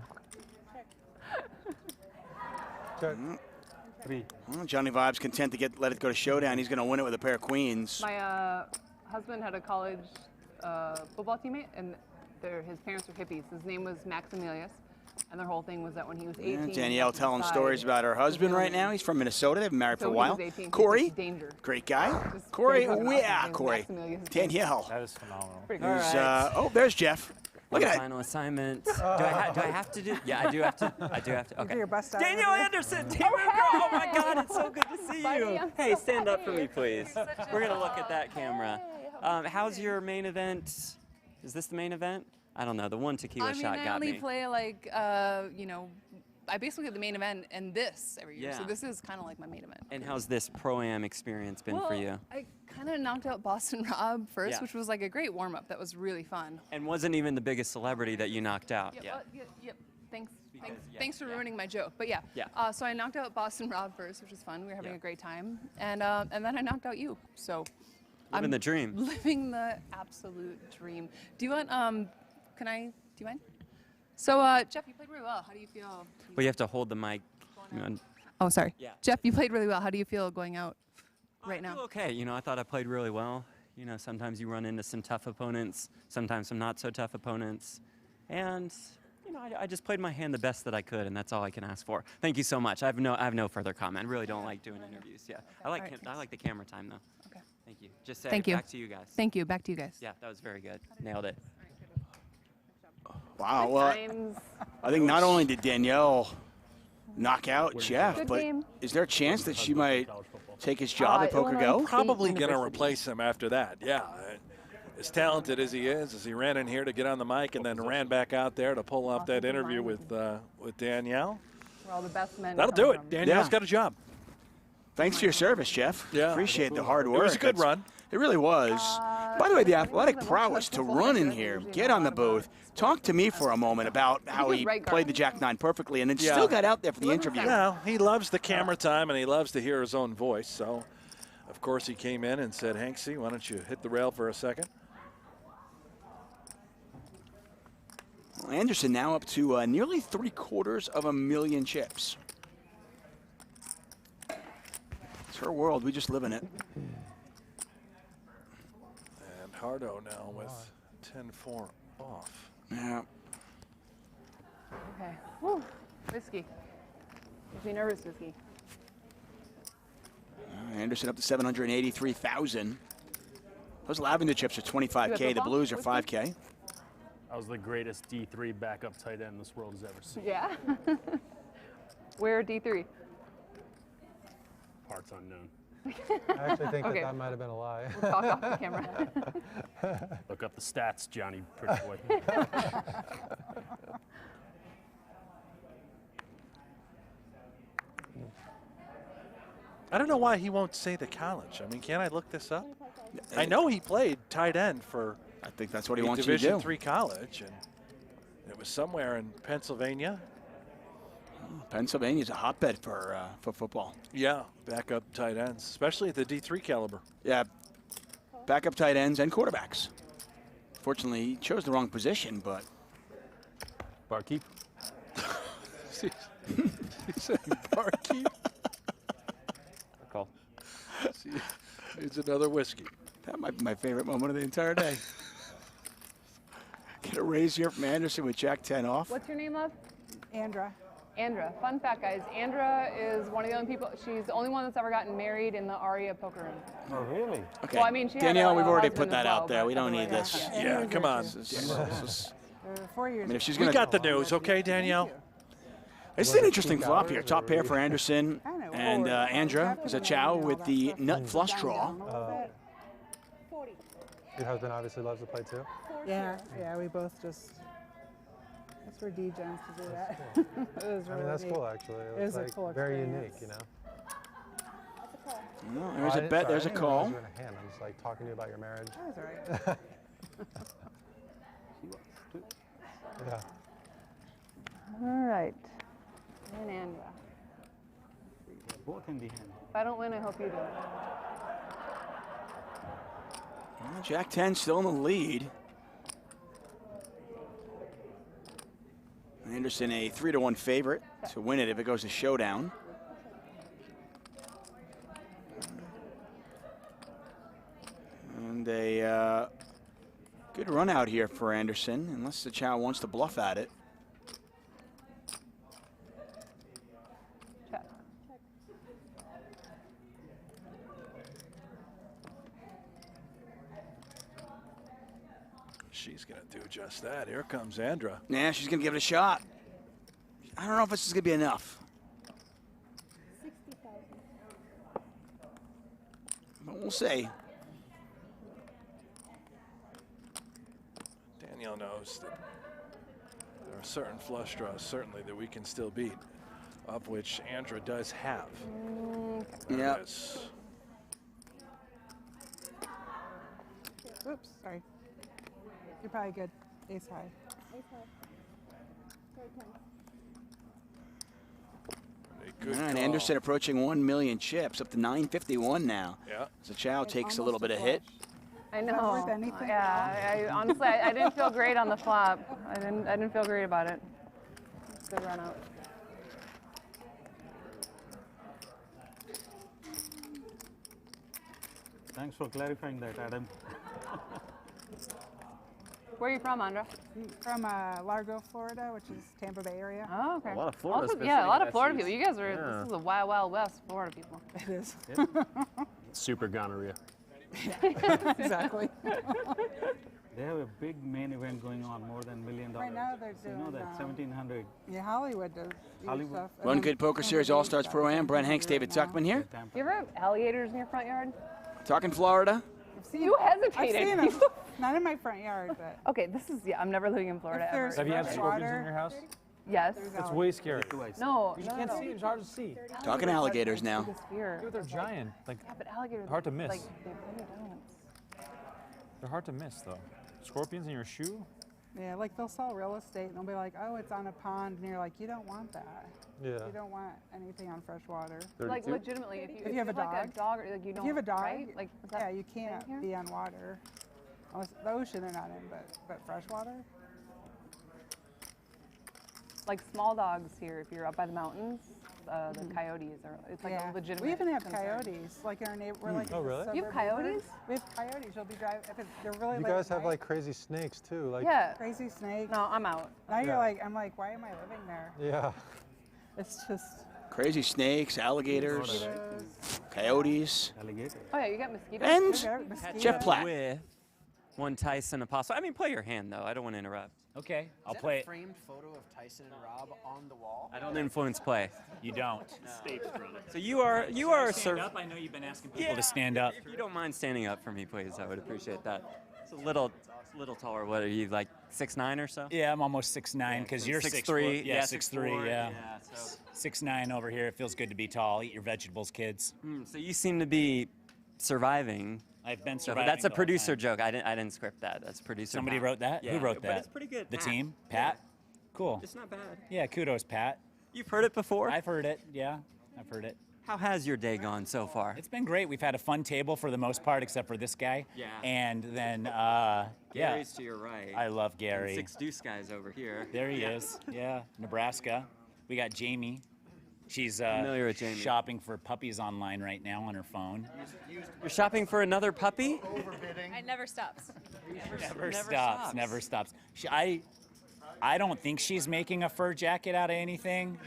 Well, Johnny Vibes content to let it go to showdown. He's going to win it with a pair of queens. My husband had a college football teammate, and his parents were hippies. His name was Maximilius, and their whole thing was that when he was 18. Danielle telling stories about her husband right now. He's from Minnesota. They've been married for a while. 18, Cory, danger. great guy. Just Cory, crazy. yeah, Cory. Danielle. That is phenomenal. Right. Oh, there's Jeff. Look at that. Final assignment. Do I have to do? Yeah, I do have to. Okay. Your best Daniel Anderson, team girl. Oh my God, it's so good to see you. Hey, stand up for me, please. We're gonna look at that camera. How's your main event? Is this the main event? I don't know. The one tequila shot got me. I only play like, I basically get the main event and this every year. Yeah. So this is kind of like my main event. And how's this ProAm experience been for you? I kind of knocked out Boston Rob first, Yeah. which was like a great warm-up. That was really fun. And wasn't even the biggest celebrity that you knocked out. Yep. Thanks for ruining my joke. But yeah. So I knocked out Boston Rob first, which was fun. We were having a great time. And then I knocked out you. So Living the dream. Living the absolute dream. Do you want, do you mind? So, Jeff, you played really well. How do you feel? Well, you have to hold the mic. Oh, sorry. Yeah. Jeff, you played really well. How do you feel going out right now? Okay, I thought I played really well. Sometimes you run into some tough opponents, sometimes some not so tough opponents. And, I just played my hand the best that I could, and that's all I can ask for. Thank you so much. I have no further comment. I really don't like doing interviews. Yeah. Okay. I like the camera time, though. Okay. Thank you. Just say Thank you. back to you guys. Thank you. Back to you guys. Yeah, that was very good. Nailed it. Wow. Well, I think not only did Danielle knock out Jeff, Good but game. is there a chance that she might take his job at PokerGo? Probably going to replace him after that, yeah. As talented as he is, as he ran in here to get on the mic and then ran back out there to pull off that interview with Danielle. Where all the best men That'll come do it. from. Danielle's got a job. Thanks for your service, Jeff. Yeah. Appreciate the hard work. It was a good run. It really was. By the way, the athletic prowess to run in here, get on the booth, talk to me for a moment about how he played the Jack 9 perfectly and then still got out there for the interview. Well, he loves the camera time and he loves to hear his own voice. So, of course, he came in and said, Hanksy, why don't you hit the rail for a second? Well, Anderson now up to nearly 750,000 chips. It's her world. We just live in it. And Hardo now with 10-4 off. Yeah. Okay. Whew. Risky. Makes me nervous, risky. Anderson up to 783,000. Those lavender chips are 25K. The blues are 5K. I was the greatest D3 backup tight end this world has ever seen. Yeah. Where D3? Parts unknown. I actually think Okay. that might have been a lie. We'll talk off the camera. Look up the stats, Johnny, pretty boy. I don't know why he won't say the college. I mean, can I look this up? I know he played tight end for. I think that's what he wants you to Division do. III college, and it was somewhere in Pennsylvania. Pennsylvania's a hotbed for football. Yeah, backup tight ends, especially at the D3 caliber. Yeah, backup tight ends and quarterbacks. Fortunately, he chose the wrong position, but. Barkeep. He said barkeep. Call. Needs another whiskey. That might be my favorite moment of the entire day. Get a raise here from Anderson with Jack 10 off. What's your name, love? Andra. Andra. Fun fact, guys. Andra is one of the only people. She's the only one that's ever gotten married in the Aria poker room. Oh, really? Okay. Well, I mean, she Danielle, had we've a already husband put that as well, out there. but We don't need otherwise- this. Yeah, come on. This is- 4 years. I mean, if she's We gonna. got the news, okay, Danielle? This is an interesting flop here. Top pair for Anderson and Andra is a chow with the nut flush draw. Your husband obviously loves to play too. Yeah, we both just. That's for D Jones to do that. It was I mean, really that's neat. cool actually. It was It's a cool like very unique, experience. you know. No, there's a bet. There's a call. I didn't realize you were in a hand. I'm just like talking to you about your marriage. That's all right. Yeah. All right. And Andra. Both in the hand. If I don't win, I hope you do. Well, Jack 10 still in the lead. Anderson a 3-1 favorite to win it if it goes to showdown. And a good run out here for Anderson, unless the Chow wants to bluff at it. Check. She's going to do just that. Here comes Andra. Yeah, she's going to give it a shot. I don't know if this is going to be enough. 60,000. But we'll see. Danielle knows that there are certain flush draws, certainly, that we can still beat, of which Andra does have. Yeah. Oops, sorry. You're probably good. Ace high. Ace high. Very tense. Good All right, call. Anderson approaching 1 million chips, up to 951 now. Yeah. So Chow takes a little bit of hit. I Is that know. worth anything? Yeah, I honestly, I didn't feel great on the flop. I didn't feel great about it. Good run out. Thanks for clarifying that, Adam. Where are you from, Andra? From Largo, Florida, which is Tampa Bay area. Oh, okay. A lot of Florida Also, specific yeah, a lot of Florida SEs. people. You guys are, Yeah. this is the wild, wild west Florida people. It is. Super gonorrhea. Exactly. They have a big main event going on, more than $1 million. Right now they're So you know doing, that, 1,700. Yeah, Hollywood does huge Hollywood. stuff. And Run then Good Poker Tampa Series Bay All-Stars stuff. Pro-Am. Brent Hanks, David Right now. Tuckman here. Do you ever have alligators in your front yard? Talking Florida. You hesitated. I've seen them. Not in my front yard, but Okay, this is, yeah, I'm never living in Florida If ever. there's Have you had fresh scorpions water, in your house? Yes. It's way scary. No, You no, can't no. see it. It's hard to see. Talking alligators now. Biggest fear. Dude, they're giant. Like, Yeah, but alligators. hard to miss. Like, they bring it down. they're hard to miss, though. Scorpions in your shoe? yeah, like they'll sell real estate and they'll be like, oh, it's on a pond, and you're like, you don't want that. Yeah. You don't want anything on fresh water. Like 32? legitimately, if you have a like a dog, or like you If don't. you have a dog, right? Like is that yeah, you thing can't here? be on water. Unless, the ocean they're not in, but fresh water. Like small dogs here, if you're up by the mountains, the coyotes are. It's like Yeah. a legitimate. We even have concern. coyotes. Like in our neighbor, we're like. Oh, really? You have suburban coyotes? neighborhood. We have coyotes. You'll be driving. If they're really You late guys at have night. like crazy snakes too. Like, Yeah. Crazy snakes. No, I'm out. Now you're Yeah. like, I'm like, why am I living there? Yeah. It's just. Crazy snakes, alligators, coyotes. Oh yeah, you got mosquitoes. And Jeff Platt. With one Tyson Apostol. I mean, play your hand though. I don't want to interrupt. Okay, I'll Is that play a it. framed photo of Tyson and Rob on the wall? I don't influence play. You don't. So you are a Stand up. I know you've been asking people People to stand up. If you don't mind standing up for me, please, I would appreciate that. It's a little taller. What are you, like 6'9" or so? Yeah, I'm almost 6'9" because you're 6'3". Yeah, 6'3", yeah. So. 6'9" over here. It feels good to be tall. Eat your vegetables, kids. So you seem to be surviving. I've been So surviving. that's a the whole producer time. joke. I didn't script that. That's producer. Somebody Pat. wrote that? Yeah, Who wrote that? But it's pretty good. The Pat. team? Pat? Cool. It's not bad. Yeah, kudos, Pat. You've heard it before? I've heard it, yeah. I've heard it. How has your day gone so far? It's been great. We've had a fun table for the most part, except for this guy. Yeah. And then, Gary's to your right. I love Gary. And Six Deuce guy's over here. There he is. Yeah, Nebraska. We got Jamie. She's Familiar with Jamie. shopping for puppies online right now on her phone. You're shopping for another puppy? It never stops. Never stops. Never stops. I don't think she's making a fur jacket out of anything.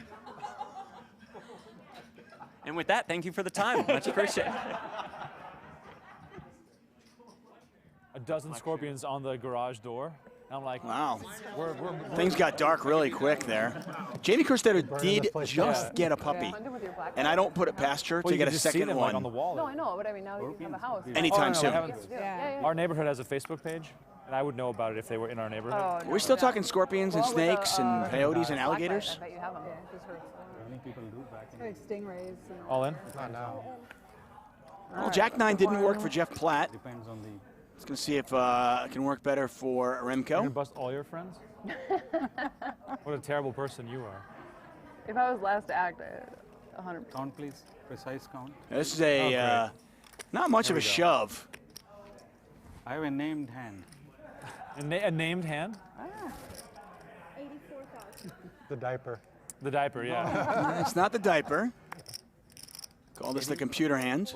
And with that, thank you for the time. Much appreciated. A dozen scorpions on the garage door. And I'm like, wow. We're Things got dark really quick there. Jamie Kerstetter did just get a puppy. And I don't put it past her to get a second one. on the wall. No, I know, but I mean now that you have a house. Anytime soon. Our neighborhood has a Facebook page, and I would know about it if they were in our neighborhood. Oh, Are we still talking scorpions and snakes and coyotes and alligators? I bet you have them. People do back Like stingrays. All in? Not now. Well, Jack 9 didn't work for Jeff Platt. Depends on the. Let's gonna see if it can work better for You're gonna Remco. bust all your friends? What a terrible person you are. If I was last to act, 100%. Count, please. Precise count. This is a not much of a shove. I have a named hand. A named hand? 84,000. The diaper. The diaper, yeah. It's not the diaper. Call this the computer hand.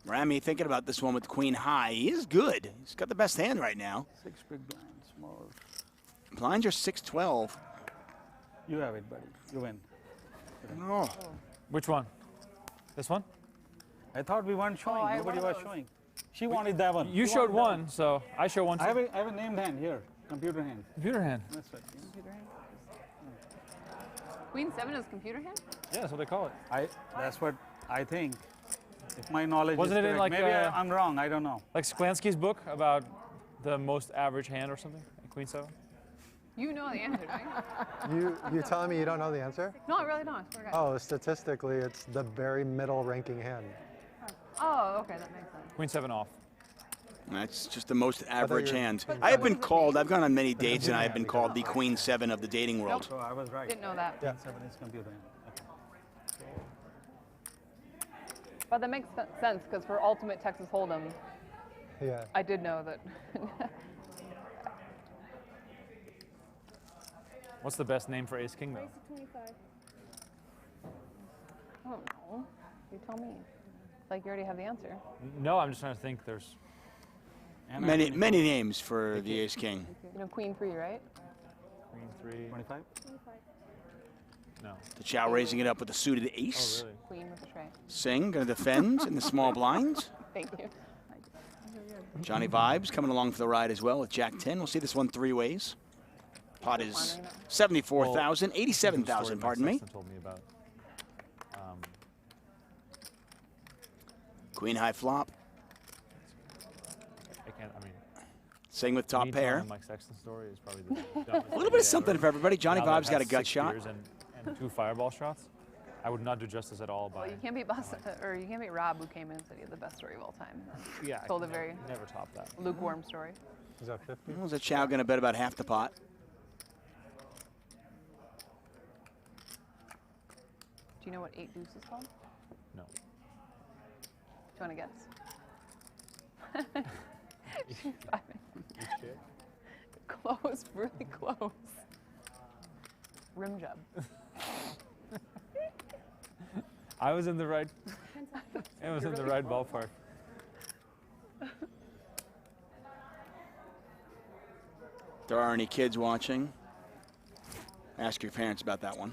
Rami thinking about this one with Queen High. He is good. He's got the best hand right now. 6 big blinds, small. Blinds are 6-12. You have it, buddy. You win. Oh. Which one? This one? I thought we weren't showing. Nobody was showing. She wanted that one. You showed one, so I show one too. I have a named hand here. Computer hand. Computer hand. That's right. Computer hand. Queen 7 is computer hand? Yeah, that's what they call it. That's what I think. If my knowledge Wasn't is it in correct. like Maybe I'm wrong. I don't know. Like Sklansky's book about the most average hand or something? Queen 7? You know the answer, don't you? You telling me you don't know the answer? No, I really don't. I swear to God. Oh, statistically, it's the very middle ranking hand. Oh, okay, that makes sense. Queen 7 off. That's just the most average you're- hand. I have been called, I've gone on many dates, and I have been called the Queen 7 of the dating world. So I was right. Didn't know that. Yeah. 7 is computer hand. But that makes sense because for Ultimate Texas Hold'em, Yeah. I did know that. What's the best name for Ace King though? I don't know. You tell me. Like you already have the answer. No, I'm just trying to think. There's Many names for the Ace King. You know Queen 3, right? Queen 3. 25? No. The Chow raising it up with a suited ace. Oh, really? Queen with the tray. Singh gonna defend in the small blinds. Thank you. Johnny Vibes coming along for the ride as well with Jack 10. We'll see this one three ways. Pot is 74,000, 87,000, pardon me. Told me about. Queen high flop. I can't. I mean. Sing with top me pair. telling Mike Sexton's story is probably the A little bit of something for everybody. Johnny Now that Vibes I've got a had gut 6 shot. beers and 2 fireball shots. I would not do justice at all by. Well, you can't beat Boston, or you can't beat Rob, who came in and said he had the best story of all time. Yeah, Told a I very never top that. lukewarm story. Is that 50? Was a Chow gonna bet about half the pot? Do you know what 8 deuce is called? No. Do you want to guess? Close, really close. Rim job. I was in the right. It was in the right ballpark. If there are any kids watching, ask your parents about that one.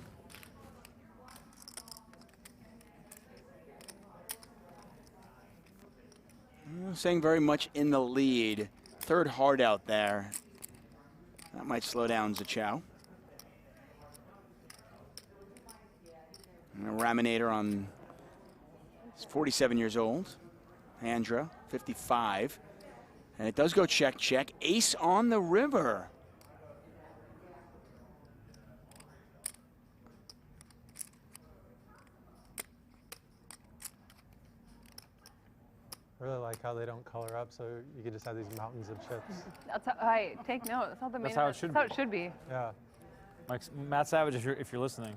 Staying very much in the lead. Third hard out there. That might slow down Zachao. And a Raminator on 47 years old. Andra, 55. And it does go check, check. Ace on the river. I really like how they don't color up, so you can just have these mountains of chips. That's how, hey, take note. That's how the main. That's how it should be. Yeah. Matt Savage, if you're listening,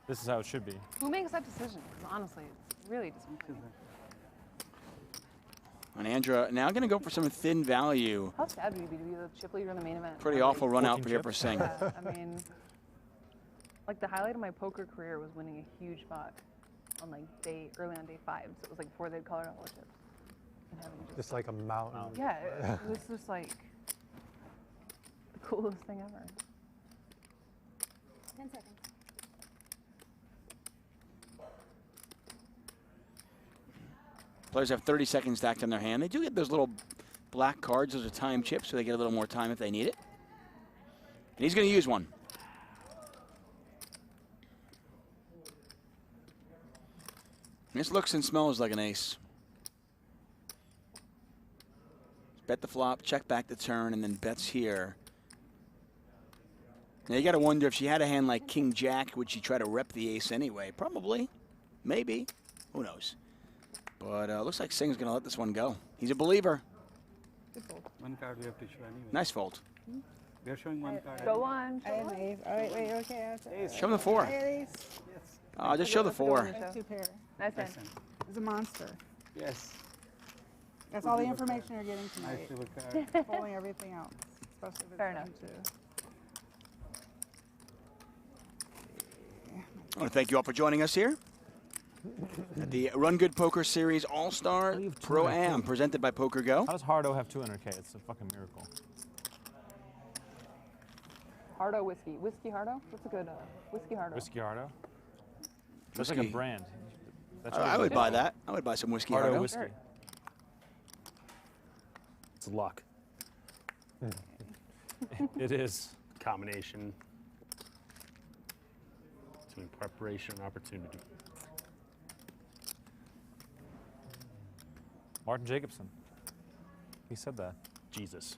this is how it should be. Who makes that decision? 'Cause honestly, it's really disappointing. And Andra now going to go for some thin value. How sad would you be to be the chip leader in the main event? Pretty awful run out for here for Singh. Yeah, I mean, like the highlight of my poker career was winning a huge pot on like early on day 5. So it was like before they'd colored all the chips. And having Just like a mountain. Yeah, it was just like the coolest thing ever. 10 seconds. Players have 30 seconds stacked on their hand. They do get those little black cards. Those are time chips, so they get a little more time if they need it. And he's going to use one. This looks and smells like an ace. Bet the flop, check back the turn, and then bets here. Now you got to wonder if she had a hand like King Jack, would she try to rep the ace anyway? Probably. Maybe. Who knows? But looks like Singh's going to let this one go. He's a believer. One card we have to show anyway. Nice fold. We are showing one card. Go on. I have an ace. All right, wait, okay. Show him the 4. I had ace. Just show the 4. That's 2 pair. Nice hand. It's a monster. Yes. That's all the information you're getting tonight. Nice little card. Pulling everything out, especially if it's Fair enough. too. I want to thank you all for joining us here at the Run Good Poker Series All-Star Pro-Am presented by PokerGo. How does Hardo have 200K? It's a fucking miracle. Hardo whiskey. Whiskey Hardo? That's a good whiskey Hardo. Whiskey Hardo? That's like a brand. That's I would buy that. I would buy some whiskey Hardo. Whiskey. Sure. It's luck. It is. Combination between preparation and opportunity. Martin Jacobson. He said that. Jesus.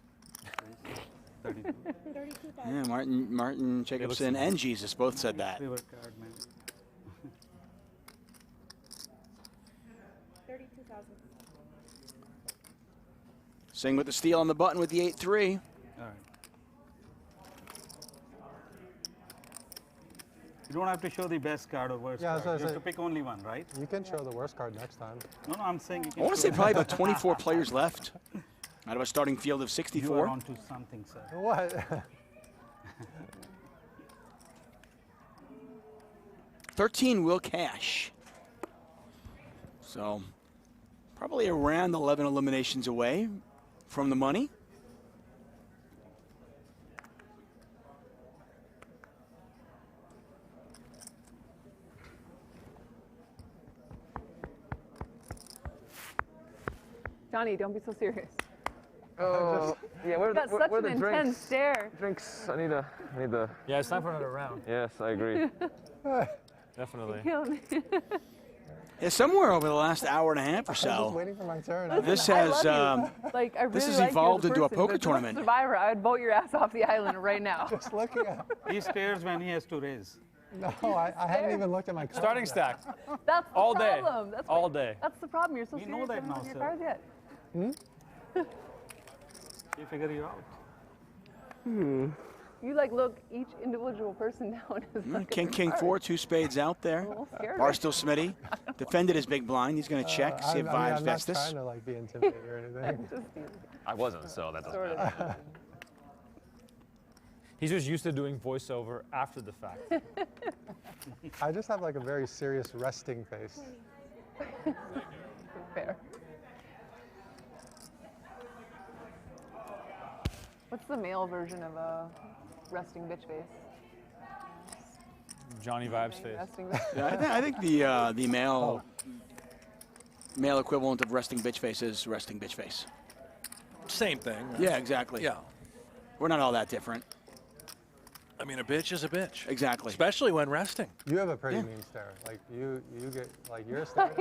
32. Yeah, Martin Jacobson and Jesus both said that. River card, man. 32,000. Singh with the steal on the button with the 8-3. All right. You don't have to show the best card or worst card. You have to pick only one, right? You can show the worst card next time. No, I'm saying you can I want to say probably about 24 players left out of a starting field of 64. You are onto something, sir. What? 13 will cash. So probably around 11 eliminations away from the money. Johnny, don't be so serious. Oh, yeah. Where You've got such where an the intense drinks? stare. Drinks. I need the. Yeah, it's time for another round. Yes, I agree. Definitely. Killing me. Yeah, somewhere over the last hour and a half or I'm so, just waiting for my turn. this has Like, I really this has like you as evolved into a person, poker but if you were tournament. Survivor, I would vote your ass off the island right now. Just looking at. He stares when he has to raise. No, I haven't even looked at my cards Starting yet. stack. That's the All day. problem. That's All what- day. That's the problem. You're so We serious. know that You haven't now, looked at your sir. cards yet. You figure you out. You like look each individual person down. As like King 4, 2 spades out there. scared. Barstool Smitty defended his big blind. He's going to check, see if Vibes I'm bets not this. trying to like be intimidated or anything. I wasn't, so that doesn't Sort matter. of. He's just used to doing voiceover after the fact. I just have like a very serious resting face. Fair. What's the male version of a resting bitch face? Johnny Vibes face. Resting bitch. Yeah, I think the male equivalent of resting bitch face is resting bitch face. Same thing. Right? Yeah, exactly. Yeah. We're not all that different. I mean, a bitch is a bitch. Exactly. Especially when resting. You have a pretty mean stare. Like you get like you're a stare.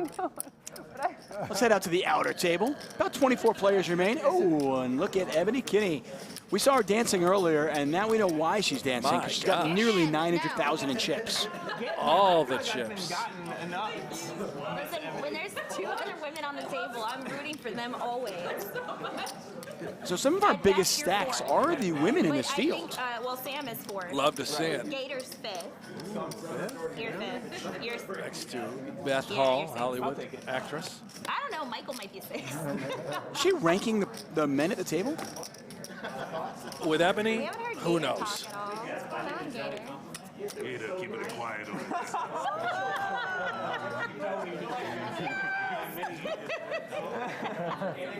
Let's head out to the outer table. About 24 players remain. Oh, and look at Ebony Kinney. We saw her dancing earlier, and now we know why she's dancing. My Because she's got gosh. nearly 900,000 in chips. All the chips. Listen, when there's 2 other women on the table, I'm rooting for them always. So some of our biggest stacks are the women in this I field. think, well, Sam is 4th. Love to see it. Gator's 5th. You're 5th. You're Next to Beth Hall, Hollywood actress. I don't know. Michael might be 6th. Is she ranking the men at the table? With Ebony, who knows? Come on, Gator. Gator, keep it quiet over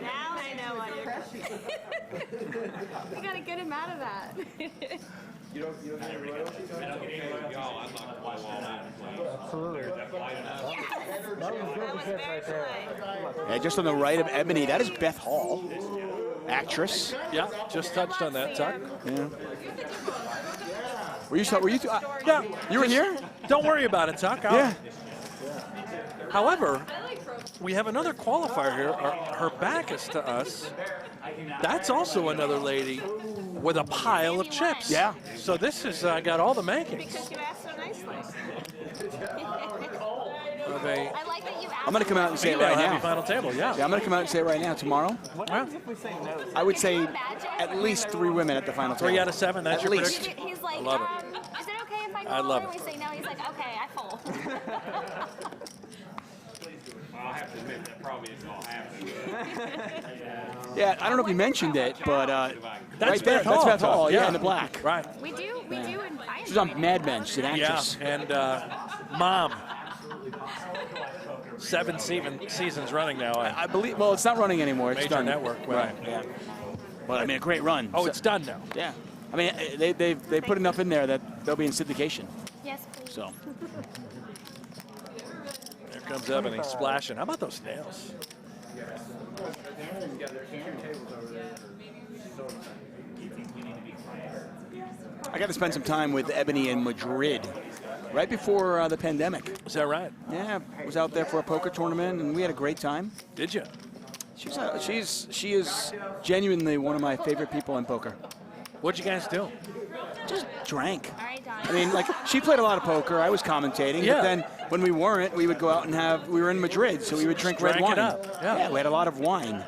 Now I know what you're. I got a good amount of that. Yeah, just on the right of Ebony, that is Beth Hall, actress. Yeah, just touched on that, Tuck. Yeah. Were you yeah, you were here? Don't worry about it, Tuck. Yeah. However, we have another qualifier here. Her back is to us. That's also another lady with a pile of chips. Yeah. So this has got all the makings. Because you asked so nicely. Are they? I like that you asked. I'm going to come out and say it Female right happy now. final table, yeah. I'm going to come out and say it right now. Tomorrow, What happens if we say no? I would say at least 3 women at the final table. 3 out of 7, that's at your least. prediction? He's like, I love it. is it okay if I go I love over? it. We say no. He's like, okay, I fold. I'll have to admit that probably isn't all happening. Yeah, I don't know if you mentioned it, but That's right there, Beth Hall. that's Beth Hall, yeah, in the black. Right. We do, and I She's on Mad Men. She's an actress. Yeah, and Mom. 7 seasons running now. I believe. Well, it's not running anymore. It's Major done. network. Right. Yeah. Well, I mean, a great run. Oh, it's done now. Yeah. I mean, they put enough in there that they'll be in syndication. Yes, please. So. Here comes Ebony splashing. How about those nails? I got to spend some time with Ebony in Madrid, right before the pandemic. Is that right? Yeah, I was out there for a poker tournament, and we had a great time. Did you? She is genuinely one of my favorite people in poker. What'd you guys do? Just drank. I mean, like, she played a lot of poker. I was commentating. Yeah. But then when we weren't, we would go out and we were in Madrid, so we would drink red Drank wine. it up. Yeah. We had a lot of wine.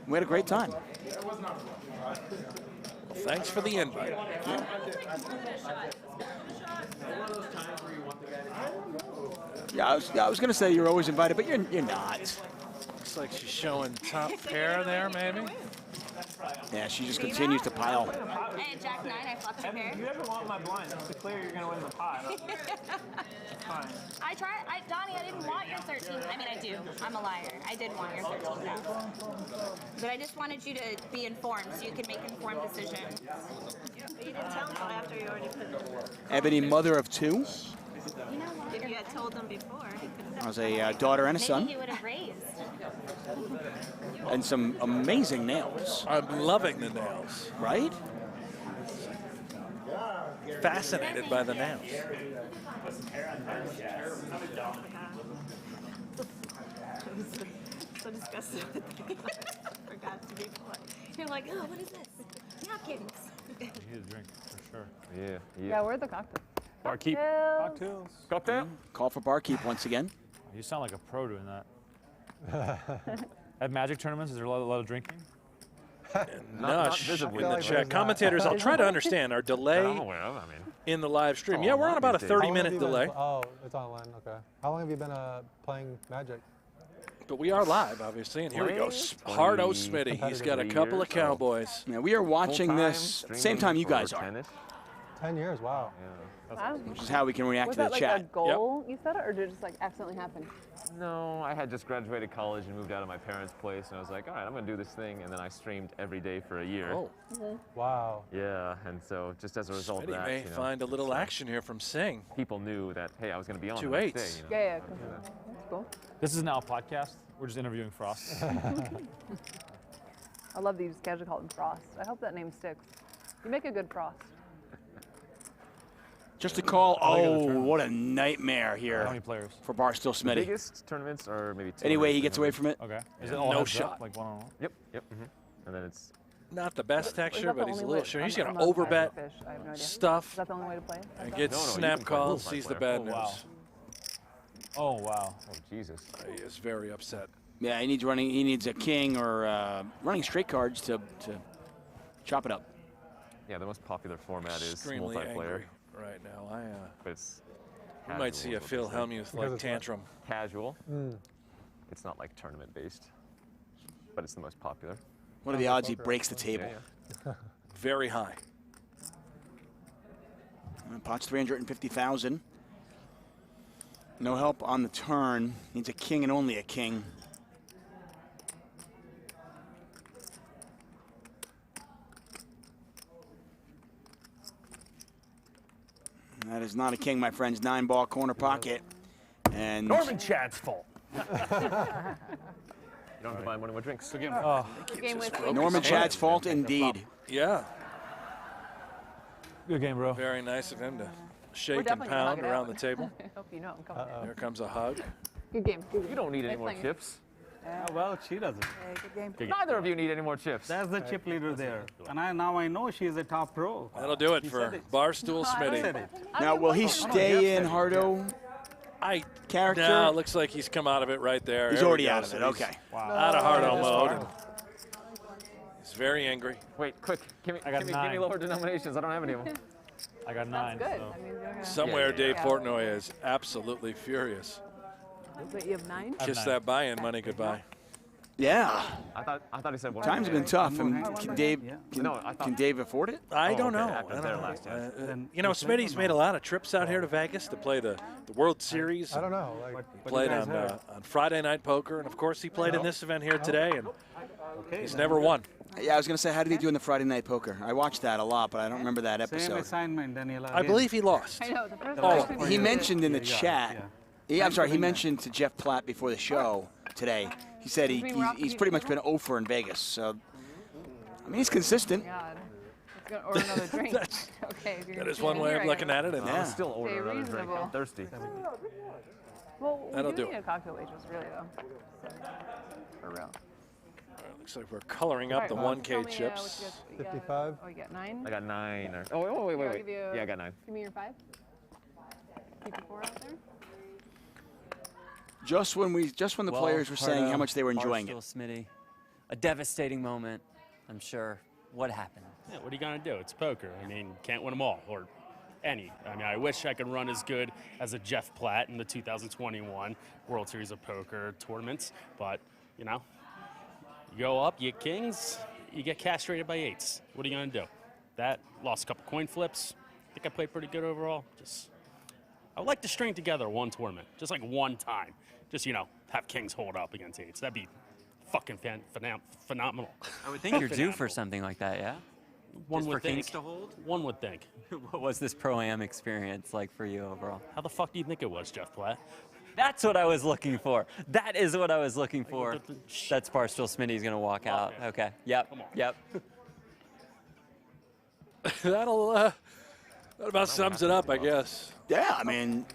We had a great time. Well, thanks for the invite. Yeah, I was going to say you're always invited, but you're not. Looks like she's showing top pair there, maybe. Yeah, she just continues to pile. Hey, Jack 9, I flopped your pair. If you ever want my blind, it's clear you're going to win the pot. Fine. Donnie, I didn't want your 13. I mean, I do. I'm a liar. I did want your 13 down. But I just wanted you to be informed so you could make informed decisions. But you didn't tell me after you already put it. Ebony, mother of 2. You know what? If you had told them before, he could have. I was a daughter and a son. Maybe he would have raised. And some amazing nails. I'm loving the nails. Right? Fascinated by the nails. So disgusted. Forgot to be polite. You're like, oh, what is this? Napkins. You need a drink for sure. Yeah, where are the cocktails? Barkeep. Cocktails. Cocktail. Call for barkeep once again. You sound like a pro doing that. At Magic tournaments, is there a lot of drinking? Not visibly in the like chat. there's not. Commentators, I'll try to understand our delay I'm aware of, I mean. in the live stream. Yeah, we're on about a How long have 30-minute you been- delay, Oh, it's online. Okay. How long have you been playing Magic? but we are live, obviously. And here we go. Hardo Smitty. He's got a couple of Cowboys. Yeah, we are watching this same time you guys are. 10 years. Wow. Wow. Which is how we can react Was to the that like chat. a goal you set it, or did it just like accidentally happen? No, I had just graduated college and moved out of my parents' place, and I was like, all right, I'm gonna do this thing, and then I streamed every day for a year. Oh. Wow. Yeah, and so just as a result of Smitty that, may you know, find a little it's, action here from Singh. People knew that, hey, I was gonna be on 2 the next eights. day, you know? Yeah, that's cool. This is now a podcast. We're just interviewing Frost. I love that you just casually call him Frost. I hope that name sticks. You make a good Frost. Just a call. Oh, what a nightmare here. How many players? For Barstool The Smitty. biggest tournaments are maybe 2. Anyway, he gets away from it. Okay. Is it Yeah, all no heads shot. up, like one-on-one? Yep. And then it's Not the best texture, that the but he's a only little way- sure. He's I'm going to not overbet fish. I have no idea. stuff Is that the only way to play it? and Okay. gets No, no, you snap can play calls, both, sees the my bad player. news. Wow. Oh, wow. oh Jesus. He is very upset. Yeah, he needs a king or running straight cards to chop it up. Yeah, the most popular format is Extremely multiplayer. angry right now. But it's We might see a Phil Hellmuth-like tantrum. Casual. It's not like tournament based, but it's the most popular. What are the odds he breaks the table? Yeah. Very high. Pot's 350,000. No help on the turn. Needs a king and only a king. That is not a king, my friends. 9-ball corner pocket. And Norman Chad's fault. You don't have to buy one of my drinks. Game with Norman Chad's fault indeed. Yeah. Good game, bro. Very nice of him to shake and definitely gonna pound knock it around out. the table. I hope you know I'm coming. Here comes a hug. Good game. Good game. You don't need any Nice more playing. chips. Well, she doesn't. Hey, good game. Neither of you need any more chips. That's the chip leader there. And now I know she's a top pro. That'll do it She for said it. Barstool Said Smitty. it. Now, will he stay in Hardo character? No, it looks like he's come out of it right there. He's There we already go. out of So it, he's okay. Out of Hardo This mode. far? He's very angry. Wait, quick. Give me, I got give me 9. lower denominations. I don't have any of them. I got 9. Good. So. I mean, you're gonna- Somewhere Dave yeah. Portnoy is absolutely furious. Wait, you have 9? Kiss that buy-in money goodbye. Yeah. I thought he said one. Times have been tough. And can Dave, No, I thought. can Dave afford it? I don't okay, know. after I don't their know. last time. You know, Smitty's made a lot of trips out here to Vegas to play the World Series. I don't know. Like, Played on Friday Night Poker, and of course he played in this event here today, and he's never won. Yeah, I was going to say, how did he do in the Friday Night Poker? I watched that a lot, but I don't remember that Same episode. assignment, Daniela. I believe he lost. I know, the first Oh, question he was- mentioned in the Yeah, chat. yeah. Yeah, I'm sorry, he mentioned to Jeff Platt before the show today. He said he's pretty much been 0 for in Vegas. So, I mean, he's consistent. God. Let's go order another drink. Okay. If you're That is gonna one way here, of I looking gotta- at it, and Yeah. I'll still order Stay another drink. reasonable. I'm thirsty. Well, we That'll do do need it. a cocktail waitress, really, though. So, for real. Looks like we're coloring up the All right, 1K tell me, chips. what you got. 55. Oh, you got 9? I got 9. Oh, wait. I'll give you- Yeah, I got 9. Give me your 5. Keep your 4 out there. Just when the Well, players were saying how Hardo, much they were enjoying Barstool it. Smitty. A devastating moment, I'm sure. What happened? Yeah, what are you going to do? It's poker. I mean, can't win them all, or any. I mean, I wish I could run as good as a Jeff Platt in the 2021 World Series of Poker tournaments, but, you know, you go up, you get kings, you get castrated by 8s. What are you going to do? That, lost a couple coin flips. I think I played pretty good overall. I would like to string together one tournament, just like one time. Just, you know, have kings hold up against 8s. That'd be fucking phenomenal. I would think you're due for something like that, yeah? One Just would for think. kings to hold? One would think. What was this pro-am experience like for you overall? How the fuck do you think it was, Jeff Platt? That's what I was looking for. That is what I was looking for. That's Barstool Smitty's gonna walk out. Okay. Yep. Yep. That about sums it up, I guess. Yeah, I mean,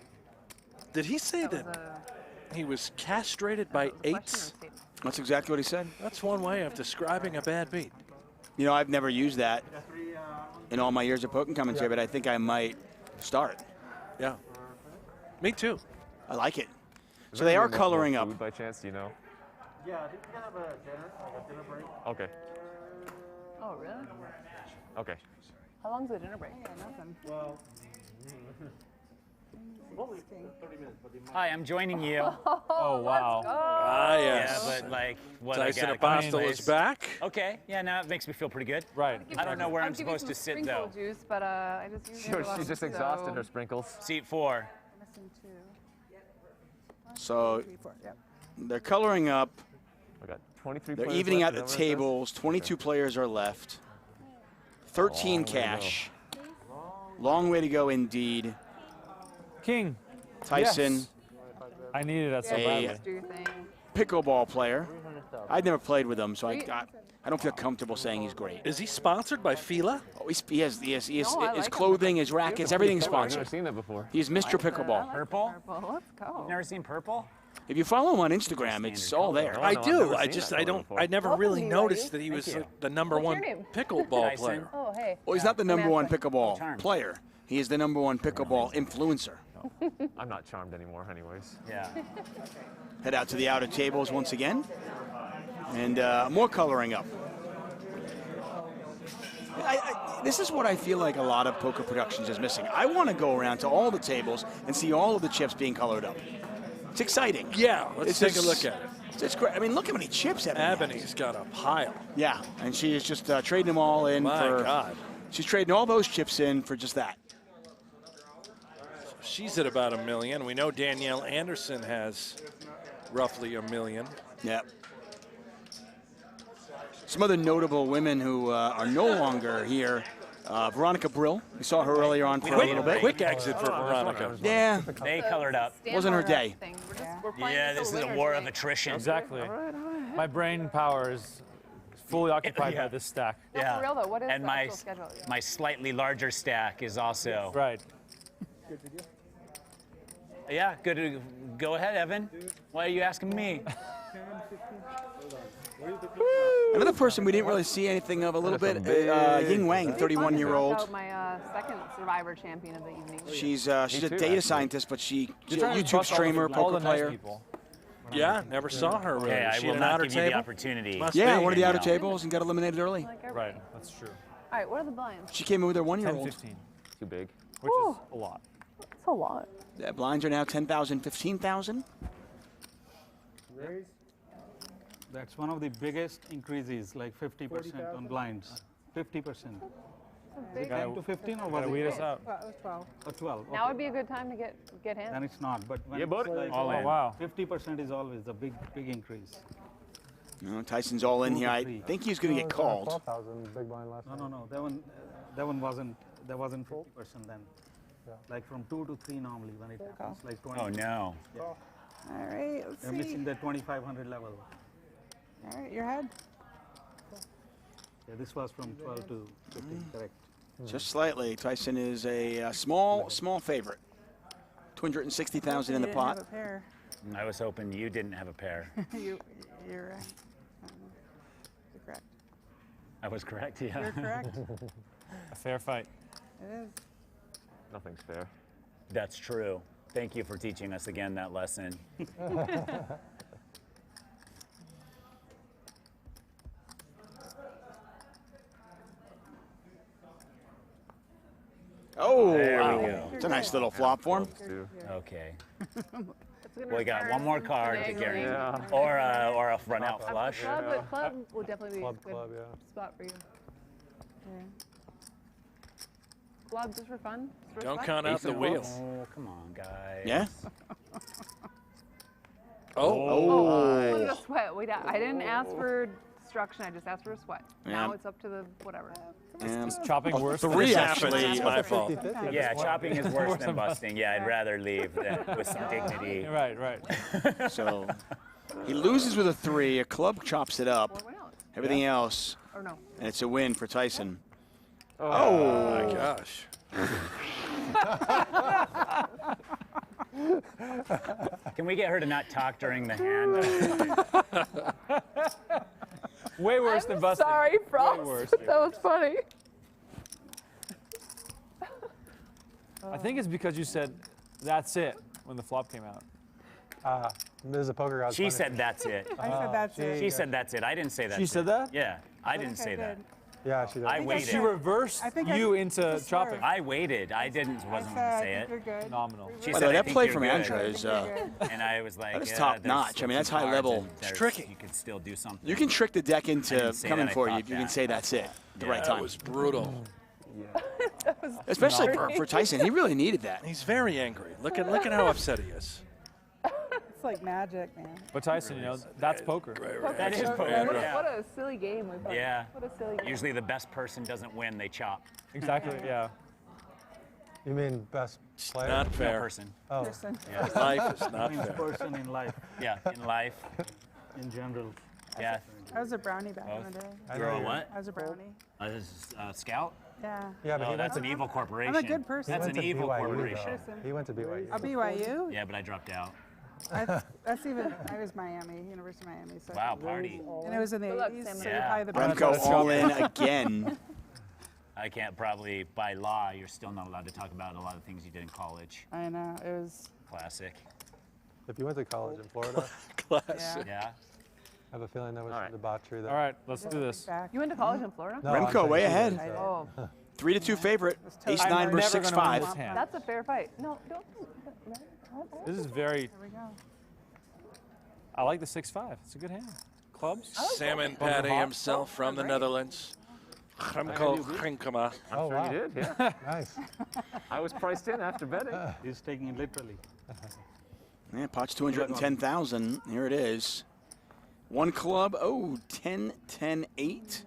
did he say that he was castrated by 8s? That's exactly what he said. That's one way of describing a bad beat. You know, I've never used that in all my years of poker commentary, but I think I might start. Yeah. Me too. I like it. Is So there they are any more coloring up. food by chance, do you know? Yeah, I think we have a dinner break. Okay. Oh, really? Okay. How long's the dinner break? Yeah, nothing. Well, Hi, I'm joining you. Oh, wow. Ah, yes. Yeah, but like, what Tyson I got Apostol is back. Okay, yeah, now it makes me feel pretty good. Right. I don't know where I'm supposed to sit, though. Juice, but I just used She just exhausted her sprinkles. Seat 4. Missing 2. So 3, 4. Yep. they're coloring up. I got 23 They're players evening left, out the is that what it says? tables. 22 players are left. 13 Long way to cash. Long way to go indeed. King. Tyson. Yes. I needed that so a badly. pickleball player. I've never played with him, so I don't feel comfortable saying he's great. Is he sponsored by Fila? Oh, he has his like clothing, his rackets, everything's I've never sponsored. seen that before. He's Mr. Pickleball. Purple? Let's go. You've never seen purple? If you follow him on Instagram, it's all there. I no, I've do. never I seen just that I color don't. before. I never Welcome, really Lee, noticed buddy. that he was Thank you. the number What's one your name? pickleball Tyson. player. Oh, hey. Well, he's not the number one pickleball Charmed. player. He is the number one pickleball influencer. I'm not charmed anymore, anyways. Yeah. Head out to the outer tables once again. And more coloring up. This is what I feel like a lot of poker productions is missing. I want to go around to all the tables and see all of the chips being colored up. It's exciting. Yeah, let's take a just- look at it. It's great. I mean, look how many chips Ebony has. Ebony's got a pile. Yeah, and she is just trading them all in My for. God. She's trading all those chips in for just that. She's at about $1 million. We know Danielle Anderson has roughly $1 million. Yep. Some other notable women who are no longer here. Veronica Brill. We saw her earlier on for a little bit. Quick exit for Veronica. Yeah. They colored up. Wasn't her day. Yeah, this is a war of attrition. Exactly. My brain power is fully occupied by this stack. Yeah. For real though, what is And the my actual schedule? Yeah. my slightly larger stack is also Right. Yeah, good. Go ahead, Evan. Why are you asking me? Another person we didn't really see anything of a little bit, Ying Wang, 31-year-old. My second Survivor champion of the evening. She's a data scientist, but she's a trying to YouTube bust all the streamer, all poker the nice player. people. Yeah, never saw her really. Okay, I She will at an not outer give you the table? opportunity. Must Yeah, be. one of the outer No. tables and got eliminated early. Right, that's true. All right, what are the blinds? She came in with her 1-year-old. 10-15, Too big. which is a lot. That's a lot. The blinds are now 10,000, 15,000. That's one of the biggest increases, like 50% on blinds. 50%. Is it 10 to 15 or was Gotta it weed us out. Well, it was 12. Oh, 12. Now would be a good time to get him. Then it's not, but when Yeah, it's buddy. like All in. Wow. 50% is always a big increase. No, Tyson's all in here. I think he's going to get called. 12,000 big blind last No, night. that one wasn't 50% then. Like from 2 to 3 normally when it happens, like 20. Oh no. Yeah. All right, let's They're see. missing the 2,500 level. All right, your head. Yeah, this was from 12 to 15, correct. Just slightly. Tyson is a small favorite. 260,000 in the You didn't have pot. a pair. I was hoping you didn't have a pair. You're right. You're correct. I was correct, yeah. You're correct. A fair fight. It is. Nothing's fair. That's true. Thank you for teaching us again that lesson. Oh, There we go. It's a nice little flop for him. Okay. We got one more card to guarantee, or a run out flush. Club will definitely be a good Club, yeah. spot for you. Okay. Club just for fun. Just for Don't fun? count out the wheel. Oh, come on, guys. Yeah? Oh, look at the sweat. Wait, I didn't ask for destruction. I just asked for a sweat. Yeah. Now it's up to the whatever. Is chopping worse? Three than actually. It's my fault. Yeah, chopping is worse than busting. Yeah, I'd rather leave with some dignity. Right, right. So he loses with a 3. A club chops it up. Everything else. Or no. And it's a win for Tyson. Oh my gosh. Can we get her to not talk during the hand? Way worse than busting. Sorry, Frost. Way worse. That was funny. I think it's because you said, that's it, when the flop came out. There's a poker god. She said that's it. I said that's it. She said that's it. I didn't say that. She said that? Yeah, I didn't Okay, say that. good. Yeah, she did. I waited. She reversed you into chopping. I waited. I wasn't going to say it. You're good. Phenomenal. She By said, the way, "I that think play you're from good." Andra is And I was like, that is yeah, top there's notch. still I mean, that's some high cards level. and It's there's- tricky. You can still do something. You can trick the deck I into didn't say coming that I for you. thought You can that. say that's it. The right That time. was brutal. Especially for Tyson. He really needed that. He's very angry. Look at how upset he is. It's like magic, man. But Tyson, you know, that's poker. That is poker. Yeah. What a silly game we played. Yeah. What a silly game. Usually the best person doesn't win, they chop. Exactly, yeah. You mean best player? Not No fair. person. Oh. Person. Yeah. Life is not Means fair. person in life, Yeah, in life. in general. Yeah. I was a brownie back in the day. You're a what? I was a brownie. Scout? Yeah. Yeah, but Oh, he that's an went evil corporation. I'm a good person. That's went an to evil BYU, corporation. though. He went to BYU. A BYU? Yeah, but I dropped out. That's even, I was Miami, University of Miami. So Wow, party. And it was in the 80s, so you're Yeah. probably the best. Remco all in again. I can't probably, by law, you're still not allowed to talk about a lot of things you did in college. I know, it was. Classic. If you went to college in Florida, Classic. Yeah. I have a feeling that was debauchery there. All right, let's do this. You went to college in Florida? No, I'm Remco saying way she ahead. did, so. Oh, 3-2 favorite. Ace I'm 9 versus never 6 gonna win 5. this hand. that's a fair fight. No, don't. This is very. Here we go. I like the 6-5. It's a good hand. Clubs. Salmon Patty himself from the Netherlands. Remco Grinkema. Oh, Sure wow. you did, yeah. Nice. I was priced in after betting. He's taking it literally. Yeah, pot's 210,000. Here it is. One club. Oh, 10, 10, 8.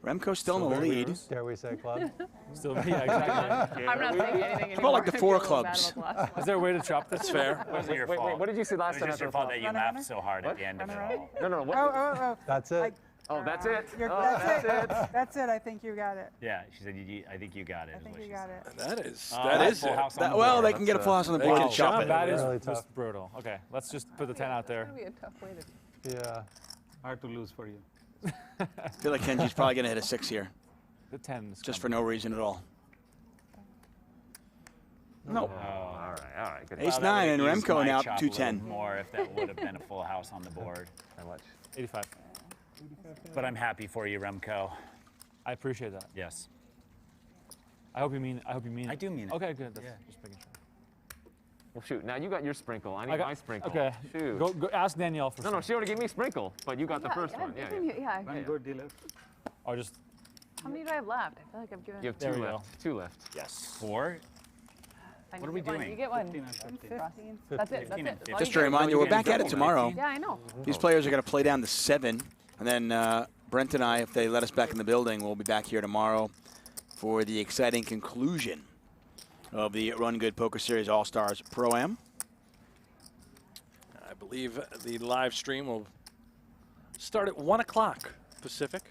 Remco still in the lead. Dare we say club? Still, yeah, exactly. I'm not saying anything anymore. How about like the I 4 feel a little bad clubs? about the last one. Is there a way to chop this? That's fair. Wasn't your Wait, fault. what did you see last It time was just after your the fault flop? that you laughed so hard at the end of it all. No, what? Oh. That's it. Oh, that's it. You're, Oh, that's that's it. That's it. I think you got it. Yeah, she said, I think you got it. I is think what you she got said. it. That is Full it. house on the Well, board. they can get a full house on the They board can and chop chop it. That is Really just tough. brutal. Okay, let's just put the 10 out there. It's going to be a tough way to. Yeah. Hard to lose for you. I feel like Kenji's probably going to hit a 6 here. The 10 is Just for no reason at all. No. Oh, all right. Good. Ace Well, that 9 and would've eased Remco my now chop a 210. little more if that would have been a full house on the board. How much? 85. But I'm happy for you, Remco. I appreciate that. Yes. I hope you mean. I do mean it. Okay, good. That's just making sure. Well, shoot. Now you got your sprinkle. I need my sprinkle. Okay. Shoot. Go ask Danielle for. No, she already gave me sprinkle, but you got the first one. Yeah. Yeah. Good dealer. Or just. How many do I have left? I feel like I've given. You have There two we left. 2 left. Yes. 4. Fine, What are you we get one, doing? You get one. 15 and 15. That's it. 15 and That's it. 15. Just a reminder, we're back at it tomorrow. Yeah, I know. These players are going to play down to 7. And then Brent and I, if they let us back in the building, we'll be back here tomorrow for the exciting conclusion of the Run Good Poker Series All-Stars Pro-Am. I believe the live stream will start at 1 o'clock Pacific.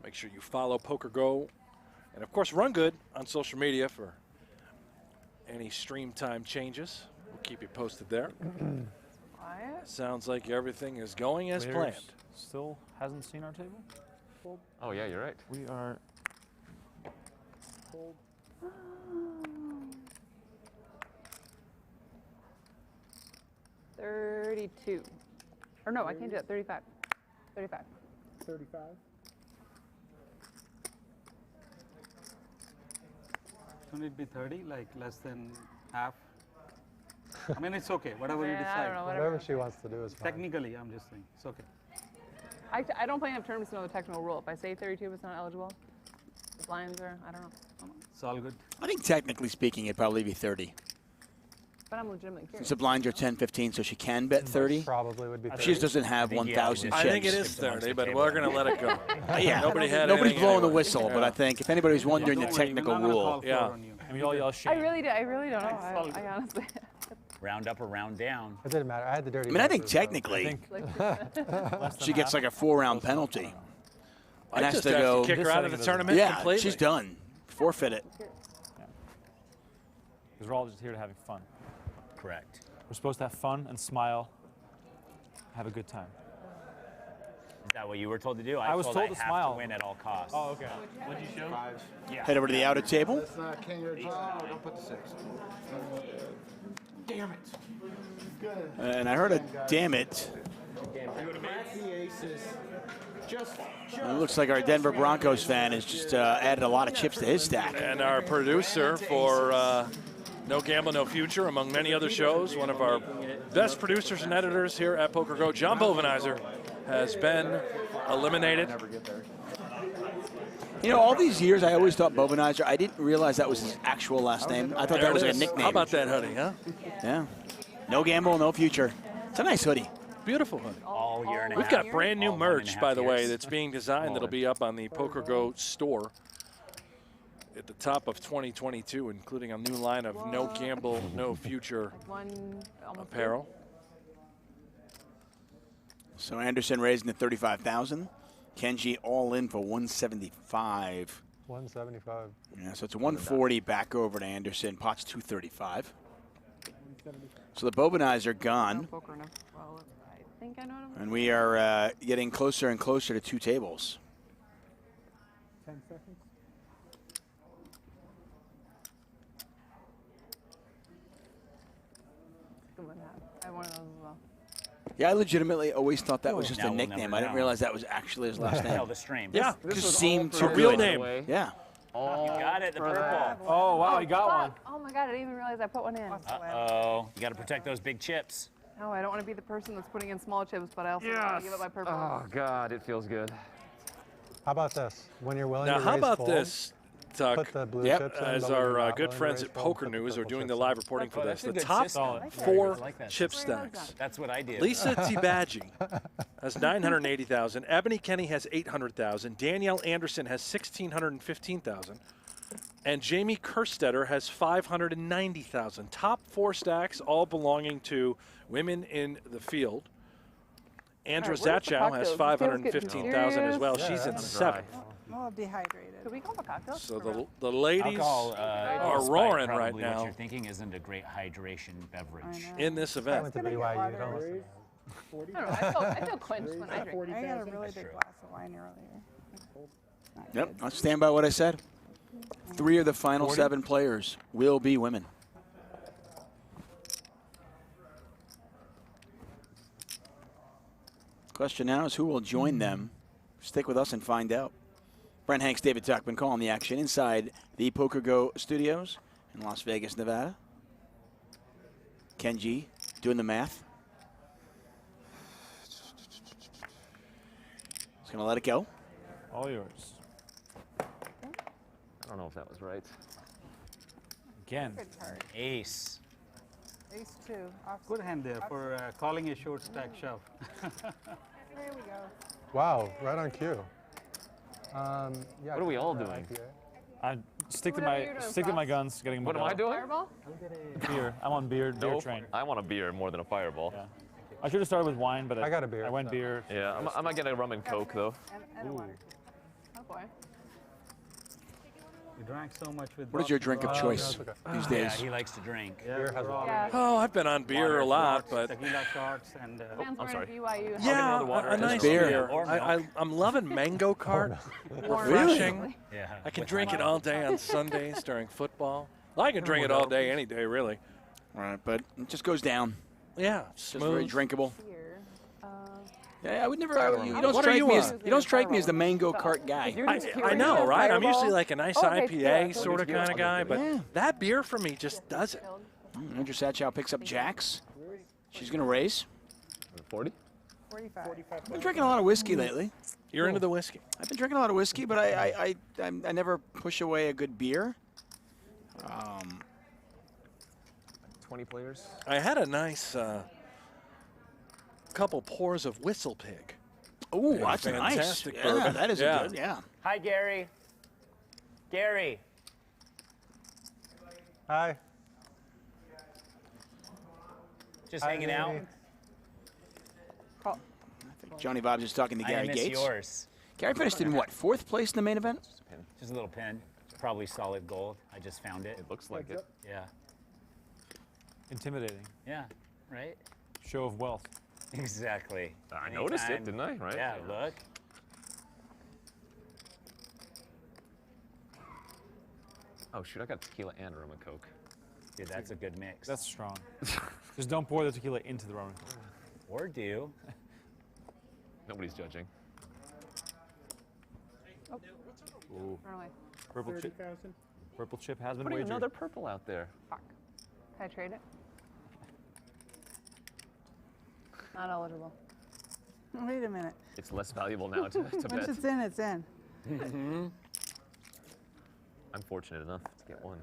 Make sure you follow PokerGo and, of course, Run Good on social media for any stream time changes. We'll keep you posted there. Sounds like everything is going as planned. Still hasn't seen our table? Oh, yeah, you're right. We are. 32. Or no, I changed it. 35. 35. 35. Shouldn't it be 30, like less than half? I mean, it's okay, whatever you Yeah, I decide. don't know, Whatever she wants to do is fine. Technically, I'm just saying, it's okay. I don't play enough tournaments to know the technical rule. If I say 32 is not eligible, the blinds are, I don't know. It's all good. I think technically speaking, it'd probably be 30. But I'm legitimately curious. Since the blinds are 10, 15, so she can bet 30. Probably would be 30. She just doesn't have 1,000 chips. I think it is 30, but we're going to let it go. Yeah, Nobody had nobody's anything blowing the anyway. whistle, but I think if anybody's wondering the Don't worry, technical we're not gonna rule, call for it on you. And we all yell shame. I really don't know. I honestly. Round up or round down. It didn't matter. I had the dirty. I mean, I think horses, so- technically Less than she gets half. like a 4-round penalty. I And has just to have go. to kick her out of the tournament Yeah, completely. she's done. Forfeit it. Because we're all just here to having fun. Correct. We're supposed to have fun and smile, have a good time. Is that what you were told to do? I was told to have smile. to win at all costs. Oh, okay. What'd you show? Yeah. Head over to the outer table. That's not king or jaw. No, don't put the 6. Damn it. Good. And I heard a damn it the aces. It looks like our Denver Broncos fan has just added a lot of chips to his stack. And our producer for No Gamble, No Future, among many other shows, one of our best producers and editors here at PokerGo, John Bovenizer, has been eliminated. You know, all these years I always thought Bovenizer, I didn't realize that was his actual last name. I thought There that was it like a is. nickname. How about that hoodie, huh? Yeah. No Gamble, No Future. It's a nice hoodie. Beautiful hoodie. All year and a We've half. got brand new All merch, 1.5 by the way, years. that's being designed that'll be up on the PokerGo store at the top of 2022, including a new line of No Gamble, No Future apparel. So Anderson raising to 35,000. Kenji all in for 175. 175. Yeah, so it's 140 back over to Anderson. Pot's 235. So the Bovenizer gone. And we are getting closer and closer to 2 tables. 10 seconds. I have one of those as well. Yeah, I legitimately always thought that was just Now a we'll nickname. never I didn't know. realize that was actually his last name. Tell the stream. Yeah, This just was seemed all too for good. real name. Yeah. You got it, the purple. Oh, wow, he got one. Oh my god, I didn't even realize I put one in. Uh-oh. You got to protect those big chips. No, I don't want to be the person that's putting in small chips, but I also don't want to give up my purple. Oh, God, it feels good. How about this? When you're willing Now, to how raise about full, this, Tuck? put the blue Yep. chips in, As but when you're our not good willing to friends raise at full, Poker put the News are purple doing the chips live in. reporting for this. That's a The good top system. 4 I like that. chip stacks. That's what I did. Lisa Tibaji has 980,000. Ebony Kenny has 800,000. Danielle Anderson has 1,615,000. And Jamie Kerstetter has 590,000. Top 4 stacks, all belonging to women in the field. Andra All right, where's the Zachow has cocktails? 515,000 as well. Yeah, She's in I'm 7th. Oh, dehydrated. Could we call the cocktails? So the ladies Alcohol, are despite roaring right probably What now you're thinking isn't a great hydration beverage. in this I event. went to BYU. Don't listen. I don't know. I feel quenched when I drink. I had a really big glass of wine earlier. Yep, I'll stand by what I said. 3 of the final 7 players will be women. Question now is who will join them. Stick with us and find out. Brent Hanks, David Tuckman calling the action inside the PokerGo Studios in Las Vegas, Nevada. Kenji doing the math. He's going to let it go. All yours. I don't know if that was right. Again. Good card. Ace. Ace 2. Good hand there for calling a short stack shove. There we go. Wow, right on cue. Yeah, What are we all doing? I stick to Whatever you're my doing, stick to my Props. guns. Getting What am I doing? Fireball? Beer. I'm on beer No, train. I want a beer more than a fireball. Yeah. I should have started with wine, but I got a beer, I went so. beer. Yeah, I might get a rum and coke though. And a water. Oh boy. You drank so much with. What is your drink of choice these Yeah, days? he likes to drink. Beer has water. Yeah. Oh, I've been on beer a lot, but Tequila shots and. Fans I'm wearing sorry. BYU. yeah, another water. a nice Just beer. beer. Or I'm loving Mango Cart. Warm. Refreshing. Yeah. I can drink it all day on Sundays during football. Well, I can drink it all day, any day, really. All right, but it just goes down. Yeah, It's just very smooth. drinkable. Beer. Yeah, I would never. You don't What are strike you me on? as you don't strike me as the mango cart guy. I know, right? I'm usually like a nice Okay, IPA tequila. sort of kind of guy, but Yeah. that beer for me just does it. Andrew Sachow picks up jacks. She's gonna raise. 40? 45. I've been drinking a lot of whiskey lately. You're into the whiskey. I've been drinking a lot of whiskey, but I never push away a good beer. 20 players? I had a nice couple pours of Whistle Pig. Oh, that's nice. Fantastic Yeah, bourbon. that is Yeah. a good. Yeah. Hi, Gary. Gary. Hi. Just hanging out. I think Johnny Bob's just talking to I Gary miss Gates. yours. Gary finished in what, 4th place in the main event? Just a little pin. It's probably solid gold. I just found it. It looks like it. Yeah. Intimidating. Yeah. Right? Show of wealth. Exactly. I noticed it, Anytime- didn't I? Right? Yeah, look. Oh shoot, I got tequila and rum and coke. Dude, that's a good mix. That's strong. Just don't pour the tequila into the rum. Or do. Nobody's judging. Oh. Ooh. Run away. Purple chip. 30,000. Purple chip has been Putting wagered. another purple out there. Fuck. Can I trade it? Not eligible. Wait a minute. It's less valuable now to Once bet. it's in, it's in. I'm fortunate enough to get one.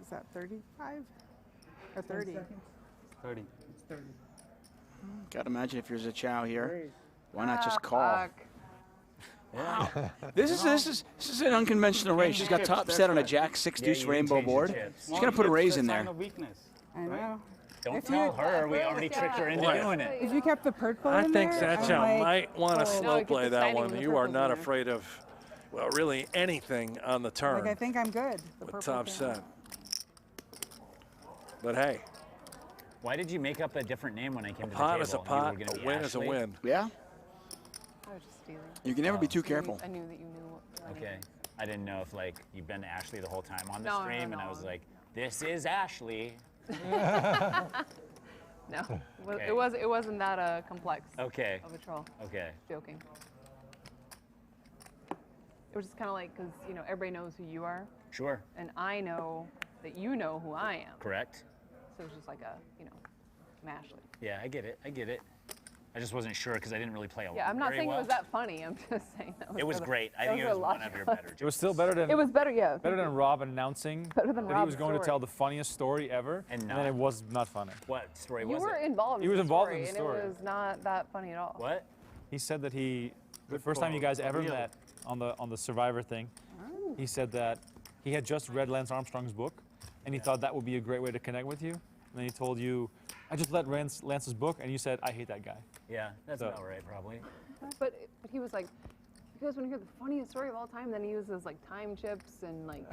Is that 35 or 30? 30. It's 30. Gotta imagine if you're a chow here, why not just call? Fuck. Wow. This is an unconventional raise. She's got top set on a jack 6 deuce rainbow board. She's gonna put a raise in there. I know. Don't tell her. We already tricked her into doing it. If you kept the purple I in think there, Satchow I'm like, might want to oh. slow play that one. You are not afraid of, well, really anything on the turn Like, I think I'm good. The with purple top came set. out. But hey, Why did you make up a different name when I came to the pot table? is a You were pot, gonna a be win is a Ashley? win. Yeah. I was just stealing. You can never be too careful. I knew that you knew what my name Okay. I didn't know if like you've been Ashley the whole time on the No, no, stream, and no. I was like, "This is Ashley." No, Okay. it wasn't that complex. Okay. Of a troll. Okay. Joking. It was just kind of like, because everybody knows who you are, Sure. and I know that you know who I am. Correct. So it was just like a, I'm Ashley. Yeah, I get it. I get it. I just wasn't sure because I didn't really play along. Yeah, I'm not very saying well. it was that funny. I'm just saying that was. It was for the- great. I that think it for was a one lot of your better. It was still better than. It was better, yeah. Better than Rob announcing Better than that he Rob's was going to story. tell the funniest story ever, and then it was not funny. What story You was were it? involved. He in was the involved story, in the story. and it was not that funny at all. What? He said that the first time you guys ever Real. met on the Survivor thing, he said that he had just read Lance Armstrong's book, and he thought that would be a great way to connect with you. And then he told you, I just read Lance's book, and you said, I hate that guy. Yeah, that's So- about right, probably. But he was like, you guys want to hear the funniest story of all time? Then he uses like time chips and like.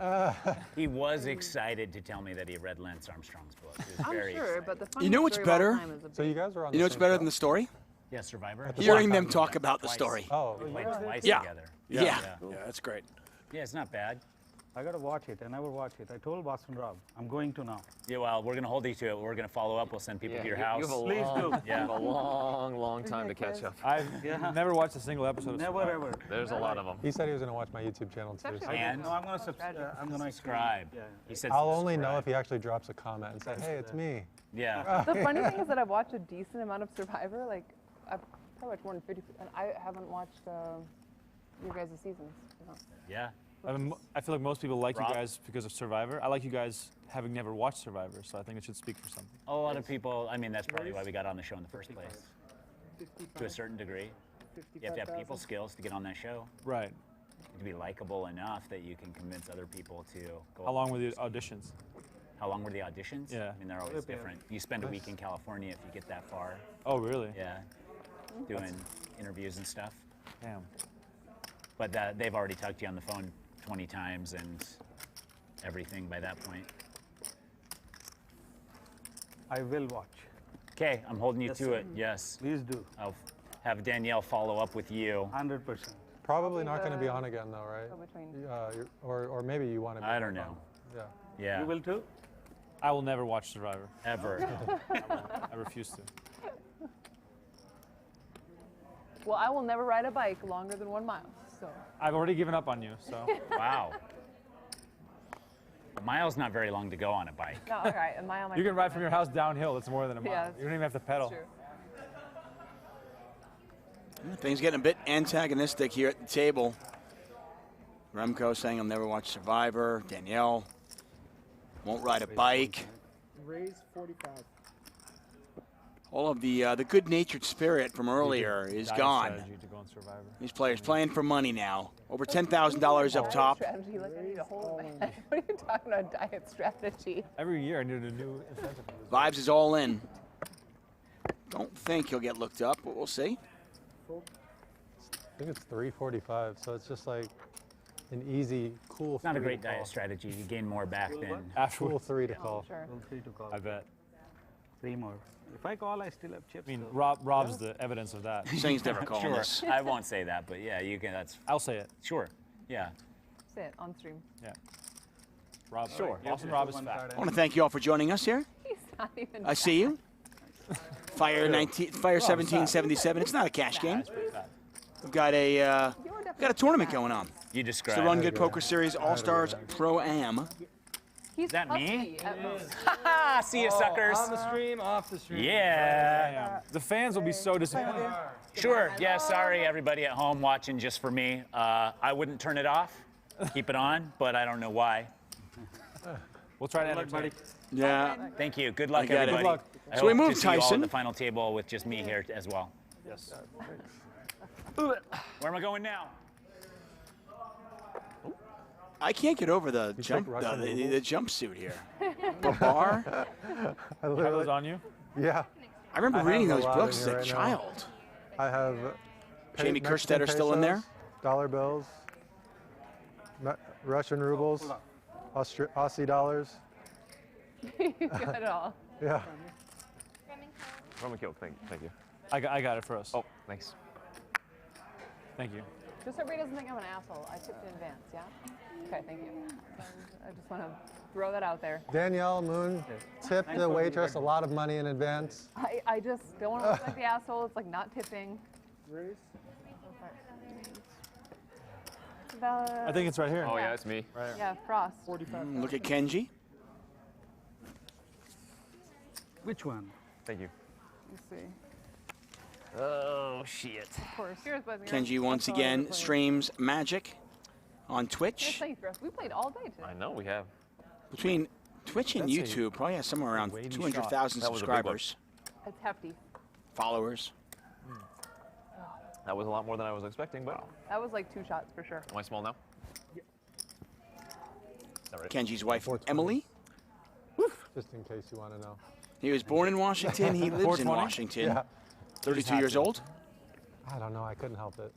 He was excited to tell me that he read Lance Armstrong's book. He was I'm very sure, excited. but the funniest You know what's story of all better? time is a So you guys were on You know what's better than the story? Yeah, Survivor. Hearing them talk about the story. Oh, We played twice Yeah. together. Yeah. Yeah, that's great. Yeah, it's not bad. I gotta watch it. I never watch it. I told Boston Rob, I'm going to now. Yeah, well, we're gonna hold you to it. We're gonna follow up. We'll send people to your house. You have a Please long, do. you have a long time to catch up. I've never watched a single episode of Never Survivor. ever. There's a lot of them. he said he was going to watch my YouTube channel too. It's So actually- And No, I'm gonna subscribe. Yeah. He said I'll only know subscribe. if he actually drops a comment and says, "Hey, it's me." Yeah. The funny thing is that I've watched a decent amount of Survivor. Like, I've probably watched more than 50, and I haven't watched your guys' seasons. Yeah. I feel like most people like Rob? you guys because of Survivor. I like you guys having never watched Survivor, so I think it should speak for something. A lot of people, I mean, that's probably why we got on the show in the first place. To a certain degree. You have to have people skills to get on that show. Right. To be likable enough that you can convince other people to go. How long were the auditions? How long were the auditions? Yeah. I mean, they're always different. You spend a week in California if you get that far. Oh, really? Yeah. Doing interviews and stuff. Damn. But they've already talked to you on the phone 20 times and everything by that point. I will watch. Okay, I'm holding you Yes, to sir. it. Yes. Please do. I'll have Danielle follow up with you. 100%. Probably not going to be on again though, right? Go between. Or maybe you want to be I don't on. know. Yeah. Yeah. You will too? I will never watch Survivor. Ever. I refuse to. Well, I will never ride a bike longer than 1 mile. So. I've already given up on you, so. Wow. A mile's not very long to go on a bike. No, all right, a mile. You can ride from your house downhill. It's more than a mile. Yeah, You don't even have to pedal. Things getting a bit antagonistic here at the table. Remco saying he'll never watch Survivor. Danielle won't ride a bike. Raise 45. All of the good-natured spirit from earlier is Dire gone. strategy to go on Survivor. These players playing for money now. Over $10,000 up top. Strategy, like I need a hole in my head. What are you talking about, diet strategy? Every year I need a new incentive. Vibes is all in. Don't think he'll get looked up, but we'll see. I think it's 345, so it's just like an easy, cool. It's not a 3 great to call. diet strategy. You gain more back than. Cool 3 to call. Sure. 3 to call. I bet. 3 more. If I call, I still have chips. I mean, so- Rob's the evidence of that. Saying's never calling Sure. this. I won't say that, but yeah, you can. That's I'll say it. sure. Yeah. Say it on stream. Yeah. Rob. Sure. Boston Rob is fat. I want to thank you all for joining us here. He's not even. I see you. Fire 1777. It's not a cash game. We've got a tournament going on. You It's described the RunGood Poker Series All-Stars Pro-Am. Is that me? See you, Oh, suckers. on the stream, off the stream. Yeah. The fans will be so disappointed. Sure. Yeah, sorry, everybody at home watching just for me. I wouldn't turn it off. Keep it on, but I don't know why. We'll try to entertain. Yeah. Thank you. Good luck, I get it. everybody. Good luck. I So hope we moved to see you all Tyson. at the final table with just me here as well. Yes. Where am I going now? I can't get over the jumpsuit here. The bar. Have those on you? Yeah. I remember have reading a those lot books in as here a right now. child. I have Jamie Mexican Kerstetter still in there? pesos, dollar bills, Russian rubles, Aussie dollars. You got it all. Yeah. Roman kill, thank you. I got it for us. Oh, thanks. Thank you. Just so everybody doesn't think I'm an asshole, I tipped in advance, yeah? Okay, thank you. I just want to throw that out there. Danielle Moon tipped the waitress a lot of money in advance. I just don't want to look like the asshole. It's like not tipping. I think it's right here. Oh, yeah, it's me. Right. Yeah, Frost. Look at Kenji. Which one? Thank you. Let's see. Oh, shit. Of course. Here's Kenji once again streams Magic on Twitch. We played all day today. I know we have. Between Twitch and That's YouTube, probably has somewhere around weighty 200,000 shot. That was a big one. subscribers, It's hefty. followers. That was a lot more than I was expecting, but That was like 2 shots for sure. am I small now? All right. Kenji's wife, Emily. Just in case you want to know. He was born in Washington. He lives in 420? Washington. Yeah. 32 years old. I don't know. I couldn't help it.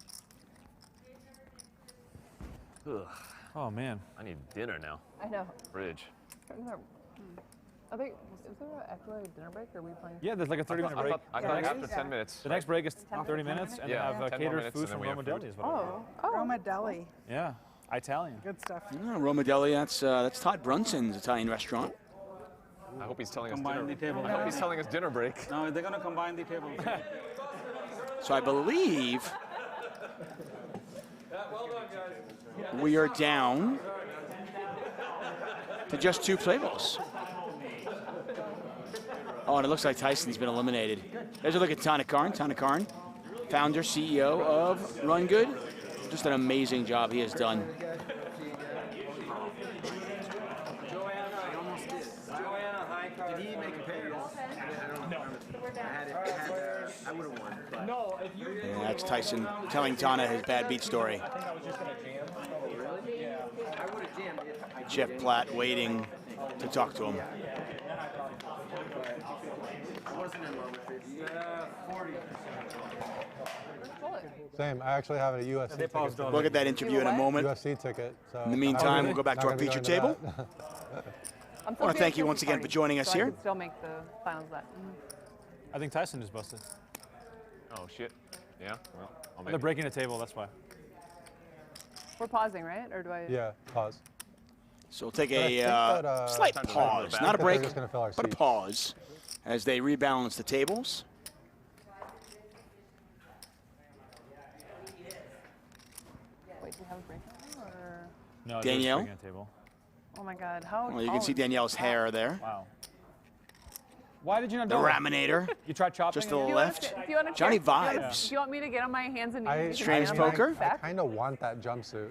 Ugh, Oh, man. I need dinner now. I know. Fridge. I think, is there actually a dinner break or are we playing? Yeah, there's like a 30-minute break. I thought after 10 minutes. The next break is 30 minutes, and Yeah, they have 10 more catered minutes, food and then from we have Roma food. Deli. Is what I heard. Roma Deli. Yeah, Italian. Good stuff. Roma Deli, that's Todd Brunson's Italian restaurant. I hope he's telling us Combine dinner. the table. I hope he's telling us dinner break. No, they're going to combine the tables. So I believe we are down to just 2 tables. Oh, and it looks like Tyson's been eliminated. There's a look at Tana Karn. Tana Karn, founder, CEO of RunGood. Just an amazing job he has done. Did he make a pair? No. I would have won. No, if you And that's Tyson telling Tana his bad beat story. Jeff Platt waiting to talk to him. Same. I actually have a UFC ticket. We'll get that interview in a moment. UFC ticket. So In the meantime, we'll go back to our feature table. I'm I want to thank you once again for joining us so I here. could still make the finals of that. I think Tyson is busted. Oh, shit. Yeah? Well, I'll make They're it. breaking the table, that's why. We're pausing, right? Or do I? Yeah. Pause. So we'll take But I think a that, slight time to pause, back. not a They're break, just gonna fill our but a seats. pause as they rebalance the tables. Wait, do we have a break now, or? No, they're just Danielle? breaking the table. Oh my God, how? Well, you can see Danielle's hair there. Wow. Why did you not The do it? Raminator. You tried chopping Just to it? the Do you wanna left. sit- if you wanna Johnny sit- do you wanna- vibes. Do you want me to get on my hands and knees? I and Streams get on my poker? I back? kind of want that jumpsuit,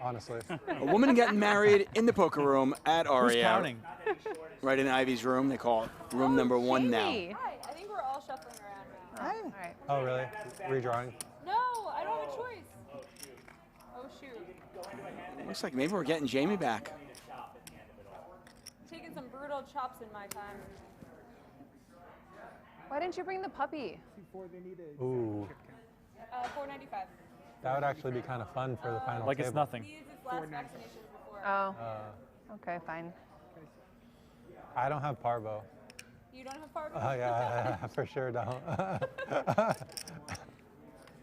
honestly. A woman getting married in the poker room at Who's Aria. counting? Right in Ivy's room. They call it room number 1 now. Jamie. Hi, I think we're all shuffling around now. Hi. All right. Oh, really? Redrawing? No, I don't have a choice. Oh, shoot. Looks like maybe we're getting Jamie back. Taking some brutal chops in my time. Why didn't you bring the puppy? Ooh. $4.95. That would actually be kind of fun for the final Like table. it's nothing. He used his last vaccinations before. Oh. Okay, fine. I don't have parvo. You don't have parvo? Oh, yeah, I for sure don't. I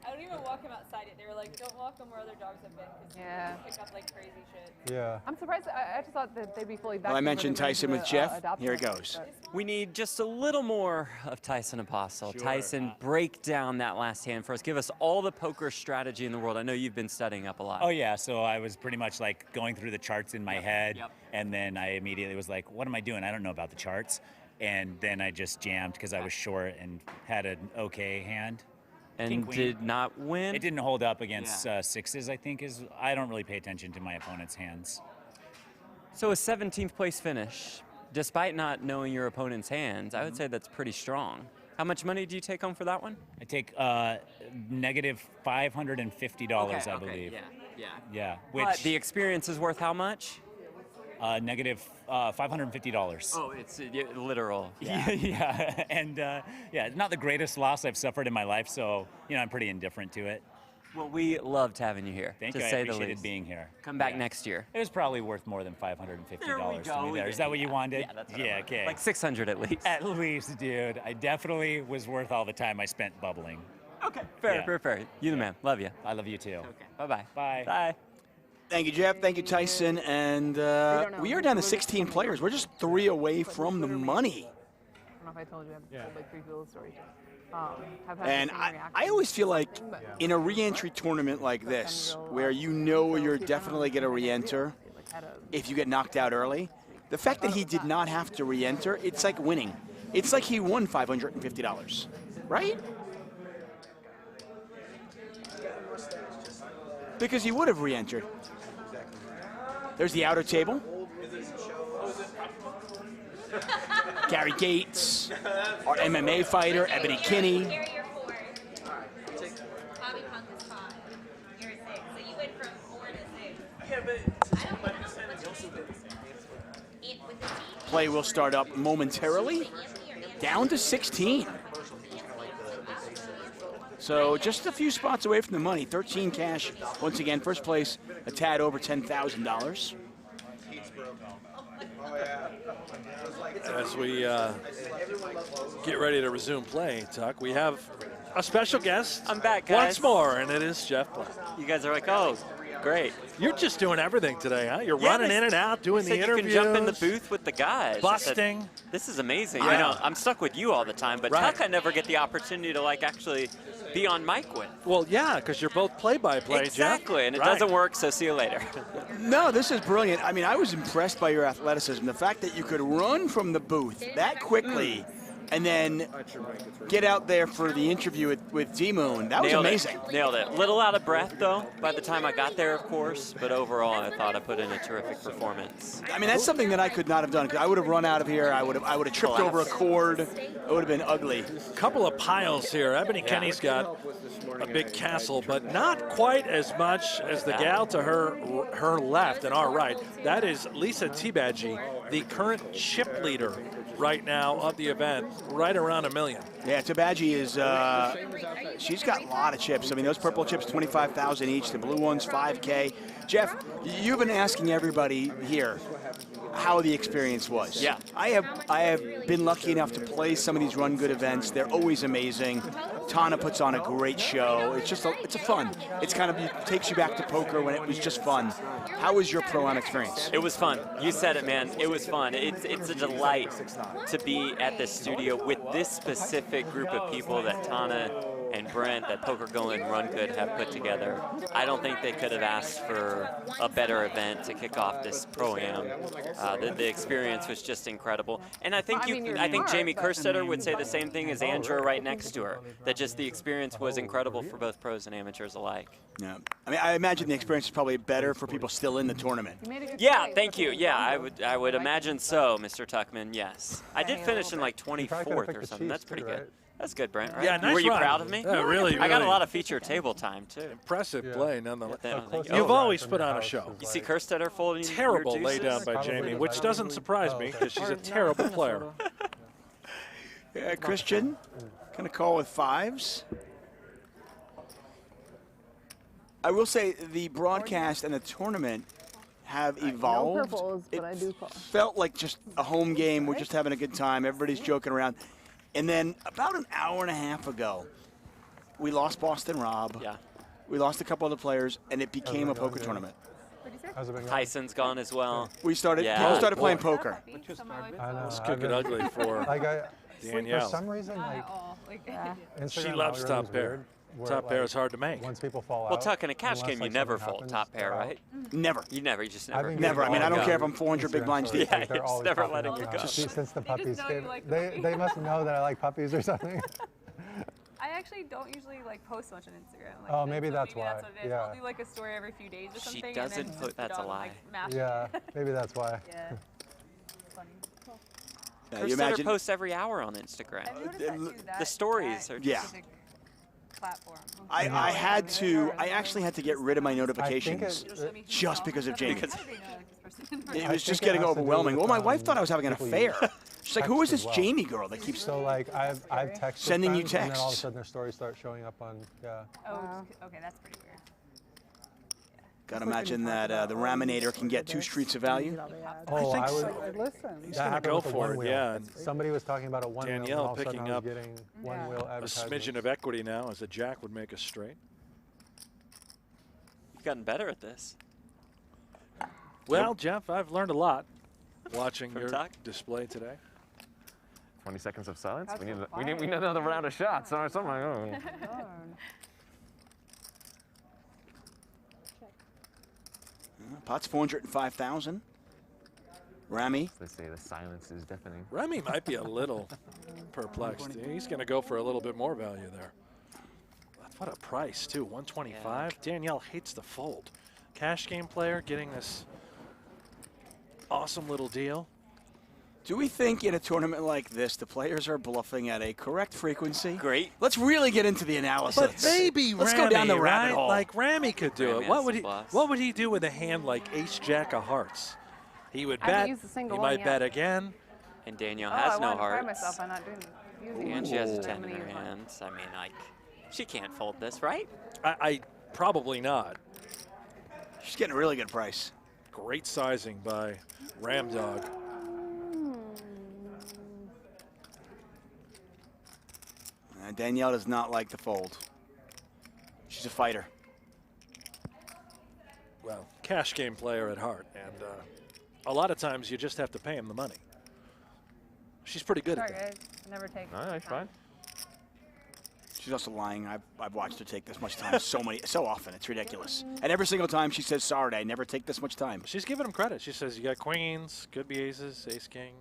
don't didn't even walk him outside yet. They were like, don't walk him where other dogs have been because Yeah. pick up like crazy shit. Yeah. I'm surprised. I just thought that they'd be fully back. Well, I mentioned Tyson with Jeff. Here it goes. We need just a little more of Tyson Apostol. Sure. Tyson, break down that last hand for us. Give us all the poker strategy in the world. I know you've been studying up a lot. Oh yeah, so I was pretty much like going through the charts in my head, and then I immediately was like, what am I doing? I don't know about the charts. And then I just jammed because I was short and had an okay hand. And King, queen. did not win? It didn't hold up against sixes, I think. I don't really pay attention to my opponent's hands. So a 17th place finish, despite not knowing your opponent's hands, I would say that's pretty strong. How much money do you take home for that one? I take negative $550, I believe. Yeah. Which But the experience is worth how much? negative $550. Oh, it's literal. Yeah, and it's not the greatest loss I've suffered in my life, so I'm pretty indifferent to it. Well, we loved having you here. Thank to you. say I the appreciated least. being here. Come back next year. It was probably worth more than $550 There we to go. me We there. can Is that do what you that. wanted? Yeah, that's what I Yeah, wanted. okay. Like 600 at least. At least, dude. I definitely was worth all the time I spent bubbling. Okay. Fair. You the man. Love you. I love you too. Okay. Bye-bye. Bye. Bye. Thank you, Jeff. Thank you, Tyson. And we are down to 16 players. We're just 3 away from the money. I don't know if I told you. I've told like 3 cool stories. Have had And the same I reaction. always feel like But in a re-entry tournament like this, where you know you're definitely going to re-enter if you get knocked out early, the fact that he did not have to re-enter, it's like winning. It's like he won $550, right? Because he would have re-entered. There's the outer table. Gary Gates, our MMA fighter, Ebony Kinney. Play will start up momentarily. Down to 16. So just a few spots away from the money. 13 cash. Once again, first place, a tad over $10,000. As we get ready to resume play, Tuck, we have a special guest. I'm back, guys. Once more, and it is Jeff Black. You guys are like, oh, great. You're just doing everything today, huh? You're running in and out, doing the interviews. You can jump in the booth with the guys. Busting. This is amazing. Yeah. I know, I'm stuck with you all the time, but Tuck, I never get the opportunity to actually be on mic with. Well, yeah, because you're both play-by-play, Jeff. Exactly, and it doesn't work, so see you later. No, this is brilliant. I mean, I was impressed by your athleticism. The fact that you could run from the booth that quickly and then get out there for the interview with D-Moon. That was amazing. Nailed it. Little out of breath, though, by the time I got there, of course, but overall, I thought I put in a terrific performance. I mean, that's something that I could not have done. 'Cause I would have run out of here. I would have tripped over a cord. It would have been ugly. Couple of piles here. Ebony Kenny's got a big castle, but not quite as much as the gal to her left and our right. That is Lisa Tibadji, the current chip leader right now of the event, right around $1 million. Yeah, Tibadji is, she's got a lot of chips. I mean, those purple chips, 25,000 each. The blue ones, 5K. Jeff, you've been asking everybody here how the experience was. Yeah. I have been lucky enough to play some of these Run Good events. They're always amazing. Tana puts on a great show. It's just it's a fun. It's kind of it takes you back to poker when it was just fun. How was your ProAm experience? It was fun. You said it, man. It was fun. It's a delight to be at this studio with this specific group of people that Tana and Brent, that PokerGO and RunGood have put together. I don't think they could have asked for a better event to kick off this Pro-Am. The experience was just incredible. And I think Jamie Kerstetter would say the same thing as Andrew right next to her, that just the experience was incredible for both pros and amateurs alike. Yeah. I mean, I imagine the experience is probably better for people still in the tournament. Yeah, thank you. Yeah, I would imagine so, Mr. Tuckman, yes. I did finish in like 24th or something. That's pretty good. That's good, Brent, right? Yeah, nice Were you run. proud of me? Yeah, really, I got a really. lot of feature table time, too. Impressive play, nonetheless. Thank you. You've always put on a show. You see Kerstetter folding Terrible your deuces? laydown by Jamie, which doesn't surprise me because she's a terrible player. Yeah, Christian, gonna call with 5s. I will say the broadcast and the tournament have evolved. purples, but I do call. Felt like just a home game. We're just having a good time. Everybody's joking around. And then about an hour and a half ago, we lost Boston Rob. Yeah. We lost a couple other players, and it became a poker tournament. How's it been going? Tyson's gone as well. We started. People started playing poker. I know. It's cooking ugly for Danielle. For some reason, She Instagram loves algorithm's top pair. weird, where, Top pair is hard to make. Once people fall Well, out. Tuck, in a cash unless, game, you never something fold happens, top pair, they're out. right? Never. You never. You just I've never. been Never. I mean, I don't getting care if all I'm 400 big Instagram blinds stories, deep. like, they're Yeah, always never popping letting up it now. go. Since the They puppies just know came, you like they must know that I like puppies or something. I actually don't usually like post much on Instagram. Like Oh, that, maybe so that's maybe why. That's what it is. Yeah. I'll do like a story every few days or She something. doesn't and then put- just that's a on, lie. Like, mash Yeah, it. maybe that's why. Yeah. Funny. Cool. Her you sitter imagine- posts every hour on Instagram. I've noticed that too. The stories are Yeah. just Platform. I had to. I actually had to get rid of my notifications it- just because of Jamie. Because- It was just think it getting has to do overwhelming. with, Well, my wife thought I was having an people affair. you She's like, "Who is text this as well. Jamie girl that keeps?" So like I've texted Sending you friends, and then all of a texts. sudden their stories start showing up on Oh, okay, that's pretty weird. Gotta imagine that the Raminator can get 2 streets of value. Oh, I so. would. Listen. He's That gonna happened go with the for one it, wheel. yeah. And Somebody was talking about a one wheel, and Danielle all of a sudden picking I was up getting one wheel a advertisements. smidgen of equity now, as a jack would make a straight. You've gotten better at this. Well, Jeff, I've learned a lot watching From your Tuck? display today. 20 seconds of silence. We need another round of shots. Or something. Oh. Pot's 405,000. Rami. They say the silence is deafening. Remy might be a little perplexed. He's going to go for a little bit more value there. What a price, too. 125. Yeah. Danielle hates the fold. Cash game player getting this awesome little deal. Do we think in a tournament like this the players are bluffing at a correct frequency? Great. Let's really get into the analysis. But maybe Let's Rami, go down the right? rabbit hole. Like Rami could do Rami it. What has would some he? bluffs. What would he do with a hand like Ace Jack of Hearts? He would I haven't bet. used a single He one might yet. bet again. And Danielle Oh, has I no wanted to pride hearts. myself on not using And she has a it. 10 in her hands. I mean, like, she can't fold this, right? I probably not. She's getting a really good price. Great sizing by Ramdog. Danielle does not like the fold. She's a fighter. Well, cash game player at heart, and a lot of times you just have to pay him the money. She's pretty good Sorry, at that. guys. I never take. No, that's fine. She's also lying. I've watched her take this much time so often. It's ridiculous. And every single time she says, "Sorry, I never take this much time." She's giving him credit. She says, you got queens, could be aces, ace king.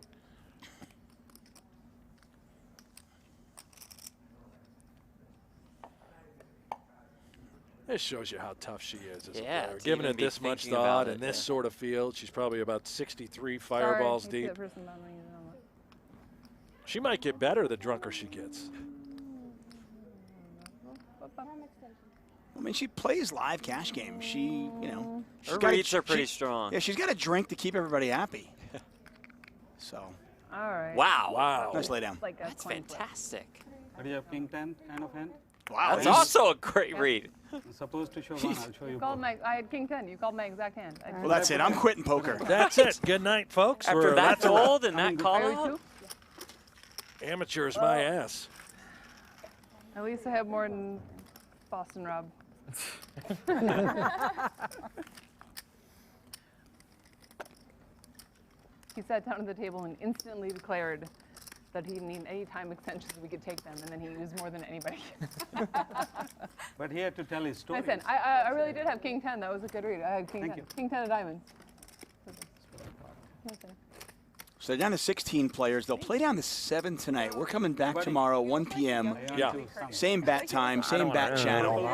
This shows you how tough she is as a Yeah, player. to Giving even it be this much thinking about thought in it, this yeah. sort of field, she's probably about 63 Sorry, fireballs I see deep. that person behind me, you know. She might get better the drunker she gets. I mean, she plays live cash games. She, you know, she's Her gotta- reads are pretty she- strong. Yeah, she's got a drink to keep everybody happy. So. All right. Wow. Wow. Nice lay down. Like a That's coin flip. fantastic. What do you have, king 10 kind of hand? Wow. That's also a great read. I'm supposed to show one, I'll show you You called both. I had king 10. You called my exact hand. Well, that's it. I'm quitting poker. That's it. Good night, folks. After We're- that that's a- fold and that Are call you out, too? Amateur is my ass. At least I have more than Boston Rob. He sat down at the table and instantly declared that he didn't need any time extensions. We could take them, and then he used more than anybody. But he had to tell his story. Listen, I really did have king 10. That was a good read. I had king Thank 10. you. King 10 of diamonds. Okay. So they're down to 16 players. They'll play down to 7 tonight. We're coming back tomorrow, 1 p.m. Yeah. Same bat time, same bat channel.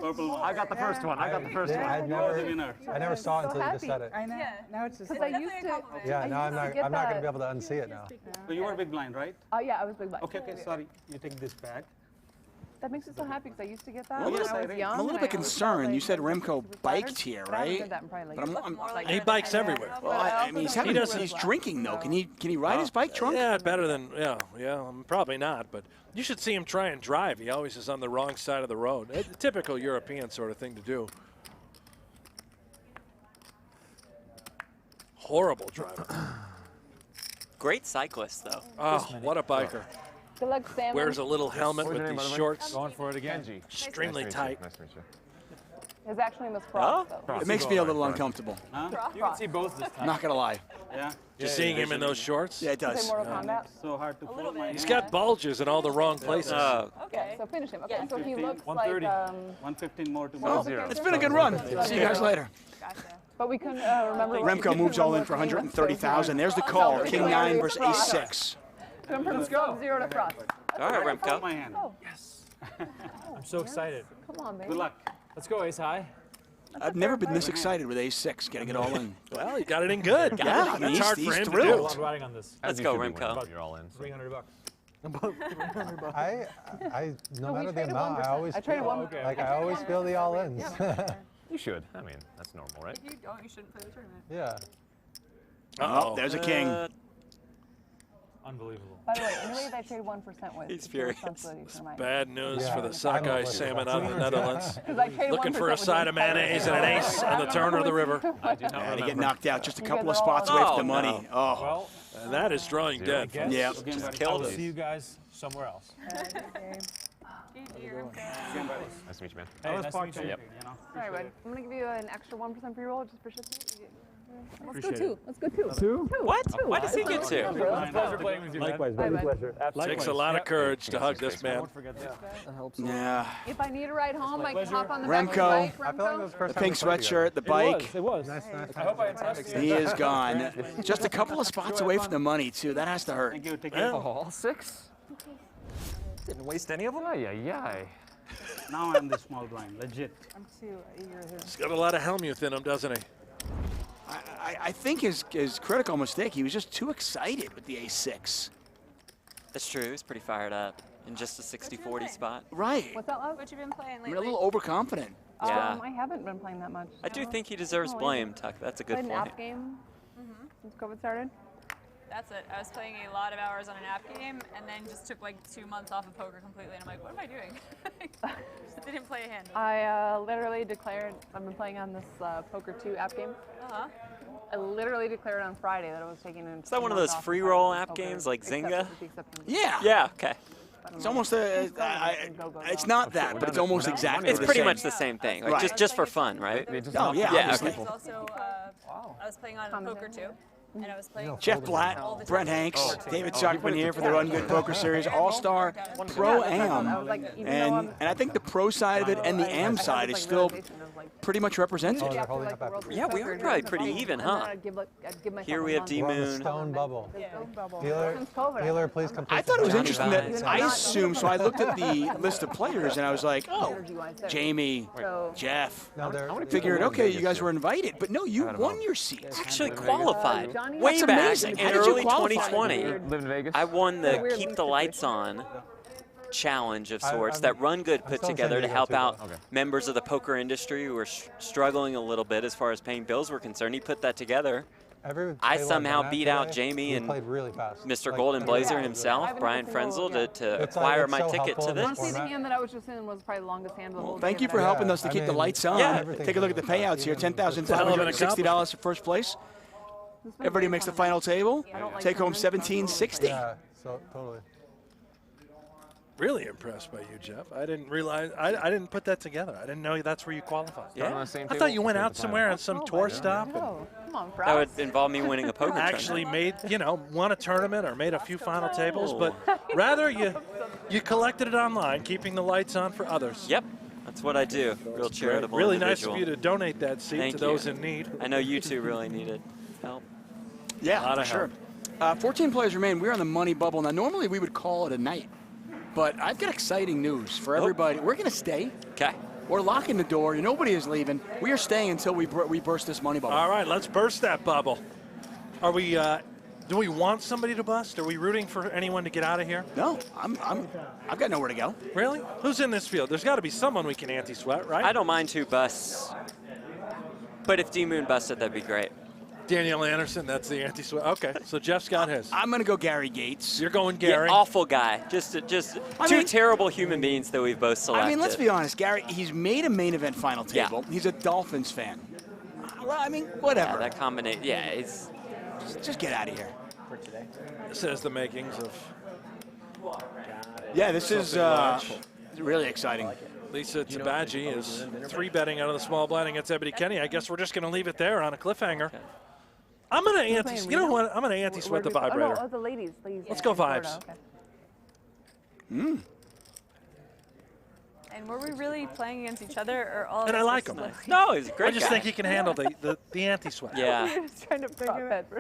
Purple. I got the first one. I got the first one. I winner. never saw it until you just happy. said it. I know. Now it's just. Because I used to. Yeah, now I'm used to not. get I'm not going to that. be able to unsee it now. So you were big blind, right? Oh yeah, I was big black. Okay, sorry. You take this back. That makes me so happy because I used to get that I'm a when little- I was young. I'm a little and bit I always concerned. felt You said like Remco super biked flattered, here, but I haven't right? done that in probably But like I'm He bikes everywhere. well, I mean, he's drinking though. Can he ride his bike drunk? Yeah, better than, probably not, but you should see him try and drive. He always is on the wrong side of the road. A typical European sort of thing to do. Horrible driver. great cyclist though. Oh, what a biker. Good luck, Sam. Wears a little helmet with these shorts. Going for it again. Kenji. Extremely tight. Nice to meet you. His actual name is Frost, though. It makes me a little uncomfortable. You can see both this time. Not gonna lie. Yeah. Just seeing him in those shorts. Yeah, it Is it does. Mortal Kombat? So hard to pull my He's hand. got bulges in all the wrong places. Okay, so finish him. Okay, so he 150. looks 130. like 115 more to Well, go. It's been a good run. See you guys later. Gotcha. But we couldn't remember. Remco moves all in for 130,000. There's the call. King 9 versus Ace 6. Let's go. 0 to Frost. All right, Remco. My hand. Yes. I'm so excited. Come on, baby. Good luck. Let's go, Ace High. I've never been this excited with Ace 6, getting it all in. Well, he got it in good. Yeah, I mean, That's hard he's for him to thrilled. do. A lot riding on this. Let's You go, should be winning, Remco. but You're all in. So. $300. No No, we matter the traded amount, 1%. I always I traded feel, 1%. like I always feel the all-ins. You should. I mean, that's normal, right? If you don't, you shouldn't play the tournament. Yeah. Oh, there's a king. Unbelievable. By the way, anybody that I traded 1% with, He's it's your furious. responsibility for my Bad news Yeah. for the I sockeye know, salmon but- out of the Netherlands. 'Cause I traded Looking for 1% a with side you. of mayonnaise and an ace on the turn of the river. I do not And he remember. get knocked out just a You couple guys of are all spots away on- from the Oh, money. Oh, Well, And that is drawing dead. guess. yeah. Just Just I killed will it. see you guys somewhere else. Nice to meet you, man. Hey, nice to meet you. Yep. Sorry, bud. I'm gonna give you an extra 1% for your roll just for shits. Let's go Appreciate 2. it. Let's go 2. 2? What? Why does he get 2? It was a pleasure playing with you, man. Likewise, Bye, very bud. pleasure. Takes a lot of courage to hug this man. Don't forget that. Yeah. If I need a ride home, I can pleasure. hop on the back of the Remco. bike. I feel like it was Remco. the first The time pink we played together. sweatshirt, the bike. It was. Nice. I hope I impressed you. He is gone. Just a couple of spots away from the money, too. That has to hurt. Thank you. Take care. Well, 6? Didn't waste any of them? Yeah. Now I'm the small blind. Legit. I'm too eager here. he's got a lot of Helmuth in him, doesn't he? I think his critical mistake, he was just too excited with the Ace 6. That's true. He's pretty fired up in just a 60-40 spot. Right. What's that, love? What you been playing I mean, lately? a little overconfident. Yeah. I haven't been playing that much. I do think he deserves blame, Tuck. That's a good Played an point. app game since COVID started. That's it. I was playing a lot of hours on an app game, and then just took like 2 months off of poker completely. And I'm like, what am I doing? Just didn't play a hand. I literally declared, I've been playing on this Poker 2 app game. I literally declared on Friday that I was taking an Is that one of those free roll app games like Zynga? Yeah. Yeah, okay. It's almost it's not that, but it's almost exactly It's the pretty same. much the same thing, like Right. just for fun, right? Oh, yeah, Yeah, obviously. okay. Also, I was playing on Poker 2, and I was playing. Jeff Blatt, Brent Hanks, David Zuckerman here for the RunGood Poker Series All-Star Pro-Am. And I think the pro side of it and the am side is still pretty much represented. Yeah, we are probably pretty even, huh? Here we have D-Moon. Stone bubble. Healer, please complete. I thought it was the interesting that I assumed, so I looked at the list of players and I was like, oh, Jamie, Jeff. Figured, okay, you guys were invited, but no, you won your seat. Actually qualified way That's back amazing. in How did you early qualify? 2020. Live in Vegas? I won the Keep the Lights On challenge of sorts that RunGood put together to help out members of the poker industry who were struggling a little bit as far as paying bills were concerned. He put that together. I somehow beat out Jamie and Mr. Golden Blazer himself, Brian Frenzel, to acquire my ticket to this. Honestly, the hand that I was just in was probably the longest hand of the whole Thank game. you for helping us to keep the lights on. Yeah. Take a look at the payouts here. $10,560 for first place. Everybody makes the final table. Take home $1,760. Yeah, so totally. Really impressed by you, Jeff. I didn't realize, I didn't put that together. I didn't know that's where you qualified. Yeah. I thought you went out somewhere on some tour stop. And Come on, That would involve me winning a poker actually made, won a tournament or made a few final tables, Oh. but rather you collected it online, keeping the lights on for others. Yep, that's what I do. Real charitable Really individual. nice of you to donate that seat Thank to those you. in need. I know you two really needed help. Yeah, Lot for of sure. 14 players remain. We're on the money bubble. Now, normally we would call it a night, but I've got exciting news for everybody. We're going to stay. Okay. We're locking the door. Nobody is leaving. We are staying until we burst this money bubble. All right, let's burst that bubble. Are we? Do we want somebody to bust? Are we rooting for anyone to get out of here? No, I've got nowhere to go. Really? Who's in this field? There's got to be someone we can anti-sweat, right? I don't mind who busts, but if D-Moon busted, that'd be great. Daniel Anderson, that's the anti-sweat. Okay, so Jeff's got his. I'm going to go Gary Gates. You're going Gary? Yeah, awful guy. Just two terrible human beings that we've both selected. I mean, let's be honest. Gary, he's made a main event final table. Yeah. He's a Dolphins fan. Well, I mean, whatever. Yeah, that combination. Yeah, it's just get out of here. This is the makings of Yeah, this is really exciting. Lisa Tabaji is 3-betting out of the small blind against Ebony Kenny. I guess we're just going to leave it there on a cliffhanger. I'm going to ante. You know what? I'm going to anti-sweat the vibrator. Oh, the ladies. Let's go vibes. And were we really playing against each other, or all? And I like him. No, he's a great I just guy. think he can handle the anti-sweat. Yeah. You're just trying to pick it up.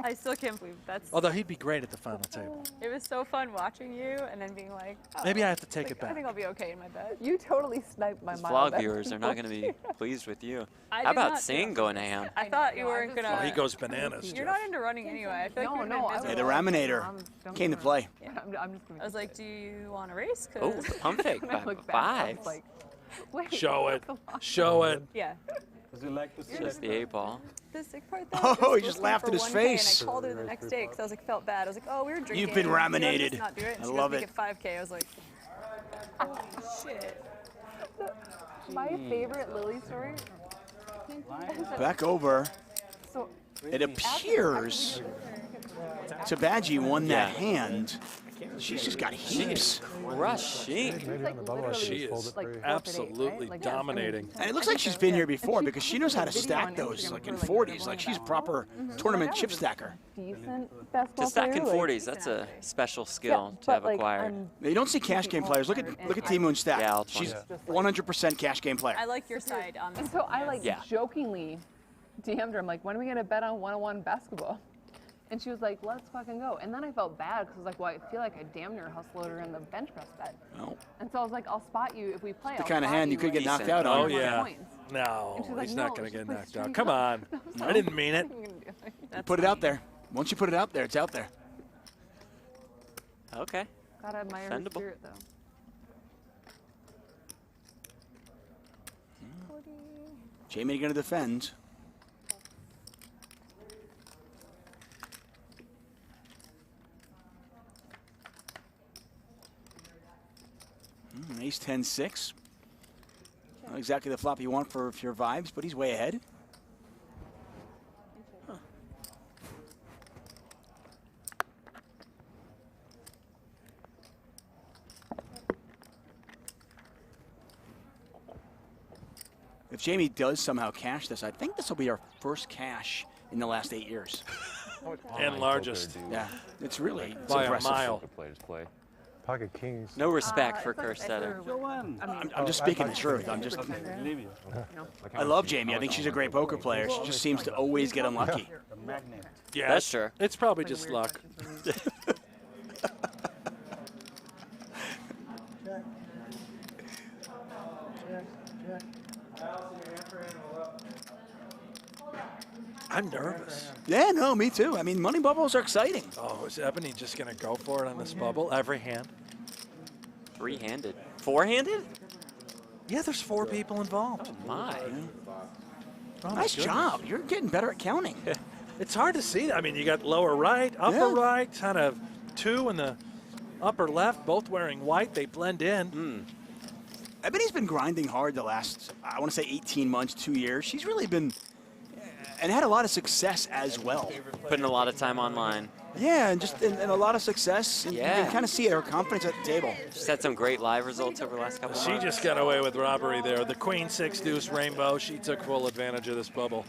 I still can't believe that's. Although he'd be great at the final table. It was so fun watching you, and then being like, oh, Maybe I have to take it I back. think I'll be okay in my bed. You totally sniped my These mind. vlog viewers are not going to be pleased with you. I How did about not Singh do going ham? I thought you weren't gonna. Oh, he goes bananas. You're not into running anyway. I feel like you're Yeah, the Raminator came to play. Yeah. I'm just gonna I was like, do you want to race? Oh, the pump fake I by look back, I was 5. like, wait, Show it. come on. Show it. Yeah. Does he like to see Just the 8-ball. The sick part though. Oh, was he just looking laughed for in his 1K, face. And I called her the next day because I was like, felt bad. I was like, oh, we were drinking. You've been Did I just raminated. not do it? And I she love goes, it. Make it 5K. I was like, oh shit. My favorite Lily story. Back over. So It appears Tabaji won that hand. She's just got heaps. Crushing. She is absolutely dominating. And it looks like she's been here before because she knows how to stack those like in 40s. Like she's a proper tournament chip stacker. Decent basketball To stack in player, 40s, that's a special skill to have acquired. Now, you don't see cash game players. Look at T Moon stack. Yeah, She's 100% cash game player. I like your side on this. And so I like Yeah. jokingly DM'd her. I'm like, when are we gonna bet on 101 basketball? And she was like, let's fucking go. And then I felt bad because I was like, well, I feel like I damn near hustled her in the bench press bet. No. And so I was like, I'll spot you if we play. The I'll kind of spot hand you could get and knocked out on. Oh, yeah. points. No, And she's like, he's not no, going to get just knocked play out. straight Come up. on. I didn't mean it. You put it out there. Once you put it out there, it's out there. Okay. Gotta admire her Defendable. spirit, though. Jamie going to defend. Ace 10-6. Not exactly the flop you want for your vibes, but he's way ahead. Huh. If Jamie does somehow cash this, I think this will be our first cash in the last 8 years. And largest. Yeah, it's really By a impressive. mile. Players play. Pocket kings. No respect for curse setter. I'm just speaking the truth. I'm just. I love Jamie. I think she's a great poker player. She just seems to always get unlucky. Yeah, That's true. It's probably just luck. I'm nervous. Yeah, no, me too. I mean, money bubbles are exciting. Oh, is Ebony just going to go for it on this bubble? Every hand? 3-handed. 4-handed? Yeah, there's 4 people involved. Oh, my. Oh, my Nice goodness. job. You're getting better at counting. It's hard to see. I mean, you got lower right, upper right, kind of 2 in the upper left, both wearing white. They blend in. Ebony's been grinding hard the last, I want to say 18 months, 2 years. She's really been, and had a lot of success as well. Putting a lot of time online. Yeah, and just and a lot of success. And you Yeah. can kind of see her confidence at the table. She's had some great live results over the last couple of She months. just got away with robbery there. The Queen 6 deuce rainbow. She took full advantage of this bubble.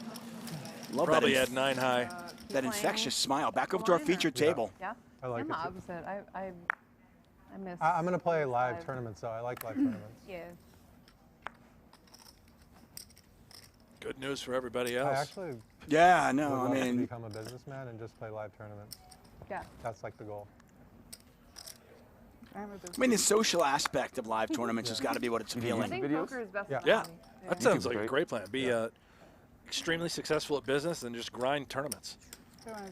Love Probably that had 9 high. That infectious smile. Back over to our featured table. Yeah. I like I'm it the too. opposite. I miss. I'm going to play live tournaments, though. I like live tournaments. Yeah. Good news for everybody else. I actually Yeah, no, would I love to mean, become a businessman and just play live tournaments. Yeah. That's like the goal. I mean, the social aspect of live tournaments has got to be what it's I appealing. think poker is best. Yeah, that sounds like a great plan. Be extremely successful at business and just grind tournaments.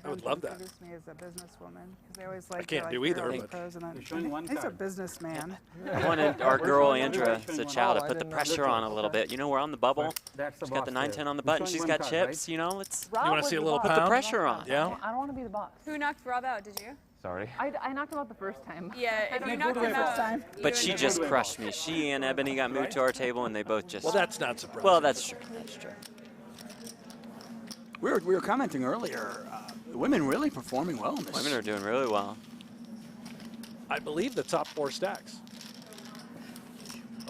I would love that. Introduced me as a businesswoman because they always like. I can't they're do like, either, you're all but- pros and You're showing one he's a card. businessman. I wanted our girl Andra Showing Zachow one. to put the pressure on a little bit. You know, we're on the bubble. That's the She's got the box 9-10 there. on the You're button. showing She's one got card, chips. right? You know, let's Rob You wanna was see a the little boss. put the pound? pressure on. Yeah? I don't want to be the boss. Who knocked Rob out? Did you? Sorry. I knocked him out the first time. Yeah, if you Good knocked way him first out. time. But she just crushed me. She and Ebony got moved to our table, and they both just. Well, that's not surprising. Well, that's true. That's true. We were commenting earlier, the women really performing well in this. Women are doing really well. I believe, the top 4 stacks.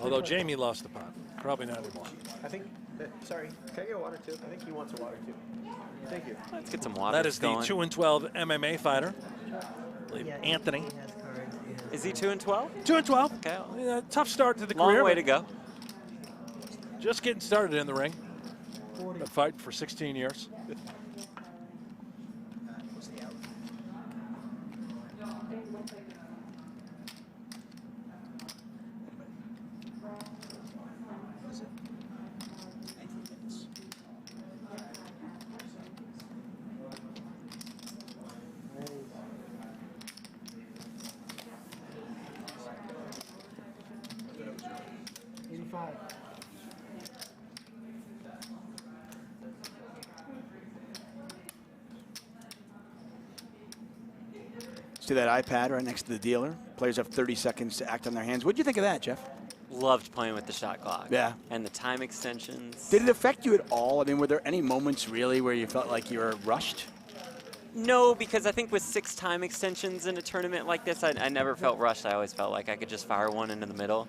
Although Jamie lost the pot. Probably not anymore. I think, sorry, can I get water too? I think he wants a water too. Thank you. Let's get some water. That is the going. 2-12 MMA fighter. I believe Anthony. Is he 2-12? 2-12. Okay. Yeah, tough start to the Long career. way to go. Just getting started in the ring. Been fighting for 16 years. See that iPad right next to the dealer? Players have 30 seconds to act on their hands. What do you think of that, Jeff? Loved playing with the shot clock. Yeah. And the time extensions. Did it affect you at all? I mean, were there any moments really where you felt like you were rushed? No, because I think with 6 time extensions in a tournament like this, I never felt rushed. I always felt like I could just fire one into the middle.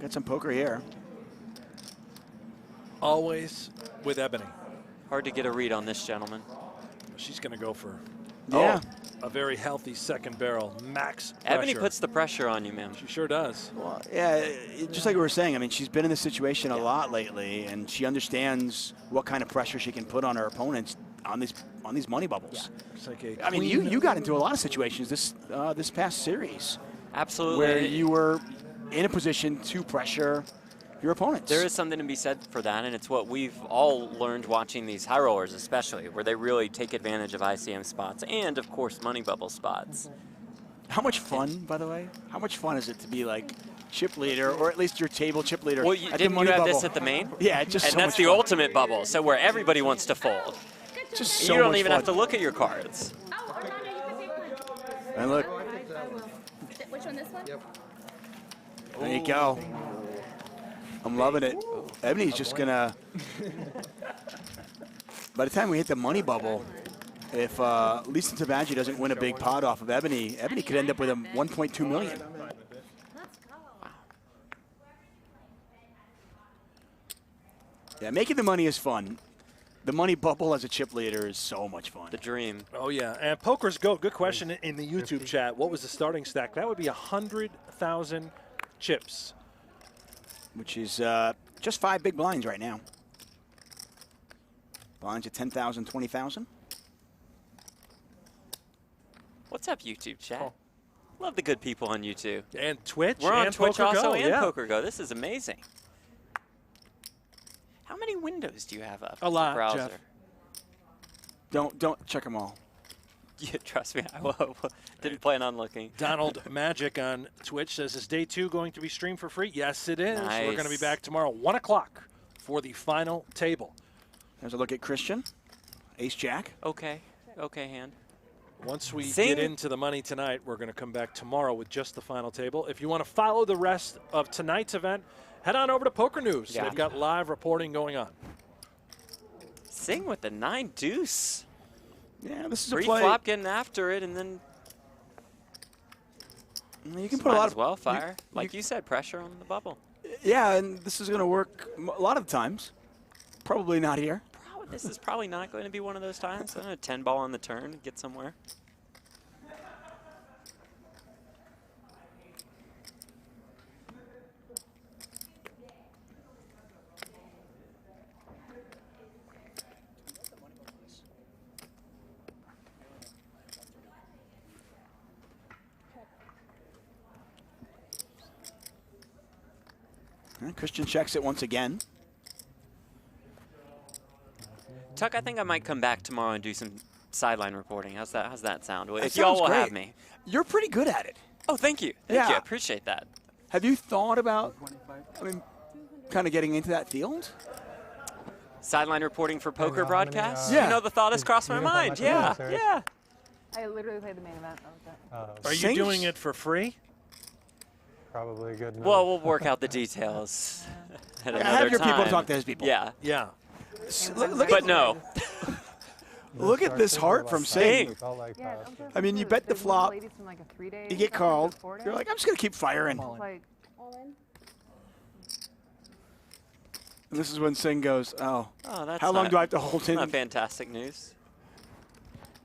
Got some poker here. Always with Ebony. Hard to get a read on this gentleman. She's going to go for a very healthy second barrel, max pressure. Ebony puts the pressure on you, man. She sure does. Well, yeah, just like we were saying, I mean, she's been in this situation a lot lately, and she understands what kind of pressure she can put on her opponents on these money bubbles. It's like I mean, you got into a lot of situations this past series. Absolutely. Where you were in a position to pressure your opponents. There is something to be said for that, and it's what we've all learned watching these high rollers especially, where they really take advantage of ICM spots and, of course, money bubble spots. How much fun, by the way? How much fun is it to be like chip leader, or at least your table chip leader? Well, at the didn't you money have bubble? this at the main? Yeah, just and so that's much the fun. ultimate bubble, so where everybody wants to fold. Just so you don't much even fun. have to look at your cards. And look. Which one, this one? Yep. There you go. I'm loving it. Ebony's just gonna. By the time we hit the money bubble, if Lisa Tabadji doesn't win a big pot off of Ebony, Ebony could end up with a 1.2 million. Yeah, making the money is fun. The money bubble as a chip leader is so much fun. The dream. Oh, yeah. And Poker's GOAT, good question in the YouTube chat. What was the starting stack? That would be 100,000 chips. Which is just 5 big blinds right now. Blinds at 10,000, 20,000. What's up, YouTube chat? Love the good people on YouTube. And Twitch. We're on and Twitch PokerGo, also and yeah. PokerGo. This is amazing. How many windows do you have up? A lot, browser? Jeff. Don't check them all. Yeah, trust me, I didn't plan on looking. Donald Magic on Twitch says, is day 2 going to be streamed for free? Yes, it is. Nice. We're going to be back tomorrow, 1 o'clock for the final table. There's a look at Christian. Ace-Jack. Okay. Okay, hand. Once we Sing. get into the money tonight, we're going to come back tomorrow with just the final table. If you want to follow the rest of tonight's event, head on over to Poker News. Yeah. They've got live reporting going on. Sing with the 9 deuce. Yeah, this is a Free play. flop getting after it, and then you can put a lot of well fire. Like you said, pressure on the bubble. Yeah, and this is going to work a lot of times. Probably not here. This is probably not going to be one of those times. A 10 ball on the turn, get somewhere. Christian checks it once again. Tuck, I think I might come back tomorrow and do some sideline reporting. How's that sound? That If y'all sounds will great. have me. You're pretty good at it. Oh, thank you. Thank Yeah. you. I appreciate that. Have you thought about, I mean, kind of getting into that field? Sideline reporting for poker broadcasts? Yeah. You know, the thought has crossed my mind. Yeah, yeah. I literally played the main event. That was it. Are you doing it for free? Probably a good. Well, we'll work out the details at Yeah, another have your time. people talk to his people. Yeah. Yeah. But no. Look at this heart from Sing. I mean, you bet the flop, you get called. You're like, I'm just going to keep firing. And this is when Sing goes, oh, that's how long do I have to hold in? Not fantastic news.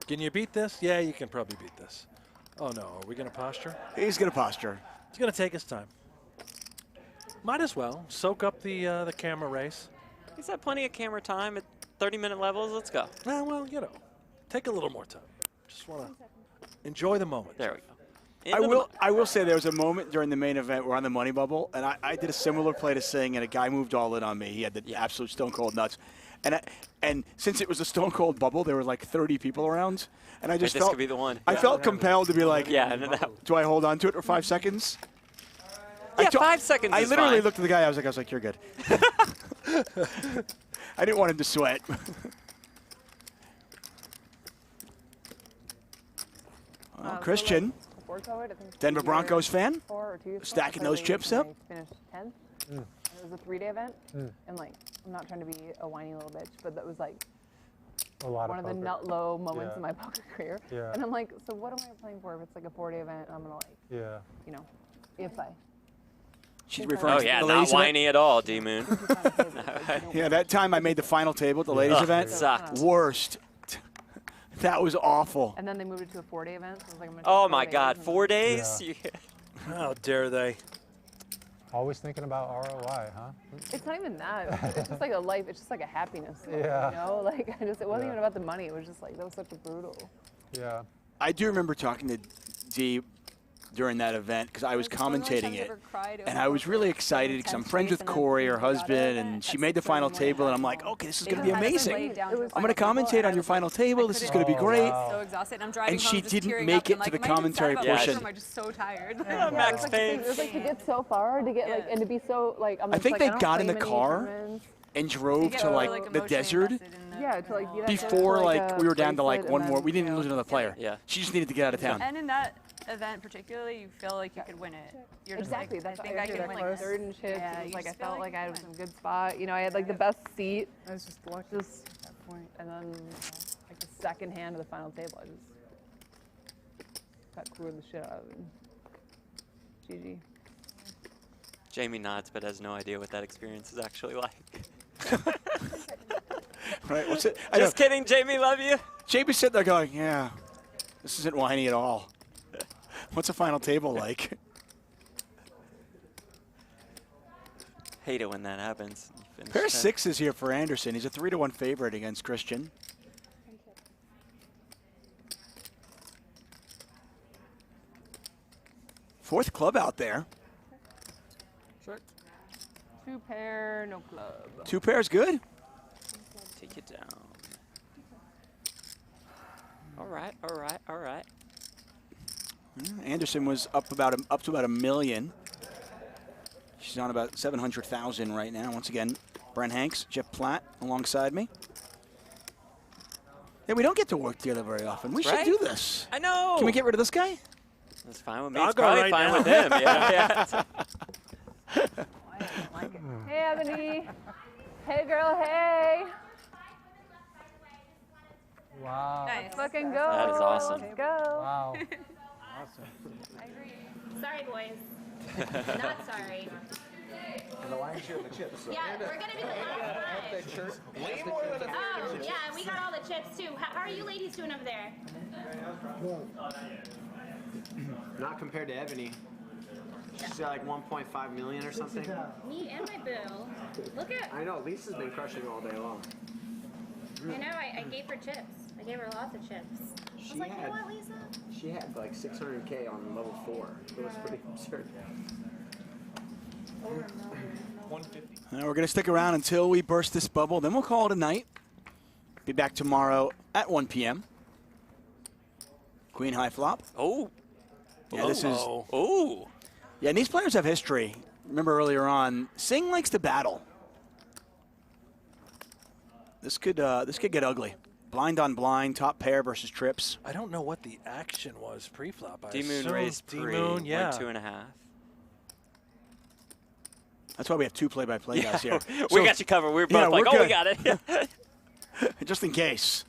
Can you beat this? Yeah, you can probably beat this. Oh, no. Are we going to posture? He's going to posture. He's going to take his time. Might as well. Soak up the camera race. He's had plenty of camera time at 30-minute levels. Let's go. Well, you know, take a little more time. Just want to enjoy the moment. There we go. I will say there was a moment during the main event we're on the money bubble, and I did a similar play to Sing, and a guy moved all in on me. He had the absolute stone cold nuts. And since it was a stone cold bubble, there were like 30 people around, and I just this felt could be the one. I felt compelled to be like, do I hold on to it for 5 seconds? Yeah, 5 seconds. I is literally fine. looked at the guy. I was like, you're good. I didn't want him to sweat. Christian, Denver Broncos fan, stacking those chips up. Finished 10th. It was a 3-day event, and like, I'm not trying to be a whiny little bitch, but that was like one of the nut low moments in my poker career. And I'm like, so what am I playing for if it's like a 4-day event and I'm gonna like, you know, if I. She's referring to the not ladies whiny event. at all, D-Moon. Yeah, that time I made the final table at the ladies event. Sucked. Worst. That was awful. And then they moved it to a 4-day event. So I was like, I'm gonna Oh my God, 4 days? Yeah. How dare they? Always thinking about ROI, huh? It's not even that. It's just like a life. It's just like a happiness. Yeah. You know, like it wasn't even about the money. It was just like that was such a brutal. Yeah. I do remember talking to Dee during that event because I was commentating it, and I was really excited because I'm friends with Cory, her husband, and she made the final table, and I'm like, okay, this is going to be amazing. I'm going to commentate on your final table. This is going to be great. So exhausted. I'm driving And home she just didn't tearing make up. it I'm to the like, am I even commentary sad about this, portion. or am I just so tired? Max Payne. It was like to get so far to get like and to be so like. I'm I just, think like, they don't got play in the many car tournaments. and drove to like the desert Yeah, to like be that before to, like we were down to bracelet like and one then, more. We didn't you know, lose another player. Yeah. She just needed to get out of town. And in that event particularly, you feel like you could win it. You're just Exactly. like, That's I think I can win this. Third and chips. Yeah, It was you like I just feel felt like I you was can in a good spot. You know, I had like the best seat. I was just lucky Just at that point. and then like the second hand of the final table, I just got cleared the shit out of it. GG. Jamie nods, but has no idea what that experience is actually like. Right? What's it? Just kidding, Jamie. Love you. Jamie's sitting there going, yeah, this isn't whiny at all. What's a final table like? Hate it when that happens. Pair of sixes here for Anderson. He's a 3-1 favorite against Christian. Fourth club out there. Sure. 2 pair, no club. 2 pairs good. Take it down. All right, all right, all right. Anderson was up to about $1 million. She's on about 700,000 right now. Once again, Brent Hanks, Jeff Platt alongside me. Yeah, we don't get to work together very often. We should do this. I know. Can we get rid of this guy? That's fine with me. I'll It's go probably right fine now. with him. Yeah. Hey, Ebony. Hey, girl. Hey. Wow. Nice. Fucking go. That is awesome. Let's go. Wow. I agree. Sorry, boys. Not sorry. And the lion's share of the chips. So. Yeah, we're gonna be the last one. Way more than Oh, yeah, we got all the chips too. How are you ladies doing over there? Not compared to Ebony. She's got like 1.5 million or something. Me and my boo. Look at. I know, Lisa's been crushing all day long. I know. I gave her chips. I gave her lots of chips. I was like, you know what, Lisa? She had like 600K on level 4. It was pretty absurd. 150. We're going to stick around until we burst this bubble. Then we'll call it a night. Be back tomorrow at 1 p.m. Queen high flop. Oh. Yeah, this is. Oh. Yeah, and these players have history. Remember earlier on, Singh likes to battle. This could get ugly. Blind on blind, top pair versus trips. I don't know what the action was pre-flop. D-Moon raised pre. D-Moon, yeah. 2.5. That's why we have 2 play-by-play guys here. We got you covered. We were both like, oh, we got it. Just in case.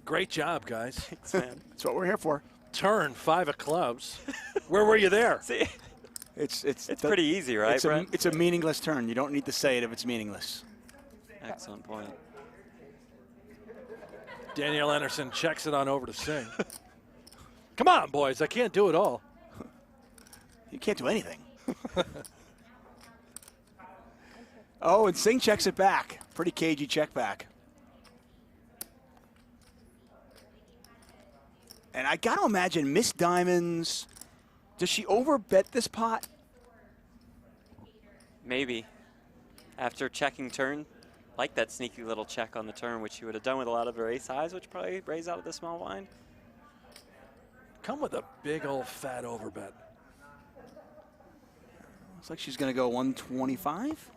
Great job, guys. Thanks, man. That's what we're here for. Turn 5 of clubs. Where were you there? See, it's pretty easy, right, Brent? It's a meaningless turn. You don't need to say it if it's meaningless. Excellent point. Danielle Anderson checks it on over to Singh. Come on, boys. I can't do it all. You can't do anything. Oh, and Singh checks it back. Pretty cagey check back. And I got to imagine Miss Diamonds, does she overbet this pot? Maybe. After checking turn, like that sneaky little check on the turn, which she would have done with a lot of her ace highs, which probably raised out of the small blind. Come with a big old fat overbet. Looks like she's going to go 125.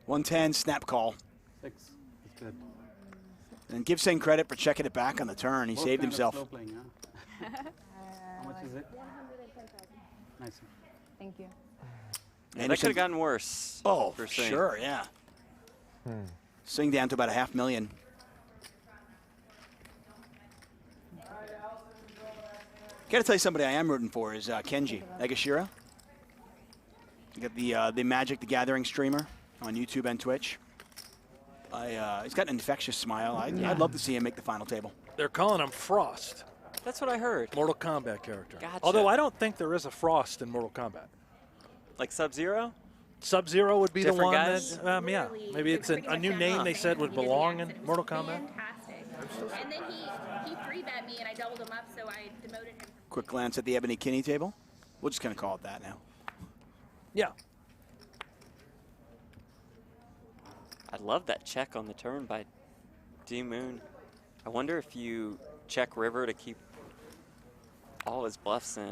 110, snap call. 6. That's good. And give Singh credit for checking it back on the turn. He saved himself. Slow playing, huh? How much is it? 110,000. Nice. Thank you. Yeah, that could have gotten worse. Oh, for Singh. sure, yeah. Singh down to about $500,000. Got to tell you somebody I am rooting for is Kenji Egashira. You got the Magic the Gathering streamer on YouTube and Twitch. He's got an infectious smile. I'd love to see him make the final table. They're calling him Frost. That's what I heard. Mortal Kombat character. Gotcha. Although I don't think there is a Frost in Mortal Kombat. Like Sub-Zero? Sub-Zero would be the Different one guys? that, yeah. Maybe it's a new name they said would belong in Mortal Kombat. Fantastic. And then he 3-bet me and I doubled him up, so I demoted him. Quick glance at the Ebony Kinney table. We're just going to call it that now. Yeah. I love that check on the turn by D-Moon. I wonder if you check river to keep all his bluffs in,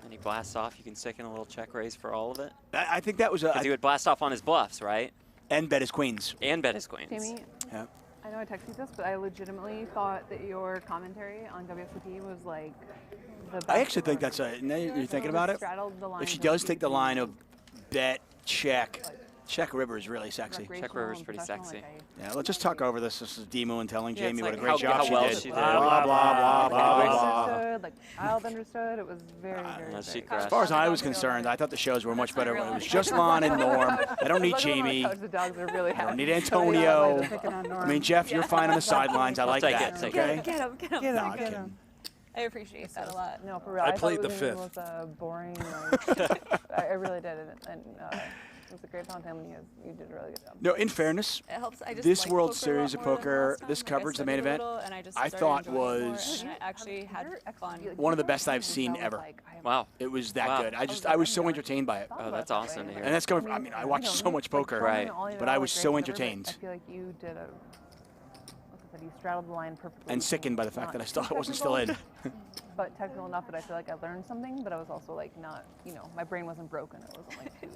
and he blasts off, you can stick in a little check raise for all of it? I think that was a... Because he would blast off on his bluffs, right? And bet his queens. And bet his queens. Jamie, yeah. I know I texted you this, but I legitimately thought that your commentary on WSOP was like the best. I actually think that's a... Now you're thinking about it? If she does take the line of bet, check river is really sexy. Check river is pretty sexy. Yeah, let's just talk over this. This is D-Moon telling Jamie what a great how job well she she did. did. Blah, blah, blah, blah, Understood, like I've understood. It was very, very As far as I was concerned, I thought the shows were much better when it was just Lon and Norm. I don't need Jamie. The dogs are really I don't need Antonio. I mean, Jeff, you're fine on the sidelines. I like that. Okay? Get him. No, I'm kidding. I appreciate that a lot. No, for real. I thought played it the was fifth. Was a boring. Like, I really did, and it was a great time. You did a really good job. No, in fairness, It helps. I just this like World poker a Series lot of more than Poker, last time. this Like, coverage, I the main studied a event, little, and I just I started thought enjoying it more, was and I actually had fun. one of the best I've seen ever. Wow. It was that Wow. good. I was so entertained by it. Oh, that's awesome to hear. And that's coming from, I mean, I watch so much poker. Right. But I was so entertained. I feel like you did a. Like I said, you straddled the line perfectly. And sickened by the fact that I wasn't still in. But technical enough that I feel like I learned something, but I was also like not, my brain wasn't broken. It wasn't like too.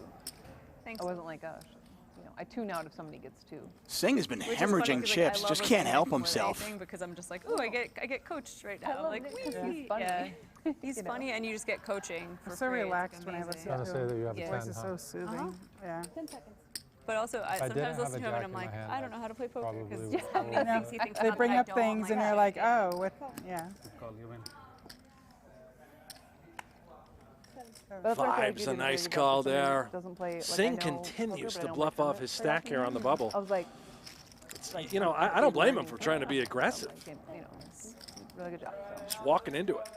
Thanks. I wasn't like, I tune out if somebody gets too. Singh has been Which is hemorrhaging funny 'cause, chips, I just love can't help listening himself. more than anything because I'm just like, oh, I get coached right now. love Like, it 'cause wee. he's funny. Yeah. He's funny, and you just get coaching for I'm so free. It's, relaxed like, when I amazing. listen Trying to to say him. that you have a Yeah. 10, Voice is huh? so soothing. Yeah. 10 seconds. But also, I If I didn't sometimes have listen a to him and jack I'm in my like, hand, I don't know how to play poker probably because would just how many You know, things he thinks they about bring that I up don't, things and like, you're like, oh, what? Yeah. Call you in. Five's a nice call there. Singh I know continues poker, but I to don't bluff play off tennis his very stack here often. on the bubble. I was like, I don't blame him for trying to be aggressive. Really good job. Just walking into it.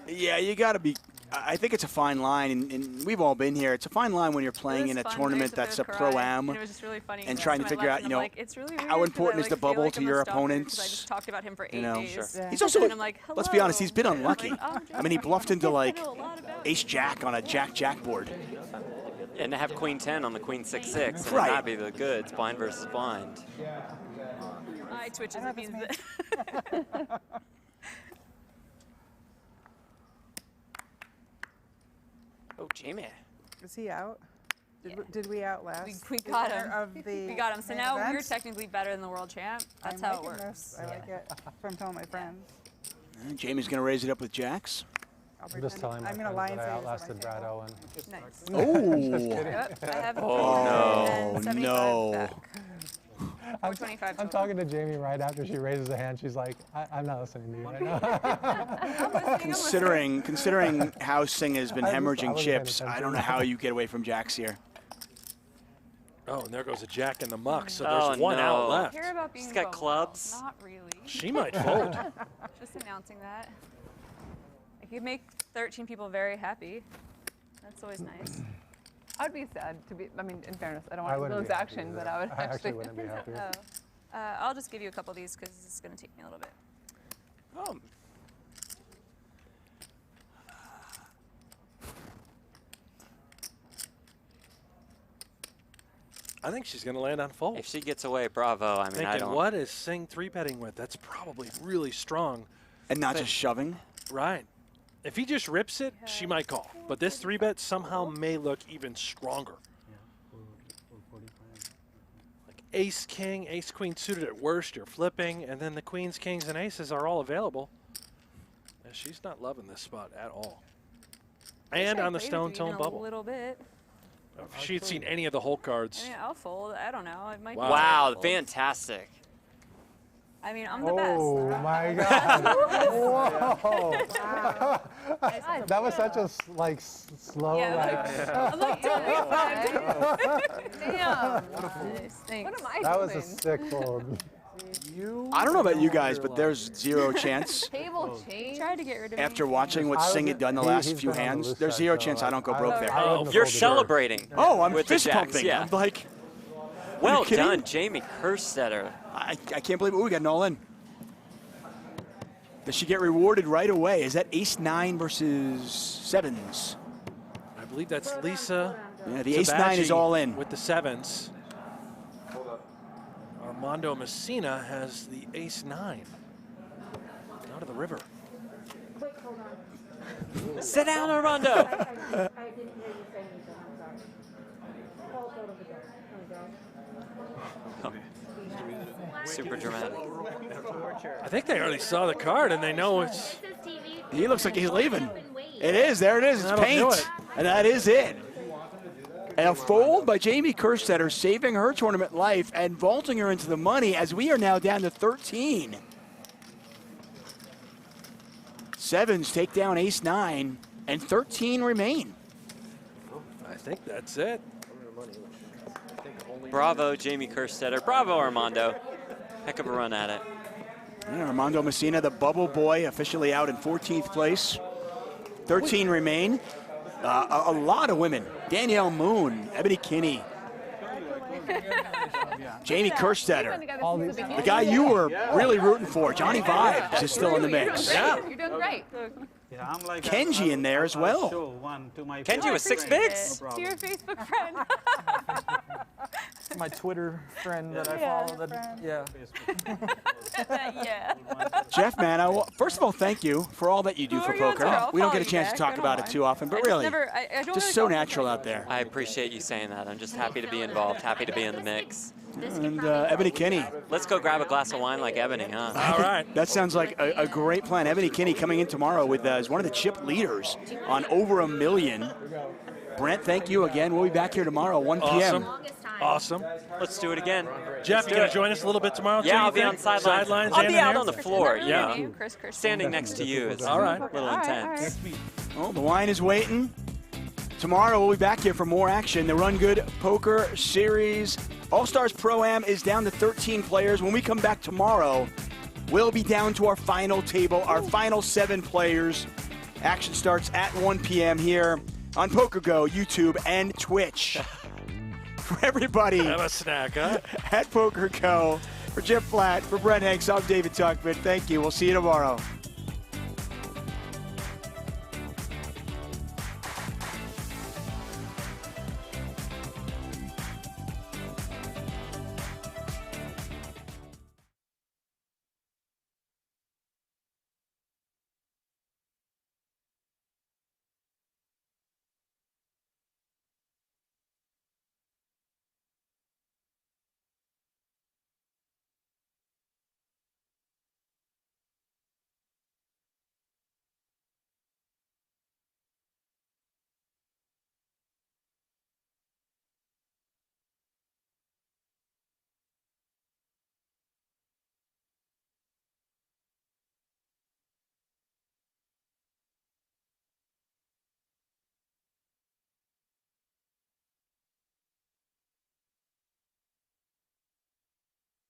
Yeah, you got to be. I think it's a fine line, and we've all been here. It's a fine line when you're playing in a tournament that's a pro-am and trying to figure out, it's really weird how important 'cause is I, the feel bubble like to I'm a your stalker 'cause opponents? I just talked about him for 8 You know, days. Sure. He's also, and I'm like, let's be honest, he's been hello. unlucky. Like, oh, I mean, he bluffed into like ace-jack on a jack-jack board. And to have queen 10 on the queen 6-6 and Right. not be the goods, blind versus blind. I twitches it means that. Oh, Jamie. Is he out? Did we outlast? We got him. Of the We got him. So main now we're event? technically better than the world champ. That's I'm how it liking works. this. I like it. From telling my friends. And Jamie's going to raise it up with jacks. I'm just telling my friends that I outlasted Brad Owen. Nice. Oh. Just kidding. Yep, I have Oh, 75 no. back. Or 25 I'm talking to Jamie right after she raises a hand. She's like, I'm not listening to you right now. Considering how Singh has been hemorrhaging wasn't paying chips, I attention. don't know how you get away from jacks here. Oh, and there goes a jack in the muck, so Oh, there's one no. out left. Care about being She's got vulnerable. clubs. Not really. She might fold. Just announcing that. I could make 13 people very happy. That's always nice. I'd be sad to be, I mean, in fairness, I don't I want to wouldn't lose be happy action, either. but I would I actually actually. wouldn't be happy. I'll just give you a couple of these because it's going to take me a little bit. I think she's going to land on fold. If she gets away, bravo. I mean, Thinking, I don't. what is Singh 3-betting with? That's probably really strong. And not just shoving? Right. If he just rips it, she might call. But this 3-bet somehow may look even stronger. Like ace, king, ace, queen suited at worst, you're flipping, and then the queens, kings, and aces are all available. And she's not loving this spot at all. And on the stone tone bubble. A little bit. If she had seen any of the hole cards. I mean, I'll fold. I don't know. It might. Wow, be fantastic. I mean, I'm the best. Oh my God! Whoa! That was such a slow. I'm like, don't be Damn. What am I That doing? was a sick fold. I don't know about you guys, but there's zero chance. Table change. Tried to get rid of me. After watching what Singh had done the last few hands, there's zero chance I don't go broke there. You're celebrating. Oh, I'm with the fist jacks, pumping. Yeah. I'm like, well kidding? done, Jamie Kerstetter. I can't believe it. Ooh, we got an all in. Does she get rewarded right away? Is that ace-9 versus sevens? I believe that's Lisa. Yeah, the ace-9 is all in. With the sevens. Armando Messina has the ace-9. Out of the river. Sit down, Armando. I didn't hear you say anything. I'm sorry. Super dramatic. I think they already saw the card and they know it's. He looks like he's leaving. It is. There it is. It's That'll do paint. it. And that is it. And a fold by Jamie Kerstetter, saving her tournament life and vaulting her into the money as we are now down to 13. Sevens take down ace-9, and 13 remain. I think that's it. Bravo, Jamie Kerstetter. Bravo, Armando. Heck of a run at it. Yeah, Armando Messina, the bubble boy, officially out in 14th place. 13 remain. A lot of women. Danielle Moon, Ebony Kinney, Jamie Kerstetter, the guy you were really rooting for, Johnny Vibes, is still in the mix. Yeah. You're doing great. Yeah, I'm like Kenji in there as well. Show one to my Kenji with 6 bigs. To your Facebook friend. My Twitter friend that I follow. Yeah. Yeah. Jeff, man, first of all, thank you for all that you do for poker. We don't get a chance to talk about it too often, but really, just so natural out there. I appreciate you saying that. I'm just happy to be involved, happy to be in the mix. And Ebony Kinney. Let's go grab a glass of wine like Ebony, huh? All right. That sounds like a great plan. Ebony Kinney coming in tomorrow with as one of the chip leaders on over $1 million. Brent, thank you again. We'll be back here tomorrow, 1 p.m. Awesome. Let's do it again. Jeff, you going to join us a little bit tomorrow? Yeah, too, I'll be on sidelines. I'll be out on the floor. Yeah. Standing next to you is All right. a little intense. Well, the wine is waiting. Tomorrow we'll be back here for more action. The Run Good Poker Series All-Stars Pro-Am is down to 13 players. When we come back tomorrow, we'll be down to our final table, our final 7 players. Action starts at 1 p.m. here on PokerGo, YouTube, and Twitch. For everybody Have a snack, huh? at PokerGo, for Jeff Flatt, for Brent Hanks, I'm David Tuckman. Thank you. We'll see you tomorrow.